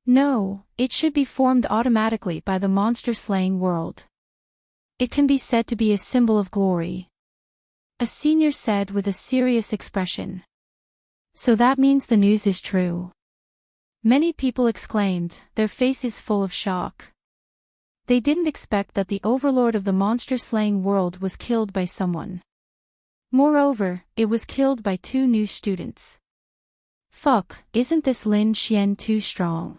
No, it should be formed automatically by the monster-slaying world. It can be said to be a symbol of glory. a senior said with a serious expression. So that means the news is true. Many people exclaimed, their faces full of shock. They didn't expect that the overlord of the monster-slaying world was killed by someone. Moreover, it was killed by 2 new students. Fuck, isn't this Lin Xian too strong?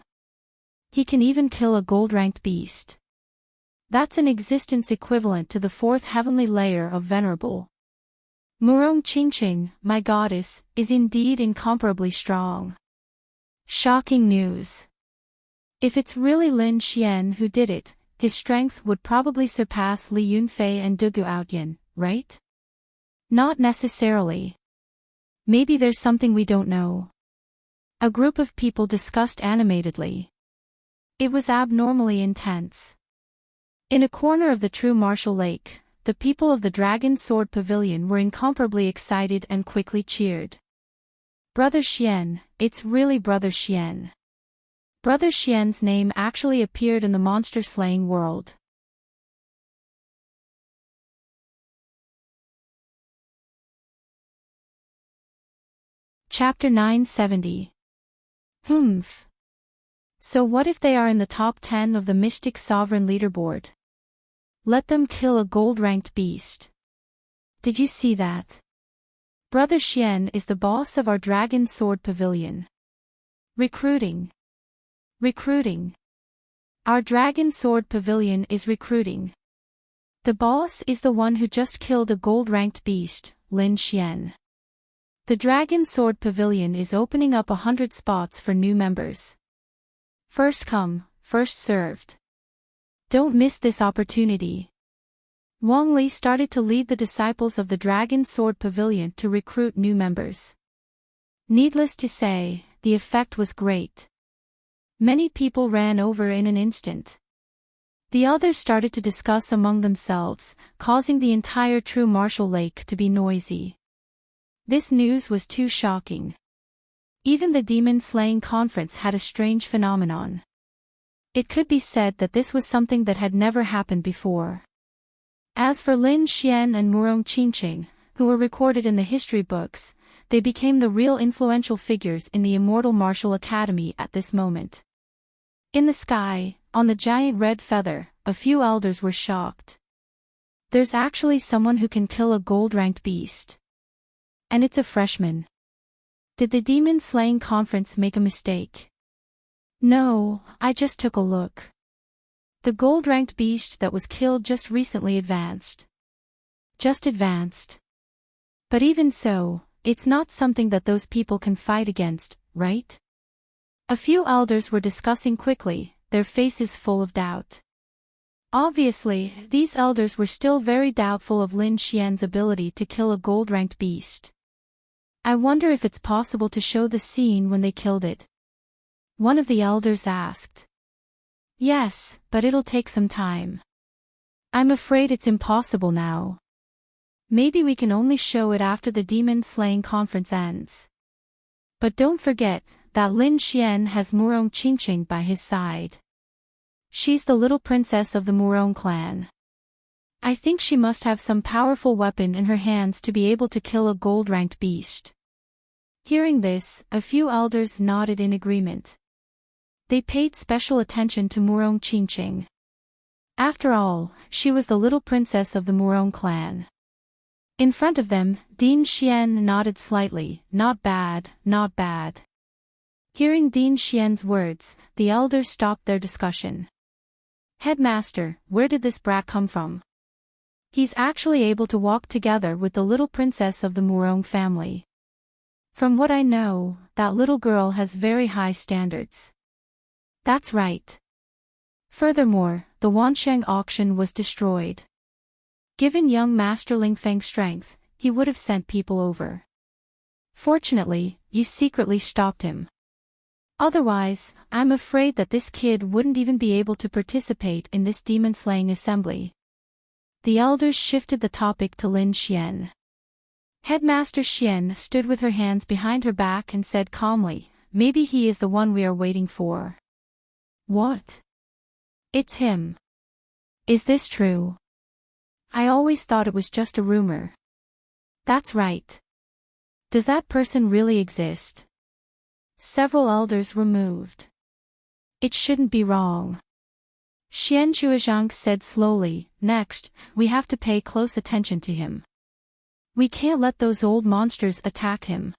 He can even kill a gold-ranked beast. That's an existence equivalent to the 4th heavenly layer of Venerable. Murong Qingqing, my goddess, is indeed incomparably strong. Shocking news. If it's really Lin Xian who did it, his strength would probably surpass Li Yunfei and Dugu Outyin, right? Not necessarily. Maybe there's something we don't know. A group of people discussed animatedly. It was abnormally intense. In a corner of the true martial lake, the people of the Dragon Sword Pavilion were incomparably excited and quickly cheered. Brother Xian, it's really Brother Xian. Brother Xian's name actually appeared in the monster-slaying world. Chapter 970. Humph. So what if they are in the top 10 of the Mystic Sovereign leaderboard? Let them kill a gold-ranked beast. Did you see that? Brother Xian is the boss of our Dragon Sword Pavilion. Recruiting. Recruiting. Our Dragon Sword Pavilion is recruiting. The boss is the one who just killed a gold-ranked beast, Lin Xian. The Dragon Sword Pavilion is opening up 100 spots for new members. First come, first served. Don't miss this opportunity. Wang Li started to lead the disciples of the Dragon Sword Pavilion to recruit new members. Needless to say, the effect was great. Many people ran over in an instant. The others started to discuss among themselves, causing the entire true martial lake to be noisy. This news was too shocking. Even the demon-slaying conference had a strange phenomenon. It could be said that this was something that had never happened before. As for Lin Xian and Murong Qingqing, who were recorded in the history books, they became the real influential figures in the Immortal Martial Academy at this moment. In the sky, on the giant red feather, a few elders were shocked. There's actually someone who can kill a gold-ranked beast. And it's a freshman. Did the demon-slaying conference make a mistake? No, I just took a look. The gold-ranked beast that was killed just recently advanced. Just advanced. But even so, it's not something that those people can fight against, right? A few elders were discussing quickly, their faces full of doubt. Obviously, these elders were still very doubtful of Lin Xian's ability to kill a gold-ranked beast. I wonder if it's possible to show the scene when they killed it. One of the elders asked. Yes, but it'll take some time. I'm afraid it's impossible now. Maybe we can only show it after the demon-slaying conference ends. But don't forget that Lin Xian has Murong Qingqing by his side. She's the little princess of the Murong clan. I think she must have some powerful weapon in her hands to be able to kill a gold-ranked beast. Hearing this, a few elders nodded in agreement. They paid special attention to Murong Qingqing. After all, she was the little princess of the Murong clan. In front of them, Din Xian nodded slightly, not bad, not bad. Hearing Din Xian's words, the elders stopped their discussion. Headmaster, where did this brat come from? He's actually able to walk together with the little princess of the Murong family. From what I know, that little girl has very high standards. That's right. Furthermore, the Wansheng auction was destroyed. Given young Master Ling Feng's strength, he would have sent people over. Fortunately, you secretly stopped him. Otherwise, I'm afraid that this kid wouldn't even be able to participate in this demon-slaying assembly. The elders shifted the topic to Lin Xian. Headmaster Xian stood with her hands behind her back and said calmly, maybe he is the one we are waiting for. What? It's him. Is this true? I always thought it was just a rumor. That's right. Does that person really exist? Several elders were moved. It shouldn't be wrong. Xian Shuozhang said slowly, next, we have to pay close attention to him. We can't let those old monsters attack him.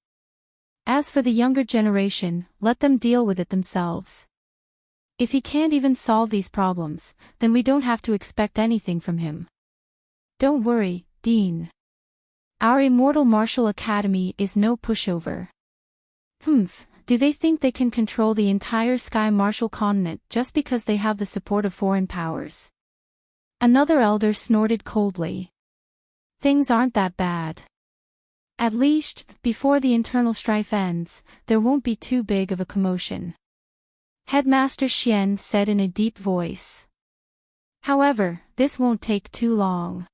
As for the younger generation, let them deal with it themselves. If he can't even solve these problems, then we don't have to expect anything from him. Don't worry, Dean. Our immortal martial academy is no pushover. Do they think they can control the entire Sky Martial continent just because they have the support of foreign powers? Another elder snorted coldly. Things aren't that bad. At least, before the internal strife ends, there won't be too big of a commotion. Headmaster Xian said in a deep voice. However, this won't take too long.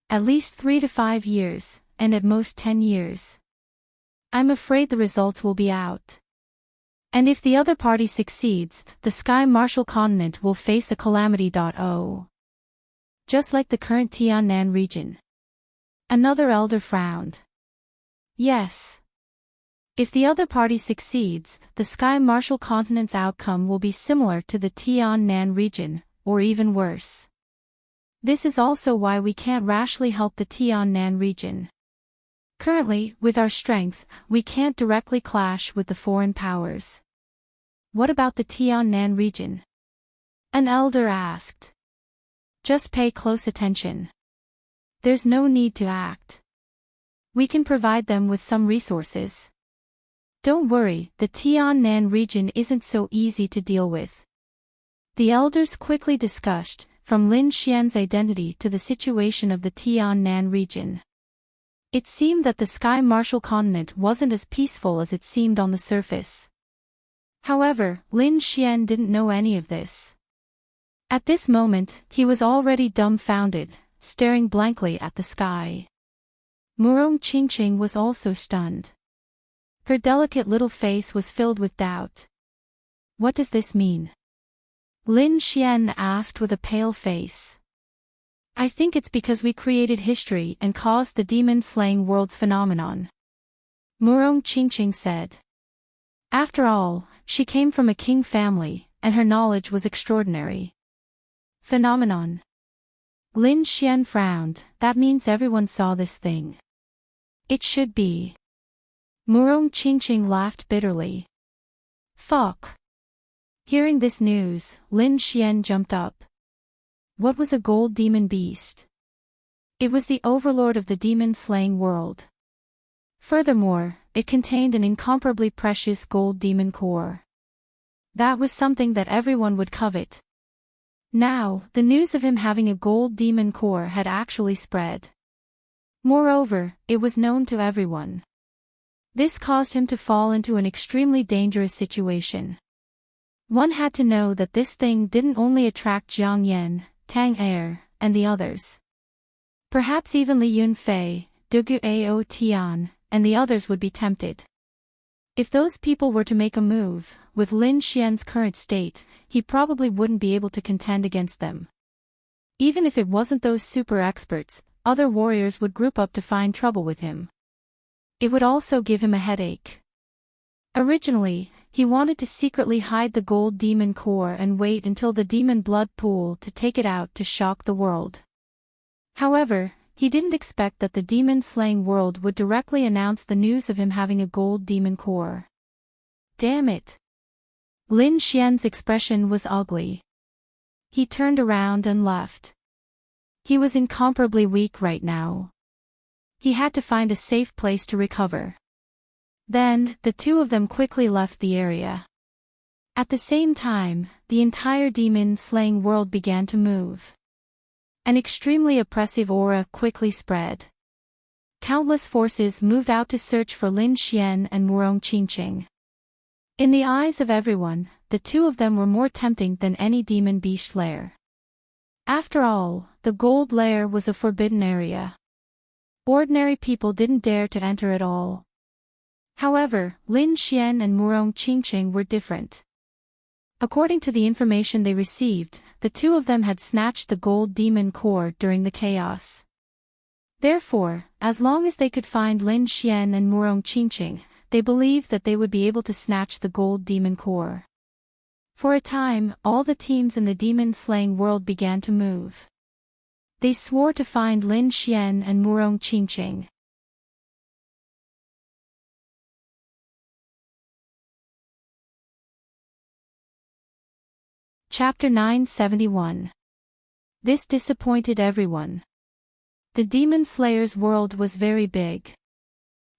At least 3 to 5 years, and at most 10 years. I'm afraid the results will be out. And if the other party succeeds, the Sky Martial continent will face a calamity. Just like the current Tiannan region. Another elder frowned. Yes. If the other party succeeds, the Sky Martial continent's outcome will be similar to the Tiannan region, or even worse. This is also why we can't rashly help the Tiannan region. Currently, with our strength, we can't directly clash with the foreign powers. What about the Tiannan region? An elder asked. Just pay close attention. There's no need to act. We can provide them with some resources. Don't worry, the Tiannan region isn't so easy to deal with. The elders quickly discussed, from Lin Xian's identity to the situation of the Tiannan region. It seemed that the Sky Martial continent wasn't as peaceful as it seemed on the surface. However, Lin Xian didn't know any of this. At this moment, he was already dumbfounded, staring blankly at the sky. Murong Qingqing was also stunned. Her delicate little face was filled with doubt. What does this mean? Lin Xian asked with a pale face. I think it's because we created history and caused the demon-slaying world's phenomenon. Murong Qingqing said. After all, she came from a king family, and her knowledge was extraordinary. Phenomenon. Lin Xian frowned, that means everyone saw this thing. It should be. Murong Qingqing laughed bitterly. Fuck. Hearing this news, Lin Xian jumped up. What was a gold demon beast? It was the overlord of the demon-slaying world. Furthermore, it contained an incomparably precious gold demon core. That was something that everyone would covet. Now, the news of him having a gold demon core had actually spread. Moreover, it was known to everyone. This caused him to fall into an extremely dangerous situation. One had to know that this thing didn't only attract Jiang Yan, Tang Er, and the others. Perhaps even Li Yunfei, Dugu Ao Tian, and the others would be tempted. If those people were to make a move, with Lin Xian's current state, he probably wouldn't be able to contend against them. Even if it wasn't those super experts, other warriors would group up to find trouble with him. It would also give him a headache. Originally, he wanted to secretly hide the gold demon core and wait until the demon blood pool to take it out to shock the world. However, he didn't expect that the demon-slaying world would directly announce the news of him having a gold demon core. Damn it! Lin Xian's expression was ugly. He turned around and left. He was incomparably weak right now. He had to find a safe place to recover. Then, the two of them quickly left the area. At the same time, the entire demon-slaying world began to move. An extremely oppressive aura quickly spread. Countless forces moved out to search for Lin Xian and Murong Qingqing. In the eyes of everyone, the two of them were more tempting than any demon beast lair. After all, the gold lair was a forbidden area. Ordinary people didn't dare to enter at all. However, Lin Xian and Murong Qingqing were different. According to the information they received, the two of them had snatched the gold demon core during the chaos. Therefore, as long as they could find Lin Xian and Murong Qingqing, they believed that they would be able to snatch the gold demon core. For a time, all the teams in the demon-slaying world began to move. They swore to find Lin Xian and Murong Qingqing. Chapter 971. This disappointed everyone. The Demon Slayer's world was very big.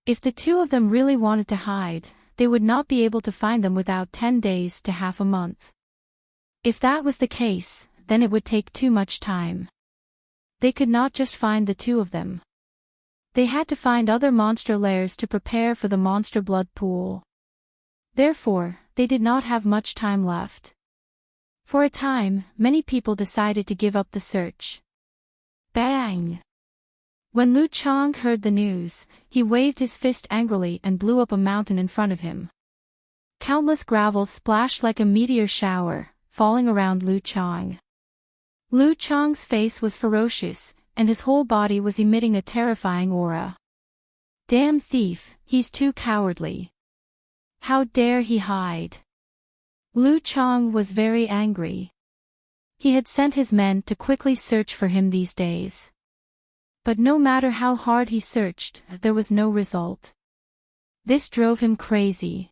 If the two of them really wanted to hide, they would not be able to find them without 10 days to half a month. If that was the case, then it would take too much time. They could not just find the two of them. They had to find other monster lairs to prepare for the monster blood pool. Therefore, they did not have much time left. For a time, many people decided to give up the search. Bang! When Lu Chang heard the news, he waved his fist angrily and blew up a mountain in front of him. Countless gravel splashed like a meteor shower, falling around Lu Chang. Lu Chang's face was ferocious, and his whole body was emitting a terrifying aura. Damn thief, he's too cowardly. How dare he hide? Lu Chang was very angry. He had sent his men to quickly search for him these days. But no matter how hard he searched, there was no result. This drove him crazy.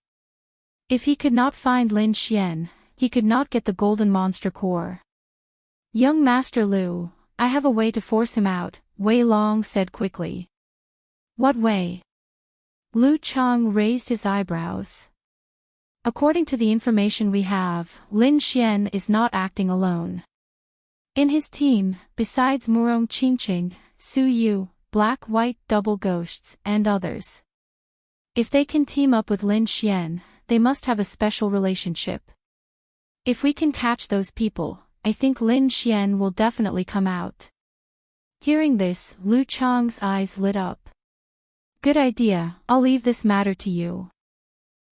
If he could not find Lin Xian, he could not get the golden monster core. Young Master Lu, I have a way to force him out, Wei Long said quickly. What way? Lu Chang raised his eyebrows. According to the information we have, Lin Xian is not acting alone. In his team, besides Murong Qingqing, Su Yu, Black-White Double Ghosts, and others. If they can team up with Lin Xian, they must have a special relationship. If we can catch those people, I think Lin Xian will definitely come out. Hearing this, Lu Chang's eyes lit up. Good idea, I'll leave this matter to you.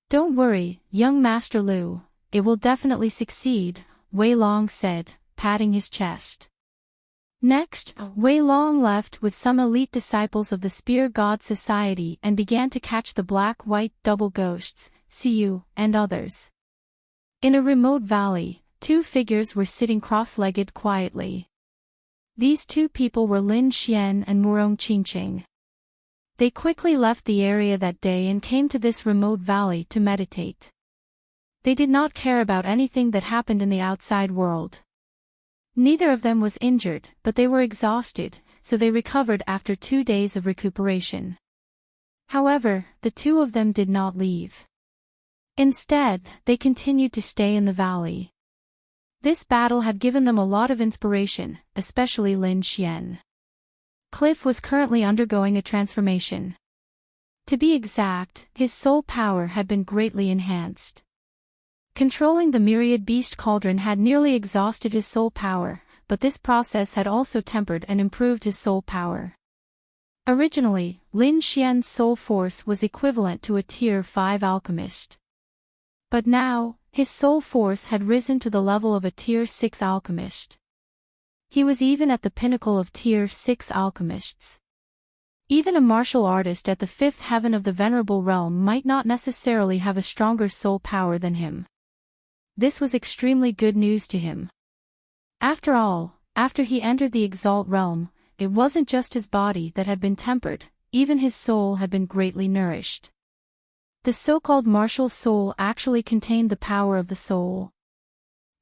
Don't worry, young Master Lu, it will definitely succeed, Wei Long said, patting his chest. Next, Wei Long left with some elite disciples of the Spear God Society and began to catch the Black-White Double Ghosts, Siyu, and others. In a remote valley, two figures were sitting cross-legged quietly. These two people were Lin Xian and Murong Qingqing. They quickly left the area that day and came to this remote valley to meditate. They did not care about anything that happened in the outside world. Neither of them was injured, but they were exhausted, so they recovered after 2 days of recuperation. However, the two of them did not leave. Instead, they continued to stay in the valley. This battle had given them a lot of inspiration, especially Lin Xian. Cliff was currently undergoing a transformation. To be exact, his soul power had been greatly enhanced. Controlling the myriad beast cauldron had nearly exhausted his soul power, but this process had also tempered and improved his soul power. Originally, Lin Xian's soul force was equivalent to a Tier 5 alchemist. But now, his soul force had risen to the level of a Tier 6 alchemist. He was even at the pinnacle of Tier 6 alchemists. Even a martial artist at the 5th heaven of the Venerable Realm might not necessarily have a stronger soul power than him. This was extremely good news to him. After all, after he entered the Exalt realm, it wasn't just his body that had been tempered, even his soul had been greatly nourished. The so-called martial soul actually contained the power of the soul.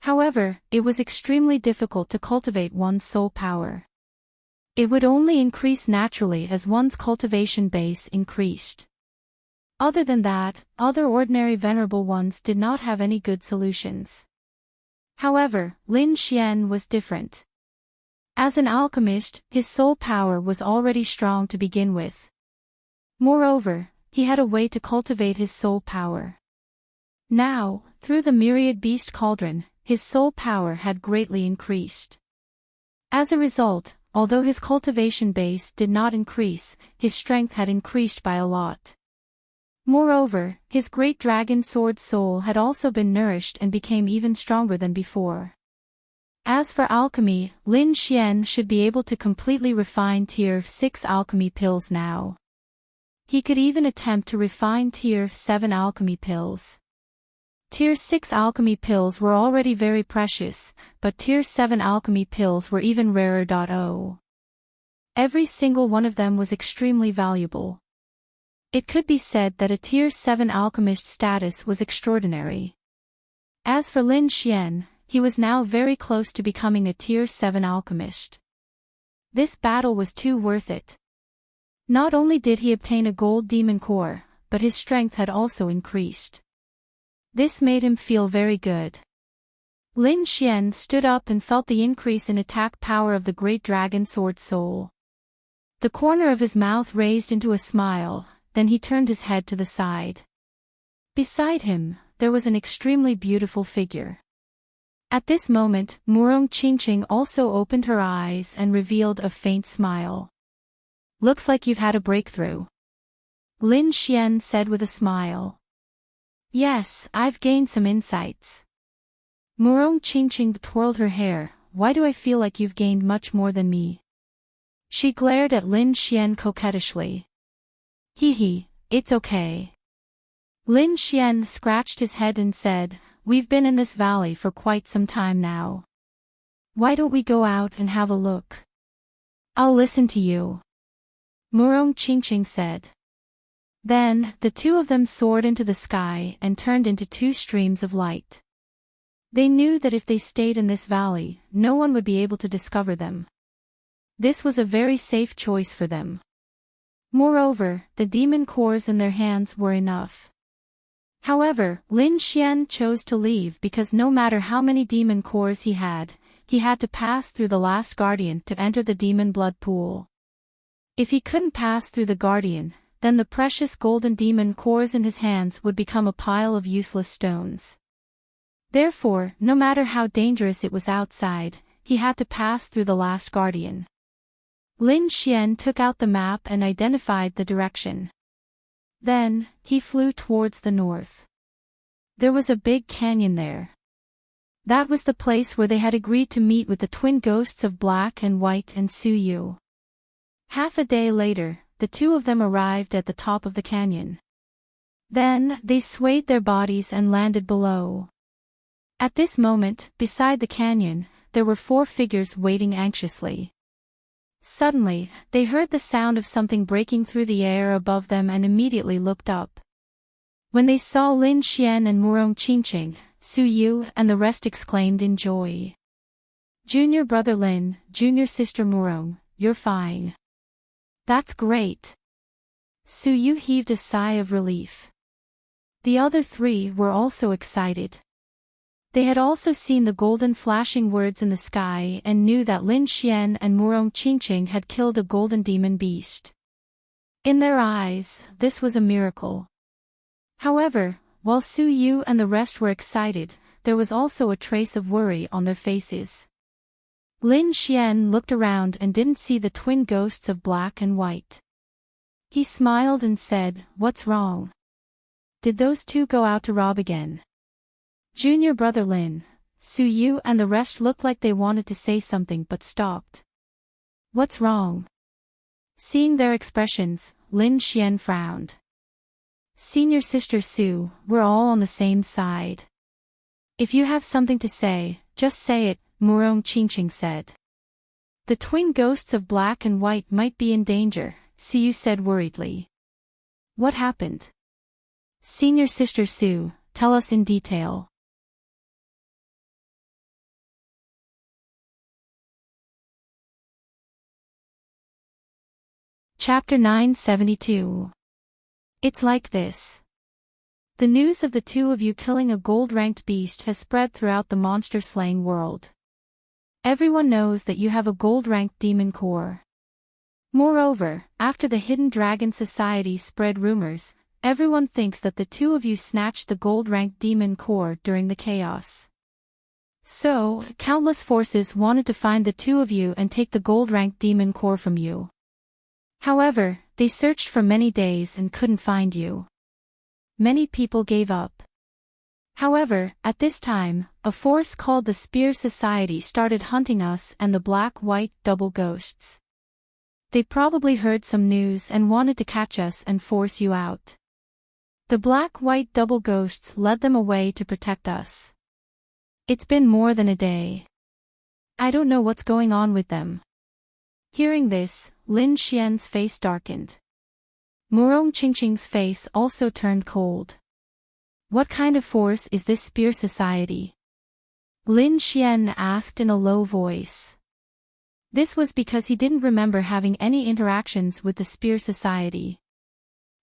However, it was extremely difficult to cultivate one's soul power. It would only increase naturally as one's cultivation base increased. Other than that, other ordinary venerable ones did not have any good solutions. However, Lin Xian was different. As an alchemist, his soul power was already strong to begin with. Moreover, he had a way to cultivate his soul power. Now, through the myriad beast cauldron, his soul power had greatly increased. As a result, although his cultivation base did not increase, his strength had increased by a lot. Moreover, his great dragon sword soul had also been nourished and became even stronger than before. As for alchemy, Lin Xian should be able to completely refine Tier 6 alchemy pills now. He could even attempt to refine Tier 7 alchemy pills. Tier 6 alchemy pills were already very precious, but Tier 7 alchemy pills were even rarer. Every single one of them was extremely valuable. It could be said that a Tier 7 alchemist status was extraordinary. As for Lin Xian, he was now very close to becoming a Tier 7 alchemist. This battle was too worth it. Not only did he obtain a gold demon core, but his strength had also increased. This made him feel very good. Lin Xian stood up and felt the increase in attack power of the great dragon sword soul. The corner of his mouth raised into a smile, then he turned his head to the side. Beside him, there was an extremely beautiful figure. At this moment, Murong Qingqing also opened her eyes and revealed a faint smile. "Looks like you've had a breakthrough," Lin Xian said with a smile. "Yes, I've gained some insights." Murong Qingqing twirled her hair. "Why do I feel like you've gained much more than me?" She glared at Lin Xian coquettishly. Hee, it's okay." Lin Xian scratched his head and said, "We've been in this valley for quite some time now. Why don't we go out and have a look?" "I'll listen to you," Murong Qingqing said. Then, the two of them soared into the sky and turned into two streams of light. They knew that if they stayed in this valley, no one would be able to discover them. This was a very safe choice for them. Moreover, the demon cores in their hands were enough. However, Lin Xian chose to leave because no matter how many demon cores he had to pass through the last guardian to enter the demon blood pool. If he couldn't pass through the guardian, then the precious golden demon cores in his hands would become a pile of useless stones. Therefore, no matter how dangerous it was outside, he had to pass through the last guardian. Lin Xian took out the map and identified the direction. Then, he flew towards the north. There was a big canyon there. That was the place where they had agreed to meet with the twin ghosts of Black and White and Su Yu. Half a day later, the two of them arrived at the top of the canyon. Then, they swayed their bodies and landed below. At this moment, beside the canyon, there were 4 figures waiting anxiously. Suddenly, they heard the sound of something breaking through the air above them and immediately looked up. When they saw Lin Xian and Murong Qingqing, Su Yu and the rest exclaimed in joy. "Junior brother Lin, junior sister Murong, you're fine." "That's great." Su Yu heaved a sigh of relief. The other 3 were also excited. They had also seen the golden flashing words in the sky and knew that Lin Xian and Murong Qingqing had killed a golden demon beast. In their eyes, this was a miracle. However, while Su Yu and the rest were excited, there was also a trace of worry on their faces. Lin Xian looked around and didn't see the twin ghosts of Black and White. He smiled and said, "What's wrong? Did those 2 go out to rob again?" Junior brother Lin, Su Yu and the rest looked like they wanted to say something but stopped. "What's wrong?" Seeing their expressions, Lin Xian frowned. "Senior sister Su, we're all on the same side. If you have something to say, just say it," Murong Qingqing said. "The twin ghosts of Black and White might be in danger," Su Yu said worriedly. "What happened? Senior sister Su, tell us in detail." Chapter 972. It's like this. The news of the 2 of you killing a gold-ranked beast has spread throughout the monster-slaying world. Everyone knows that you have a gold-ranked demon core. Moreover, after the Hidden Dragon Society spread rumors, everyone thinks that the 2 of you snatched the gold-ranked demon core during the chaos. So, countless forces wanted to find the 2 of you and take the gold-ranked demon core from you. However, they searched for many days and couldn't find you. Many people gave up. However, at this time, a force called the Spear Society started hunting us and the black-white double ghosts. They probably heard some news and wanted to catch us and force you out. The black-white double ghosts led them away to protect us. It's been more than a day. I don't know what's going on with them. Hearing this, Lin Xian's face darkened. Murong Qingqing's face also turned cold. What kind of force is this Spear Society? Lin Xian asked in a low voice. This was because he didn't remember having any interactions with the Spear Society.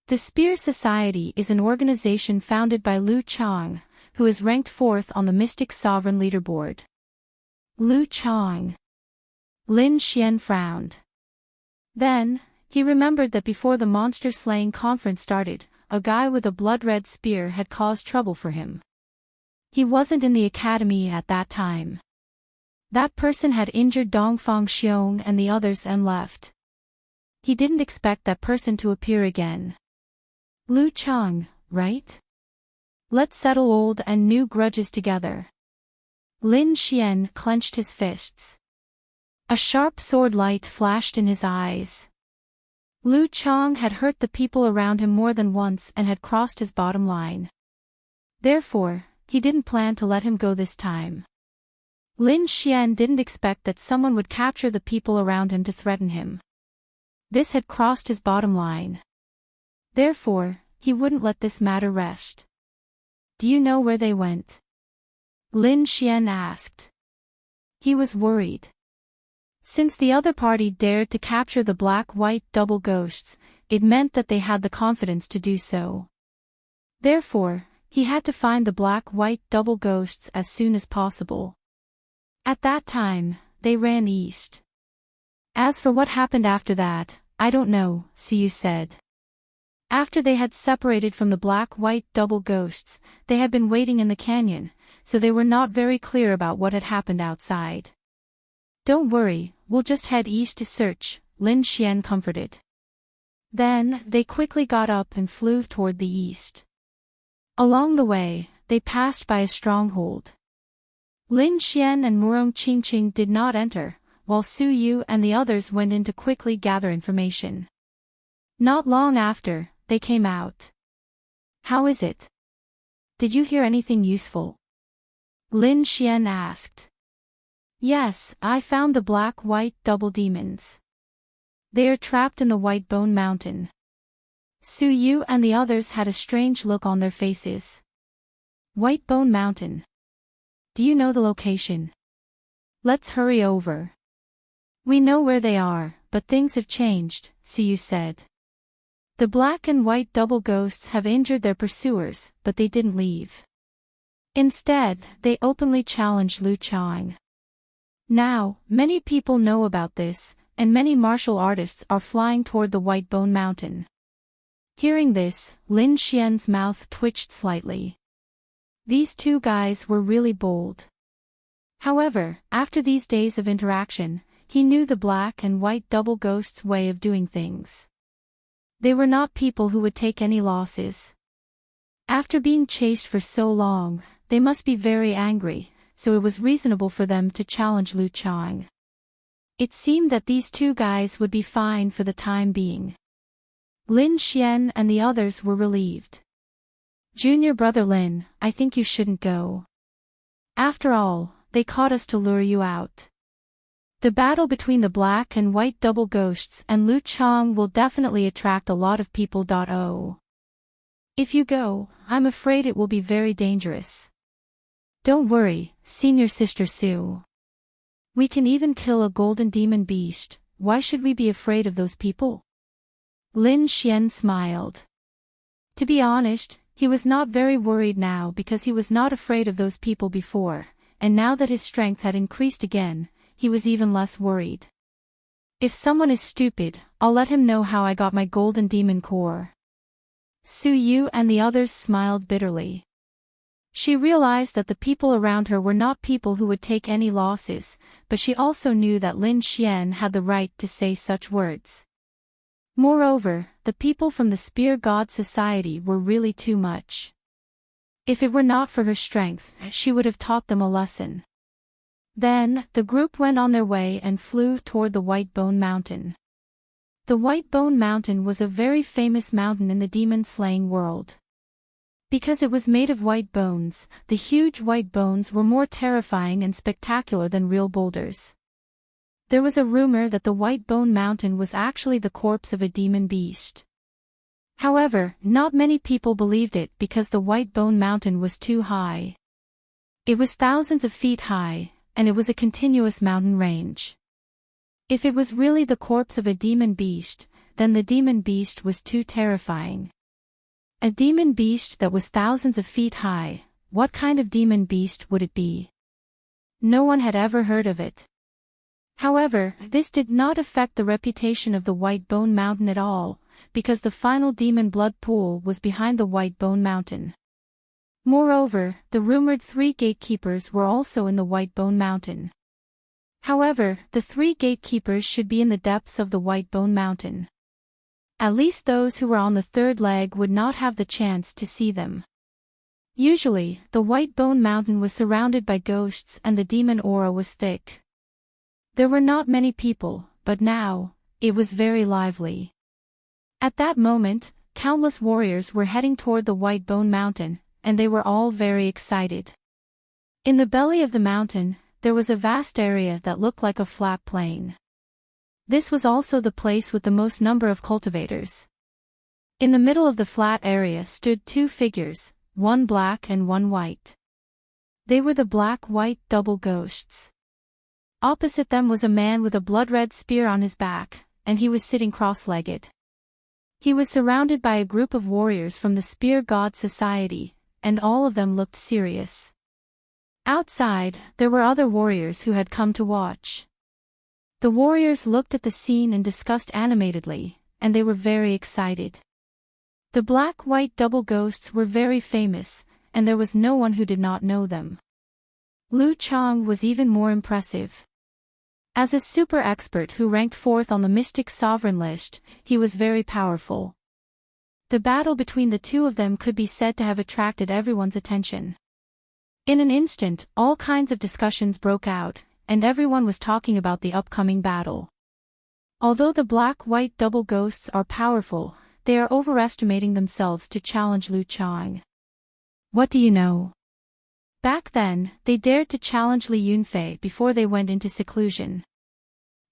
The Spear Society is an organization founded by Lu Chang, who is ranked 4th on the Mystic Sovereign leaderboard. Lu Chang. Lin Xian frowned. Then, he remembered that before the monster-slaying conference started, a guy with a blood-red spear had caused trouble for him. He wasn't in the academy at that time. That person had injured Dongfang Xiong and the others and left. He didn't expect that person to appear again. Lu Chang, right? Let's settle old and new grudges together. Lin Xian clenched his fists. A sharp sword light flashed in his eyes. Lu Chang had hurt the people around him more than once and had crossed his bottom line. Therefore, he didn't plan to let him go this time. Lin Xian didn't expect that someone would capture the people around him to threaten him. This had crossed his bottom line. Therefore, he wouldn't let this matter rest. Do you know where they went? Lin Xian asked. He was worried. Since the other party dared to capture the black-white double ghosts, it meant that they had the confidence to do so. Therefore, he had to find the black-white double ghosts as soon as possible. At that time, they ran east. As for what happened after that, I don't know, Siyu said. After they had separated from the black-white double ghosts, they had been waiting in the canyon, so they were not very clear about what had happened outside. Don't worry, we'll just head east to search, Lin Xian comforted. Then, they quickly got up and flew toward the east. Along the way, they passed by a stronghold. Lin Xian and Murong Qingqing did not enter, while Su Yu and the others went in to quickly gather information. Not long after, they came out. How is it? Did you hear anything useful? Lin Xian asked. Yes, I found the black-white double demons. They are trapped in the White Bone Mountain. Su Yu and the others had a strange look on their faces. White Bone Mountain. Do you know the location? Let's hurry over. We know where they are, but things have changed, Su Yu said. The black and white double ghosts have injured their pursuers, but they didn't leave. Instead, they openly challenged Lu Chang. Now, many people know about this, and many martial artists are flying toward the White Bone Mountain. Hearing this, Lin Xian's mouth twitched slightly. These two guys were really bold. However, after these days of interaction, he knew the black and white double ghosts' way of doing things. They were not people who would take any losses. After being chased for so long, they must be very angry, so it was reasonable for them to challenge Lu Chang. It seemed that these two guys would be fine for the time being. Lin Xian and the others were relieved. Junior brother Lin, I think you shouldn't go. After all, they caught us to lure you out. The battle between the black and white double ghosts and Lu Chang will definitely attract a lot of people. If you go, I'm afraid it will be very dangerous. Don't worry, senior sister Sue. We can even kill a golden demon beast, why should we be afraid of those people? Lin Xian smiled. To be honest, he was not very worried now because he was not afraid of those people before, and now that his strength had increased again, he was even less worried. If someone is stupid, I'll let him know how I got my golden demon core. Su Yu and the others smiled bitterly. She realized that the people around her were not people who would take any losses, but she also knew that Lin Xian had the right to say such words. Moreover, the people from the Spear God Society were really too much. If it were not for her strength, she would have taught them a lesson. Then, the group went on their way and flew toward the White Bone Mountain. The White Bone Mountain was a very famous mountain in the demon-slaying world. Because it was made of white bones, the huge white bones were more terrifying and spectacular than real boulders. There was a rumor that the White Bone Mountain was actually the corpse of a demon beast. However, not many people believed it because the White Bone Mountain was too high. It was thousands of feet high, and it was a continuous mountain range. If it was really the corpse of a demon beast, then the demon beast was too terrifying. A demon beast that was thousands of feet high, what kind of demon beast would it be? No one had ever heard of it. However, this did not affect the reputation of the White Bone Mountain at all, because the final demon blood pool was behind the White Bone Mountain. Moreover, the rumored 3 gatekeepers were also in the White Bone Mountain. However, the 3 gatekeepers should be in the depths of the White Bone Mountain. At least those who were on the 3rd leg would not have the chance to see them. Usually, the White Bone Mountain was surrounded by ghosts and the demon aura was thick. There were not many people, but now, it was very lively. At that moment, countless warriors were heading toward the White Bone Mountain, and they were all very excited. In the belly of the mountain, there was a vast area that looked like a flat plain. This was also the place with the most number of cultivators. In the middle of the flat area stood 2 figures, one black and one white. They were the black-white double ghosts. Opposite them was a man with a blood-red spear on his back, and he was sitting cross-legged. He was surrounded by a group of warriors from the Spear God Society, and all of them looked serious. Outside, there were other warriors who had come to watch. The warriors looked at the scene and discussed animatedly, and they were very excited. The black-white double ghosts were very famous, and there was no one who did not know them. Lu Chang was even more impressive. As a super expert who ranked 4th on the Mystic Sovereign list, he was very powerful. The battle between the 2 of them could be said to have attracted everyone's attention. In an instant, all kinds of discussions broke out, and everyone was talking about the upcoming battle. Although the black-white double ghosts are powerful, they are overestimating themselves to challenge Lu Chang. What do you know? Back then, they dared to challenge Li Yunfei before they went into seclusion.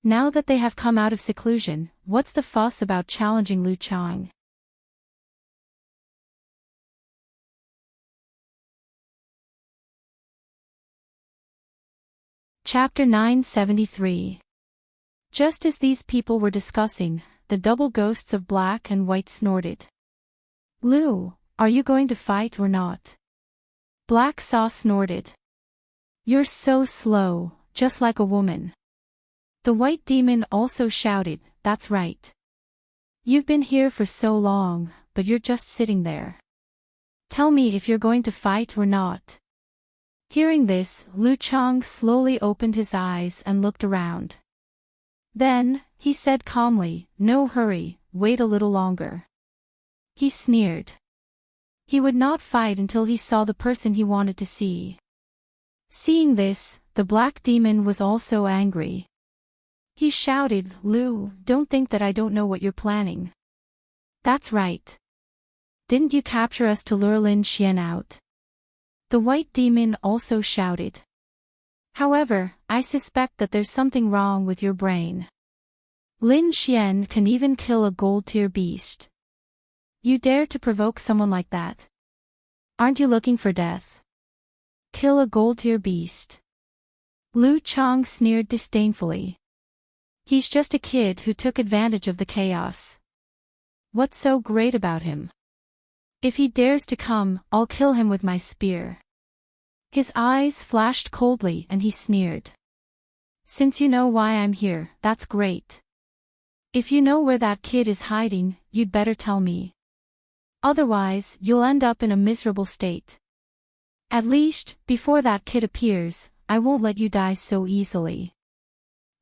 Now that they have come out of seclusion, what's the fuss about challenging Lu Chang? Chapter 973. Just as these people were discussing, the double ghosts of black and white snorted. Lu, are you going to fight or not? Black Saw snorted. You're so slow, just like a woman. The white demon also shouted, that's right. You've been here for so long, but you're just sitting there. Tell me if you're going to fight or not. Hearing this, Lu Chang slowly opened his eyes and looked around. Then, he said calmly, no hurry, wait a little longer. He sneered. He would not fight until he saw the person he wanted to see. Seeing this, the black demon was also angry. He shouted, Lu, don't think that I don't know what you're planning. That's right. Didn't you capture us to lure Lin Xian out? The white demon also shouted. However, I suspect that there's something wrong with your brain. Lin Xian can even kill a gold-tier beast. You dare to provoke someone like that? Aren't you looking for death? Kill a gold-tier beast. Lu Chang sneered disdainfully. He's just a kid who took advantage of the chaos. What's so great about him? If he dares to come, I'll kill him with my spear. His eyes flashed coldly and he sneered. Since you know why I'm here, that's great. If you know where that kid is hiding, you'd better tell me. Otherwise, you'll end up in a miserable state. At least, before that kid appears, I won't let you die so easily.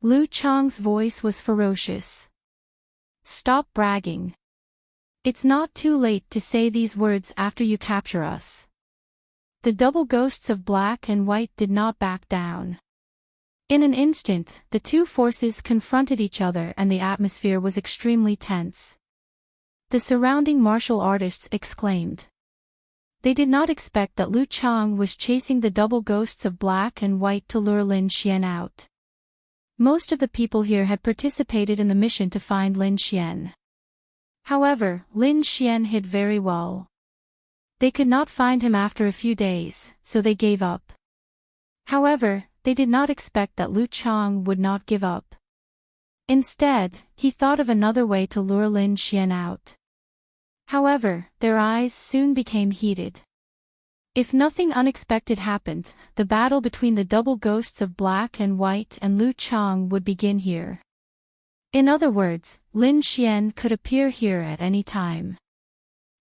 Lu Chang's voice was ferocious. Stop bragging. It's not too late to say these words after you capture us. The double ghosts of black and white did not back down. In an instant, the two forces confronted each other and the atmosphere was extremely tense. The surrounding martial artists exclaimed. They did not expect that Lu Chang was chasing the double ghosts of black and white to lure Lin Xian out. Most of the people here had participated in the mission to find Lin Xian. However, Lin Xian hid very well. They could not find him after a few days, so they gave up. However, they did not expect that Lu Chang would not give up. Instead, he thought of another way to lure Lin Xian out. However, their eyes soon became heated. If nothing unexpected happened, the battle between the double ghosts of black and white and Lu Chang would begin here. In other words, Lin Xian could appear here at any time.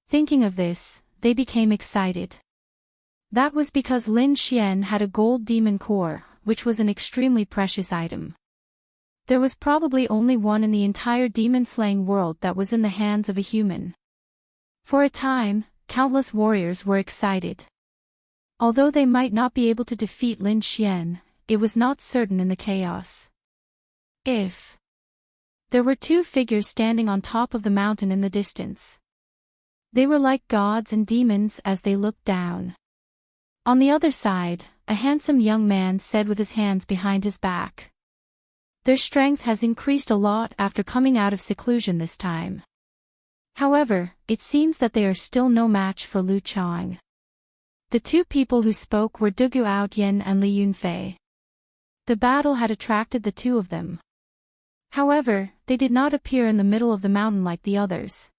Thinking of this, they became excited. That was because Lin Xian had a gold demon core, which was an extremely precious item. There was probably only one in the entire demon-slaying world that was in the hands of a human. For a time, countless warriors were excited. Although they might not be able to defeat Lin Xian, it was not certain in the chaos. If there were two figures standing on top of the mountain in the distance. They were like gods and demons as they looked down. On the other side, a handsome young man said with his hands behind his back. Their strength has increased a lot after coming out of seclusion this time. However, it seems that they are still no match for Lu Chang. The two people who spoke were Dugu Outyen and Li Yunfei. The battle had attracted the two of them. However, they did not appear in the middle of the mountain like the others.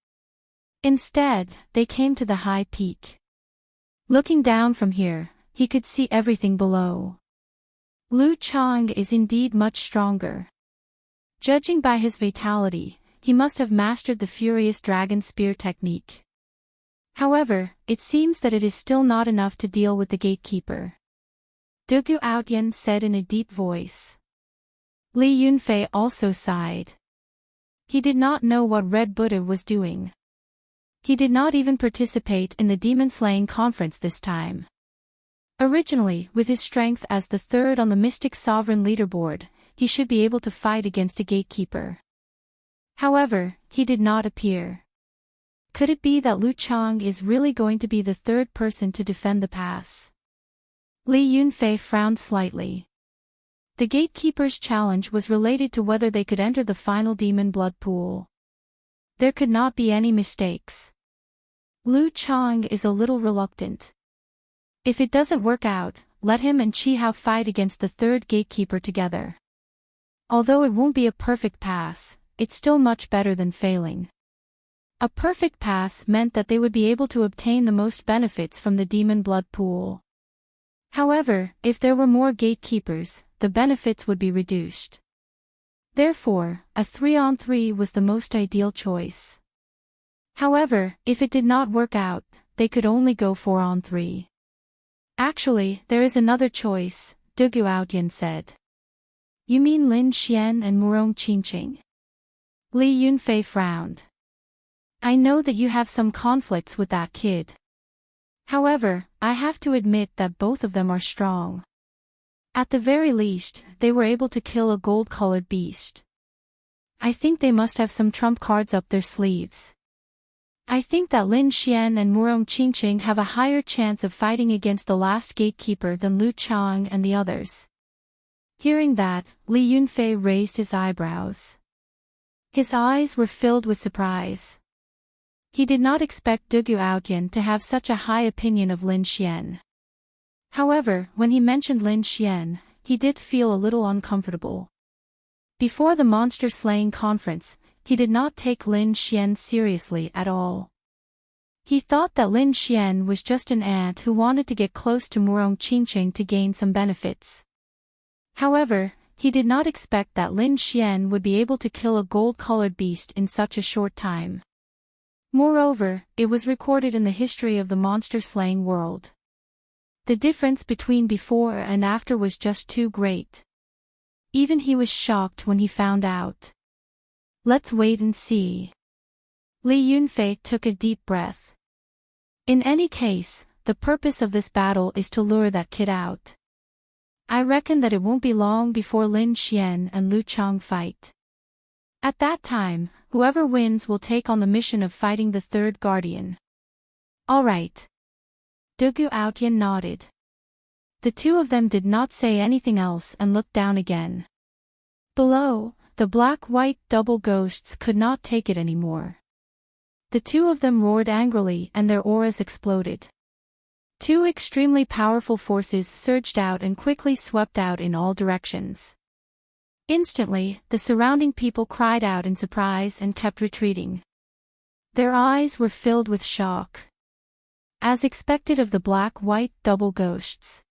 Instead, they came to the high peak. Looking down from here, he could see everything below. Lu Chang is indeed much stronger. Judging by his vitality, he must have mastered the Furious Dragon Spear technique. However, it seems that it is still not enough to deal with the gatekeeper. Dugu Outyen said in a deep voice. Li Yunfei also sighed. He did not know what Red Buddha was doing. He did not even participate in the demon-slaying conference this time. Originally, with his strength as the third on the Mystic Sovereign leaderboard, he should be able to fight against a gatekeeper. However, he did not appear. Could it be that Lu Chang is really going to be the third person to defend the pass? Li Yunfei frowned slightly. The gatekeeper's challenge was related to whether they could enter the final demon blood pool. There could not be any mistakes. Lu Chang is a little reluctant. If it doesn't work out, let him and Chi Hao fight against the third gatekeeper together. Although it won't be a perfect pass, it's still much better than failing. A perfect pass meant that they would be able to obtain the most benefits from the demon blood pool. However, if there were more gatekeepers, the benefits would be reduced. Therefore, a 3-on-3 was the most ideal choice. However, if it did not work out, they could only go 4-on-3. Actually, there is another choice, Dugu Outyen said. You mean Lin Xian and Murong Qingqing? Li Yunfei frowned. I know that you have some conflicts with that kid. However, I have to admit that both of them are strong. At the very least, they were able to kill a gold-colored beast. I think they must have some trump cards up their sleeves. I think that Lin Xian and Murong Qingqing have a higher chance of fighting against the last gatekeeper than Lu Chang and the others. Hearing that, Li Yunfei raised his eyebrows. His eyes were filled with surprise. He did not expect Dugu Outyen to have such a high opinion of Lin Xian. However, when he mentioned Lin Xian, he did feel a little uncomfortable. Before the monster-slaying conference, he did not take Lin Xian seriously at all. He thought that Lin Xian was just an ant who wanted to get close to Murong Qingqing to gain some benefits. However, he did not expect that Lin Xian would be able to kill a gold-colored beast in such a short time. Moreover, it was recorded in the history of the monster-slaying world. The difference between before and after was just too great. Even he was shocked when he found out. Let's wait and see. Li Yunfei took a deep breath. In any case, the purpose of this battle is to lure that kid out. I reckon that it won't be long before Lin Xian and Lu Chang fight. At that time, whoever wins will take on the mission of fighting the third guardian. All right. Dugu Outyan nodded. The two of them did not say anything else and looked down again. Below, the black-white double ghosts could not take it anymore. The two of them roared angrily and their auras exploded. Two extremely powerful forces surged out and quickly swept out in all directions. Instantly, the surrounding people cried out in surprise and kept retreating. Their eyes were filled with shock. As expected of the black-white double ghosts.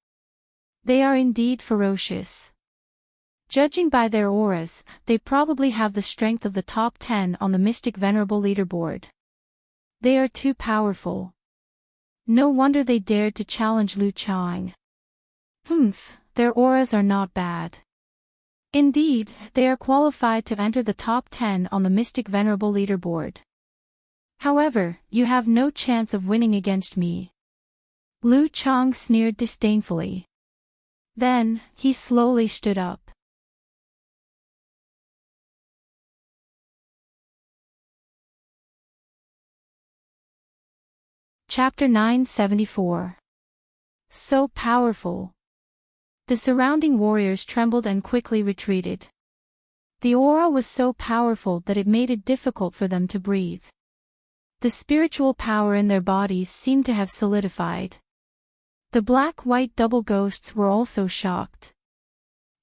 They are indeed ferocious. Judging by their auras, they probably have the strength of the top 10 on the Mystic Venerable leaderboard. They are too powerful. No wonder they dared to challenge Lu Chang. Their auras are not bad. Indeed, they are qualified to enter the top 10 on the Mystic Venerable leaderboard. However, you have no chance of winning against me. Lu Chang sneered disdainfully. Then, he slowly stood up. Chapter 974. So powerful. The surrounding warriors trembled and quickly retreated. The aura was so powerful that it made it difficult for them to breathe. The spiritual power in their bodies seemed to have solidified. The black-white double ghosts were also shocked.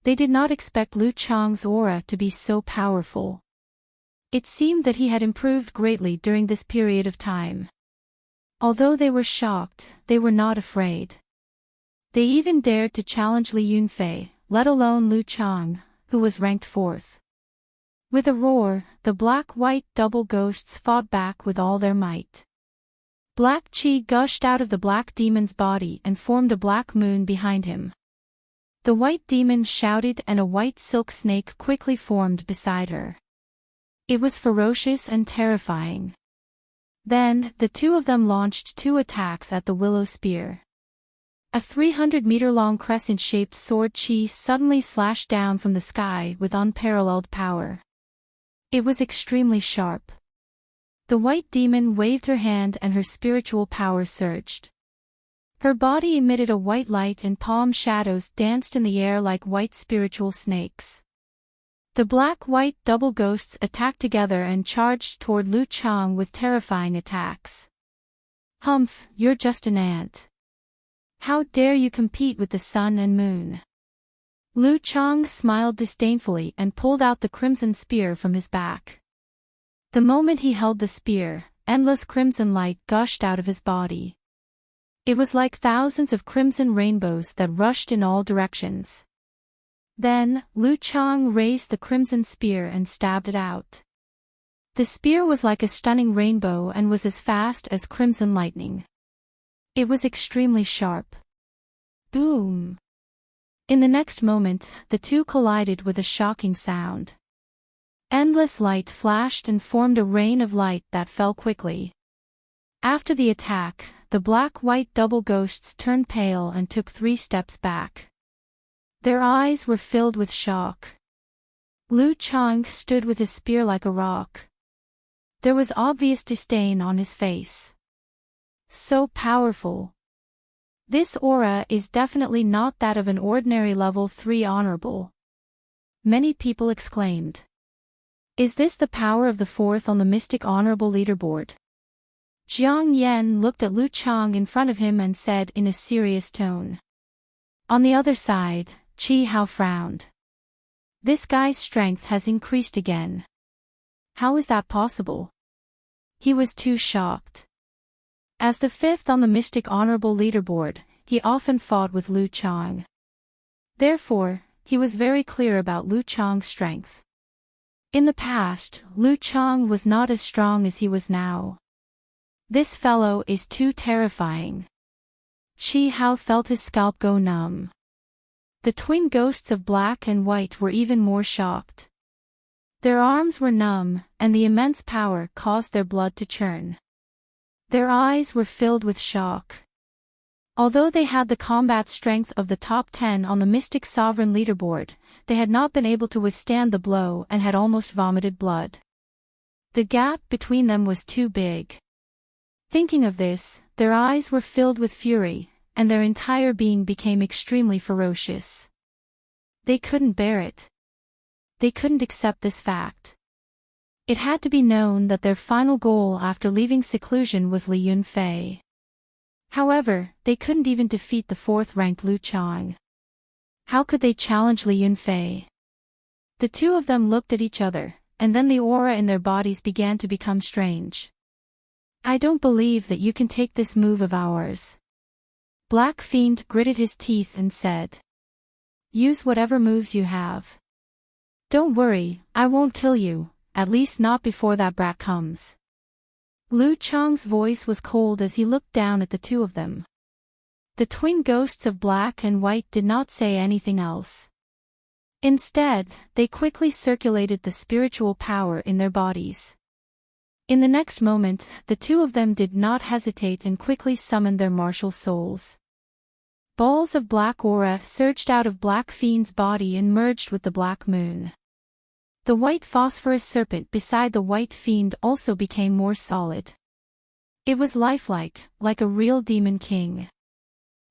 They did not expect Lu Chang's aura to be so powerful. It seemed that he had improved greatly during this period of time. Although they were shocked, they were not afraid. They even dared to challenge Li Yunfei, let alone Lu Chang, who was ranked 4th. With a roar, the black-white double ghosts fought back with all their might. Black chi gushed out of the black demon's body and formed a black moon behind him. The white demon shouted and a white silk snake quickly formed beside her. It was ferocious and terrifying. Then, the two of them launched 2 attacks at the willow spear. A 300-meter-long crescent-shaped sword chi suddenly slashed down from the sky with unparalleled power. It was extremely sharp. The white demon waved her hand and her spiritual power surged. Her body emitted a white light and palm shadows danced in the air like white spiritual snakes. The black-white double ghosts attacked together and charged toward Lu Chang with terrifying attacks. Humph, you're just an ant. How dare you compete with the sun and moon? Lu Chang smiled disdainfully and pulled out the crimson spear from his back. The moment he held the spear, endless crimson light gushed out of his body. It was like thousands of crimson rainbows that rushed in all directions. Then, Lu Chang raised the crimson spear and stabbed it out. The spear was like a stunning rainbow and was as fast as crimson lightning. It was extremely sharp. Boom! In the next moment, the two collided with a shocking sound. Endless light flashed and formed a rain of light that fell quickly. After the attack, the black-white double ghosts turned pale and took 3 steps back. Their eyes were filled with shock. Lu Chang stood with his spear like a rock. There was obvious disdain on his face. So powerful. This aura is definitely not that of an ordinary level 3 honorable. Many people exclaimed. Is this the power of the 4th on the Mystic Honorable leaderboard? Jiang Yan looked at Lu Chang in front of him and said in a serious tone. On the other side, Qi Hao frowned. This guy's strength has increased again. How is that possible? He was too shocked. As the 5th on the Mystic Honorable leaderboard, he often fought with Lu Chang. Therefore, he was very clear about Lu Chang's strength. In the past, Lu Chang was not as strong as he was now. This fellow is too terrifying. Qi Hao felt his scalp go numb. The twin ghosts of black and white were even more shocked. Their arms were numb, and the immense power caused their blood to churn. Their eyes were filled with shock. Although they had the combat strength of the top 10 on the Mystic Sovereign leaderboard, they had not been able to withstand the blow and had almost vomited blood. The gap between them was too big. Thinking of this, their eyes were filled with fury, and their entire being became extremely ferocious. They couldn't bear it. They couldn't accept this fact. It had to be known that their final goal after leaving seclusion was Li Yunfei. However, they couldn't even defeat the 4th-ranked Lu Chang. How could they challenge Li Yunfei? The two of them looked at each other, and then the aura in their bodies began to become strange. I don't believe that you can take this move of ours. Black Fiend gritted his teeth and said. Use whatever moves you have. Don't worry, I won't kill you, at least not before that brat comes. Lu Chang's voice was cold as he looked down at the two of them. The twin ghosts of black and white did not say anything else. Instead, they quickly circulated the spiritual power in their bodies. In the next moment, the two of them did not hesitate and quickly summoned their martial souls. Balls of black aura surged out of Black Fiend's body and merged with the black moon. The white phosphorus serpent beside the white fiend also became more solid. It was lifelike, like a real demon king.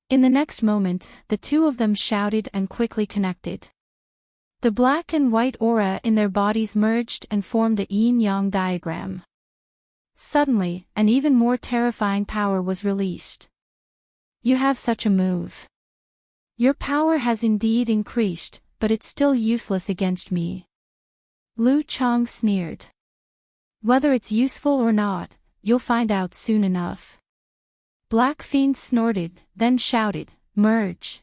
In the next moment, the two of them shouted and quickly connected. The black and white aura in their bodies merged and formed the yin-yang diagram. Suddenly, an even more terrifying power was released. You have such a move. Your power has indeed increased, but it's still useless against me. Lu Chang sneered. Whether it's useful or not, you'll find out soon enough. Black Fiend snorted, then shouted, merge.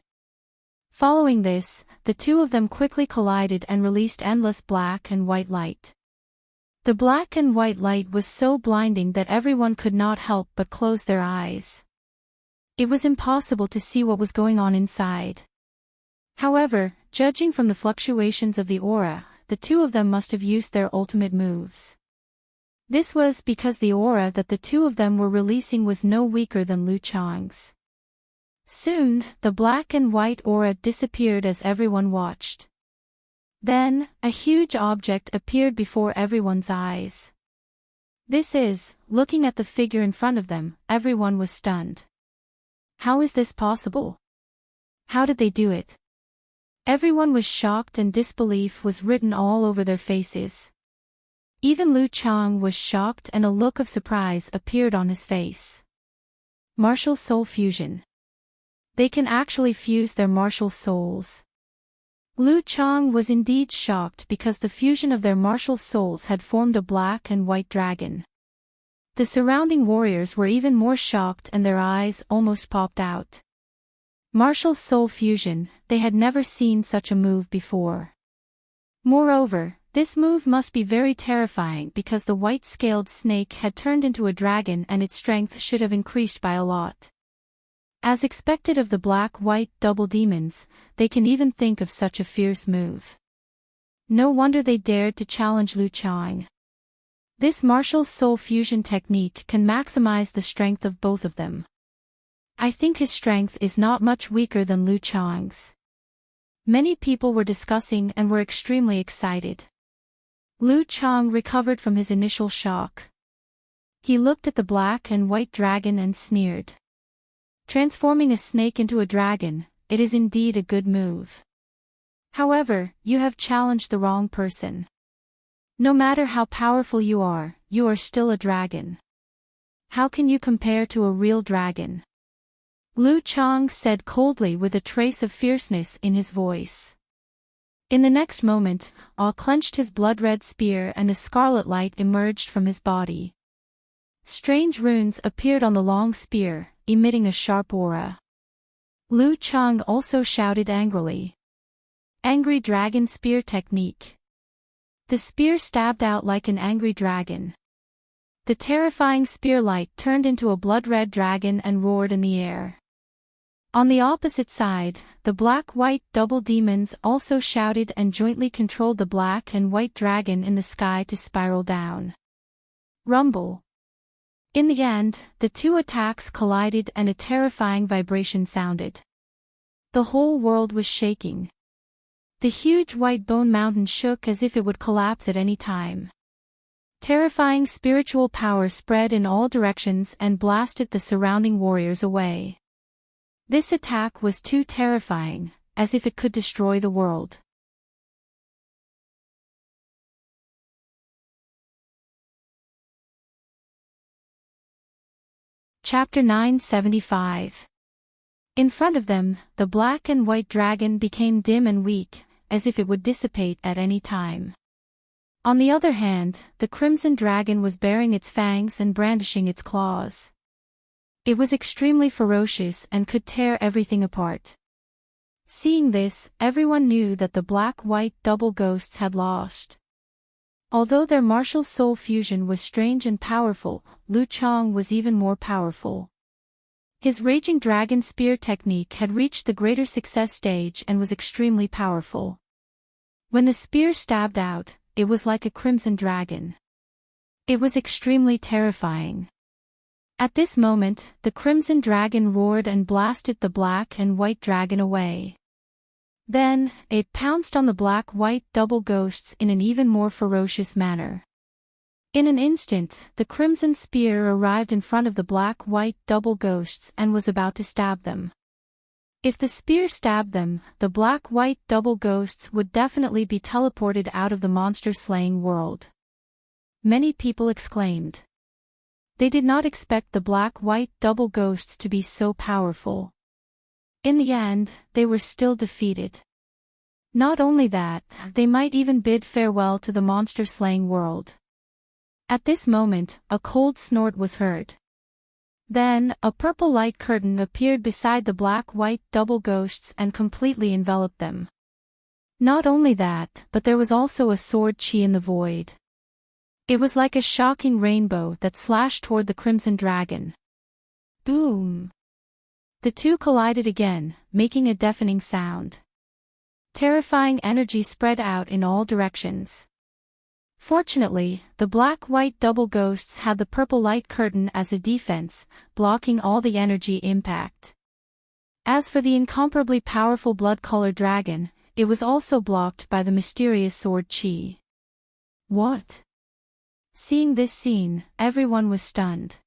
Following this, the two of them quickly collided and released endless black and white light. The black and white light was so blinding that everyone could not help but close their eyes. It was impossible to see what was going on inside. However, judging from the fluctuations of the aura, the two of them must have used their ultimate moves. This was because the aura that the two of them were releasing was no weaker than Lu Chang's. Soon, the black and white aura disappeared as everyone watched. Then, a huge object appeared before everyone's eyes. Looking at the figure in front of them, everyone was stunned. How is this possible? How did they do it? Everyone was shocked and disbelief was written all over their faces. Even Lu Chang was shocked and a look of surprise appeared on his face. Martial soul fusion. They can actually fuse their martial souls. Lu Chang was indeed shocked because the fusion of their martial souls had formed a black and white dragon. The surrounding warriors were even more shocked and their eyes almost popped out. Martial soul fusion, they had never seen such a move before. Moreover, this move must be very terrifying because the white-scaled snake had turned into a dragon and its strength should have increased by a lot. As expected of the black-white double demons, they can even think of such a fierce move. No wonder they dared to challenge Lu Chang. This martial soul fusion technique can maximize the strength of both of them. I think his strength is not much weaker than Lu Chang's. Many people were discussing and were extremely excited. Lu Chang recovered from his initial shock. He looked at the black and white dragon and sneered. Transforming a snake into a dragon, it is indeed a good move. However, you have challenged the wrong person. No matter how powerful you are still a dragon. How can you compare to a real dragon? Lu Chang said coldly with a trace of fierceness in his voice. In the next moment, Ah clenched his blood-red spear and a scarlet light emerged from his body. Strange runes appeared on the long spear, emitting a sharp aura. Lu Chang also shouted angrily. Angry Dragon Spear Technique. The spear stabbed out like an angry dragon. The terrifying spear light turned into a blood-red dragon and roared in the air. On the opposite side, the black-white double demons also shouted and jointly controlled the black and white dragon in the sky to spiral down. Rumble. In the end, the two attacks collided and a terrifying vibration sounded. The whole world was shaking. The huge white bone mountain shook as if it would collapse at any time. Terrifying spiritual power spread in all directions and blasted the surrounding warriors away. This attack was too terrifying, as if it could destroy the world. Chapter 975. In front of them, the black and white dragon became dim and weak, as if it would dissipate at any time. On the other hand, the crimson dragon was baring its fangs and brandishing its claws. It was extremely ferocious and could tear everything apart. Seeing this, everyone knew that the black-white double ghosts had lost. Although their martial soul fusion was strange and powerful, Liu Chang was even more powerful. His raging dragon spear technique had reached the greater success stage and was extremely powerful. When the spear stabbed out, it was like a crimson dragon. It was extremely terrifying. At this moment, the crimson dragon roared and blasted the black and white dragon away. Then, it pounced on the black-white double ghosts in an even more ferocious manner. In an instant, the crimson spear arrived in front of the black-white double ghosts and was about to stab them. If the spear stabbed them, the black-white double ghosts would definitely be teleported out of the monster-slaying world. Many people exclaimed. They did not expect the black-white double ghosts to be so powerful. In the end, they were still defeated. Not only that, they might even bid farewell to the monster-slaying world. At this moment, a cold snort was heard. Then, a purple light curtain appeared beside the black-white double ghosts and completely enveloped them. Not only that, but there was also a sword chi in the void. It was like a shocking rainbow that slashed toward the crimson dragon. Boom! The two collided again, making a deafening sound. Terrifying energy spread out in all directions. Fortunately, the black-white double ghosts had the purple light curtain as a defense, blocking all the energy impact. As for the incomparably powerful blood-colored dragon, it was also blocked by the mysterious sword chi. What? Seeing this scene, everyone was stunned.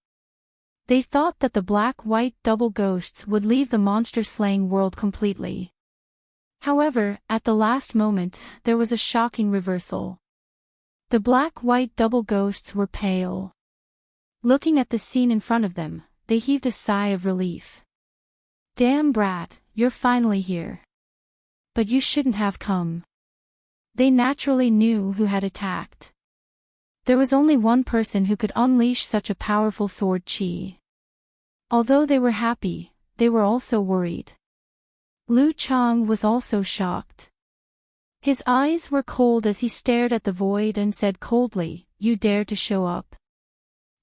They thought that the black-white double ghosts would leave the monster-slaying world completely. However, at the last moment, there was a shocking reversal. The black-white double ghosts were pale. Looking at the scene in front of them, they heaved a sigh of relief. Damn brat, you're finally here. But you shouldn't have come. They naturally knew who had attacked. There was only one person who could unleash such a powerful sword chi. Although they were happy, they were also worried. Liu Chang was also shocked. His eyes were cold as he stared at the void and said coldly, "You dare to show up?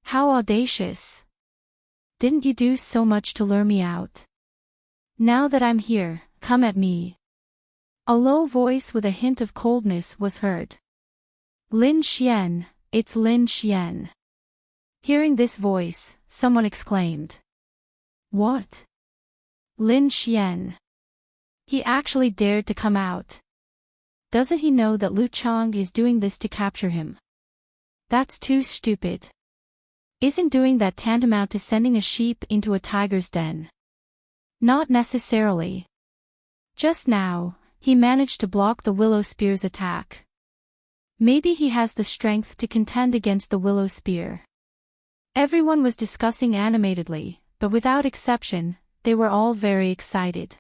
How audacious! Didn't you do so much to lure me out? Now that I'm here, come at me." A low voice with a hint of coldness was heard. "Lin Xian, it's Lin Xian." Hearing this voice, someone exclaimed. What? Lin Xian. He actually dared to come out. Doesn't he know that Liu Chang is doing this to capture him? That's too stupid. Isn't doing that tantamount to sending a sheep into a tiger's den? Not necessarily. Just now, he managed to block the willow spear's attack. Maybe he has the strength to contend against the willow spear. Everyone was discussing animatedly, but without exception, they were all very excited.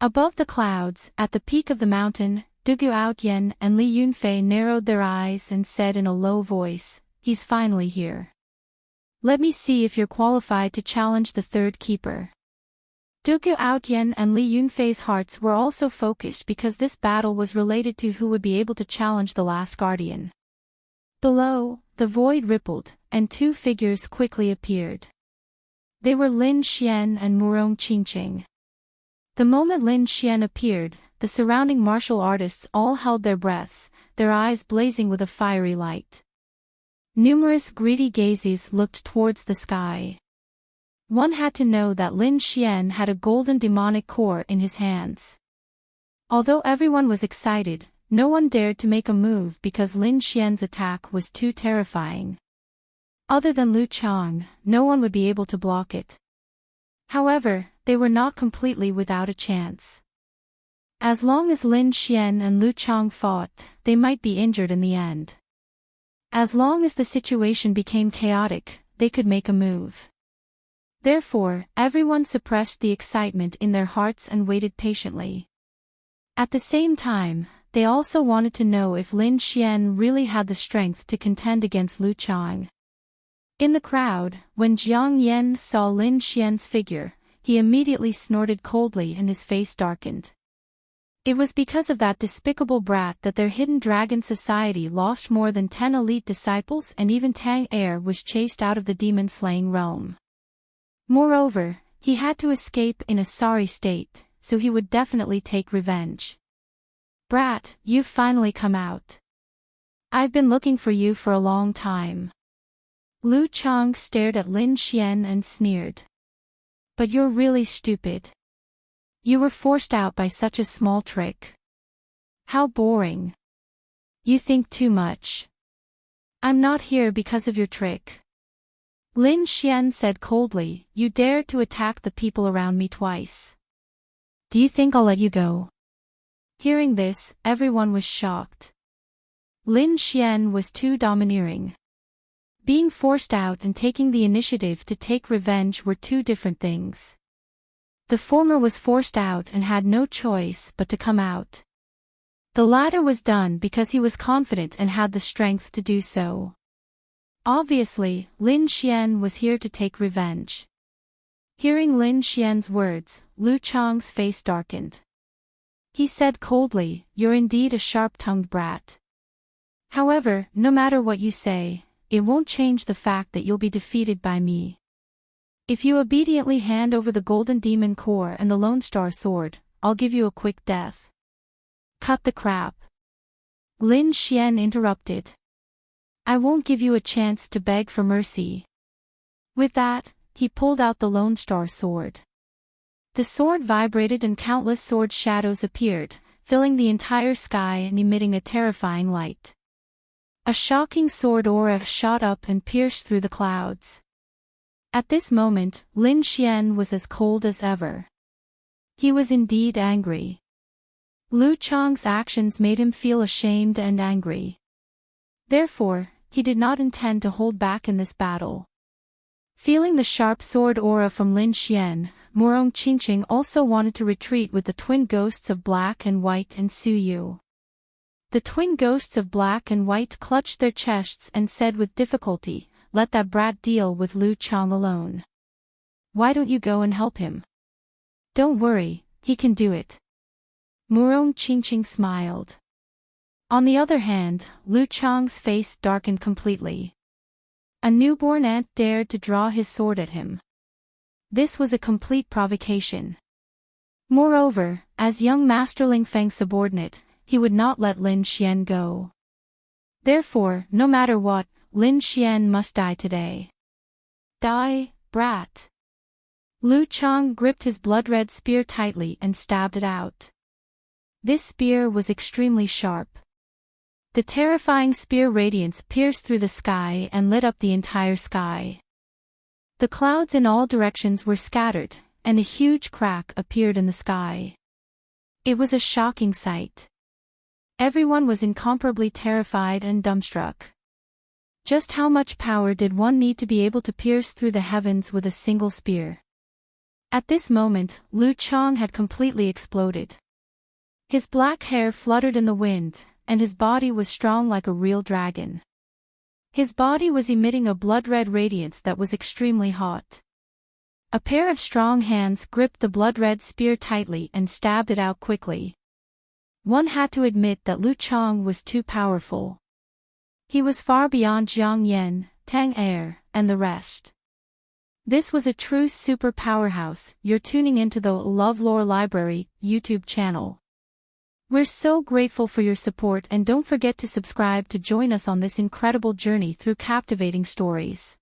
Above the clouds, at the peak of the mountain, Dugu Outyen and Li Yunfei narrowed their eyes and said in a low voice, "He's finally here. Let me see if you're qualified to challenge the third keeper." Dugu Outyen and Li Yunfei's hearts were also focused because this battle was related to who would be able to challenge the last guardian. Below, the void rippled, and two figures quickly appeared. They were Lin Xian and Murong Qingqing. The moment Lin Xian appeared, the surrounding martial artists all held their breaths, their eyes blazing with a fiery light. Numerous greedy gazes looked towards the sky. One had to know that Lin Xian had a golden demonic core in his hands. Although everyone was excited, no one dared to make a move because Lin Xian's attack was too terrifying. Other than Lu Chang, no one would be able to block it. However, they were not completely without a chance. As long as Lin Xian and Lu Chang fought, they might be injured in the end. As long as the situation became chaotic, they could make a move. Therefore, everyone suppressed the excitement in their hearts and waited patiently. At the same time, they also wanted to know if Lin Xian really had the strength to contend against Lu Chang. In the crowd, when Jiang Yan saw Lin Xian's figure, he immediately snorted coldly and his face darkened. It was because of that despicable brat that their hidden dragon society lost more than 10 elite disciples, and even Tang Er was chased out of the demon-slaying realm. Moreover, he had to escape in a sorry state, so he would definitely take revenge. Brat, you've finally come out. I've been looking for you for a long time. Lu Chang stared at Lin Xian and sneered. But you're really stupid. You were forced out by such a small trick. How boring. You think too much. I'm not here because of your trick. Lin Xian said coldly, you dared to attack the people around me twice. Do you think I'll let you go? Hearing this, everyone was shocked. Lin Xian was too domineering. Being forced out and taking the initiative to take revenge were two different things. The former was forced out and had no choice but to come out. The latter was done because he was confident and had the strength to do so. Obviously, Lin Xian was here to take revenge. Hearing Lin Xian's words, Lu Chang's face darkened. He said coldly, you're indeed a sharp-tongued brat. However, no matter what you say, it won't change the fact that you'll be defeated by me. If you obediently hand over the Golden Demon Core and the Lone Star Sword, I'll give you a quick death. Cut the crap. Lin Xian interrupted. I won't give you a chance to beg for mercy. With that, he pulled out the Lone Star Sword. The sword vibrated and countless sword shadows appeared, filling the entire sky and emitting a terrifying light. A shocking sword aura shot up and pierced through the clouds. At this moment, Lin Xian was as cold as ever. He was indeed angry. Lu Chang's actions made him feel ashamed and angry. Therefore, he did not intend to hold back in this battle. Feeling the sharp sword aura from Lin Xian, Murong Qingqing also wanted to retreat with the twin ghosts of Black and White and Su Yu. The twin ghosts of Black and White clutched their chests and said with difficulty, let that brat deal with Lu Chang alone. Why don't you go and help him? Don't worry, he can do it. Murong Qingqing smiled. On the other hand, Lu Chang's face darkened completely. A newborn ant dared to draw his sword at him. This was a complete provocation. Moreover, as young Masterling Feng's subordinate, he would not let Lin Xian go. Therefore, no matter what, Lin Xian must die today. Die, brat. Lu Chang gripped his blood-red spear tightly and stabbed it out. This spear was extremely sharp. The terrifying spear radiance pierced through the sky and lit up the entire sky. The clouds in all directions were scattered, and a huge crack appeared in the sky. It was a shocking sight. Everyone was incomparably terrified and dumbstruck. Just how much power did one need to be able to pierce through the heavens with a single spear? At this moment, Lu Chang had completely exploded. His black hair fluttered in the wind, and his body was strong like a real dragon. His body was emitting a blood-red radiance that was extremely hot. A pair of strong hands gripped the blood-red spear tightly and stabbed it out quickly. One had to admit that Lu Chang was too powerful. He was far beyond Jiang Yan, Tang Er, and the rest. This was a true super powerhouse. You're tuning into the LoveLore Library YouTube channel. We're so grateful for your support, and don't forget to subscribe to join us on this incredible journey through captivating stories.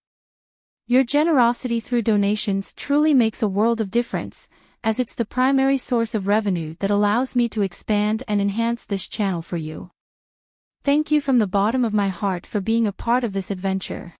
Your generosity through donations truly makes a world of difference, as it's the primary source of revenue that allows me to expand and enhance this channel for you. Thank you from the bottom of my heart for being a part of this adventure.